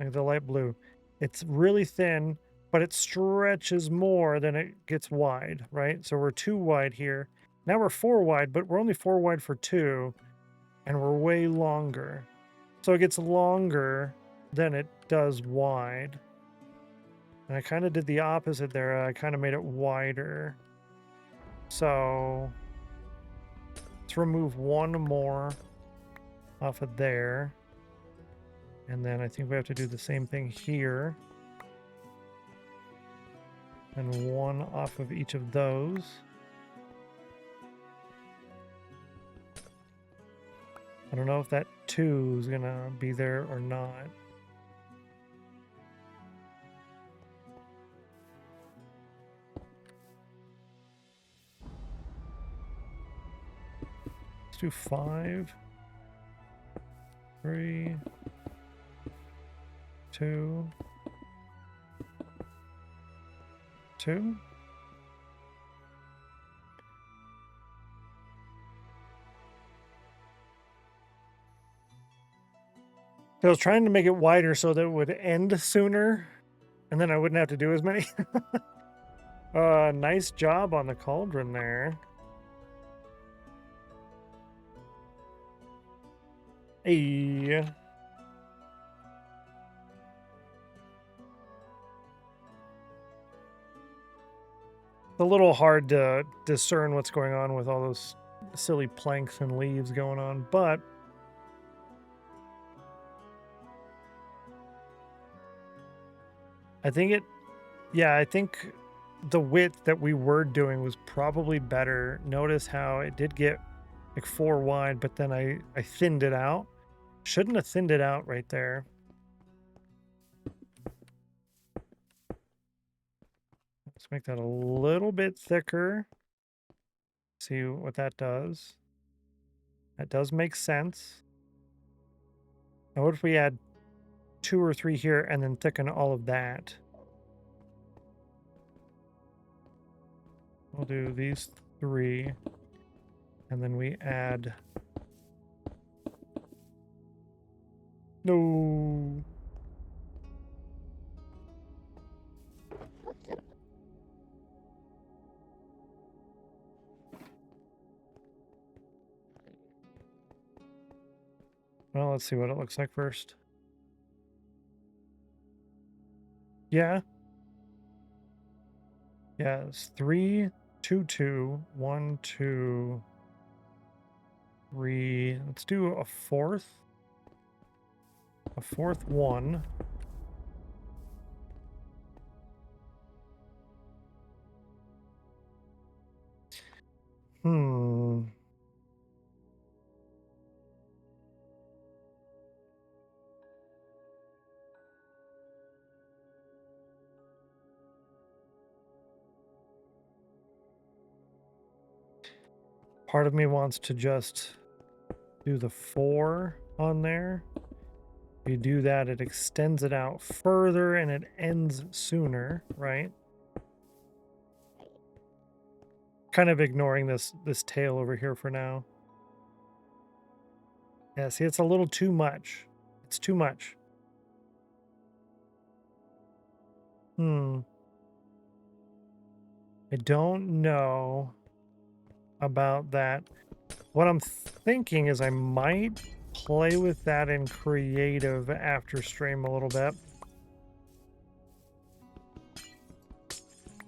Like the light blue. It's really thin, but it stretches more than it gets wide, right? So we're 2 wide here. Now we're 4 wide, but we're only 4 wide for 2. And we're way longer. So it gets longer than it does wide. And I kind of did the opposite there. I kind of made it wider. So let's remove 1 more off of there. And then I think we have to do the same thing here. And 1 off of each of those. I don't know if that 2 is going to be there or not. Let's do 5, 3, 2, 2. I was trying to make it wider so that it would end sooner, and then I wouldn't have to do as many. Nice job on the cauldron there. Hey. It's a little hard to discern what's going on with all those silly planks and leaves going on, but I think I think the width that we were doing was probably better. Notice how it did get like 4 wide, but then I thinned it out. Shouldn't have thinned it out right there. Let's make that a little bit thicker. See what that does. That does make sense. Now what if we add 2 or 3 here and then thicken all of that? We'll do these 3, and then we add... No. Well, let's see what it looks like first. Yeah. Yeah, it's 3, 2, 2, 1, 2, 3. Let's do a fourth. A fourth 1. Part of me wants to just do the 4 on there. If you do that, it extends it out further and it ends sooner, right? Kind of ignoring this tail over here for now. Yeah, see, it's a little too much. It's too much. I don't know about that. What I'm thinking is I might play with that in creative after stream a little bit.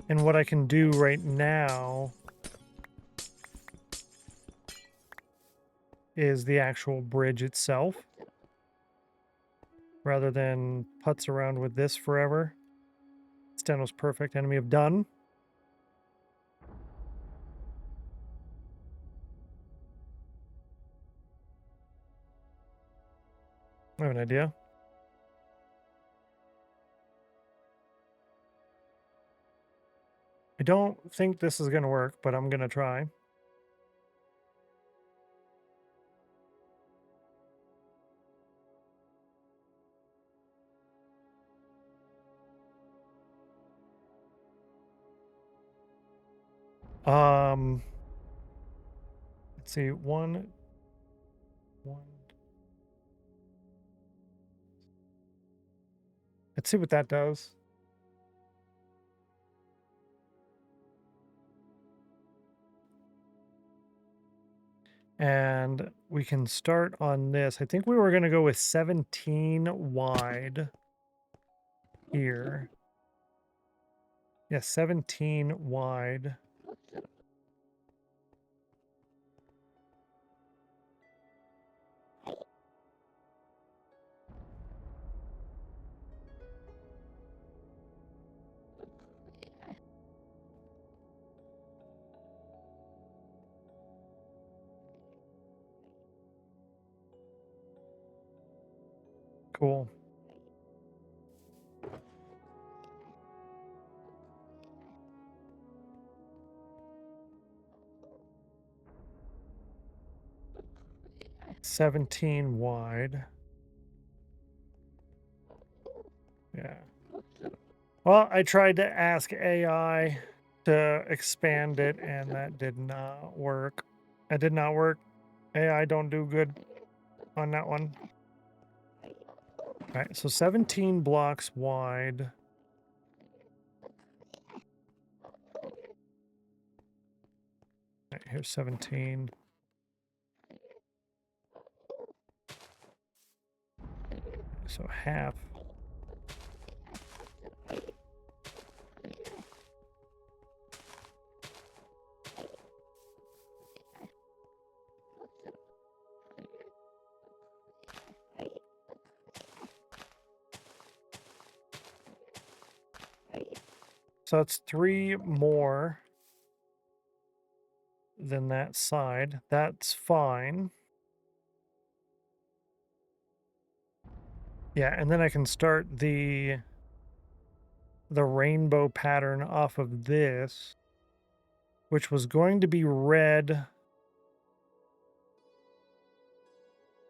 And what I can do right now is the actual bridge itself, rather than putz around with this forever. Stennos perfect, enemy of done. I have an idea. I don't think this is going to work, but I'm going to try. Let's see, 1. Let's see what that does. And we can start on this. I think we were going to go with 17 wide here. Yeah, 17 wide. Cool. $17 wide. Yeah. Well, I tried to ask AI to expand it, and that did not work. That did not work. AI don't do good on that one. All right, so 17 blocks wide. All right, here's 17. So half. So it's 3 more than that side. That's fine. Yeah, and then I can start the rainbow pattern off of this, which was going to be red.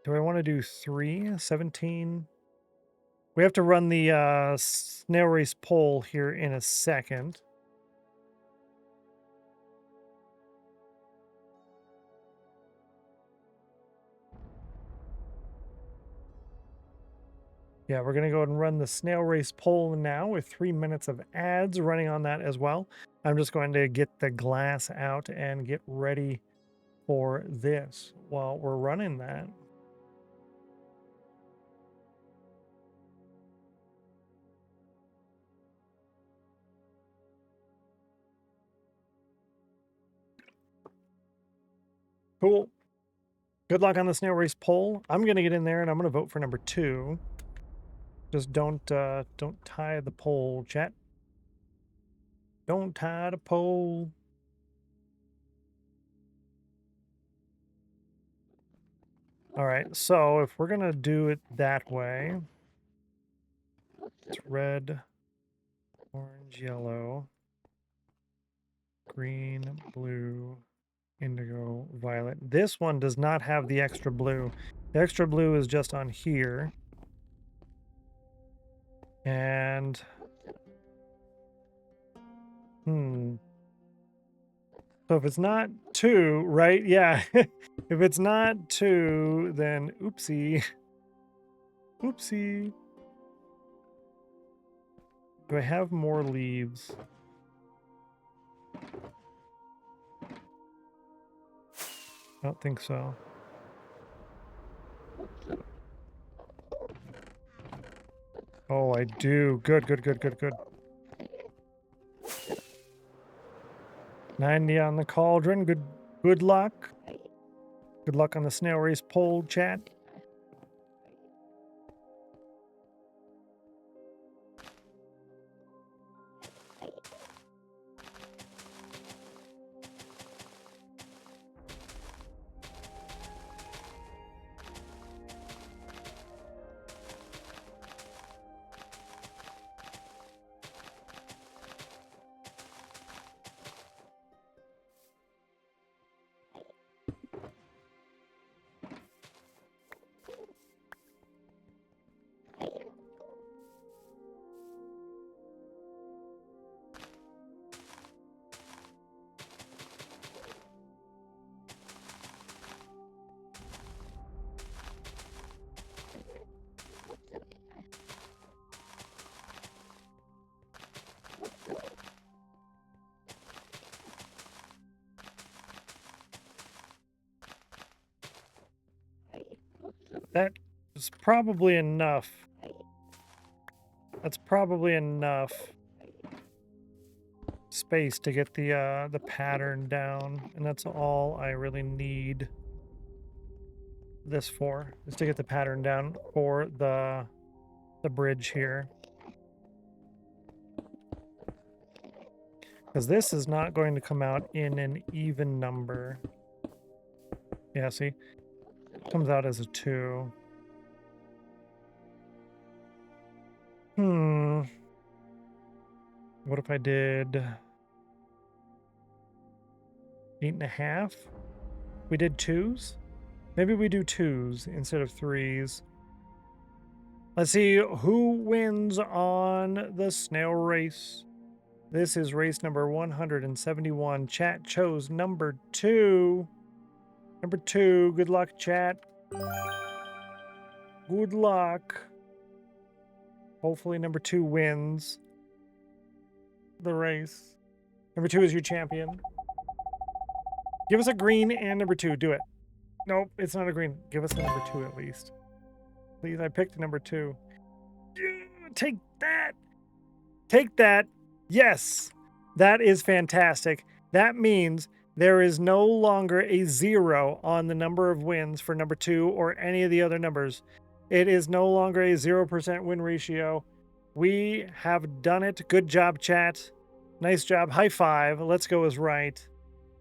Do I want to do 3? 17? We have to run the snail race poll here in a second. Yeah, we're going to go ahead and run the snail race poll now with 3 minutes of ads running on that as well. I'm just going to get the glass out and get ready for this while we're running that. Cool. Good luck on the snail race poll. I'm going to get in there and I'm going to vote for number 2. Just don't tie the poll, chat. Don't tie the poll. All right, so if we're gonna do it that way, it's red, orange, yellow, green, blue, indigo, violet. This one does not have the extra blue. The extra blue is just on here. And so if it's not 2, right? Yeah. If it's not 2, then oopsie. Oopsie. Do I have more leaves? I don't think so. Oh, I do. Good, good, good, good, good. 90 on the cauldron. Good luck. Good luck on the snail race poll, chat. That is probably enough. That's probably enough space to get the pattern down, and that's all I really need this for, is to get the pattern down for the bridge here. Because this is not going to come out in an even number. Yeah, see? It comes out as a 2. What if I did 8.5? We did 2s? Maybe we do 2s instead of 3s. Let's see who wins on the snail race. This is race number 171. Chat chose number 2. Number 2. Good luck, chat. Good luck. Hopefully number 2 wins the race. Number 2 is your champion. Give us a green and number 2. Do it. Nope, it's not a green. Give us a number 2 at least. Please, I picked number 2. Take that. Take that. Yes. That is fantastic. That means there is no longer a 0 on the number of wins for number 2 or any of the other numbers. It is no longer a 0% win ratio. We have done it. Good job, chat. Nice job. High five. Let's go is right.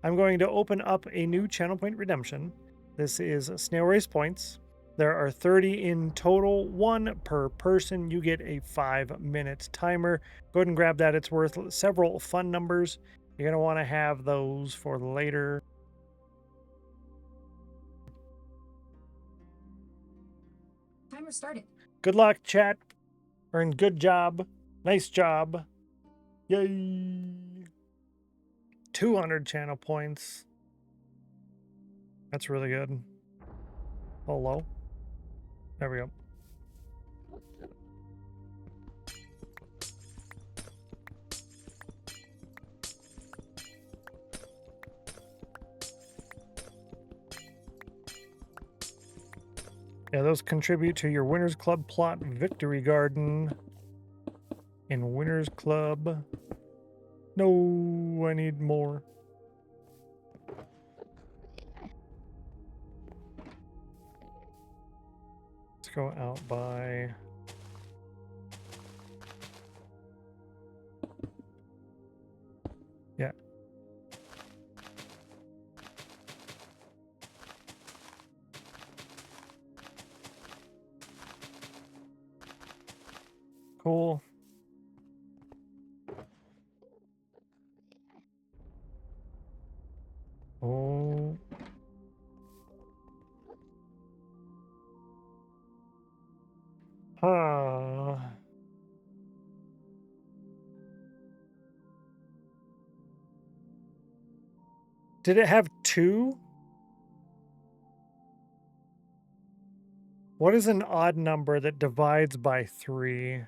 I'm going to open up a new channel point redemption. This is snail race points. There are 30 in total, 1 per person. You get a 5-minute timer. Go ahead and grab that. It's worth several fun numbers. You're going to want to have those for later. Timer started. Good luck, chat. Earn good job. Nice job. Yay. 200 channel points. That's really good. Oh, low. There we go. Yeah, those contribute to your Winners Club plot victory garden. In Winners Club. No, I need more. Let's go out by... Yeah. Cool. Oh. Huh. Did it have 2? What is an odd number that divides by 3?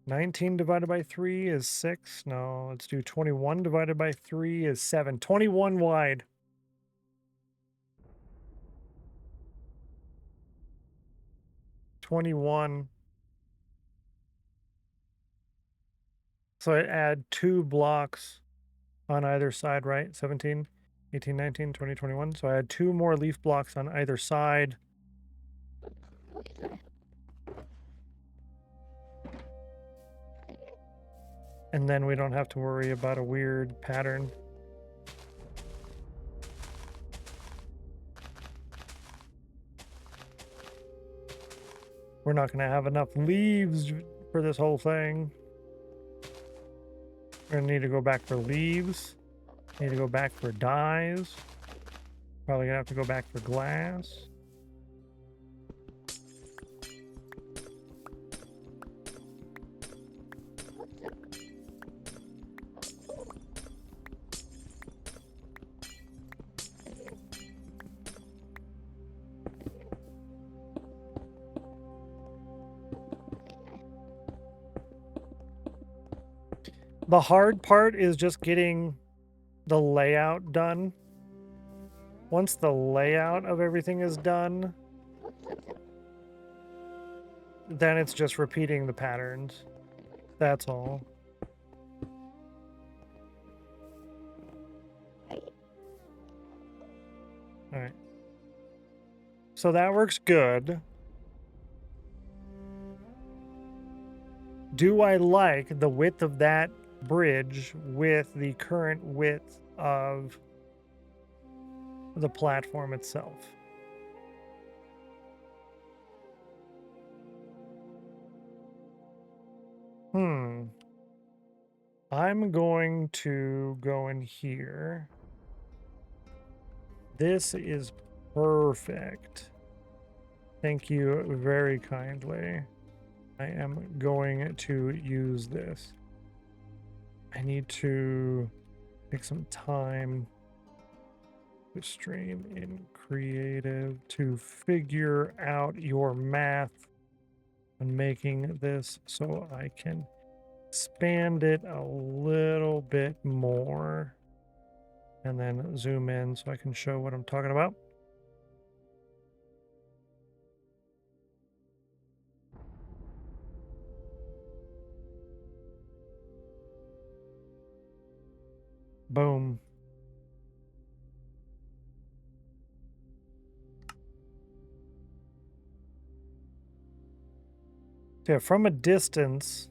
19 divided by 3 is 6. No, let's do 21 divided by 3 is 7. 21 wide. $21. So I add 2 blocks on either side, right? 17, 18, 19, 20, 21. So I add 2 more leaf blocks on either side. And then we don't have to worry about a weird pattern. We're not going to have enough leaves for this whole thing. We're going to need to go back for leaves. Need to go back for dyes. Probably going to have to go back for glass. The hard part is just getting the layout done. Once the layout of everything is done, then it's just repeating the patterns. That's all. All right. So that works good. Do I like the width of that bridge with the current width of the platform itself? I'm going to go in here. This is perfect. Thank you very kindly. I am going to use this. I need to take some time to stream in creative to figure out your math on making this so I can expand it a little bit more and then zoom in so I can show what I'm talking about. Boom. So yeah, from a distance,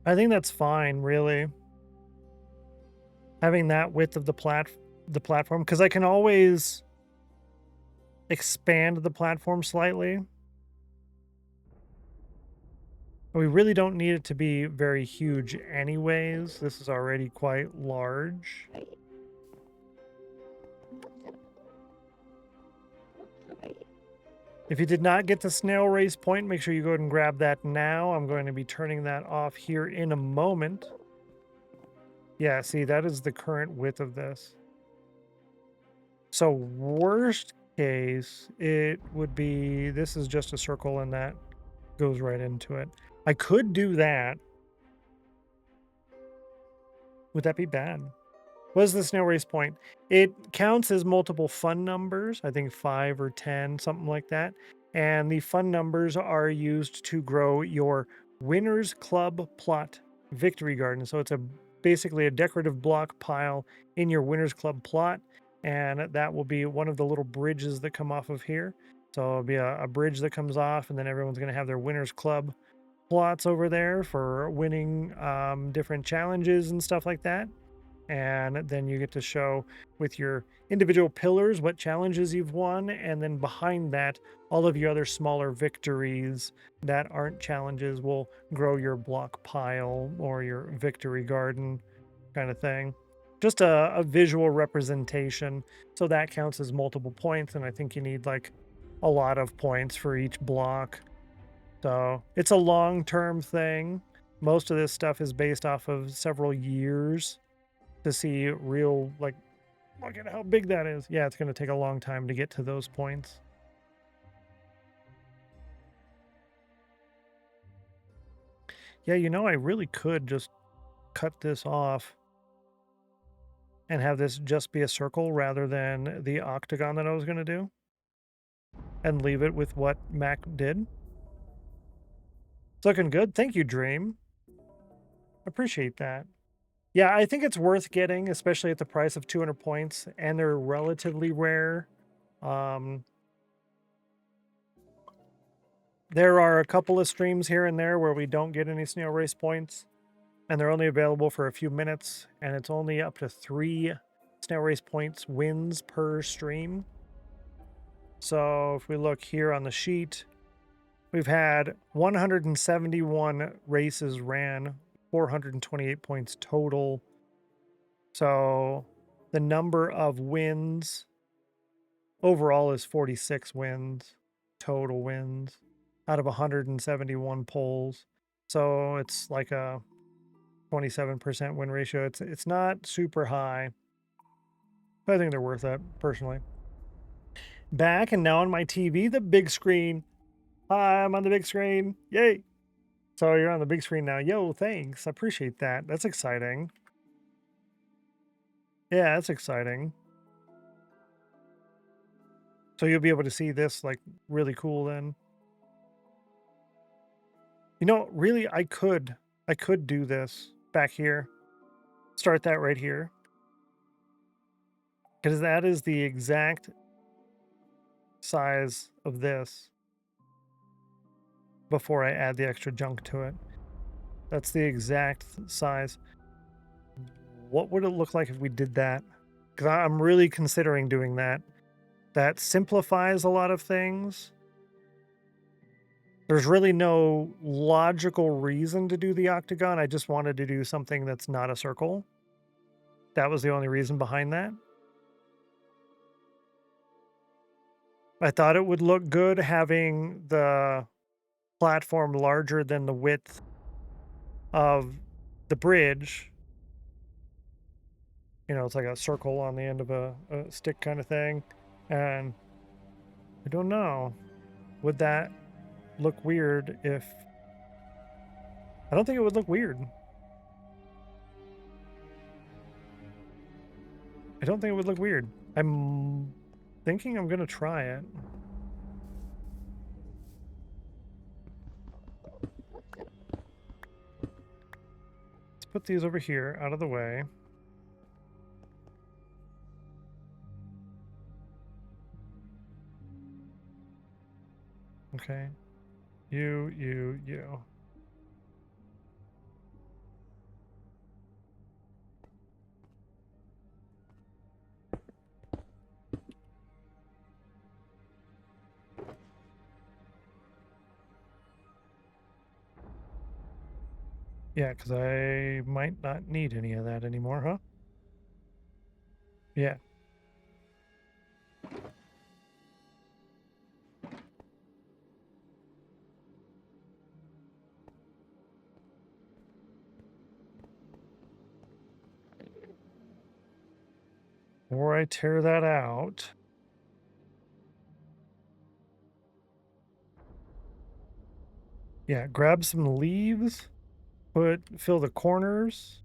I think that's fine, really. Having that width of the platform, because I can always expand the platform slightly. We really don't need it to be very huge anyways. This is already quite large. If you did not get the snail race point, make sure you go ahead and grab that now. I'm going to be turning that off here in a moment. Yeah, see, that is the current width of this. So worst case, it would be, this is just a circle and that goes right into it. I could do that. Would that be bad? What is the snail race point? It counts as multiple fun numbers, I think 5 or 10, something like that. And the fun numbers are used to grow your Winners Club Plot Victory Garden. So it's basically a decorative block pile in your Winners Club plot. And that will be one of the little bridges that come off of here. So it'll be a bridge that comes off, and then everyone's going to have their Winners Club plots over there for winning different challenges and stuff like that. And then you get to show with your individual pillars what challenges you've won, and then behind that, all of your other smaller victories that aren't challenges will grow your block pile or your victory garden kind of thing. Just a visual representation, so that counts as multiple points, and I think you need like a lot of points for each block. So it's a long-term thing. Most of this stuff is based off of several years to see real, like, look at how big that is. Yeah, it's going to take a long time to get to those points. Yeah, you know, I really could just cut this off and have this just be a circle rather than the octagon that I was going to do, and leave it with what Mac did. It's looking good. Thank you, Dream. Appreciate that. Yeah, I think it's worth getting, especially at the price of 200 points, and they're relatively rare. There are a couple of streams here and there where we don't get any snail race points, and they're only available for a few minutes, and it's only up to 3 snail race points wins per stream. So if we look here on the sheet, we've had 171 races ran, 428 points total. So the number of wins overall is 46 wins, total wins, out of 171 polls. So it's like a 27% win ratio. It's not super high, but I think they're worth it, personally. Back and now on my TV, the big screen. Hi, I'm on the big screen. Yay. So you're on the big screen now. Yo, thanks. I appreciate that. That's exciting. Yeah, that's exciting. So you'll be able to see this like really cool then. You know, really, I could do this back here. Start that right here. Because that is the exact size of this before I add the extra junk to it. That's the exact size. What would it look like if we did that? Because I'm really considering doing that. That simplifies a lot of things. There's really no logical reason to do the octagon. I just wanted to do something that's not a circle. That was the only reason behind that. I thought it would look good having the platform larger than the width of the bridge. You know, it's like a circle on the end of a stick kind of thing. And I don't know. Would that look weird if... I don't think it would look weird. I don't think it would look weird. I'm thinking I'm going to try it. Let's put these over here out of the way. Okay. You. Yeah, because I might not need any of that anymore, huh? Yeah. Before I tear that out. Yeah, grab some leaves, fill the corners.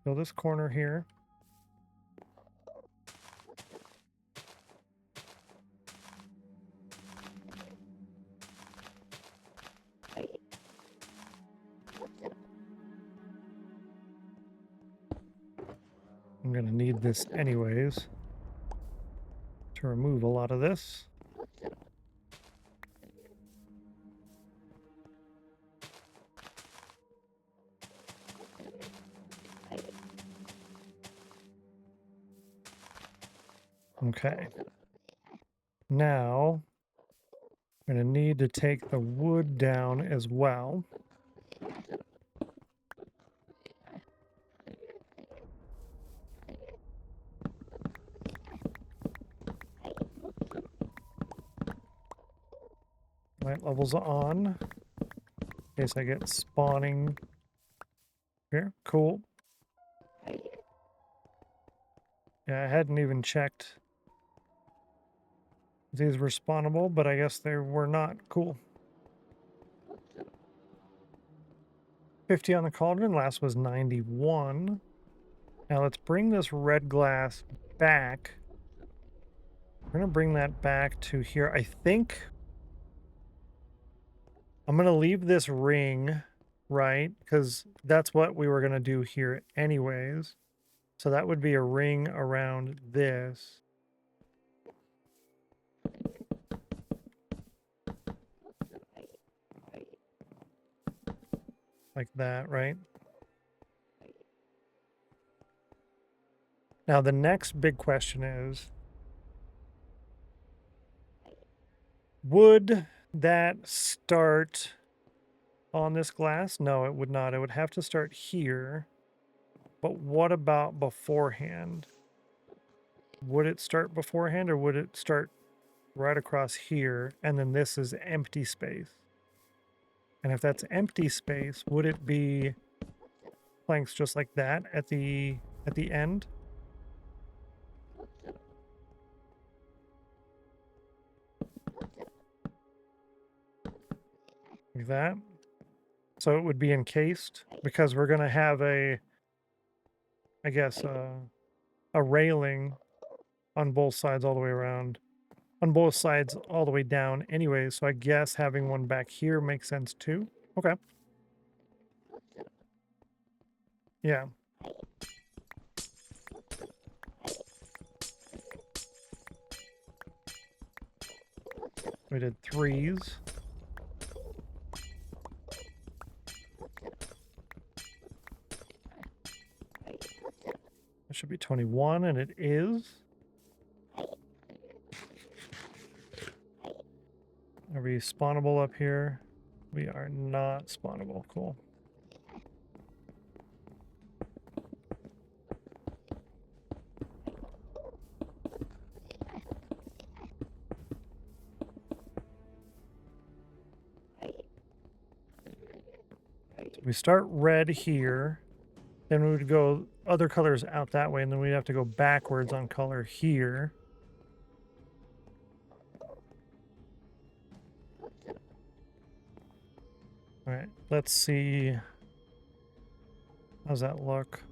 Fill this corner here. I'm going to need this anyways to remove a lot of this. Okay. Now, I'm going to need to take the wood down as well. Light levels on. In case I get spawning here. Cool. Yeah, I hadn't even checked if these were spawnable, but I guess they were not. Cool. 50 on the cauldron. Last was 91. Now let's bring this red glass back. We're going to bring that back to here. I think I'm going to leave this ring, right? Because that's what we were going to do here anyways. So that would be a ring around this. Like that, right? Now the next big question is, would that start on this glass? No, it would not. It would have to start here. But what about beforehand? Would it start beforehand, or would it start right across here, and then this is empty space? And if that's empty space, would it be planks just like that at the end? Like that? So it would be encased, because we're going to have I guess, a railing on both sides all the way around. On both sides all the way down anyway, so I guess having one back here makes sense too. Okay. Yeah. We did 3s. It should be 21, and it is. Are we spawnable up here? We are not spawnable. Cool. So we start red here. Then we would go other colors out that way, and then we'd have to go backwards on color here. All right, let's see. How's that look?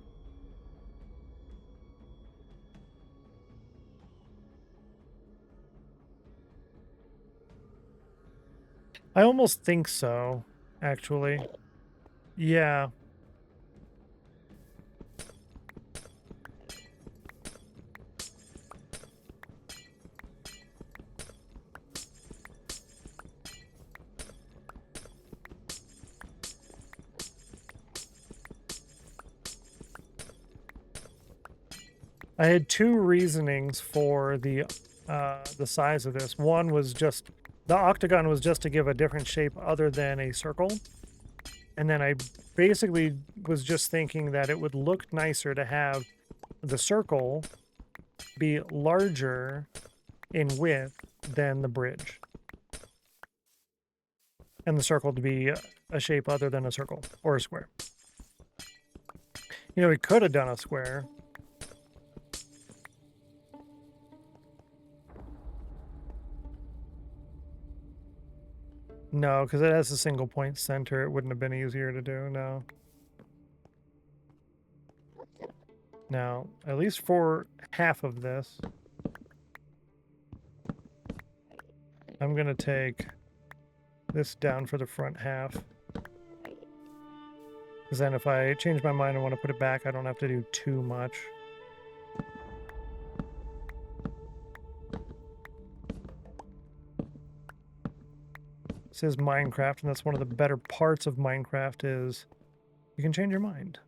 I almost think so, actually. Yeah. I had two reasonings for the size of this. One was just The octagon was just to give a different shape other than a circle. And then I basically was just thinking that it would look nicer to have the circle be larger in width than the bridge. And the circle to be a shape other than a circle or a square. You know, we could have done a square. No, because it has a single point center. It wouldn't have been easier to do, no. Now, at least for half of this, I'm going to take this down for the front half. Because then if I change my mind and want to put it back, I don't have to do too much. This is Minecraft, and that's one of the better parts of Minecraft is you can change your mind.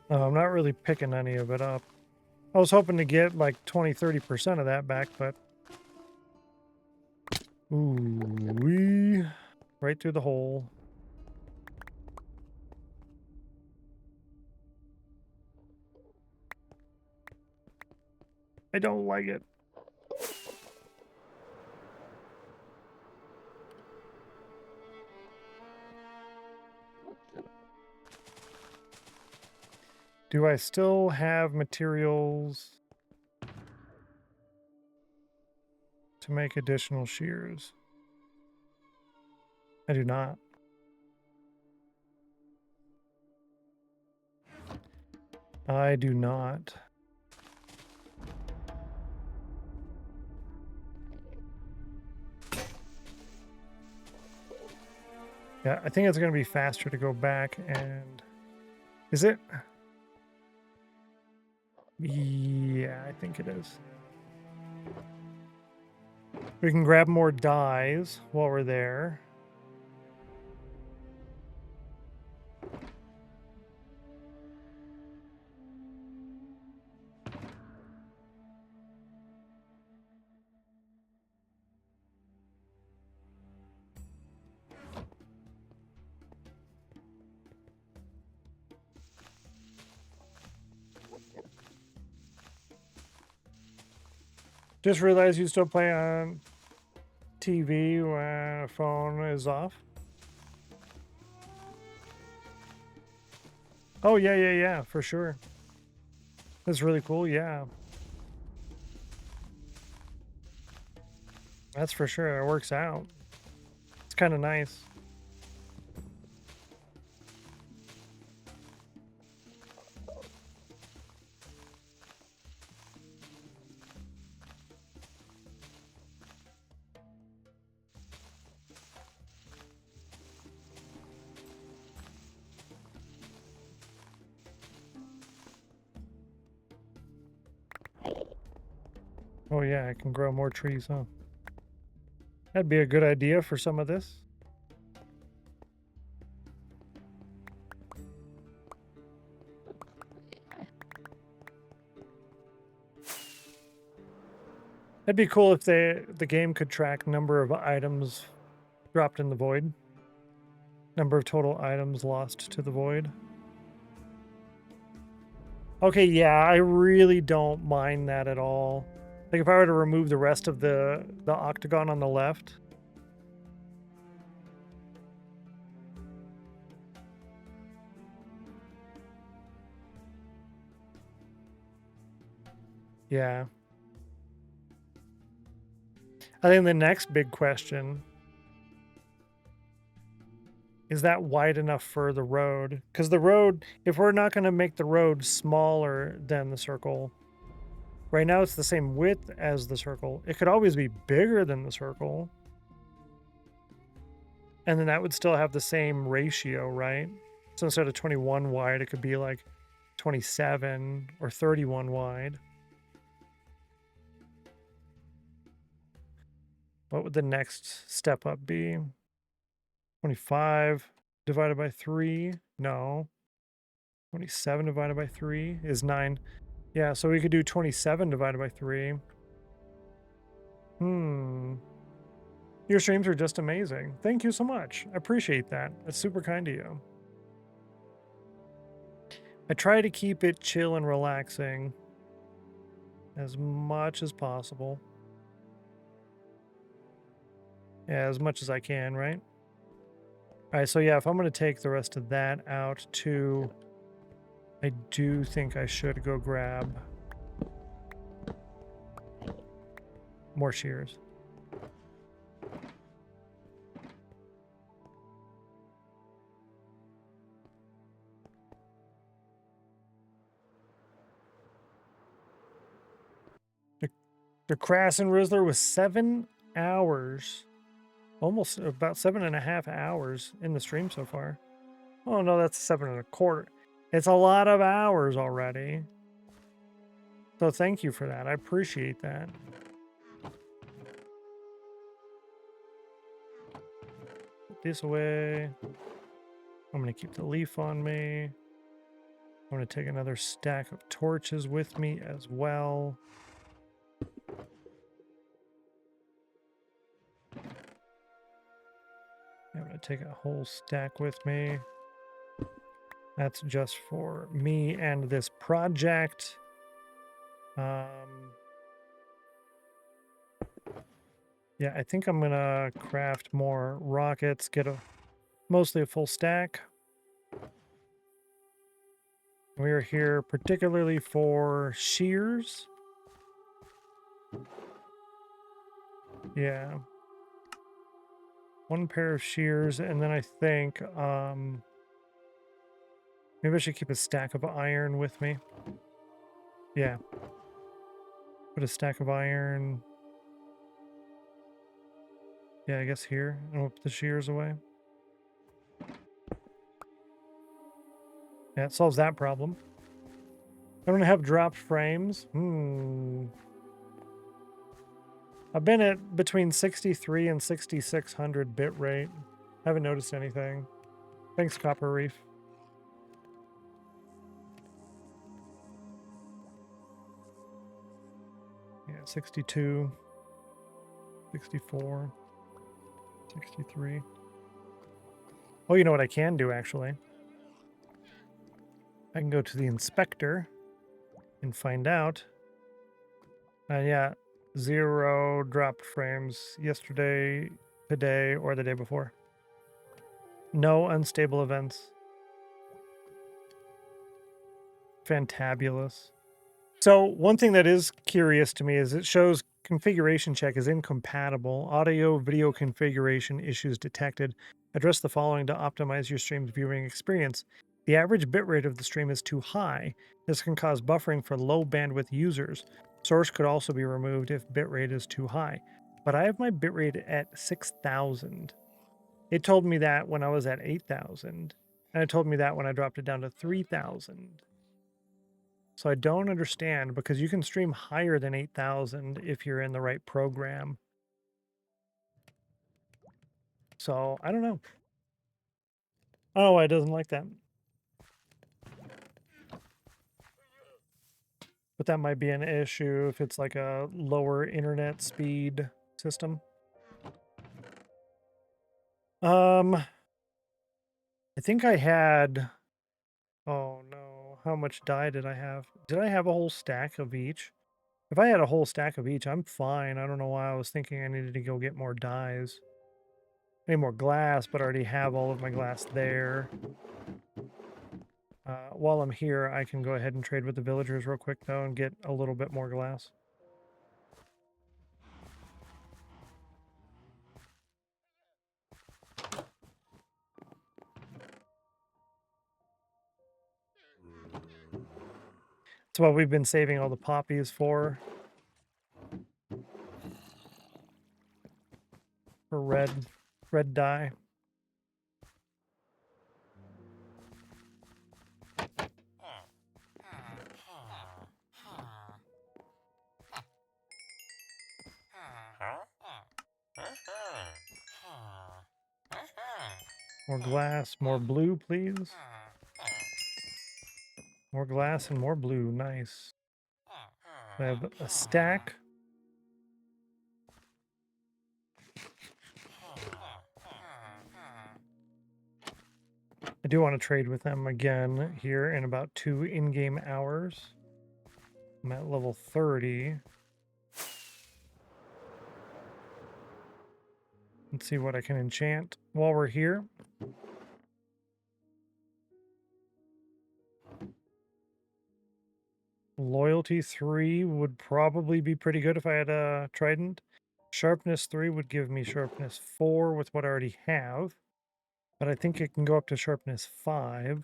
I'm not really picking any of it up. I was hoping to get like 20-30% of that back, but... Ooh-wee. Right through the hole. I don't like it. Do I still have materials to make additional shears? I do not. I do not. Yeah, I think it's going to be faster to go back and... Is it? Yeah, I think it is. We can grab more dyes while we're there. Just realized you still play on TV when a phone is off. Oh, yeah, for sure. That's really cool, yeah. That's for sure. It works out. It's kind of nice. Oh yeah, I can grow more trees, huh? That'd be a good idea for some of this. It'd be cool if the game could track number of items dropped in the void. Number of total items lost to the void. Okay, yeah, I really don't mind that at all. Like if I were to remove the rest of the octagon on the left. Yeah. I think the next big question is that wide enough for the road? Because the road, if we're not going to make the road smaller than the circle, Right now it's the same width as the circle. It could always be bigger than the circle. And then that would still have the same ratio, right? So instead of 21 wide, it could be like 27 or 31 wide. What would the next step up be? 25 divided by 3? No. 27 divided by 3 is 9. Yeah, so we could do 27 divided by 3. Your streams are just amazing. Thank you so much. I appreciate that. That's super kind of you. I try to keep it chill and relaxing as much as possible. Yeah, as much as I can, right? All right, so yeah, if I'm going to take the rest of that out too, I do think I should go grab more shears. The Krassen Rizzler was 7 hours. Almost about 7.5 hours in the stream so far. Oh no, that's 7.25. It's a lot of hours already. So thank you for that. I appreciate that. Put this away. I'm going to keep the leaf on me. I'm going to take another stack of torches with me as well. I'm going to take a whole stack with me. That's just for me and this project. Yeah, I think I'm gonna craft more rockets, get mostly a full stack. We are here particularly for shears. Yeah. One pair of shears, and then I think maybe I should keep a stack of iron with me. Yeah. Put a stack of iron. Yeah, I guess here. And we'll put the shears away. Yeah, it solves that problem. I don't have dropped frames. I've been at between 63 and 6600 bit rate. Haven't noticed anything. Thanks, Copper Reef. Yeah, 62, 64, 63. Oh, you know what I can do, actually? I can go to the inspector and find out. And yeah, 0 dropped frames yesterday, today, or the day before. No unstable events. Fantabulous. So one thing that is curious to me is it shows configuration check is incompatible. Audio, video configuration issues detected. Address the following to optimize your stream's viewing experience. The average bitrate of the stream is too high. This can cause buffering for low bandwidth users. Source could also be removed if bitrate is too high. But I have my bitrate at 6,000. It told me that when I was at 8,000. And it told me that when I dropped it down to 3,000. So I don't understand, because you can stream higher than 8,000 if you're in the right program. So I don't know. Oh, it doesn't like that. But that might be an issue if it's like a lower internet speed system. I think I had... Oh no, how much dye did I have? Did I have a whole stack of each? If I had a whole stack of each, I'm fine. I don't know why I was thinking I needed to go get more dyes. I need more glass, but I already have all of my glass there. While I'm here, I can go ahead and trade with the villagers real quick, though, and get a little bit more glass. That's what we've been saving all the poppies for. For red dye. More glass, more blue, please. More glass and more blue. Nice. I have a stack. I do want to trade with them again here in about 2 in-game hours. I'm at level 30. Let's see what I can enchant while we're here. Loyalty 3 would probably be pretty good if I had a trident. Sharpness 3 would give me sharpness 4 with what I already have. But I think it can go up to sharpness 5.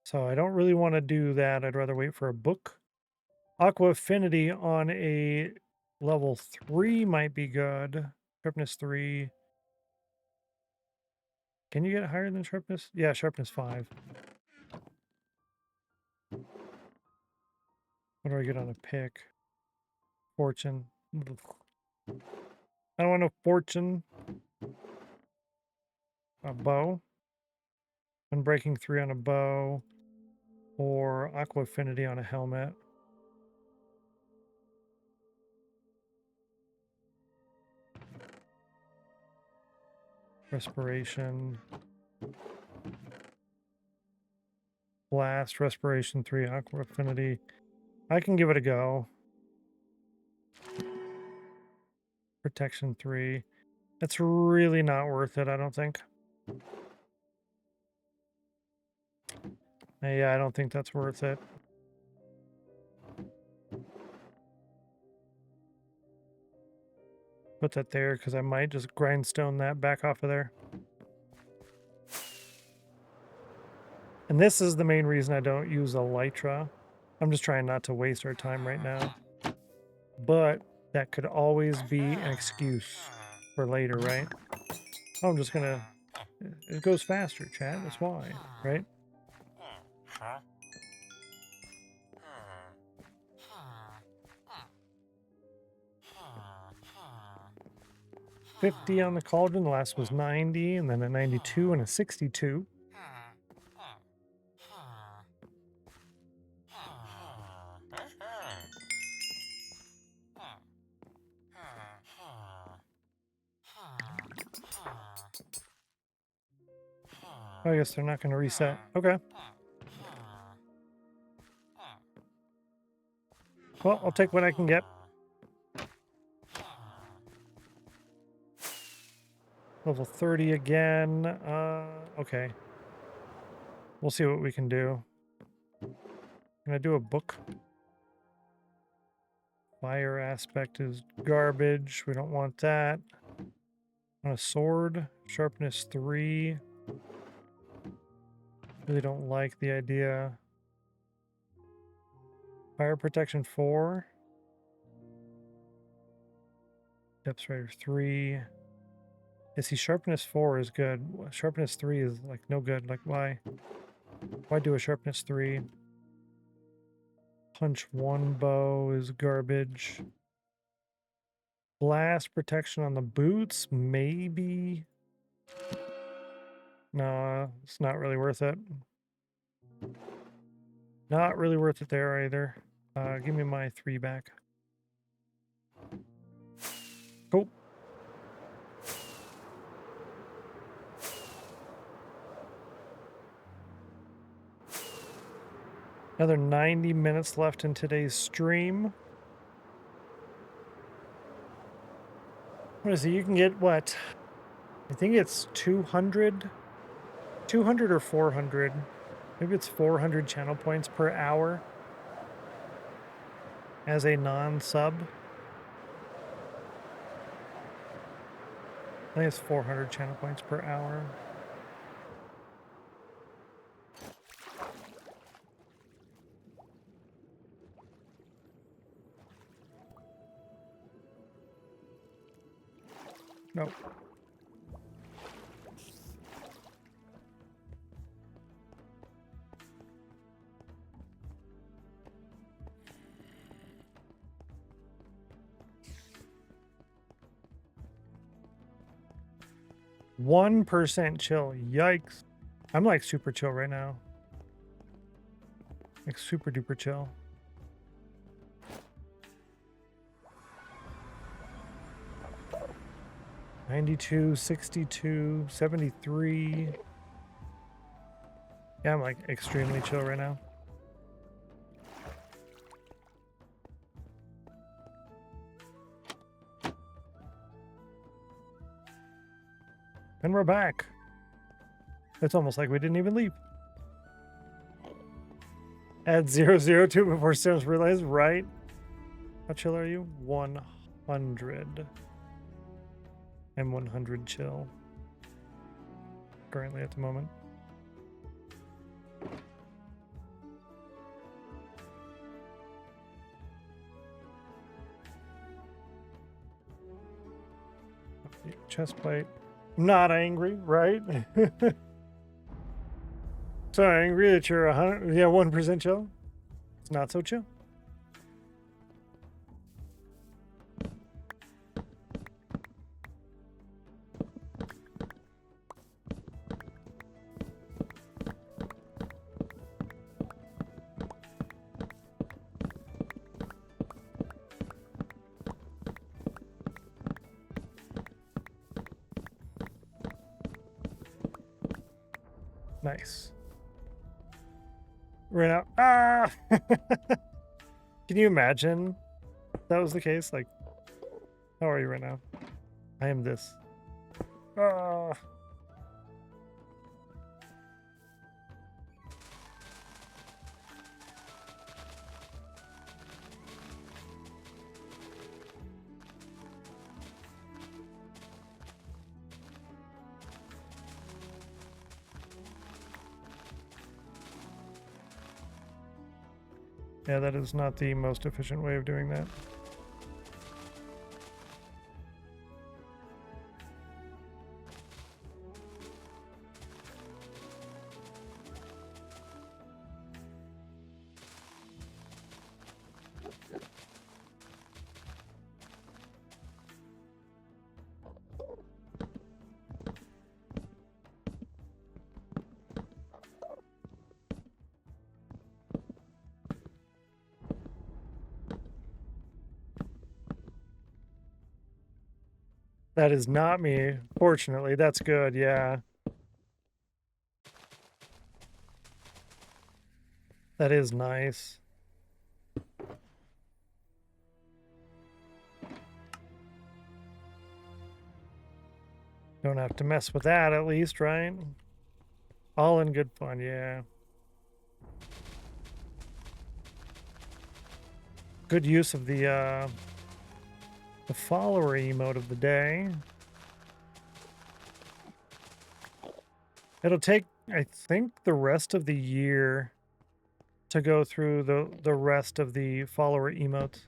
So I don't really want to do that. I'd rather wait for a book. Aqua Affinity on a level 3 might be good. Sharpness 3. Can you get higher than sharpness? Yeah, sharpness 5. What do I get on a pick? Fortune. Ugh. I don't want no fortune. A bow. Unbreaking 3 on a bow. Or Aqua Affinity on a helmet. Respiration. Blast, Respiration 3, Aqua Affinity. I can give it a go. Protection 3. It's really not worth it, I don't think. Yeah, I don't think that's worth it. Put that there because I might just grindstone that back off of there. And this is the main reason I don't use Elytra. I'm just trying not to waste our time right now. But that could always be an excuse for later, right? Oh, I'm just gonna... It goes faster, chat. That's why, right? $50 on the cauldron. The last was 90, and then a 92 and a 62. Oh, I guess they're not going to reset. Okay. Well, I'll take what I can get. Level 30 again. Okay. We'll see what we can do. Can I do a book? Fire aspect is garbage. We don't want that. On a sword, sharpness 3. Really don't like the idea. Fire protection 4. Depth strider 3. I see sharpness 4 is good. Sharpness 3 is like no good. Like why? Why do a sharpness 3? Punch 1 bow is garbage. Blast protection on the boots, maybe. No, it's not really worth it. Not really worth it there either. Give me my 3 back. Cool. Another 90 minutes left in today's stream. What is it? You can get what? I think it's 200 or 400. Maybe it's 400 channel points per hour as a non-sub. I think it's 400 channel points per hour. Nope. %1 chill. Yikes. I'm like super chill right now. Like super duper chill. $92, $62, $73. Yeah, I'm like extremely chill right now. And we're back. It's almost like we didn't even leave. Add 002 before Stennos realized, right? How chill are you? 100. I'm 100 chill. Currently at the moment. Chest plate. Not angry, right? So angry that you're 100, yeah, 1% chill. It's not so chill. Nice. Right now. Ah! Can you imagine if that was the case? Like, how are you right now? I am this. Ah! Yeah, that is not the most efficient way of doing that. That is not me. Fortunately, that's good. Yeah. That is nice. Don't have to mess with that at least, right? All in good fun, yeah. Good use of the follower emote of the day. It'll take, I think, the rest of the year to go through the rest of the follower emotes.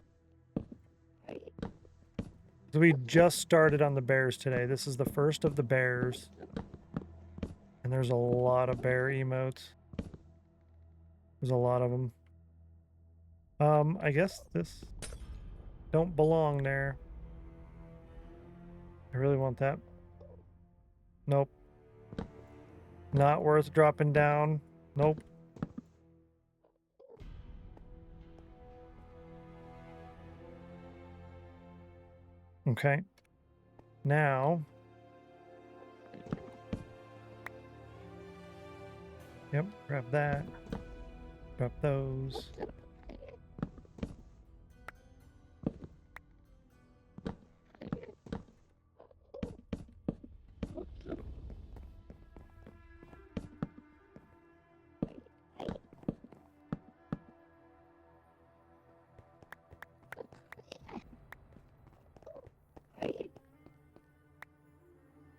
So we just started on the bears today. This is the first of the bears. And there's a lot of bear emotes. There's a lot of them. I guess this don't belong there. I really want that. Nope. Not worth dropping down. Nope. Okay. Now. Yep, grab that. Grab those.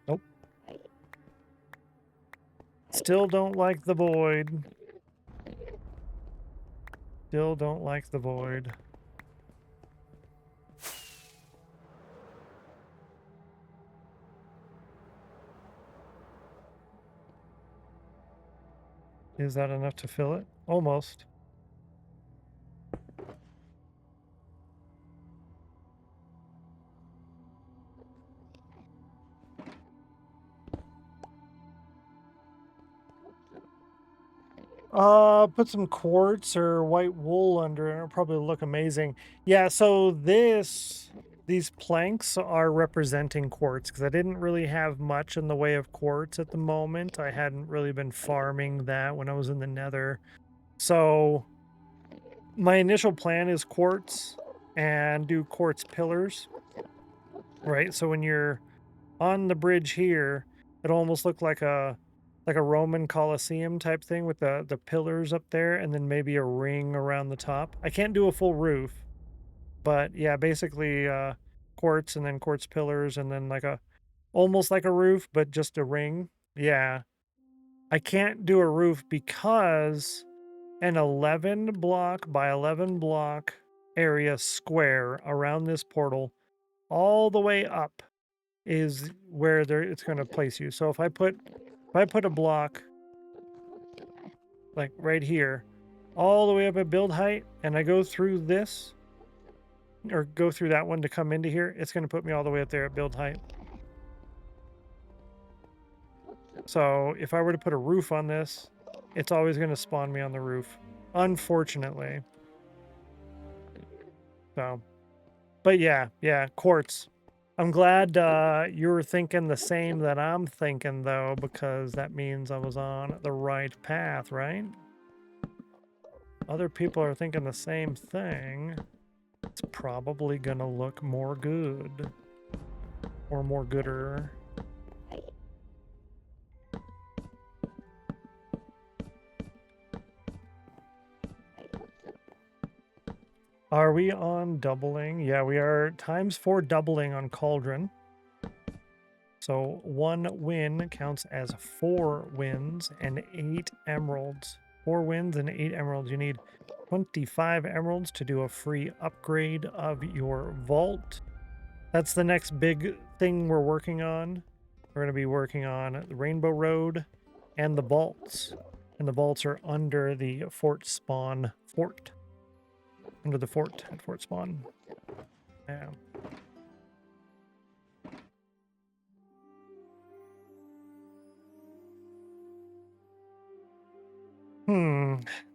Nope. Still don't like the void. Still don't like the void. Is that enough to fill it? Almost. Put some quartz or white wool under it. It'll probably look amazing. Yeah, so these planks are representing quartz because I didn't really have much in the way of quartz at the moment. I hadn't really been farming that when I was in the Nether. So my initial plan is quartz and do quartz pillars, right? So when you're on the bridge here, it'll almost look like a Roman Colosseum type thing with the pillars up there and then maybe a ring around the top. I can't do a full roof, but yeah, basically quartz and then quartz pillars and then like a almost like a roof, but just a ring. Yeah. I can't do a roof because an 11 block by 11 block area square around this portal all the way up is where it's going to place you. So if I put a block like right here all the way up at build height and I go through this or go through that one to come into here, it's going to put me all the way up there at build height. So if I were to put a roof on this, it's always going to spawn me on the roof, unfortunately. So, but yeah, quartz. I'm glad you were thinking the same that I'm thinking, though, because that means I was on the right path, right? Other people are thinking the same thing. It's probably gonna look more good. Or more gooder. Are we on doubling? Yeah, we are ×4 doubling on Cauldron. So 1 win counts as 4 wins and 8 emeralds. 4 wins and 8 emeralds. You need 25 emeralds to do a free upgrade of your vault. That's the next big thing we're working on. We're going to be working on the Rainbow Road and the vaults. And the vaults are under the fort spawn fort. Under the fort at fort spawn. Yeah.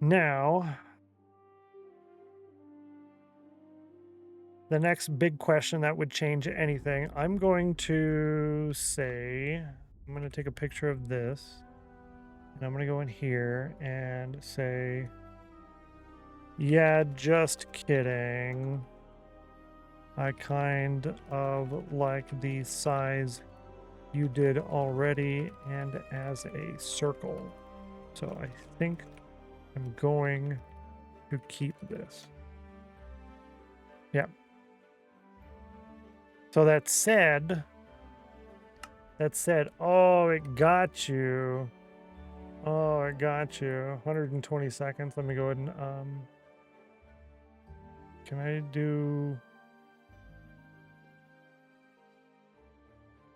Now, the next big question that would change anything, I'm going to say, I'm going to take a picture of this, and I'm going to go in here and say, yeah, just kidding. I kind of like the size you did already and as a circle. So I think I'm going to keep this. Yeah. So that said, oh, it got you. Oh, it got you. 120 seconds. Let me go ahead and, can I do,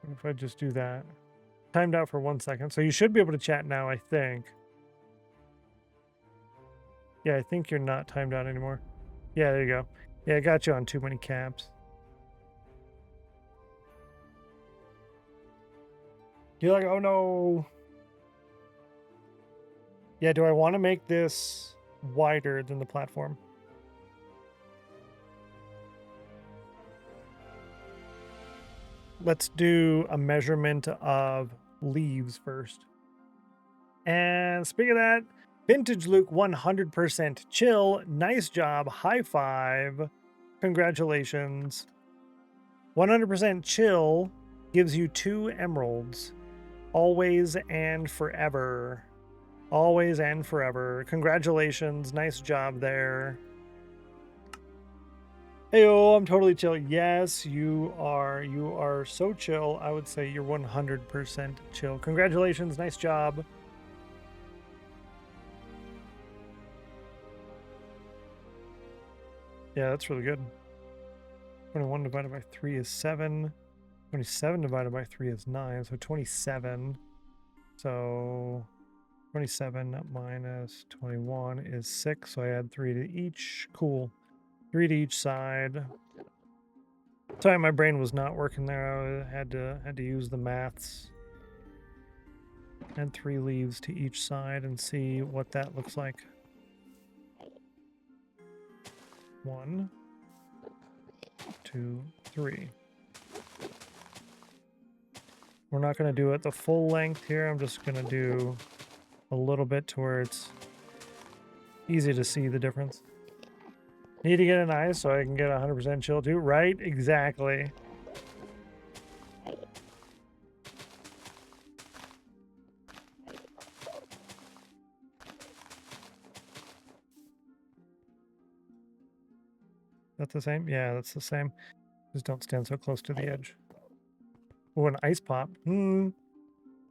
what if I just do that? Timed out for 1 second. So you should be able to chat now, I think. Yeah, I think you're not timed out anymore. Yeah, there you go. Yeah, I got you on too many caps. You're like, oh no. Yeah, do I want to make this wider than the platform? Let's do a measurement of leaves first. And speaking of that, Vintage Luke 100% chill. Nice job. High five. Congratulations. 100% chill gives you 2 emeralds. Always and forever. Always and forever. Congratulations. Nice job there. Heyo, I'm totally chill. Yes, you are. You are so chill. I would say you're 100% chill. Congratulations. Nice job. Yeah, that's really good. 21 divided by 3 is 7. 27 divided by 3 is 9. So 27. So 27 minus 21 is 6, so I add 3 to each. Cool. 3 to each side. Sorry, my brain was not working there. I had to use the maths. Add 3 leaves to each side and see what that looks like. 1, 2, 3. We're not going to do it the full length here. I'm just going to do a little bit to where it's easy to see the difference. Need to get an eye so I can get 100% chill too, right? Exactly. That's the same? Yeah, that's the same. Just don't stand so close to the edge. Oh, an ice pop. Did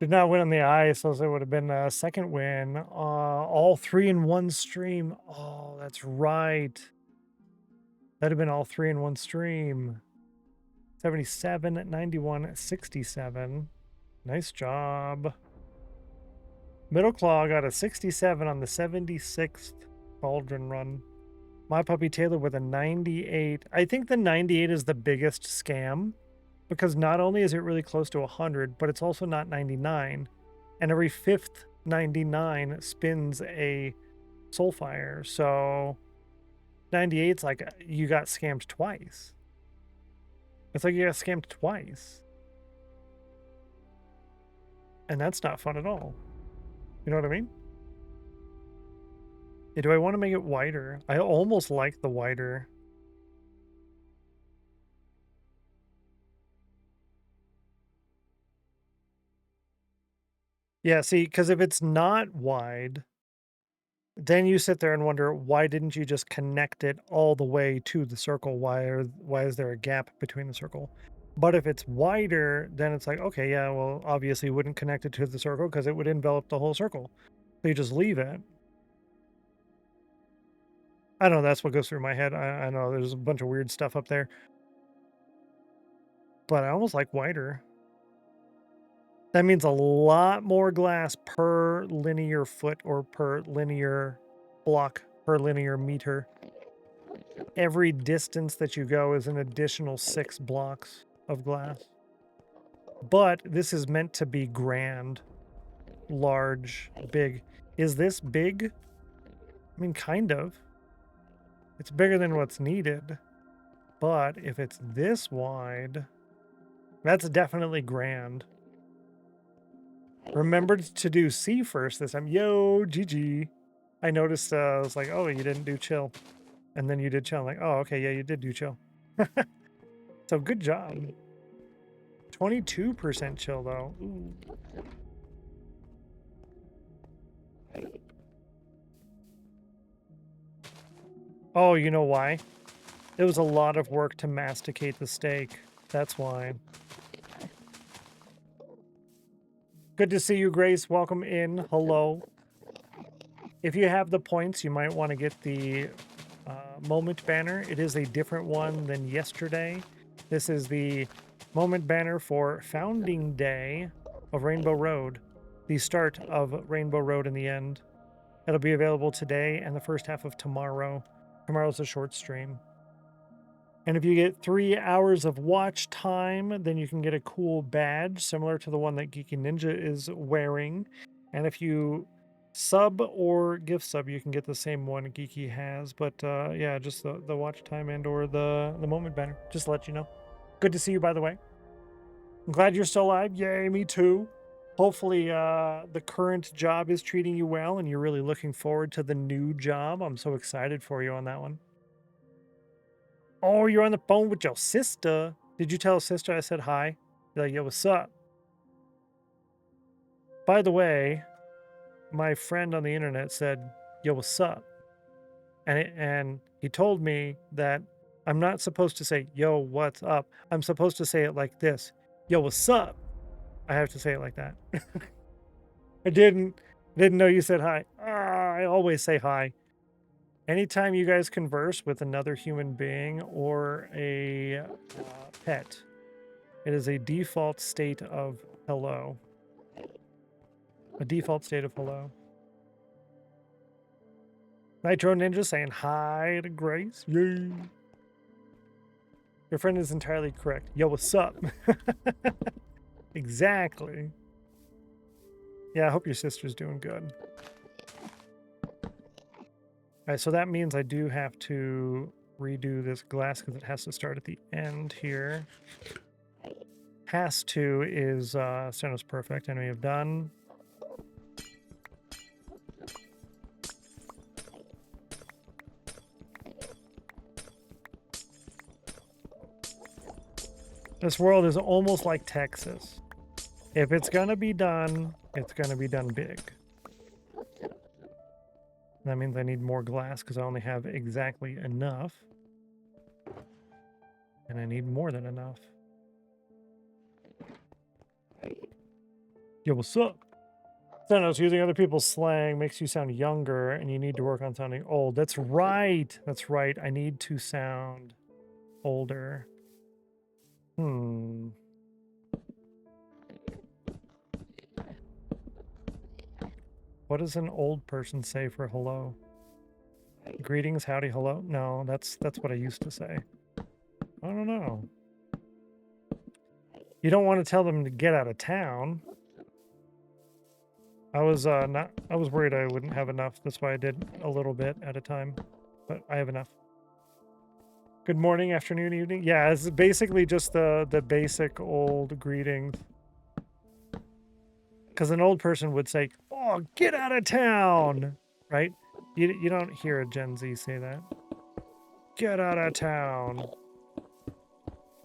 not win on the ice, so it would have been a second win. All 3 in one stream. Oh, that's right. That'd have been all 3 in one stream. 77, 91, 67. Nice job. Middle Claw got a 67 on the 76th Cauldron run. My Puppy Taylor with a 98. I think the 98 is the biggest scam because not only is it really close to 100, but it's also not 99. And every 5th 99 spins a Soulfire. So 98's like you got scammed twice. It's like you got scammed twice. And that's not fun at all. You know what I mean? Do I want to make it wider? I almost like the wider. Yeah, see, because if it's not wide, then you sit there and wonder, why didn't you just connect it all the way to the circle? Why is there a gap between the circle? But if it's wider, then it's like, okay, yeah, well, obviously you wouldn't connect it to the circle because it would envelop the whole circle. So you just leave it. I don't know, that's what goes through my head. I know there's a bunch of weird stuff up there. But I almost like wider. That means a lot more glass per linear foot or per linear block, per linear meter. Every distance that you go is an additional 6 blocks of glass. But this is meant to be grand, large, big. Is this big? I mean, kind of. It's bigger than what's needed. But if it's this wide, that's definitely grand. Remembered to do C first this time. Yo, GG. I noticed, I was like, oh, you didn't do chill. And then you did chill. I'm like, oh, okay, yeah, you did do chill. So good job. 22% chill, though. Ooh. Oh, you know why? It was a lot of work to masticate the steak. That's why. Good to see you, Grace. Welcome in. Hello. If you have the points, you might want to get the moment banner. It is a different one than yesterday. This is the moment banner for Founding Day of Rainbow Road, the start of Rainbow Road in the end. It'll be available today and the first half of tomorrow. Tomorrow's a short stream. And if you get 3 hours of watch time, then you can get a cool badge similar to the one that Geeky Ninja is wearing. And if you sub or gift sub, you can get the same one Geeky has. But yeah, just the watch time and or the moment banner. Just to let you know. Good to see you, by the way. I'm glad you're still alive. Yay, me too. Hopefully the current job is treating you well and you're really looking forward to the new job. I'm so excited for you on that one. Oh, you're on the phone with your sister. Did you tell sister I said hi? You're like, yo, what's up? By the way, my friend on the internet said, yo, what's up? And he told me that I'm not supposed to say, yo, what's up? I'm supposed to say it like this. Yo, what's up? I have to say it like that. I didn't know you said hi. I always say hi. Anytime you guys converse with another human being or a pet, it is a default state of hello. A default state of hello. Nitro Ninja saying hi to Grace. Yay. Your friend is entirely correct. Yo, what's up? Exactly. Yeah, I hope your sister's doing good. All right, so that means I do have to redo this glass because it has to start at the end here. Has to is Stennos perfect, and we have done. This world is almost like Texas. If it's gonna be done, it's gonna be done big. That means I need more glass because I only have exactly enough. And I need more than enough. Yo, what's up? Thanos, using other people's slang makes you sound younger and you need to work on sounding old. That's right. That's right. I need to sound older. What does an old person say for hello? Greetings, howdy, hello? No, that's what I used to say. I don't know. You don't want to tell them to get out of town. I was worried I wouldn't have enough. That's why I did a little bit at a time. But I have enough. Good morning, afternoon, evening. Yeah, it's basically just the basic old greetings. Because an old person would say, "Oh, get out of town," right? You don't hear a Gen Z say that. Get out of town.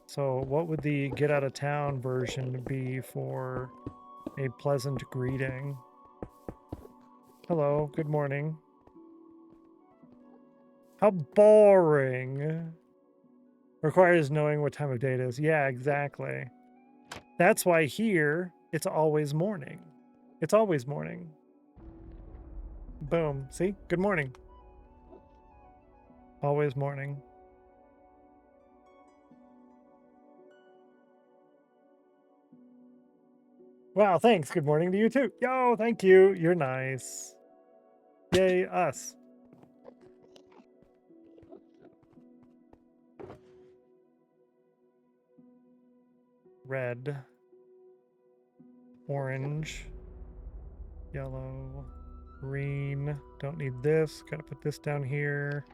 So what would the get out of town version be for a pleasant greeting? Hello, good morning. How boring. Requires knowing what time of day it is. Yeah, exactly. That's why here, it's always morning. It's always morning. Boom. See? Good morning. Always morning. Wow, thanks. Good morning to you too. Yo, thank you. You're nice. Yay, us. Red. Orange. Yellow. Green. Don't need this. Gotta put this down here.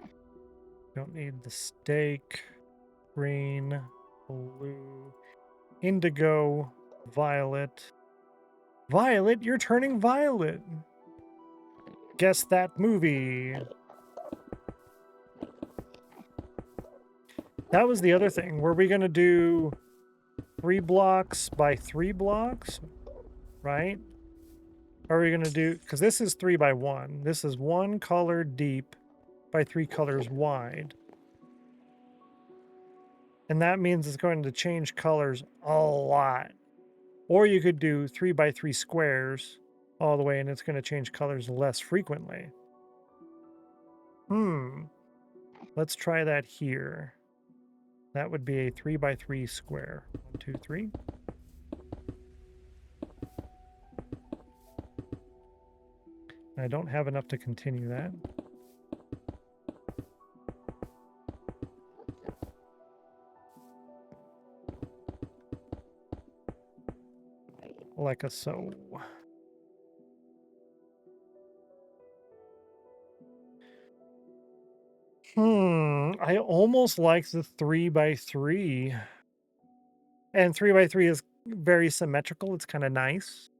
Don't need the steak. Green. Blue. Indigo. Violet. Violet? You're turning violet. Guess that movie. That was the other thing. Were we going to do 3 blocks by 3 blocks? Right? Are we going to do... Because this is 3 by 1. This is 1 color deep by 3 colors wide. And that means it's going to change colors a lot. Or you could do 3 by 3 squares all the way and it's going to change colors less frequently. Let's try that here. That would be a 3 by 3 square. 1, 2, 3. I don't have enough to continue that. Like a so. I almost like the 3 by 3. And 3 by 3 is very symmetrical. It's kind of nice.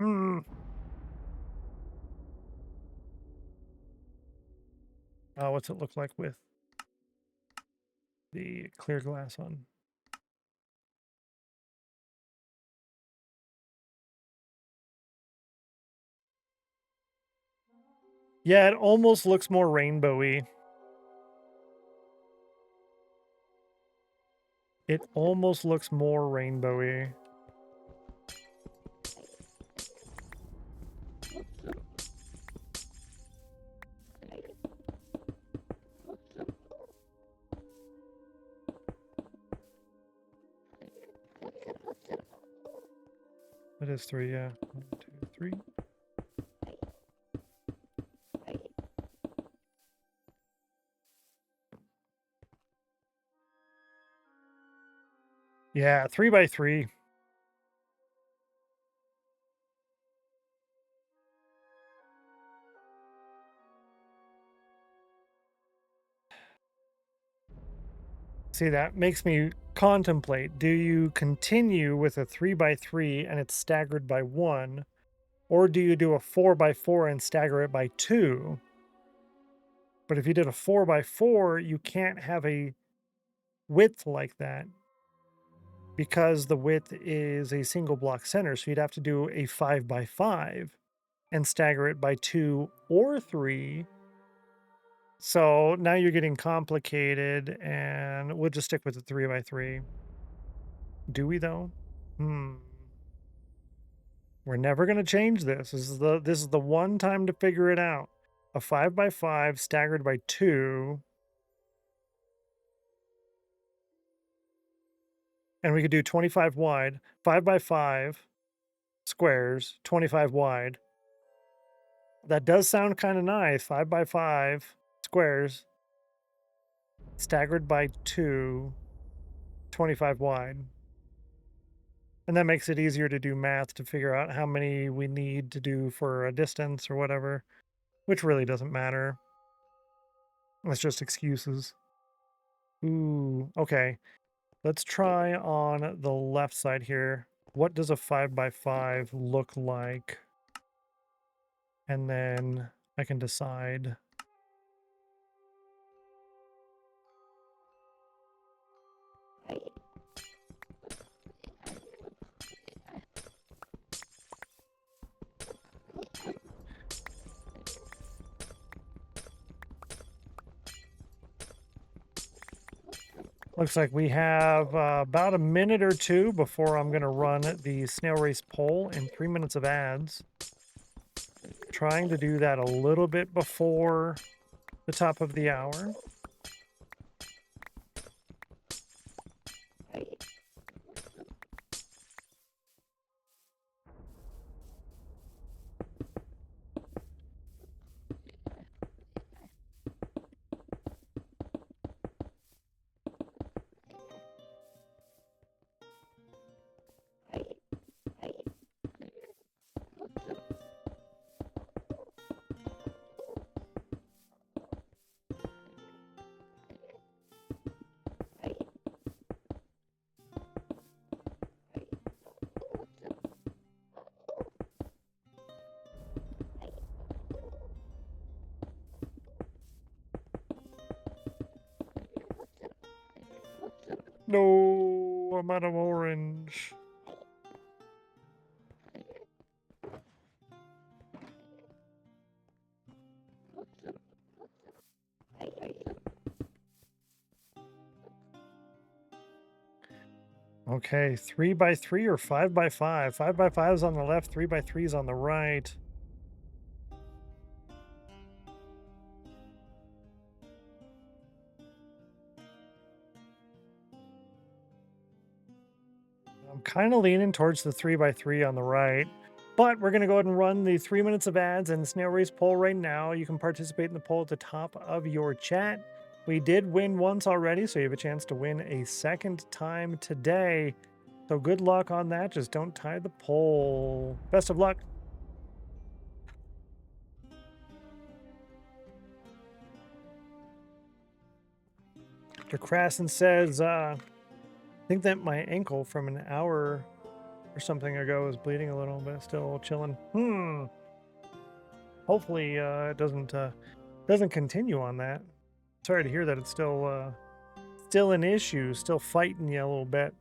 Oh, what's it look like with the clear glass on? Yeah, it almost looks more rainbowy. It almost looks more rainbowy. It is 3, yeah. 1, 2, 3. Yeah, 3x3. See, that makes me contemplate. Do you continue with a 3x3 and it's staggered by 1? Or do you do a 4x4 and stagger it by 2? But if you did a 4x4, you can't have a width like that because the width is a single block center. So you'd have to do a 5x5 and stagger it by 2 or 3. So now you're getting complicated, and we'll just stick with the 3x3. Do we though? We're never going to change this. This is the one time to figure it out. A 5x5 staggered by 2. And we could do 25 wide, 5x5 squares, 25 wide. That does sound kind of nice. 5x5 squares, staggered by 2, 25 wide. And that makes it easier to do math to figure out how many we need to do for a distance or whatever, which really doesn't matter. It's just excuses. Ooh, okay. Let's try on the left side here. What does a 5x5 look like? And then I can decide. Looks like we have about a minute or two before I'm going to run the snail race poll and 3 minutes of ads. Trying to do that a little bit before the top of the hour. No, I'm out of orange. Okay, 3x3 or 5x5? 5x5 is on the left, 3x3 is on the right. I'm kind of leaning towards the 3x3 on the right, but we're going to go ahead and run the 3 minutes of ads and snail race poll right now. You can participate in the poll at the top of your chat. We did win once already, so you have a chance to win a second time today. So good luck on that. Just don't tie the poll. Best of luck. Mr. Krassen says, I think that my ankle from an hour or something ago is bleeding a little bit, still chilling. Hopefully it doesn't continue on that. Sorry to hear that it's still an issue, still fighting you a little bit.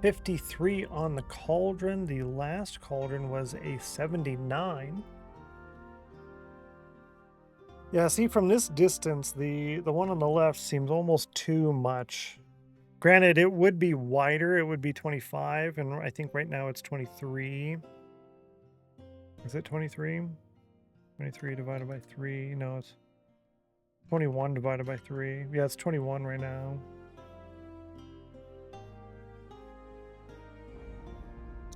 53 on the cauldron. The last cauldron was a 79. Yeah, see, from this distance, the one on the left seems almost too much. Granted, it would be wider. It would be 25, and I think right now it's 23. Is it 23? 23 divided by 3. No, it's 21 divided by 3. Yeah, it's 21 right now.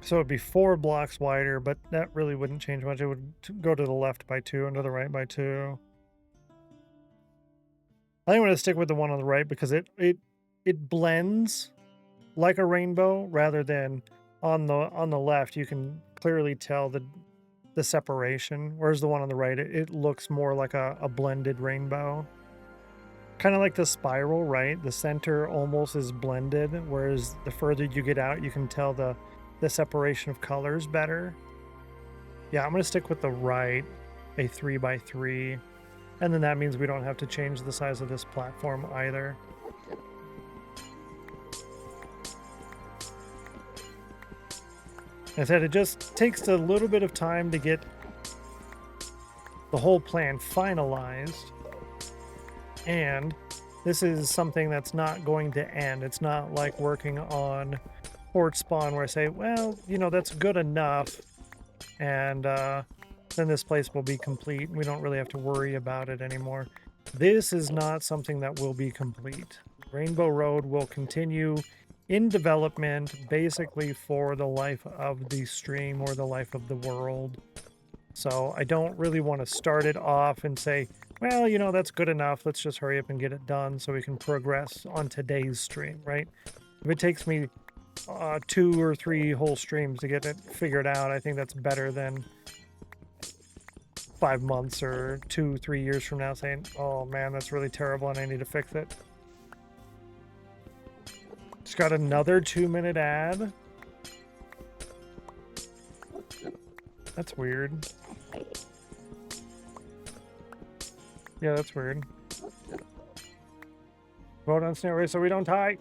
So it'd be 4 blocks wider, but that really wouldn't change much. It would go to the left by 2 and to the right by 2. I think I'm going to stick with the one on the right because it it blends like a rainbow rather than on the left you can clearly tell the separation, whereas the one on the right it looks more like a blended rainbow. Kind of like the spiral, right? The center almost is blended, whereas the further you get out, you can tell the separation of colors better. Yeah, I'm going to stick with the right, a 3x3. And then that means we don't have to change the size of this platform either. I said it just takes a little bit of time to get the whole plan finalized. And this is something that's not going to end. It's not like working on port spawn where I say, well, you know, that's good enough. And then this place will be complete. We don't really have to worry about it anymore. This is not something that will be complete. Rainbow Road will continue in development basically for the life of the stream or the life of the world. So I don't really want to start it off and say, well, you know, that's good enough. Let's just hurry up and get it done so we can progress on today's stream, right? If it takes me 2 or 3 whole streams to get it figured out, I think that's better than 5 months or 2-3 years from now saying, oh man, that's really terrible and I need to fix it. Just got another 2-minute ad. That's weird. Yeah, that's weird. Vote on Snail Race so we don't tie.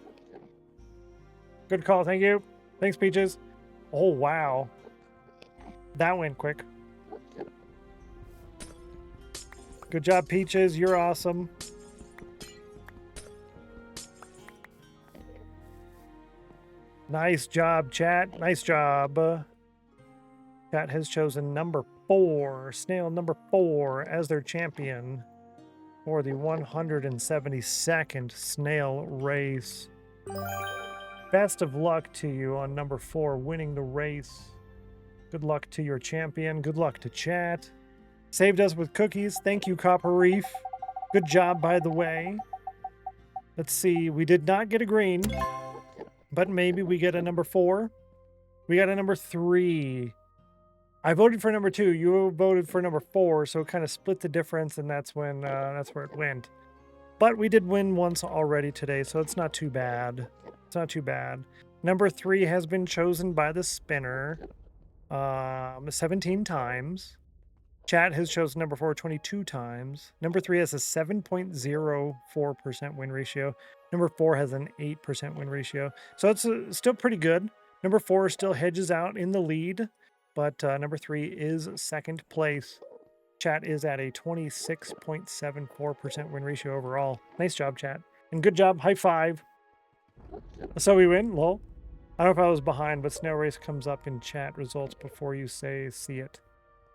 Good call, thank you. Thanks, Peaches. Oh, wow. That went quick. Good job, Peaches. You're awesome. Nice job, chat. Nice job. Chat has chosen number 4, Snail number 4, as their champion for the 172nd Snail Race. Best of luck to you on number 4 winning the race. Good luck to your champion. Good luck to chat. Saved us with cookies. Thank you, Copper Reef. Good job, by the way. Let's see. We did not get a green, but maybe we get a number 4. We got a number 3. I voted for number 2. You voted for number 4, so it kind of split the difference, and that's when that's where it went. But we did win once already today, so it's not too bad. It's not too bad. Number 3 has been chosen by the spinner 17 times. Chat has chosen number 4 22 times. Number 3 has a 7.04% win ratio. Number 4 has an 8% win ratio. So it's still pretty good. Number 4 still hedges out in the lead, but number 3 is second place. Chat is at a 26.74% win ratio overall. Nice job, chat. And good job. High five. So we win. Lol. I don't know if I was behind, but Snail Race comes up in chat results before you say see it.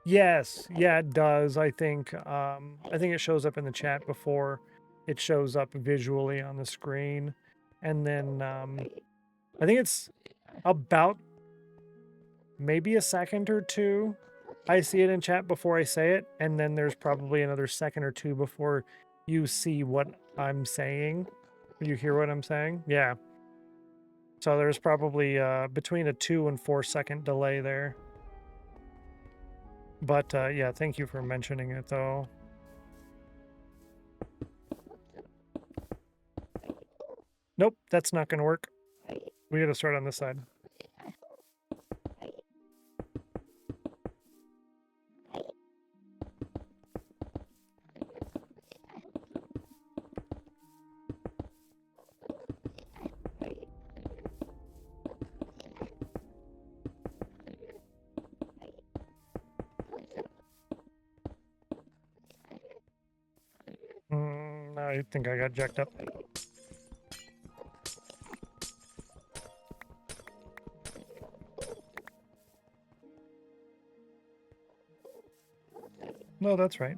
Yes, yeah, it does. I think it shows up in the chat before it shows up visually on the screen, and then I think it's about maybe a second or two. I see it in chat before I say it, and then there's probably another second or two before you see what I'm saying. You hear what I'm saying? Yeah. So there's probably between a 2 and 4 second delay there. But yeah, thank you for mentioning it though. Nope, that's not going to work. We got to start on this side. I think I got jacked up. No, that's right.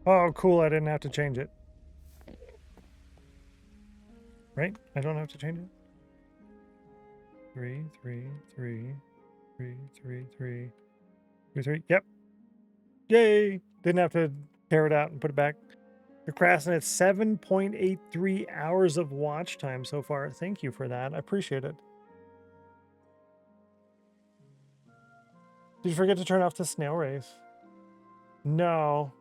Oh, cool. I didn't have to change it. Right? I don't have to change it. 3, 3, 3, 3, 3, 3, 3, 3. Yep. Yay! Didn't have to tear it out and put it back. Procrastinate 7.83 hours of watch time so far. Thank you for that. I appreciate it. Did you forget to turn off the snail race? No.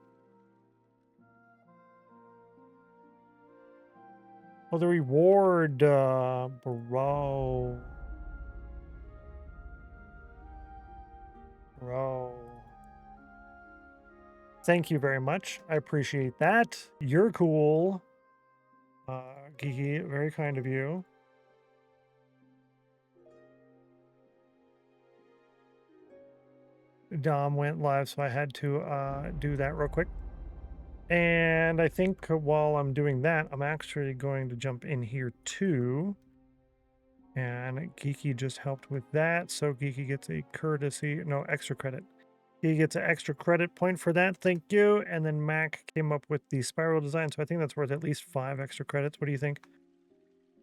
Oh, the reward, bro. Bro. Thank you very much. I appreciate that. You're cool. Kiki, very kind of you. Dom went live, so I had to do that real quick. And I think while I'm doing that, I'm actually going to jump in here too. And Geeky just helped with that, so Geeky gets a extra credit. He gets an extra credit point for that, thank you. And then Mac came up with the spiral design, so I think that's worth at least 5 extra credits. What do you think?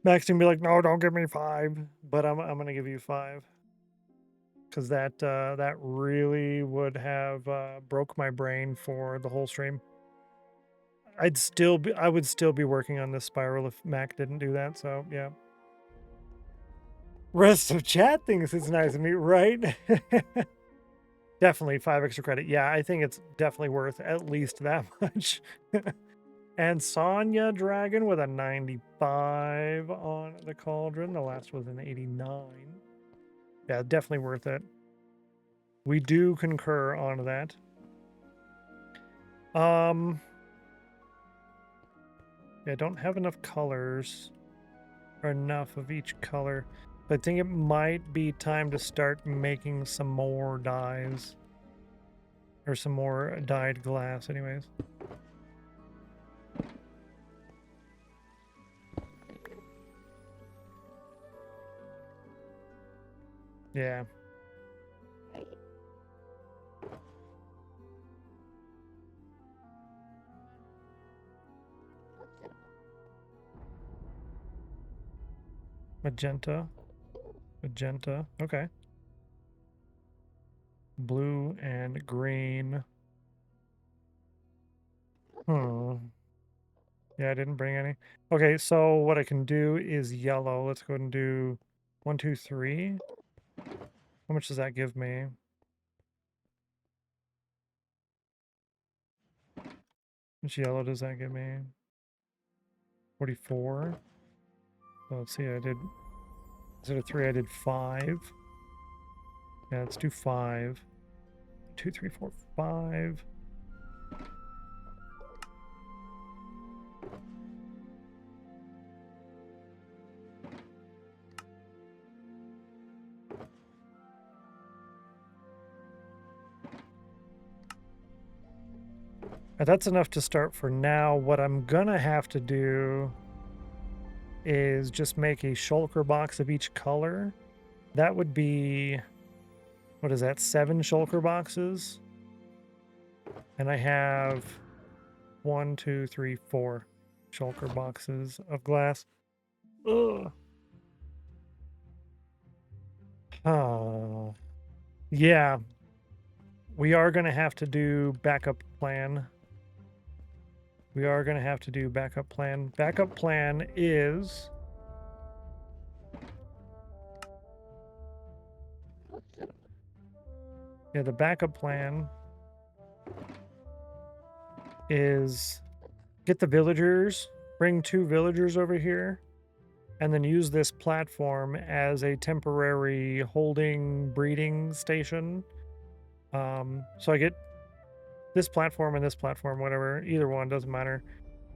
Mac's gonna be like, no, don't give me 5, but I'm gonna give you 5. Because that really would have broke my brain for the whole stream. I would still be working on this spiral if Mac didn't do that, so yeah. Rest of chat thinks it's nice of me, right? Definitely 5 extra credit. Yeah, I think it's definitely worth at least that much. And Sonya Dragon with a 95 on the cauldron. The last was an 89. Yeah, definitely worth it. We do concur on that. Yeah, I don't have enough colors or enough of each color. But I think it might be time to start making some more dyes. Or some more dyed glass anyways. Yeah. Magenta. Magenta. Okay. Blue and green. Yeah, I didn't bring any. Okay, so what I can do is yellow. Let's go ahead and do 1, 2, 3. How much does that give me? Which yellow does that give me? 44. So let's see, instead of 3, I did 5. Yeah, let's do 5. 2, 3, 4, 5. That's enough to start for now. What I'm gonna have to do is just make a shulker box of each color. That would be, what is that, 7 shulker boxes? And I have 1, 2, 3, 4 shulker boxes of glass. Ugh. Oh. Yeah. We are gonna have to do backup plan. We are going to have to do backup plan. Backup plan is... Yeah, the backup plan is get the villagers, bring 2 villagers over here, and then use this platform as a temporary holding breeding station. So I get this platform and this platform, whatever, either one, doesn't matter,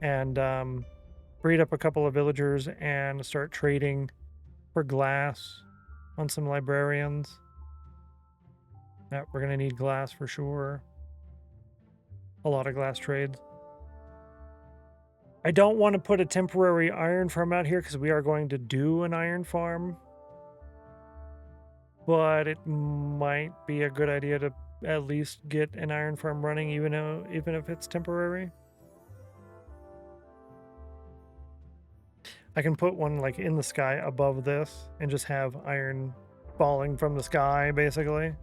and breed up a couple of villagers and start trading for glass on some librarians. Yeah, we're gonna need glass for sure. A lot of glass trades. I don't want to put a temporary iron farm out here because we are going to do an iron farm, but it might be a good idea to at least get an iron farm running, even if it's temporary. I can put one like in the sky above this and just have iron falling from the sky, basically.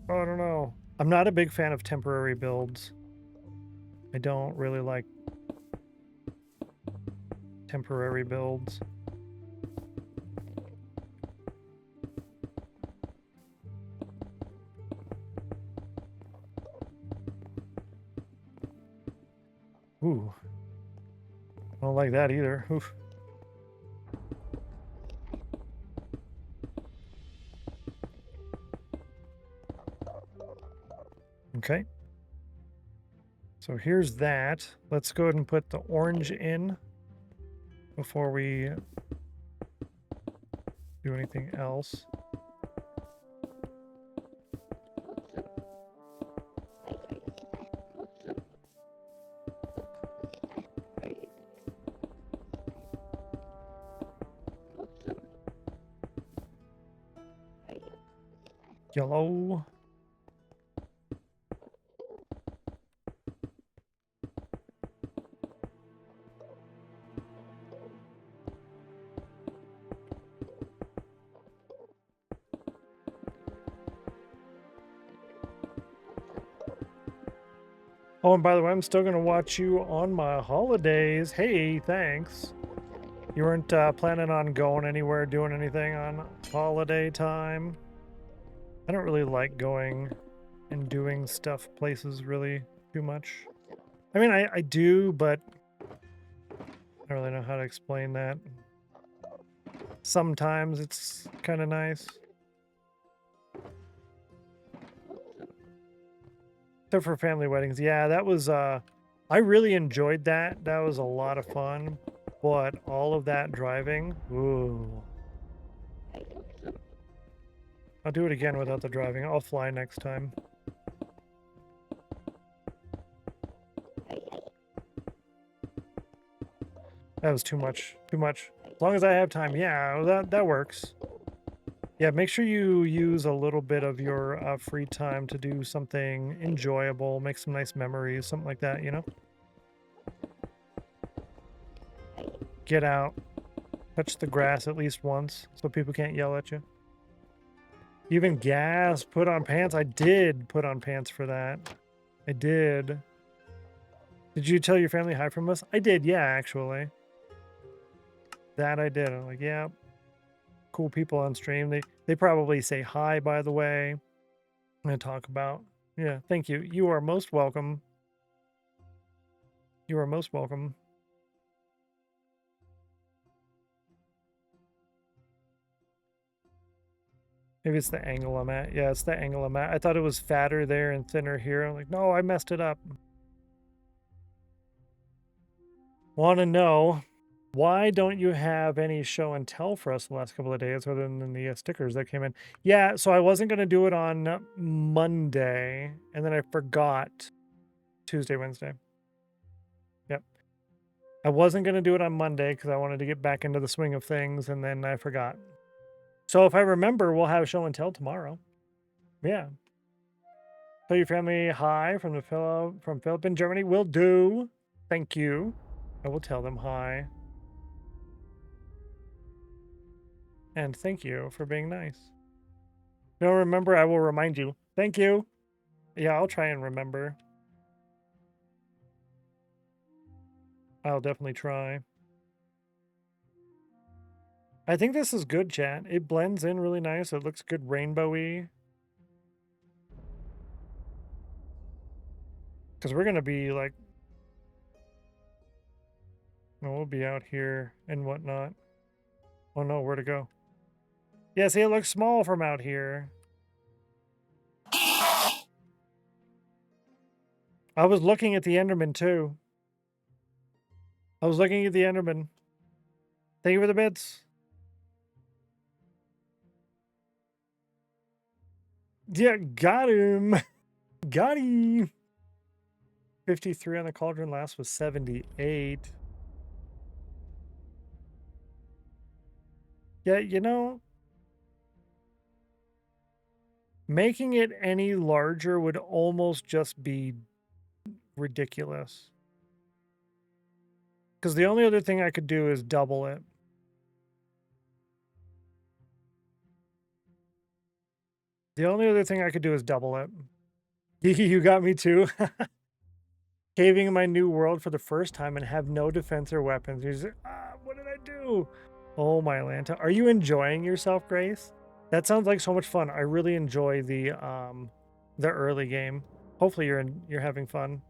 Oh, I don't know. I'm not a big fan of temporary builds. I don't really like temporary builds. Ooh. I don't like that either. Oof. Okay. So here's that. Let's go ahead and put the orange in before we do anything else. Yellow. Oh, and by the way, I'm still going to watch you on my holidays. Hey, thanks. You weren't planning on going anywhere, doing anything on holiday time? I don't really like going and doing stuff places really too much. I mean, I do, but I don't really know how to explain that. Sometimes it's kind of nice. Except for family weddings. Yeah, that was, I really enjoyed that. That was a lot of fun. But all of that driving, ooh. I'll do it again without the driving. I'll fly next time. That was too much. Too much. As long as I have time. Yeah, that works. Yeah, make sure you use a little bit of your free time to do something enjoyable, make some nice memories, something like that, you know? Get out. Touch the grass at least once so people can't yell at you. Even gas, put on pants. I did put on pants for that. I did. Did you tell your family hi from us? I did, yeah, actually. That I did. I'm like, yeah. Cool people on stream. They probably say hi, by the way. And talk about. Yeah, thank you. You are most welcome. You are most welcome. Maybe it's the angle I'm at. Yeah, it's the angle I'm at. I thought it was fatter there and thinner here. I'm like, no, I messed it up. Want to know, why don't you have any show and tell for us the last couple of days other than the stickers that came in? Yeah, so I wasn't going to do it on Monday, and then I forgot Tuesday, Wednesday. Yep. I wasn't going to do it on Monday because I wanted to get back into the swing of things, and then I forgot. So if I remember, we'll have show and tell tomorrow. Yeah. Tell your family hi from Philip in Germany. Will do. Thank you. I will tell them hi. And thank you for being nice. No, remember, I will remind you. Thank you. Yeah, I'll try and remember. I'll definitely try. I think this is good, chat. It blends in really nice. It looks good rainbowy. Because we're going to be like... Well, we'll be out here and whatnot. Oh no, where to go? Yeah, see, it looks small from out here. I was looking at the Enderman too. I was looking at the Enderman. Thank you for the bits. Yeah, got him. Got him. 53 on the cauldron. Last was 78. Yeah, you know, making it any larger would almost just be ridiculous. Because the only other thing I could do is double it. The only other thing I could do is double it. You got me too. Caving in my new world for the first time and have no defense or weapons. You're just, what did I do? Oh my Lanta. Are you enjoying yourself, Grace? That sounds like so much fun. I really enjoy the early game. Hopefully you're having fun.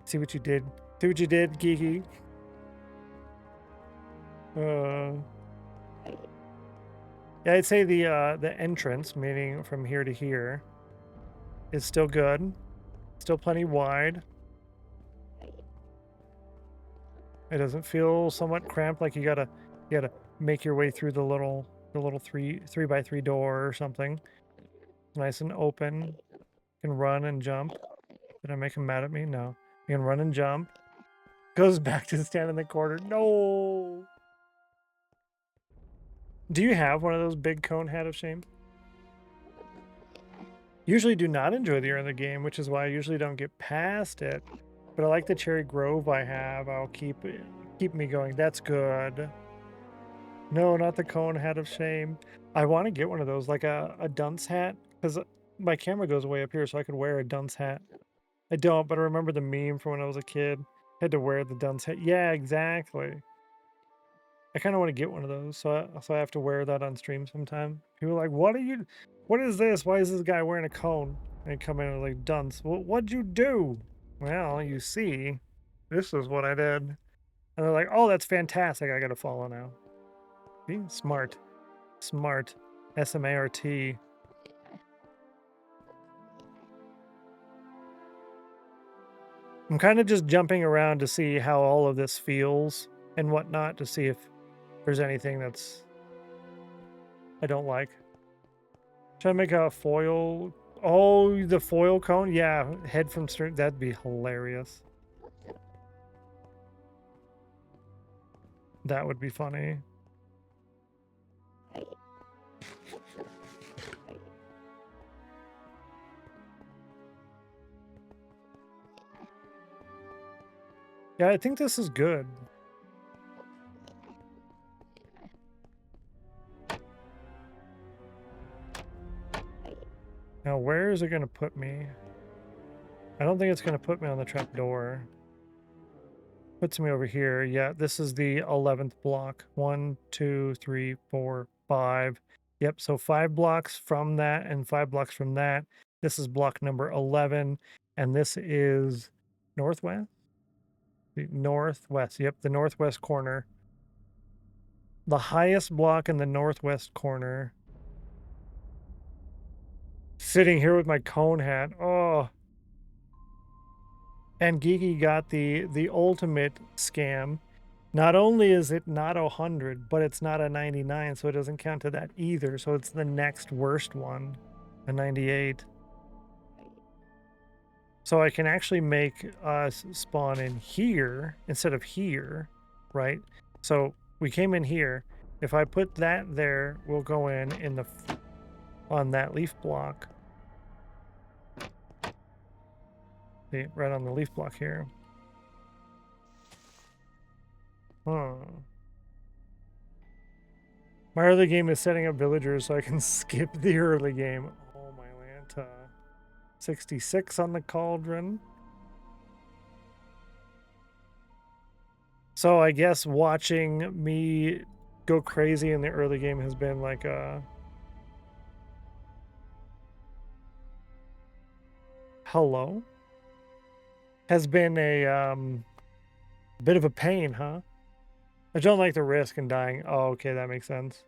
See what you did. See what you did, Geeky. Yeah, I'd say the entrance, meaning from here to here, is still good. Still plenty wide. It doesn't feel somewhat cramped, like you gotta make your way through the little 3x3 door or something. Nice and open. You can run and jump. Did I make him mad at me? No. You can run and jump. Goes back to stand in the corner. No. Do you have one of those big cone hat of shame? Usually do not enjoy the early game, which is why I usually don't get past it. But I like the Cherry Grove I have. I'll keep me going. That's good. No, not the cone hat of shame. I want to get one of those, like a dunce hat, because my camera goes way up here, so I could wear a dunce hat. I don't, but I remember the meme from when I was a kid. I had to wear the dunce hat. Yeah, exactly. I kind of want to get one of those, so I have to wear that on stream sometime. People are like, what is this? Why is this guy wearing a cone? And come in and like, dunce. Well, what'd you do? Well, you see, this is what I did. And they're like, oh, that's fantastic. I got to follow now. See? Smart. Smart. S-M-A-R-T. I'm kind of just jumping around to see how all of this feels and whatnot, to see if there's anything that's I don't like. Should I make a foil? Oh, the foil cone? Yeah, head from stern. That'd be hilarious. That would be funny. Yeah, I think this is good. Now, where is it going to put me? I don't think it's going to put me on the trap door. Puts me over here. Yeah, this is the 11th block. 1, 2, 3, 4, 5. Yep, so 5 blocks from that and 5 blocks from that. This is block number 11, and this is northwest? The northwest. Yep, the northwest corner. The highest block in the northwest corner. Sitting here with my cone hat. Oh. And Geeky got the ultimate scam. Not only is it not 100, but it's not a 99, so it doesn't count to that either. So it's the next worst one, a 98. So I can actually make us spawn in here instead of here, right? So we came in here. If I put that there, we'll go in the on that leaf block. See, right on the leaf block here. Huh. My early game is setting up villagers so I can skip the early game. Oh my Lanta. 66 on the cauldron. So I guess watching me go crazy in the early game has been like a... Hello? Has been a bit of a pain, huh? I don't like the risk in dying. Oh, okay, that makes sense.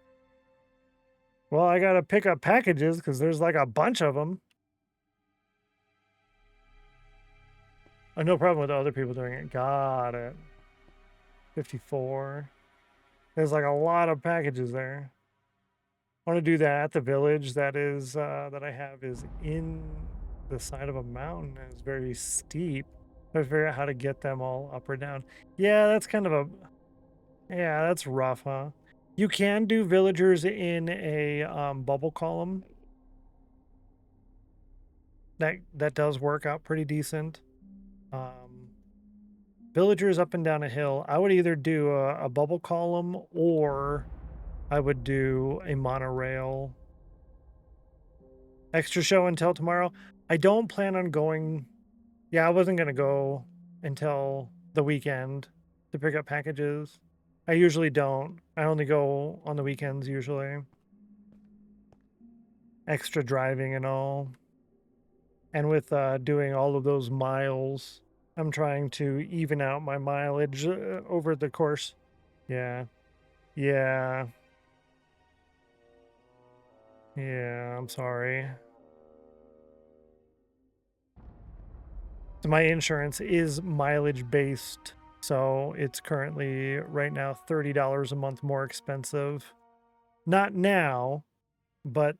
Well, I gotta pick up packages because there's like a bunch of them. Oh, no problem with other people doing it. Got it. 54. There's like a lot of packages there. I want to do that. The village that is that I have is in the side of a mountain and it's very steep. I figure out how to get them all up or down. Yeah, that's kind of a... Yeah, that's rough, huh? You can do villagers in a bubble column. That does work out pretty decent. Villagers up and down a hill. I would either do a bubble column or I would do a monorail. Extra show until tomorrow. I don't plan on going. Yeah, I wasn't going to go until the weekend to pick up packages. I usually don't. I only go on the weekends usually. Extra driving and all. And with doing all of those miles, I'm trying to even out my mileage over the course. Yeah. Yeah. Yeah, I'm sorry. So my insurance is mileage based, so it's currently right now $30 a month more expensive. Not now, but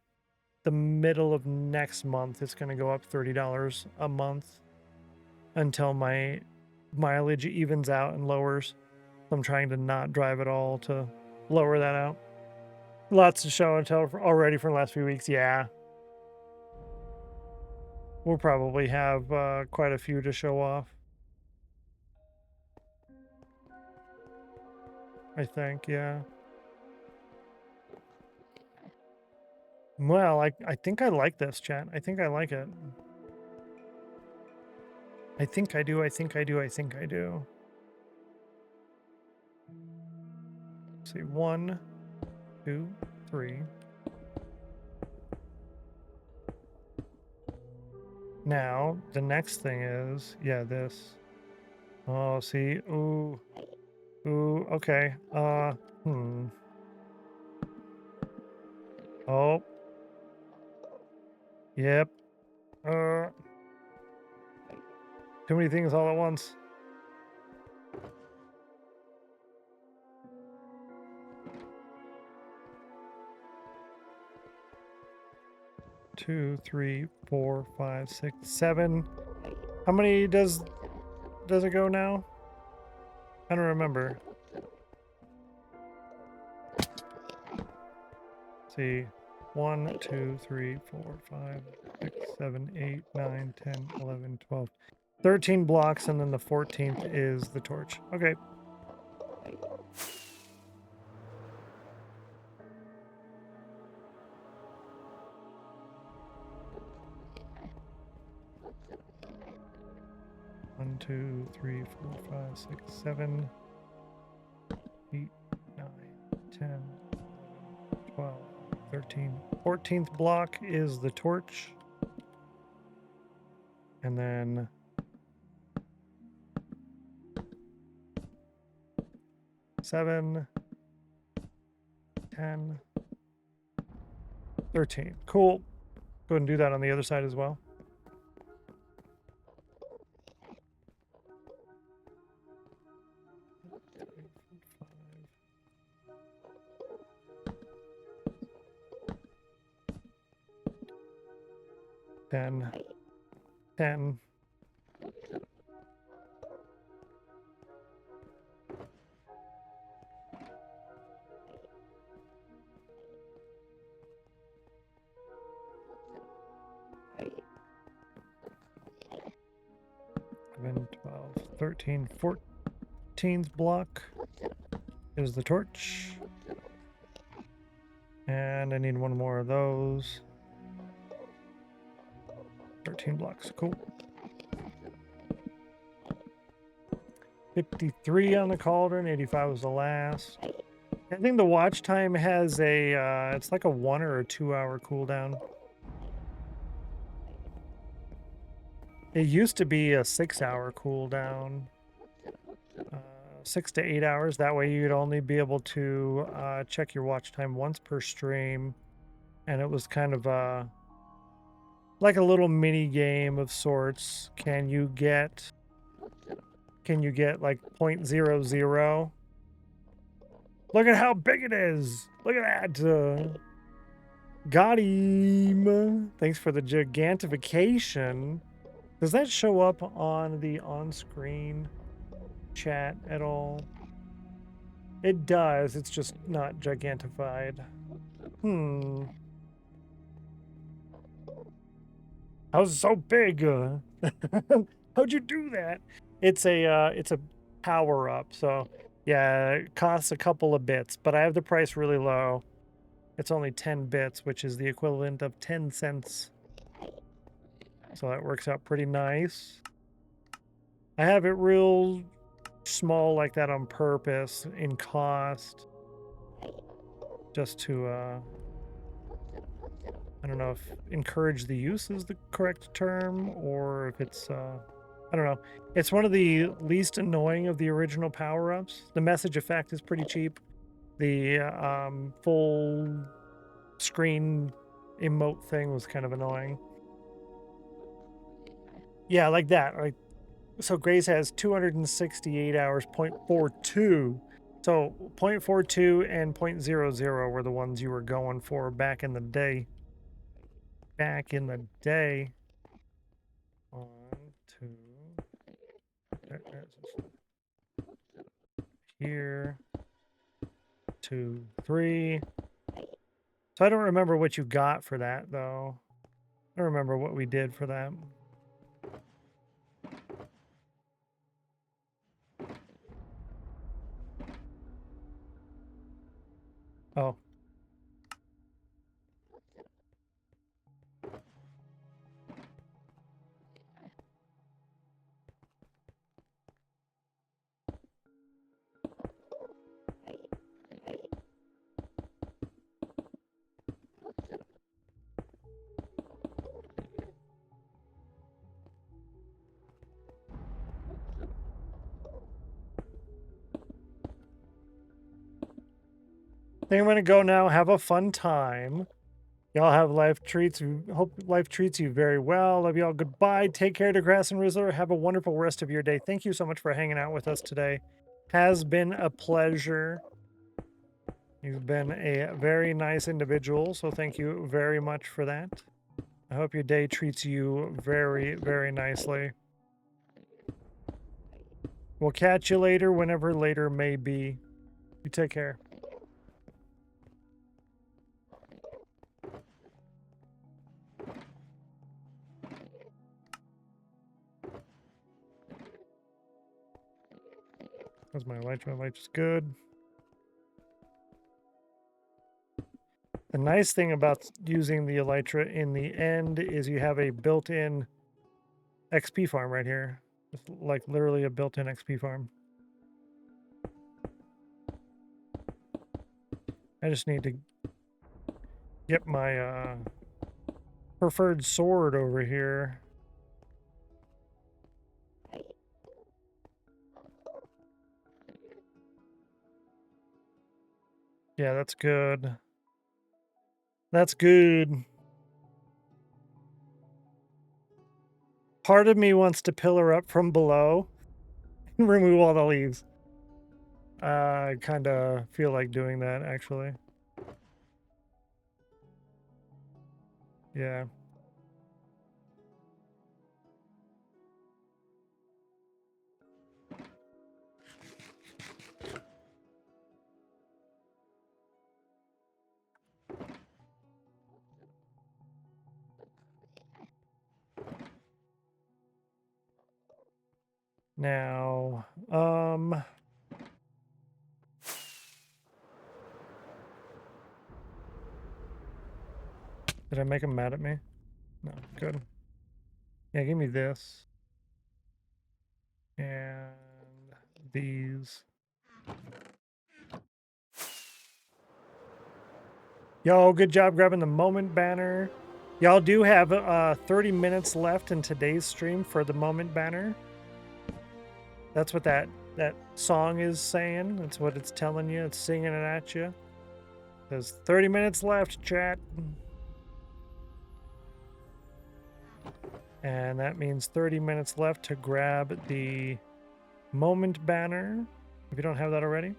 the middle of next month it's going to go up $30 a month until my mileage evens out and lowers. So I'm trying to not drive at all to lower that out. Lots to show and tell already for the last few weeks. Yeah. We'll probably have quite a few to show off. I think, yeah. Well, I think I like this, chat. I think I like it. I think I do, I think I do, I think I do. Let's see, 1, 2, 3. Now, the next thing is, yeah, this. Oh, see, ooh. Ooh, okay. Oh. Yep. Too many things all at once. Two, 3, 4, 5, 6, 7. How many does it go now? I don't remember. Let's see. 1, 2, 3, 4, 5, 6, 7, 8, 9, 10, 11, 12. 13 blocks, and then the 14th is the torch. Okay. One, 2, 3, 4, 5, 6, 7, 8, 9, 10, 12, 13. 14th block is the torch. And then seven, 10, 13. Cool. Go ahead and do that on the other side as well. Ten. 10. Then 12, 13, 14th block is the torch. And I need one more of those. 13 blocks, cool. 53 on the cauldron, 85 was the last. I think the watch time has a, it's like a 1 or a 2 hour cooldown. It used to be a 6 hour cooldown. 6 to 8 hours. That way you'd only be able to check your watch time once per stream. And it was kind of like a little mini game of sorts. Can you get like 0.00? Look at how big it is. Look at that. Got him. Thanks for the gigantification. Does that show up on the on-screen chat at all? It does. It's just not gigantified. How's it so big? How'd you do that? It's a power up. So yeah, it costs a couple of bits, but I have the price really low. It's only 10 bits, which is the equivalent of 10 cents So that works out pretty nice. I have it real small like that on purpose in cost. Just to, I don't know if encourage the use is the correct term, or if it's, I don't know. It's one of the least annoying of the original power-ups. The message effect is pretty cheap. The full screen emote thing was kind of annoying. Yeah, like that. Like, so Grace has 268 hours, 0.42. So 0.42 and 0.00 were the ones you were going for back in the day. Back in the day. 1, 2. Here. 2, 3. So I don't remember what you got for that, though. I don't remember what we did for that. Oh. I think I'm going to go now. Have a fun time. Y'all have life treats. Hope life treats you very well. Love y'all. Goodbye. Take care, DeGrasse and Rizzler. Have a wonderful rest of your day. Thank you so much for hanging out with us today. Has been a pleasure. You've been a very nice individual, so thank you very much for that. I hope your day treats you very, very nicely. We'll catch you later, whenever later may be. You take care. That's my light. My light is good. The nice thing about using the Elytra in the end is you have a built-in XP farm right here. It's like literally a built-in XP farm. I just need to get my preferred sword over here. Yeah, that's good. That's good. Part of me wants to pillar up from below and remove all the leaves. I kind of feel like doing that, actually. Yeah. Now, did I make him mad at me? No, good. Yeah, give me this. And these. Yo, good job grabbing the moment banner. Y'all do have 30 minutes left in today's stream for the moment banner. That's what that song is saying. That's what it's telling you. It's singing it at you. There's 30 minutes left, chat. And that means 30 minutes left to grab the moment banner, if you don't have that already.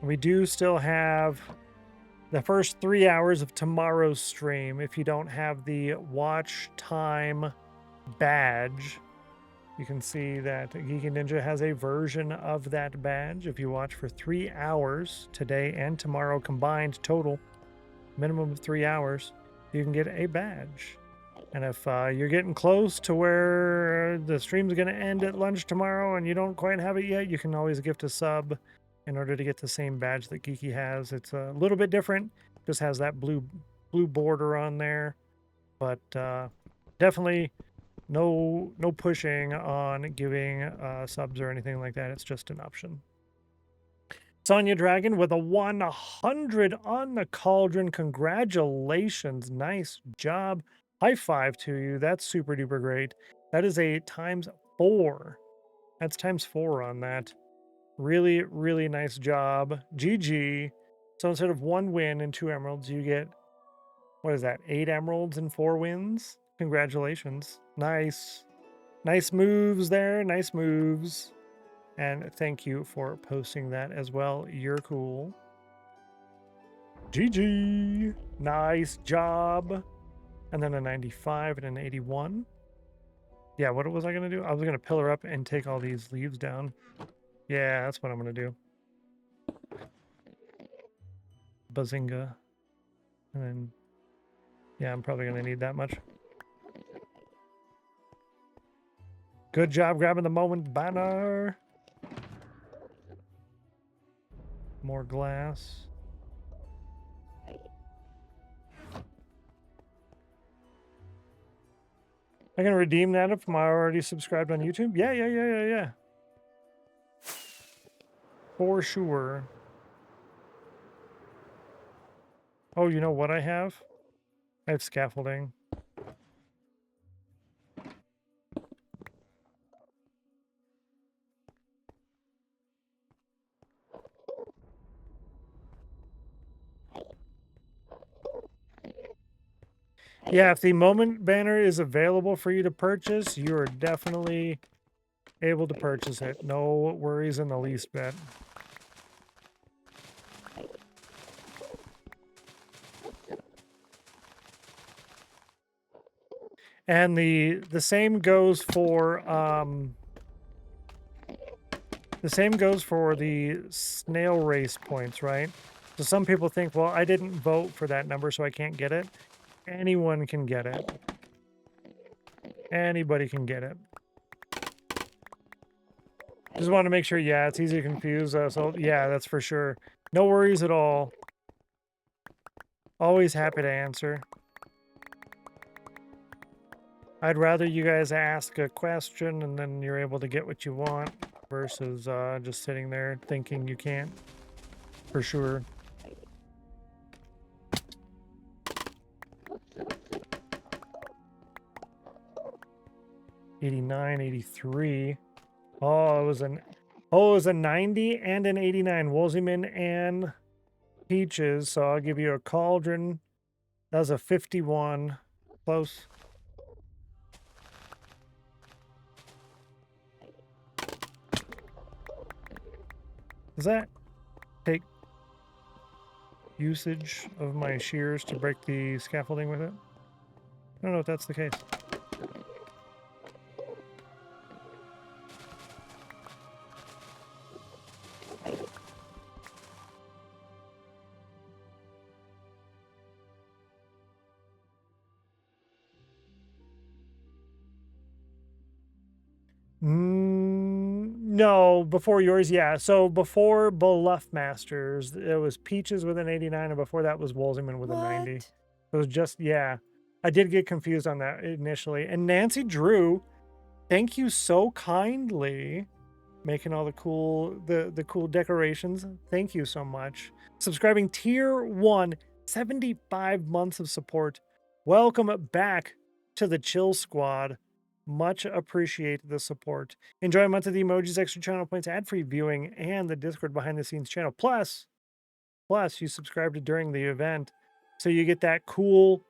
We do still have the first 3 hours of tomorrow's stream. If you don't have the watch time badge, you can see that Geek and Ninja has a version of that badge. If you watch for 3 hours today and tomorrow combined total, minimum of 3 hours, you can get a badge. And if you're getting close to where the stream's going to end at lunch tomorrow and you don't quite have it yet, you can always gift a sub in order to get the same badge that Geeky has. It's a little bit different. Just has that blue border on there. But definitely No pushing on giving subs or anything like that. It's just an option. Sonia Dragon with a 100 on the cauldron. Congratulations. Nice job. High five to you. That's super duper great. That is a ×4. That's ×4 on that. Really, really nice job. GG. So instead of 1 win and 2 emeralds, you get, what is that, 8 emeralds and 4 wins? Congratulations. Nice. Nice moves there. Nice moves. And thank you for posting that as well. You're cool. GG. Nice job. And then a 95 and an 81. Yeah, what was I going to do? I was going to pillar up and take all these leaves down. Yeah, that's what I'm going to do. Bazinga. And then, yeah, I'm probably going to need that much. Good job grabbing the moment banner. More glass. I can redeem that if I'm already subscribed on YouTube? Yeah. For sure. Oh, you know what I have? I have scaffolding. Yeah, if the moment banner is available for you to purchase, you are definitely able to purchase it. No worries in the least bit. And the same goes for the snail race points, right? So some people think, well, I didn't vote for that number, so I can't get it. Anyone can get it. Anybody can get it. Just want to make sure, yeah, it's easy to confuse. So yeah, that's for sure. No worries at all. Always happy to answer. I'd rather you guys ask a question and then you're able to get what you want versus just sitting there thinking you can't. For sure. '89, '83. Oh, it was a 90 and an 89. Wolseyman and Peaches. So I'll give you a cauldron. That was a 51. Close. Does that take usage of my shears to break the scaffolding with it? I don't know if that's the case. No, before yours, yeah. So before Bluff Masters, it was Peaches with an 89, and before that was Wolseyman with a 90. It was just, yeah. I did get confused on that initially. And Nancy Drew, thank you so kindly. Making all the cool decorations. Thank you so much. Subscribing tier 1, 75 months of support. Welcome back to the Chill Squad. Much appreciate the support. Enjoy a month of the emojis, extra channel points, ad-free viewing, and the Discord behind the scenes channel. Plus you subscribed during the event, so you get that cool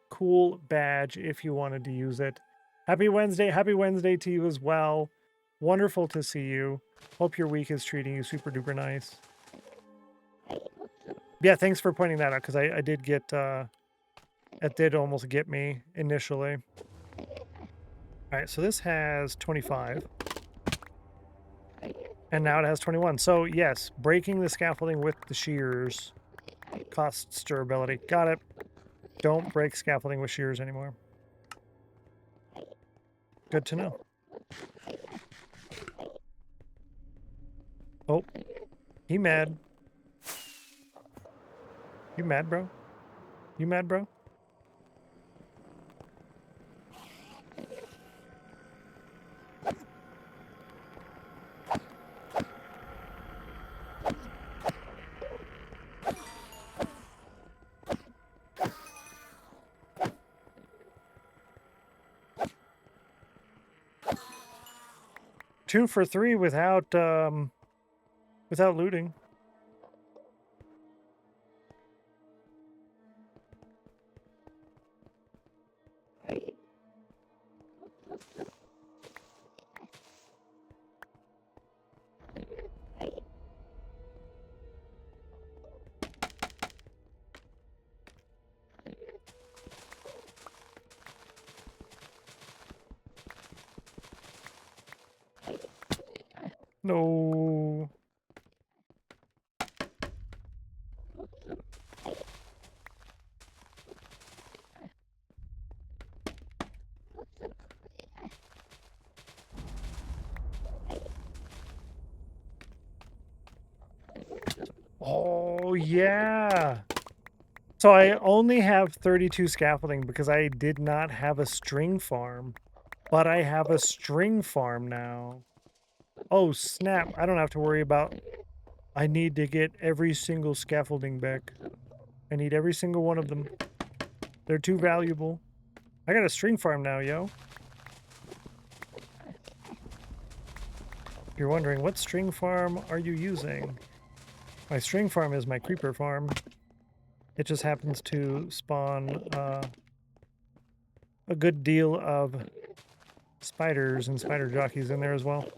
badge if you wanted to use it. Happy Wednesday to you as well. Wonderful to see you. Hope your week is treating you super duper nice. Yeah, thanks for pointing that out, because I did get it did almost get me initially. All right, so this has 25. And now it has 21. So yes, breaking the scaffolding with the shears costs durability. Got it. Don't break scaffolding with shears anymore. Good to know. Oh, he mad. You mad, bro? You mad, bro? 2 for 3 without without looting. No. Oh, yeah. So I only have 32 scaffolding because I did not have a string farm, but I have a string farm now. Oh, snap. I don't have to worry about... I need to get every single scaffolding back. I need every single one of them. They're too valuable. I got a string farm now, yo. You're wondering, what string farm are you using? My string farm is my creeper farm. It just happens to spawn a good deal of spiders and spider jockeys in there as well.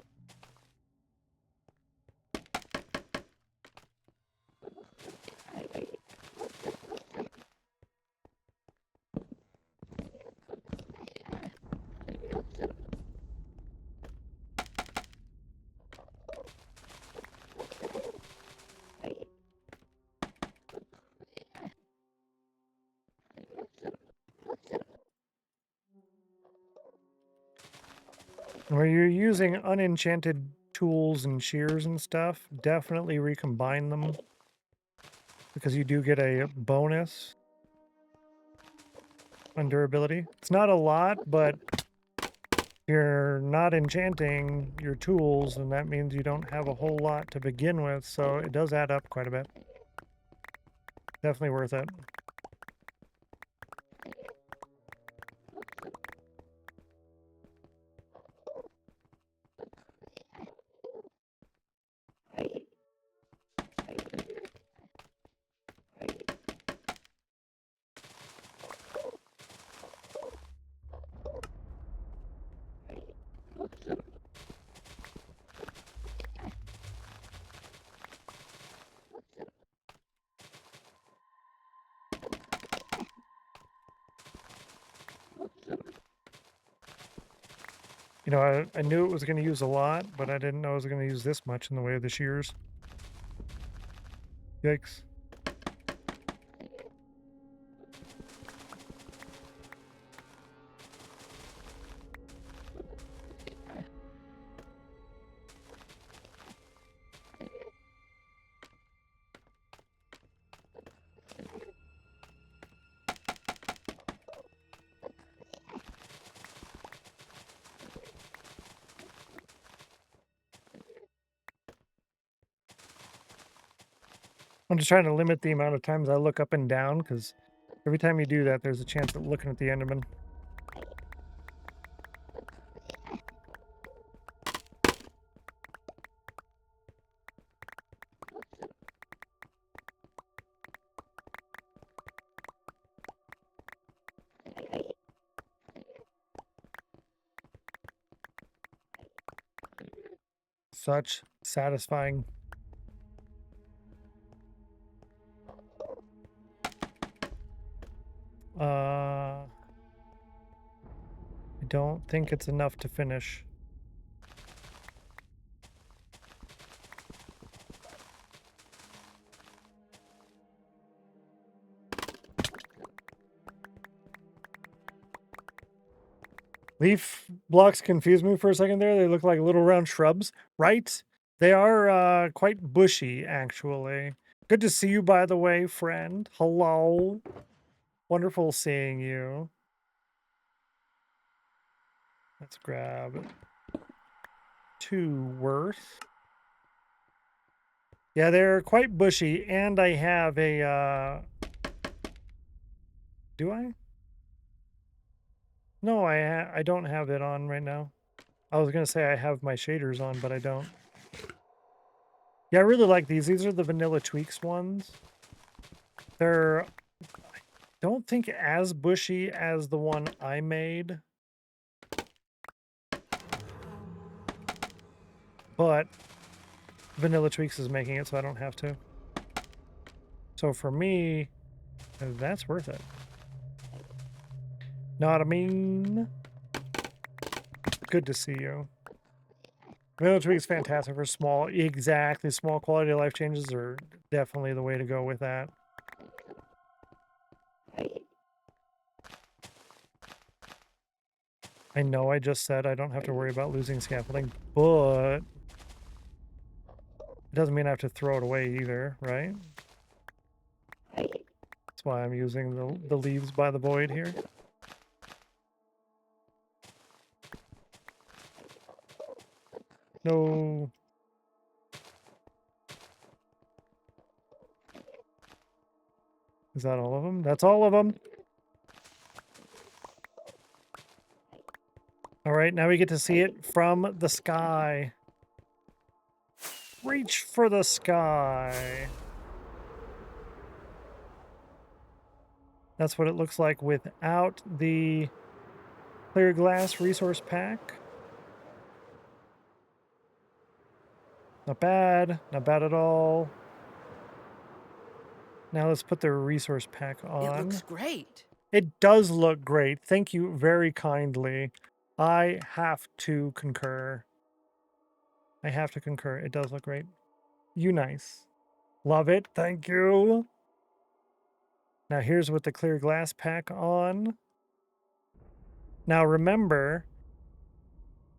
Where you're using unenchanted tools and shears and stuff, definitely recombine them because you do get a bonus on durability. It's not a lot, but you're not enchanting your tools, and that means you don't have a whole lot to begin with, so it does add up quite a bit. Definitely worth it. You know, I knew it was going to use a lot, but I didn't know it was going to use this much in the way of the shears. Yikes. I'm just trying to limit the amount of times I look up and down, because every time you do that, there's a chance of looking at the Enderman. Such satisfying. I don't think it's enough to finish. Leaf blocks confused me for a second there. They look like little round shrubs, right? They are quite bushy, actually. Good to see you, by the way, friend. Hello. Wonderful seeing you. Let's grab 2 worth. Yeah, they're quite bushy, and I have a, do I? No, I don't have it on right now. I was going to say I have my shaders on, but I don't. Yeah, I really like these. These are the Vanilla Tweaks ones. They're, I don't think as bushy as the one I made. But Vanilla Tweaks is making it, so I don't have to. So for me, that's worth it. Know what I mean? Good to see you. Vanilla Tweaks is fantastic for small, exactly. Small quality of life changes are definitely the way to go with that. I know I just said I don't have to worry about losing scaffolding, but it doesn't mean I have to throw it away either, right? That's why I'm using the leaves by the void here. No. Is that all of them? That's all of them. All right, now we get to see it from the sky. Reach for the sky. That's what it looks like without the clear glass resource pack. Not bad. Not bad at all. Now let's put the resource pack on. It looks great. It does look great. Thank you very kindly. I have to concur. I have to concur. It does look great. You nice. Love it. Thank you. Now here's with the clear glass pack on. Now remember,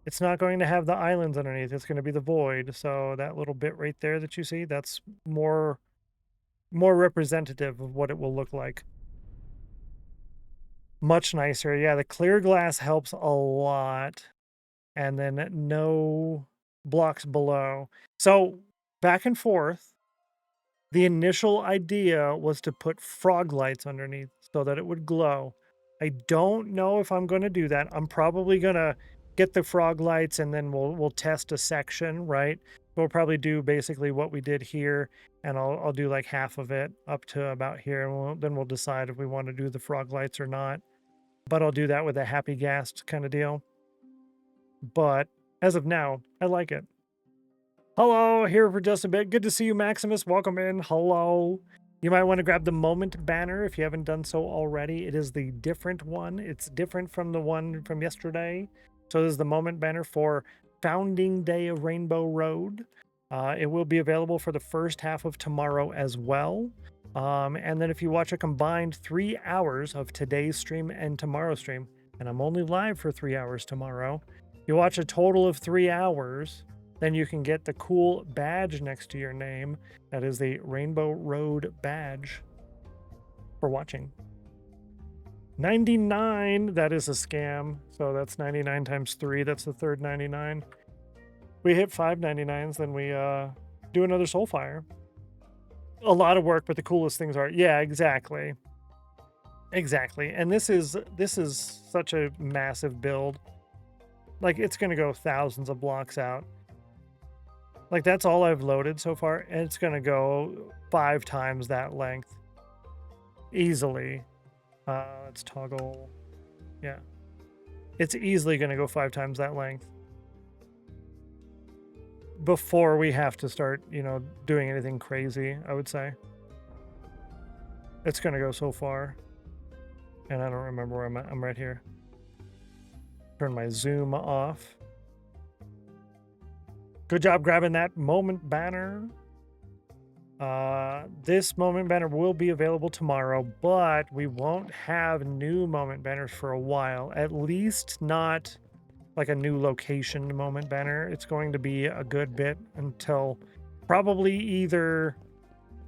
it's not going to have the islands underneath. It's going to be the void. So that little bit right there that you see, that's more representative of what it will look like. Much nicer. Yeah, the clear glass helps a lot. And then no blocks below. So back and forth. The initial idea was to put frog lights underneath so that it would glow. I don't know if I'm going to do that. I'm probably going to get the frog lights and then we'll test a section, right? We'll probably do basically what we did here, and I'll do like half of it up to about here, and then we'll decide if we want to do the frog lights or not. But I'll do that with a happy gas kind of deal. But as of now, I like it. Hello, here for just a bit. Good to see you, Maximus. Welcome in. Hello. You might want to grab the moment banner if you haven't done so already. It is the different one. It's different from the one from yesterday. So this is the moment banner for Founding Day of Rainbow Road. It will be available for the first half of tomorrow as well. And then if you watch a combined 3 hours of today's stream and tomorrow's stream, and I'm only live for 3 hours tomorrow, you watch a total of 3 hours, then you can get the cool badge next to your name. That is the Rainbow Road badge for watching. 99, that is a scam. So that's 99 times 3. That's the third 99. We hit 5 99s, then we do another Soulfire. A lot of work, but the coolest things are, yeah, exactly. Exactly. And this is such a massive build. Like, it's going to go thousands of blocks out. Like, that's all I've loaded so far, and it's going to go 5 times that length. Easily. Let's toggle. Yeah. It's easily going to go 5 times that length. Before we have to start, you know, doing anything crazy, I would say. It's going to go so far. And I don't remember where I'm at. I'm right here. Turn my zoom off. Good job grabbing that moment banner. This moment banner will be available tomorrow, but we won't have new moment banners for a while. At least not like a new location moment banner. It's going to be a good bit until probably either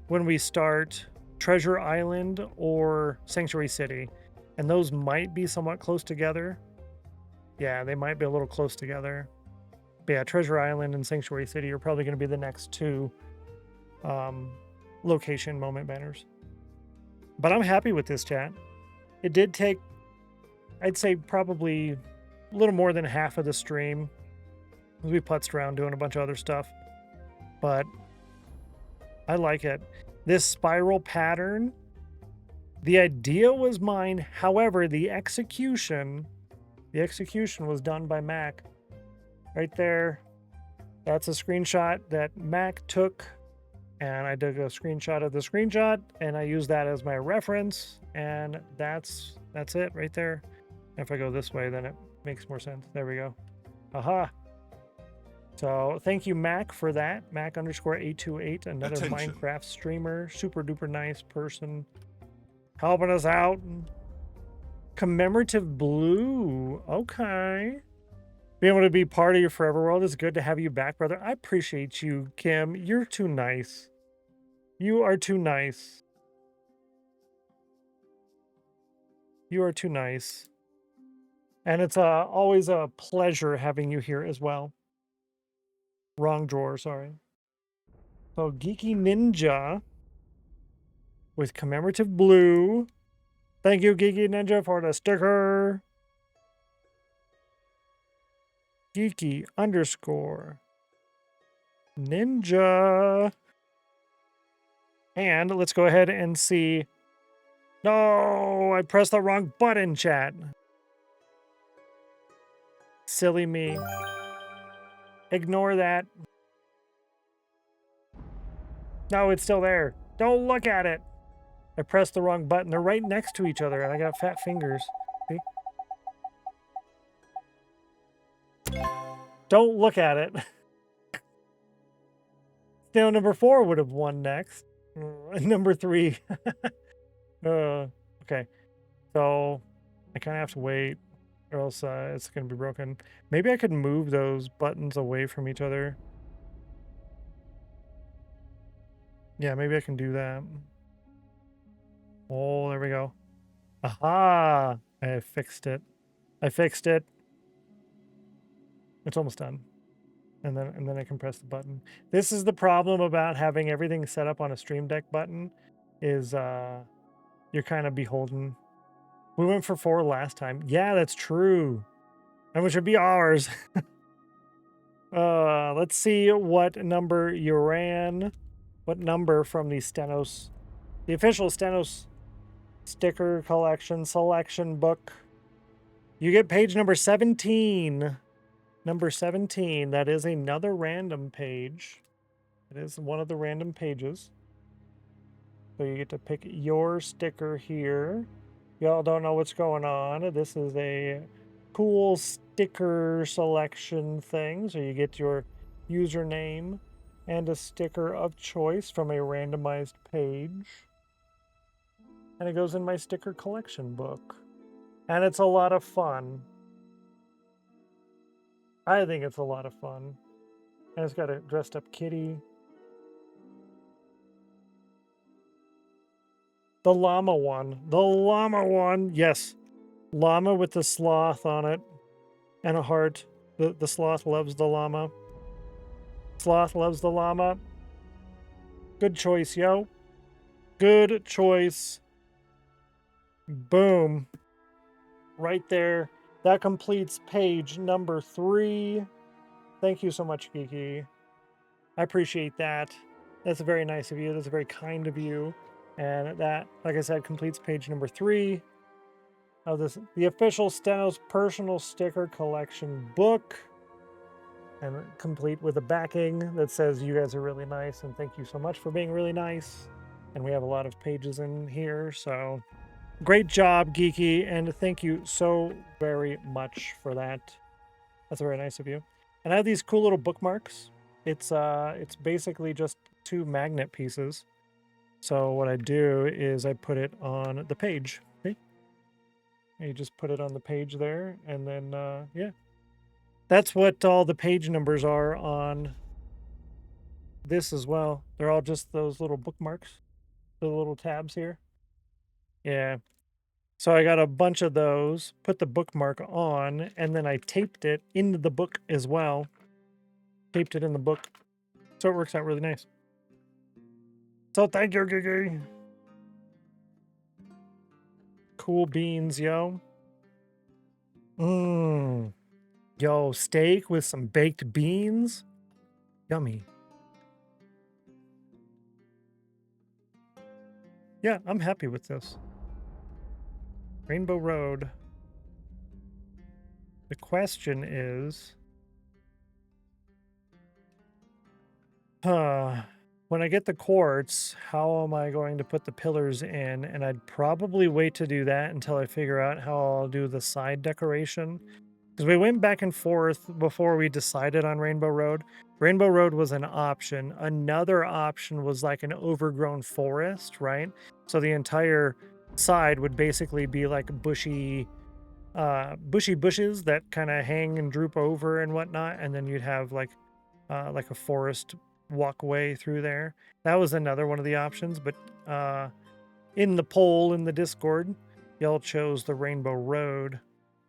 when we start Treasure Island or Sanctuary City. And those might be somewhat close together. Yeah, they might be a little close together. But yeah, Treasure Island and Sanctuary City are probably going to be the next 2 location moment banners. But I'm happy with this, chat. It did take, I'd say, probably a little more than half of the stream We putzed around doing a bunch of other stuff, but I like it. This spiral pattern, the idea was mine. However, the execution was done by Mac. Right there. That's a screenshot that Mac took, and I took a screenshot of the screenshot, and I used that as my reference, and that's it right there. If I go this way, then it makes more sense. There we go. Aha. So thank you, Mac, for that. Mac_828, another Attention. Minecraft streamer, super duper nice person, helping us out. Commemorative blue. Okay. Being able to be part of your forever world is good to have you back, brother. I appreciate you, Kim. You're too nice. You are too nice. You are too nice. And it's always a pleasure having you here as well. Wrong drawer, sorry. So Geeky Ninja with commemorative blue. Thank you, Geeky Ninja, for the sticker. Geeky_Ninja. And let's go ahead and see. No, I pressed the wrong button, chat. Silly me. Ignore that. No, it's still there. Don't look at it. I pressed the wrong button. They're right next to each other, and I got fat fingers. See? Don't look at it. Now, number 4 would have won next. Number 3. Okay. So, I kind of have to wait, or else it's going to be broken. Maybe I could move those buttons away from each other. Yeah, maybe I can do that. Oh, there we go. Aha! I fixed it. I fixed it. It's almost done. And then I can press the button. This is the problem about having everything set up on a Stream Deck button, is you're kind of beholden. We went for 4 last time. Yeah, that's true. And which would be ours. Let's see what number you ran. What number from the Stennos, the official Stennos sticker collection selection book. You get page number 17. Number 17. That is another random page. It is one of the random pages. So you get to pick your sticker here. Y'all don't know what's going on. This is a cool sticker selection thing. So you get your username and a sticker of choice from a randomized page. And it goes in my sticker collection book. And it's a lot of fun. I think it's a lot of fun. And it's got a dressed up kitty. The llama one. The llama one. Yes. Llama with the sloth on it. And a heart. The sloth loves the llama. Sloth loves the llama. Good choice, yo. Good choice. Boom. Right there. That completes page number 3. Thank you so much, Geeky. I appreciate that. That's very nice of you. That's very kind of you. And that, like I said, completes page number 3 of this, the official Stennos personal sticker collection book. And complete with a backing that says you guys are really nice and thank you so much for being really nice. And we have a lot of pages in here, so great job, Geeky, and thank you so very much for that. That's very nice of you. And I have these cool little bookmarks. It's basically just 2 magnet pieces. So what I do is I put it on the page. Okay? And you just put it on the page there, and then yeah. That's what all the page numbers are on this as well. They're all just those little bookmarks, the little tabs here. Yeah. So I got a bunch of those, put the bookmark on, and then I taped it into the book as well. Taped it in the book. So it works out really nice. So thank you, Gigi. Cool beans, yo. Yo, steak with some baked beans. Yummy. Yeah, I'm happy with this. Rainbow Road. The question is, when I get the quartz, how am I going to put the pillars in? And I'd probably wait to do that until I figure out how I'll do the side decoration. Because we went back and forth before we decided on Rainbow Road. Rainbow Road was an option. Another option was like an overgrown forest, right? So the entire side would basically be like bushy bushes that kind of hang and droop over and whatnot, and then you'd have like a forest walkway through there. That was another one of the options, but in the poll in the Discord, y'all chose the Rainbow Road.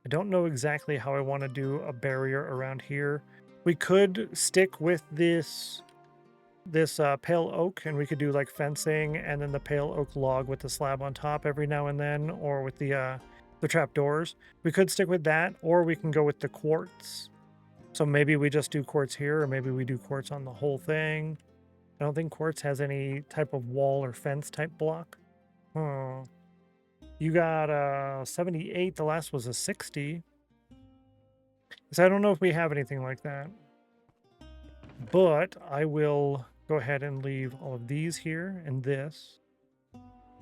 I don't know exactly how I want to do a barrier around here. We could stick with this pale oak, and we could do like fencing and then the pale oak log with the slab on top every now and then, or with the trap doors. We could stick with that, or we can go with the quartz. So maybe we just do quartz here, or maybe we do quartz on the whole thing. I don't think quartz has any type of wall or fence type block. Oh. You got a 78. The last was a 60. So I don't know if we have anything like that. But I will go ahead and leave all of these here, and this.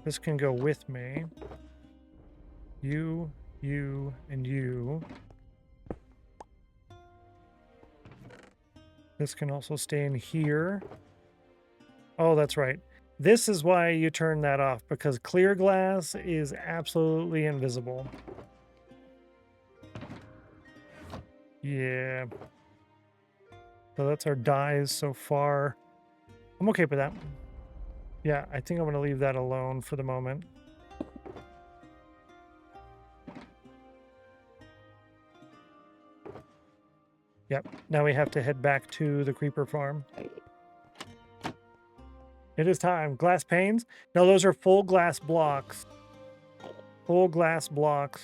This can go with me. You, and you. This can also stay in here. Oh, that's right. This is why you turn that off, because clear glass is absolutely invisible. Yeah. So that's our dyes so far. I'm okay with that. Yeah, I think I'm going to leave that alone for the moment. Yep, now we have to head back to the creeper farm. It is time. Glass panes? No, those are full glass blocks. Full glass blocks.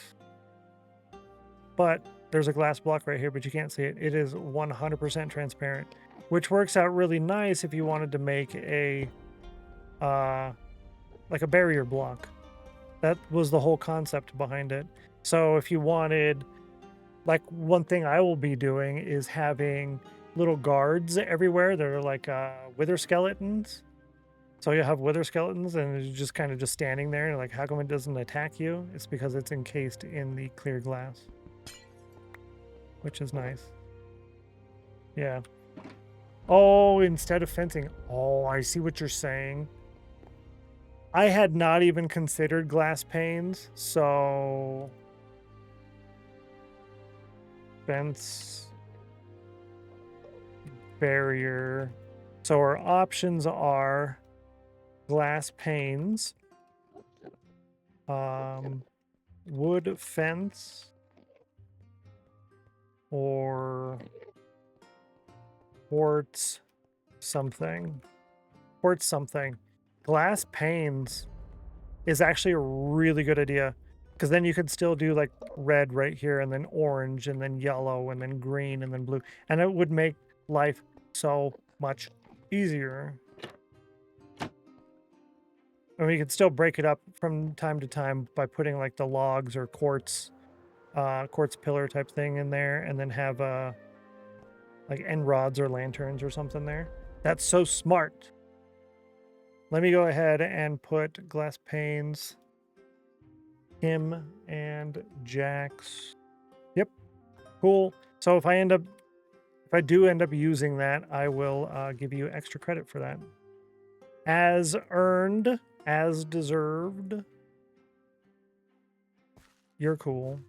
But there's a glass block right here, but you can't see it. It is 100% transparent, which works out really nice if you wanted to make a like a barrier block. That was the whole concept behind it. So if you wanted, like, one thing I will be doing is having little guards everywhere. They're like wither skeletons. So you have wither skeletons, and you're just kind of just standing there, and like, how come it doesn't attack you? It's because it's encased in the clear glass, which is nice. Yeah. Oh, instead of fencing. Oh, I see what you're saying. I had not even considered glass panes, so fence, barrier. So our options are glass panes, wood fence, or quartz something. Quartz something. Glass panes is actually a really good idea, because then you could still do like red right here, and then orange, and then yellow, and then green, and then blue. And it would make life so much easier. And we could still break it up from time to time by putting like the logs or quartz pillar type thing in there, and then have like end rods or lanterns or something there. That's so smart. Let me go ahead and put glass panes, him and Jax. Yep, cool. So if I do end up using that, I will give you extra credit for that. As earned, as deserved. You're cool.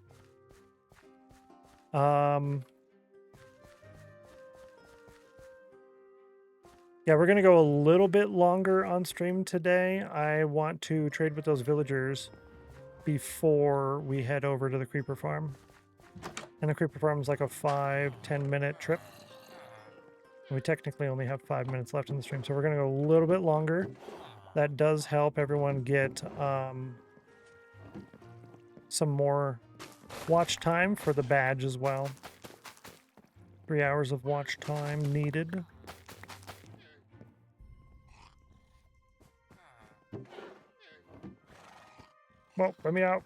Yeah, we're going to go a little bit longer on stream today. I want to trade with those villagers before we head over to the creeper farm. And the creeper farm is like a 5-10 minute trip. We technically only have 5 minutes left in the stream, so we're going to go a little bit longer. That does help everyone get some more watch time for the badge as well. 3 hours of watch time needed. Well, let me out.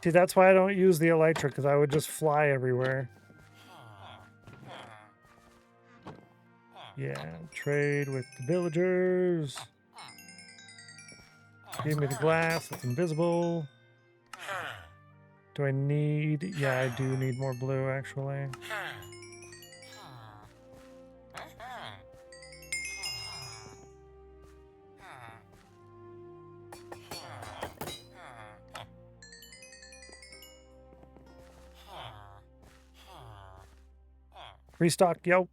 See, that's why I don't use the elytra, because I would just fly everywhere. Yeah, trade with the villagers. Give me the glass, it's invisible. Do I need... Yeah, I do need more blue, actually. Restock, yo.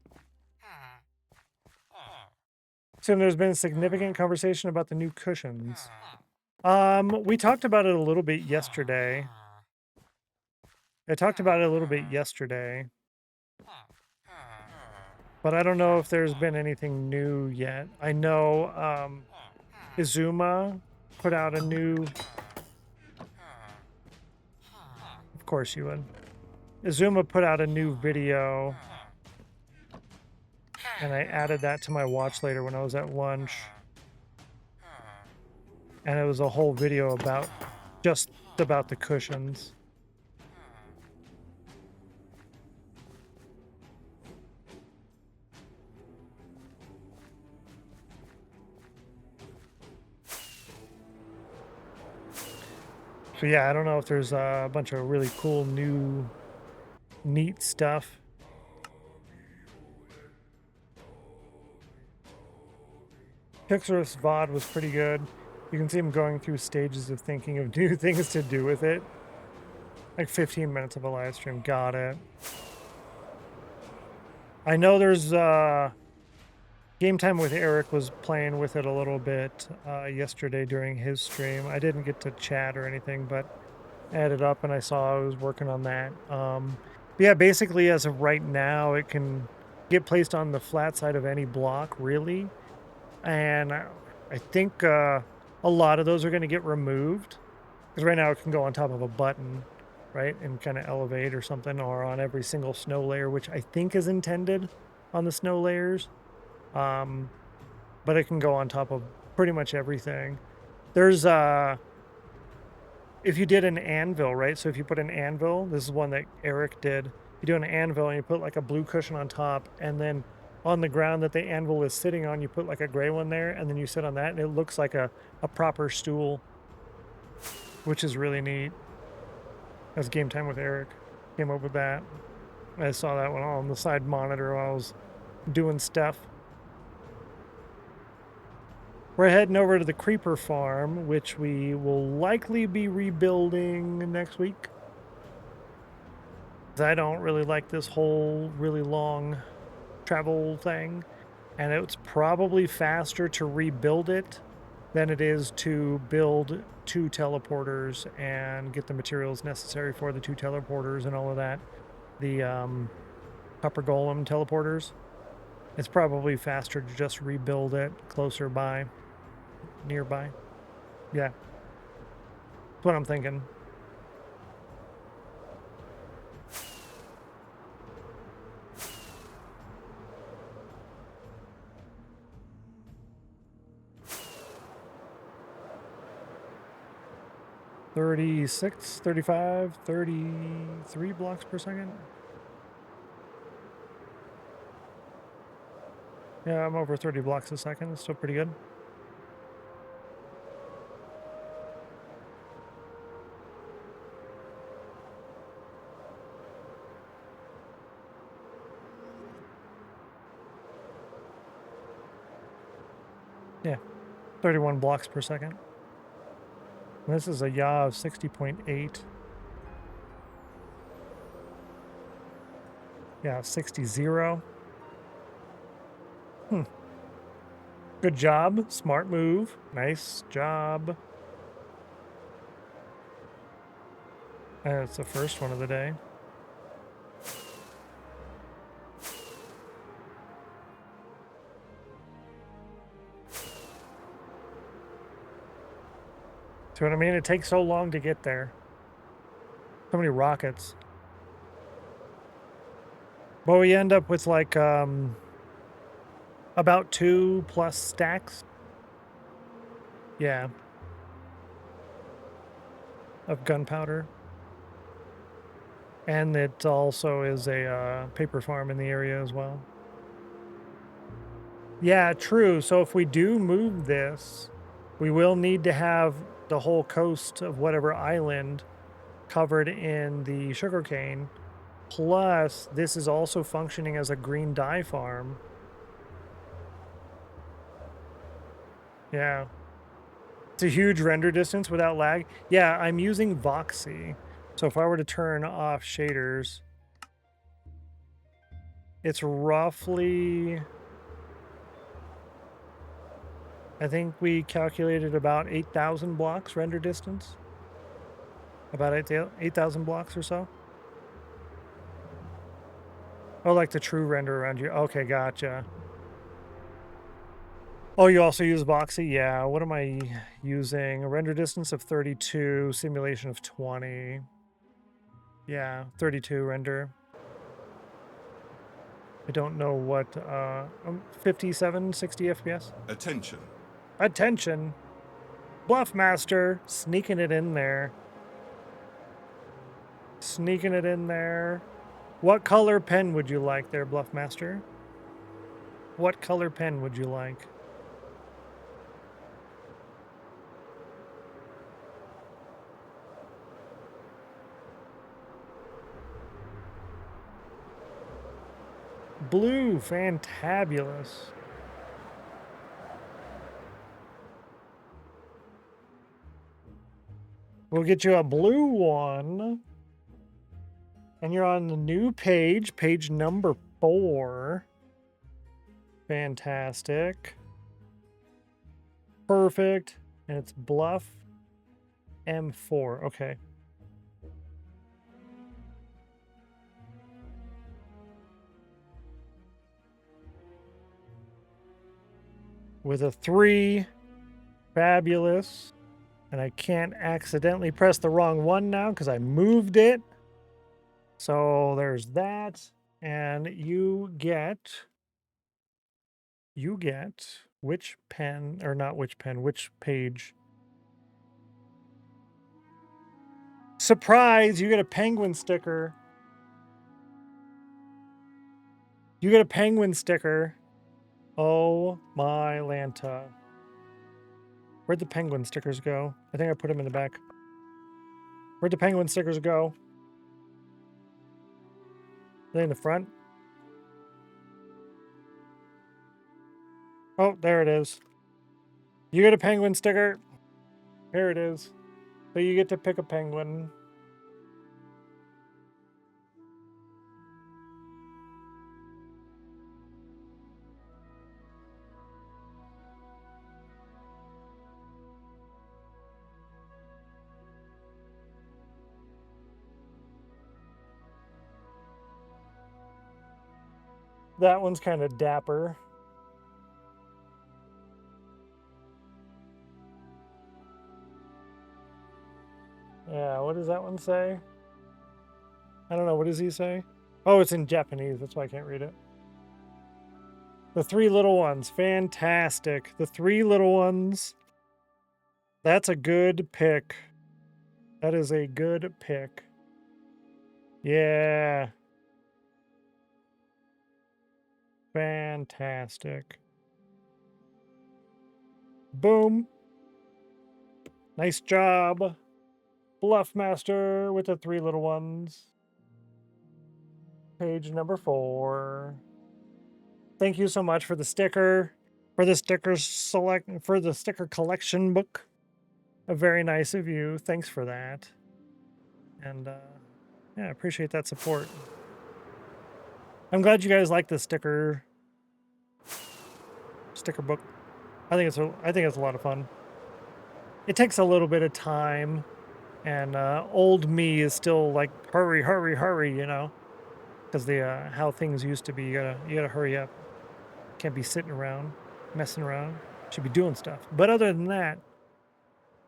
So there's been significant conversation about the new cushions. We talked about it a little bit yesterday. I talked about it a little bit yesterday. But I don't know if there's been anything new yet. I know Izuma put out a new... Of course you would. Izuma put out a new video. And I added that to my watch later when I was at lunch. And it was a whole video about just about the cushions. So yeah, I don't know if there's a bunch of really cool new neat stuff. Pixar's VOD was pretty good. You can see him going through stages of thinking of new things to do with it. Like 15 minutes of a live stream. Got it. I know there's Game Time with Eric was playing with it a little bit yesterday during his stream. I didn't get to chat or anything, but I added up and I saw I was working on that. But yeah, basically as of right now, it can get placed on the flat side of any block, really. And I think a lot of those are going to get removed. Because right now it can go on top of a button, right? And kind of elevate or something, or on every single snow layer, which I think is intended on the snow layers. But it can go on top of pretty much everything. There's if you did an anvil, right? So if you put an anvil, this is one that Eric did. You do an anvil and you put like a blue cushion on top, and then on the ground that the anvil is sitting on, you put like a gray one there, and then you sit on that, and it looks like a proper stool, which is really neat. That's Game Time with Eric. Came up with that. I saw that one on the side monitor while I was doing stuff. We're heading over to the creeper farm, which we will likely be rebuilding next week. I don't really like this whole really long travel thing, and it's probably faster to rebuild it than it is to build 2 teleporters and get the materials necessary for the 2 teleporters and all of that. The Copper Golem teleporters. It's probably faster to just rebuild it closer by, nearby. Yeah, that's what I'm thinking. $36, $35, $33 blocks per second. Yeah, I'm over 30 blocks a second. It's still pretty good. Yeah, 31 blocks per second. This is a yaw of 60.8. Yeah, 60.0. Good job. Smart move. Nice job. And it's the first one of the day. See what I mean? It takes so long to get there. So many rockets. But we end up with like about 2 plus stacks. Yeah. Of gunpowder. And it also is a paper farm in the area as well. Yeah, true. So if we do move this, we will need to have the whole coast of whatever island covered in the sugarcane. Plus, this is also functioning as a green dye farm. Yeah. It's a huge render distance without lag. Yeah, I'm using Voxy. So if I were to turn off shaders, it's roughly... I think we calculated about 8,000 blocks render distance. About 8,000 blocks or so. Oh, like the true render around you. Okay, gotcha. Oh, you also use Voxy? Yeah. What am I using? A render distance of 32, simulation of 20. Yeah, 32 render. I don't know what, 57, 60 FPS? Attention. Attention! Bluffmaster, sneaking it in there. Sneaking it in there. What color pen would you like there, Bluffmaster? What color pen would you like? Blue, fantabulous. We'll get you a blue one. And you're on the new page, page number 4. Fantastic. Perfect. And it's Bluff M4. Okay. With a 3. Fabulous. And I can't accidentally press the wrong one now because I moved it. So there's that. And you get which pen, or not which pen, which page? Surprise, you get a penguin sticker. You get a penguin sticker. Oh my Lanta. Where'd the penguin stickers go? I think I put them in the back. Where'd the penguin stickers go? Are they in the front? Oh, there it is. You get a penguin sticker. Here it is. So you get to pick a penguin. That one's kind of dapper. Yeah, what does that one say? I don't know. What does he say? Oh, it's in Japanese. That's why I can't read it. The 3 little ones. Fantastic. The 3 little ones. That's a good pick. That is a good pick. Yeah. Fantastic. Boom. Nice job. Bluffmaster with the 3 little ones. Page number 4. Thank you so much for the sticker. For the sticker collection book. Very nice of you. Thanks for that. And yeah, I appreciate that support. I'm glad you guys like the sticker book. I think it's a lot of fun. It takes a little bit of time, and old me is still like hurry, hurry, hurry, you know, because the how things used to be. You gotta hurry up. Can't be sitting around, messing around. Should be doing stuff. But other than that,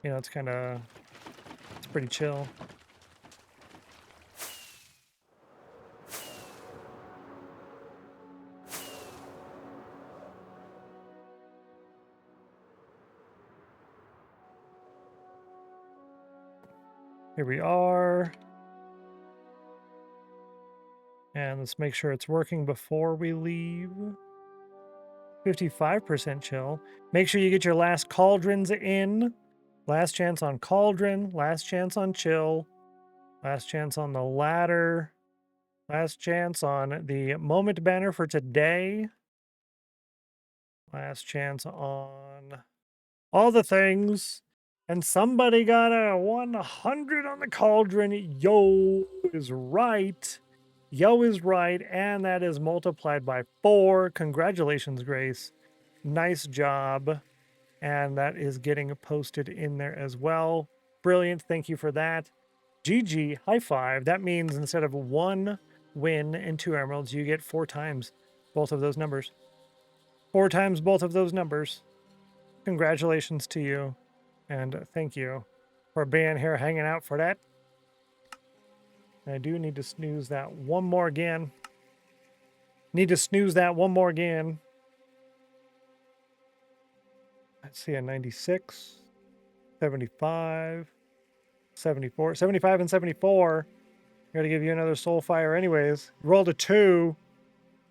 you know, it's pretty chill. Here we are. And let's make sure it's working before we leave. 55% chill. Make sure you get your last cauldrons in. Last chance on cauldron. Last chance on chill. Last chance on the ladder. Last chance on the moment banner for today. Last chance on all the things. And somebody got a 100 on the cauldron. Yo is right. Yo is right. And that is multiplied by 4. Congratulations, Grace. Nice job. And that is getting posted in there as well. Brilliant. Thank you for that. GG, high five. That means instead of 1 win and 2 emeralds, you get 4 times both of those numbers. 4 times both of those numbers. Congratulations to you. And thank you for being here hanging out for that. I do need to snooze that one more again. Need to snooze that one more again. Let's see, a 96, 75, 74, 75 and 74. Gotta give you another soul fire anyways. Rolled a 2.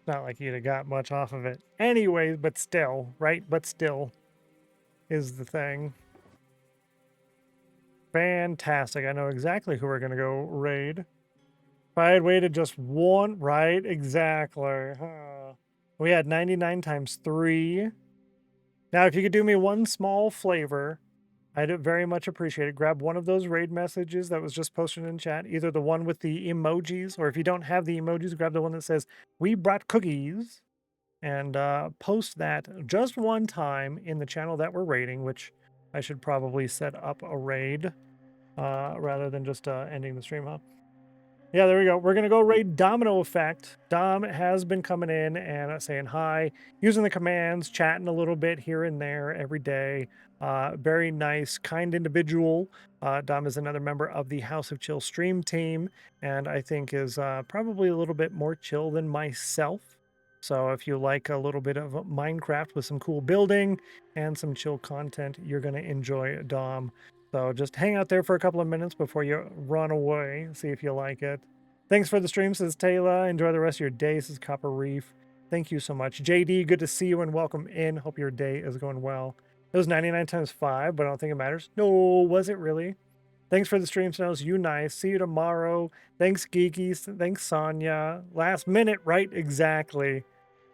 Not like you'd have got much off of it. Anyways, but still, right? But still is the thing. Fantastic. I know exactly who we're gonna go raid. If I had waited just one, right? Exactly. Huh. We had 99 times 3. Now, if you could do me one small flavor, I'd very much appreciate it. Grab one of those raid messages that was just posted in chat, either the one with the emojis, or if you don't have the emojis, grab the one that says, "We brought cookies," and post that just one time in the channel that we're raiding, which I should probably set up a raid rather than just ending the stream, huh? Yeah, there we go. We're going to go raid Domino Effect. Dom has been coming in and saying hi, using the commands, chatting a little bit here and there every day. Very nice, kind individual. Dom is another member of the House of Chill stream team, and I think is probably a little bit more chill than myself. So if you like a little bit of Minecraft with some cool building and some chill content, you're going to enjoy Dom. So just hang out there for a couple of minutes before you run away. See if you like it. Thanks for the stream, says Taylor. Enjoy the rest of your day, says Copper Reef. Thank you so much. JD, good to see you and welcome in. Hope your day is going well. It was 99 times 5, but I don't think it matters. No, was it really? Thanks for the stream, Snows. You nice. See you tomorrow. Thanks, Geeky. Thanks, Sonia. Last minute, right? Exactly.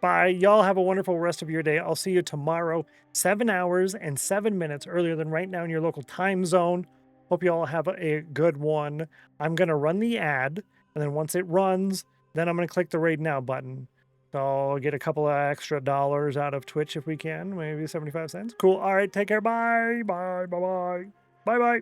Bye. Y'all have a wonderful rest of your day. I'll see you tomorrow, 7 hours and 7 minutes earlier than right now in your local time zone. Hope you all have a good one. I'm going to run the ad, and then once it runs, then I'm going to click the Raid Now button. So I'll get a couple of extra dollars out of Twitch if we can, maybe 75 cents. Cool. All right. Take care. Bye. Bye. Bye. Bye. Bye. Bye.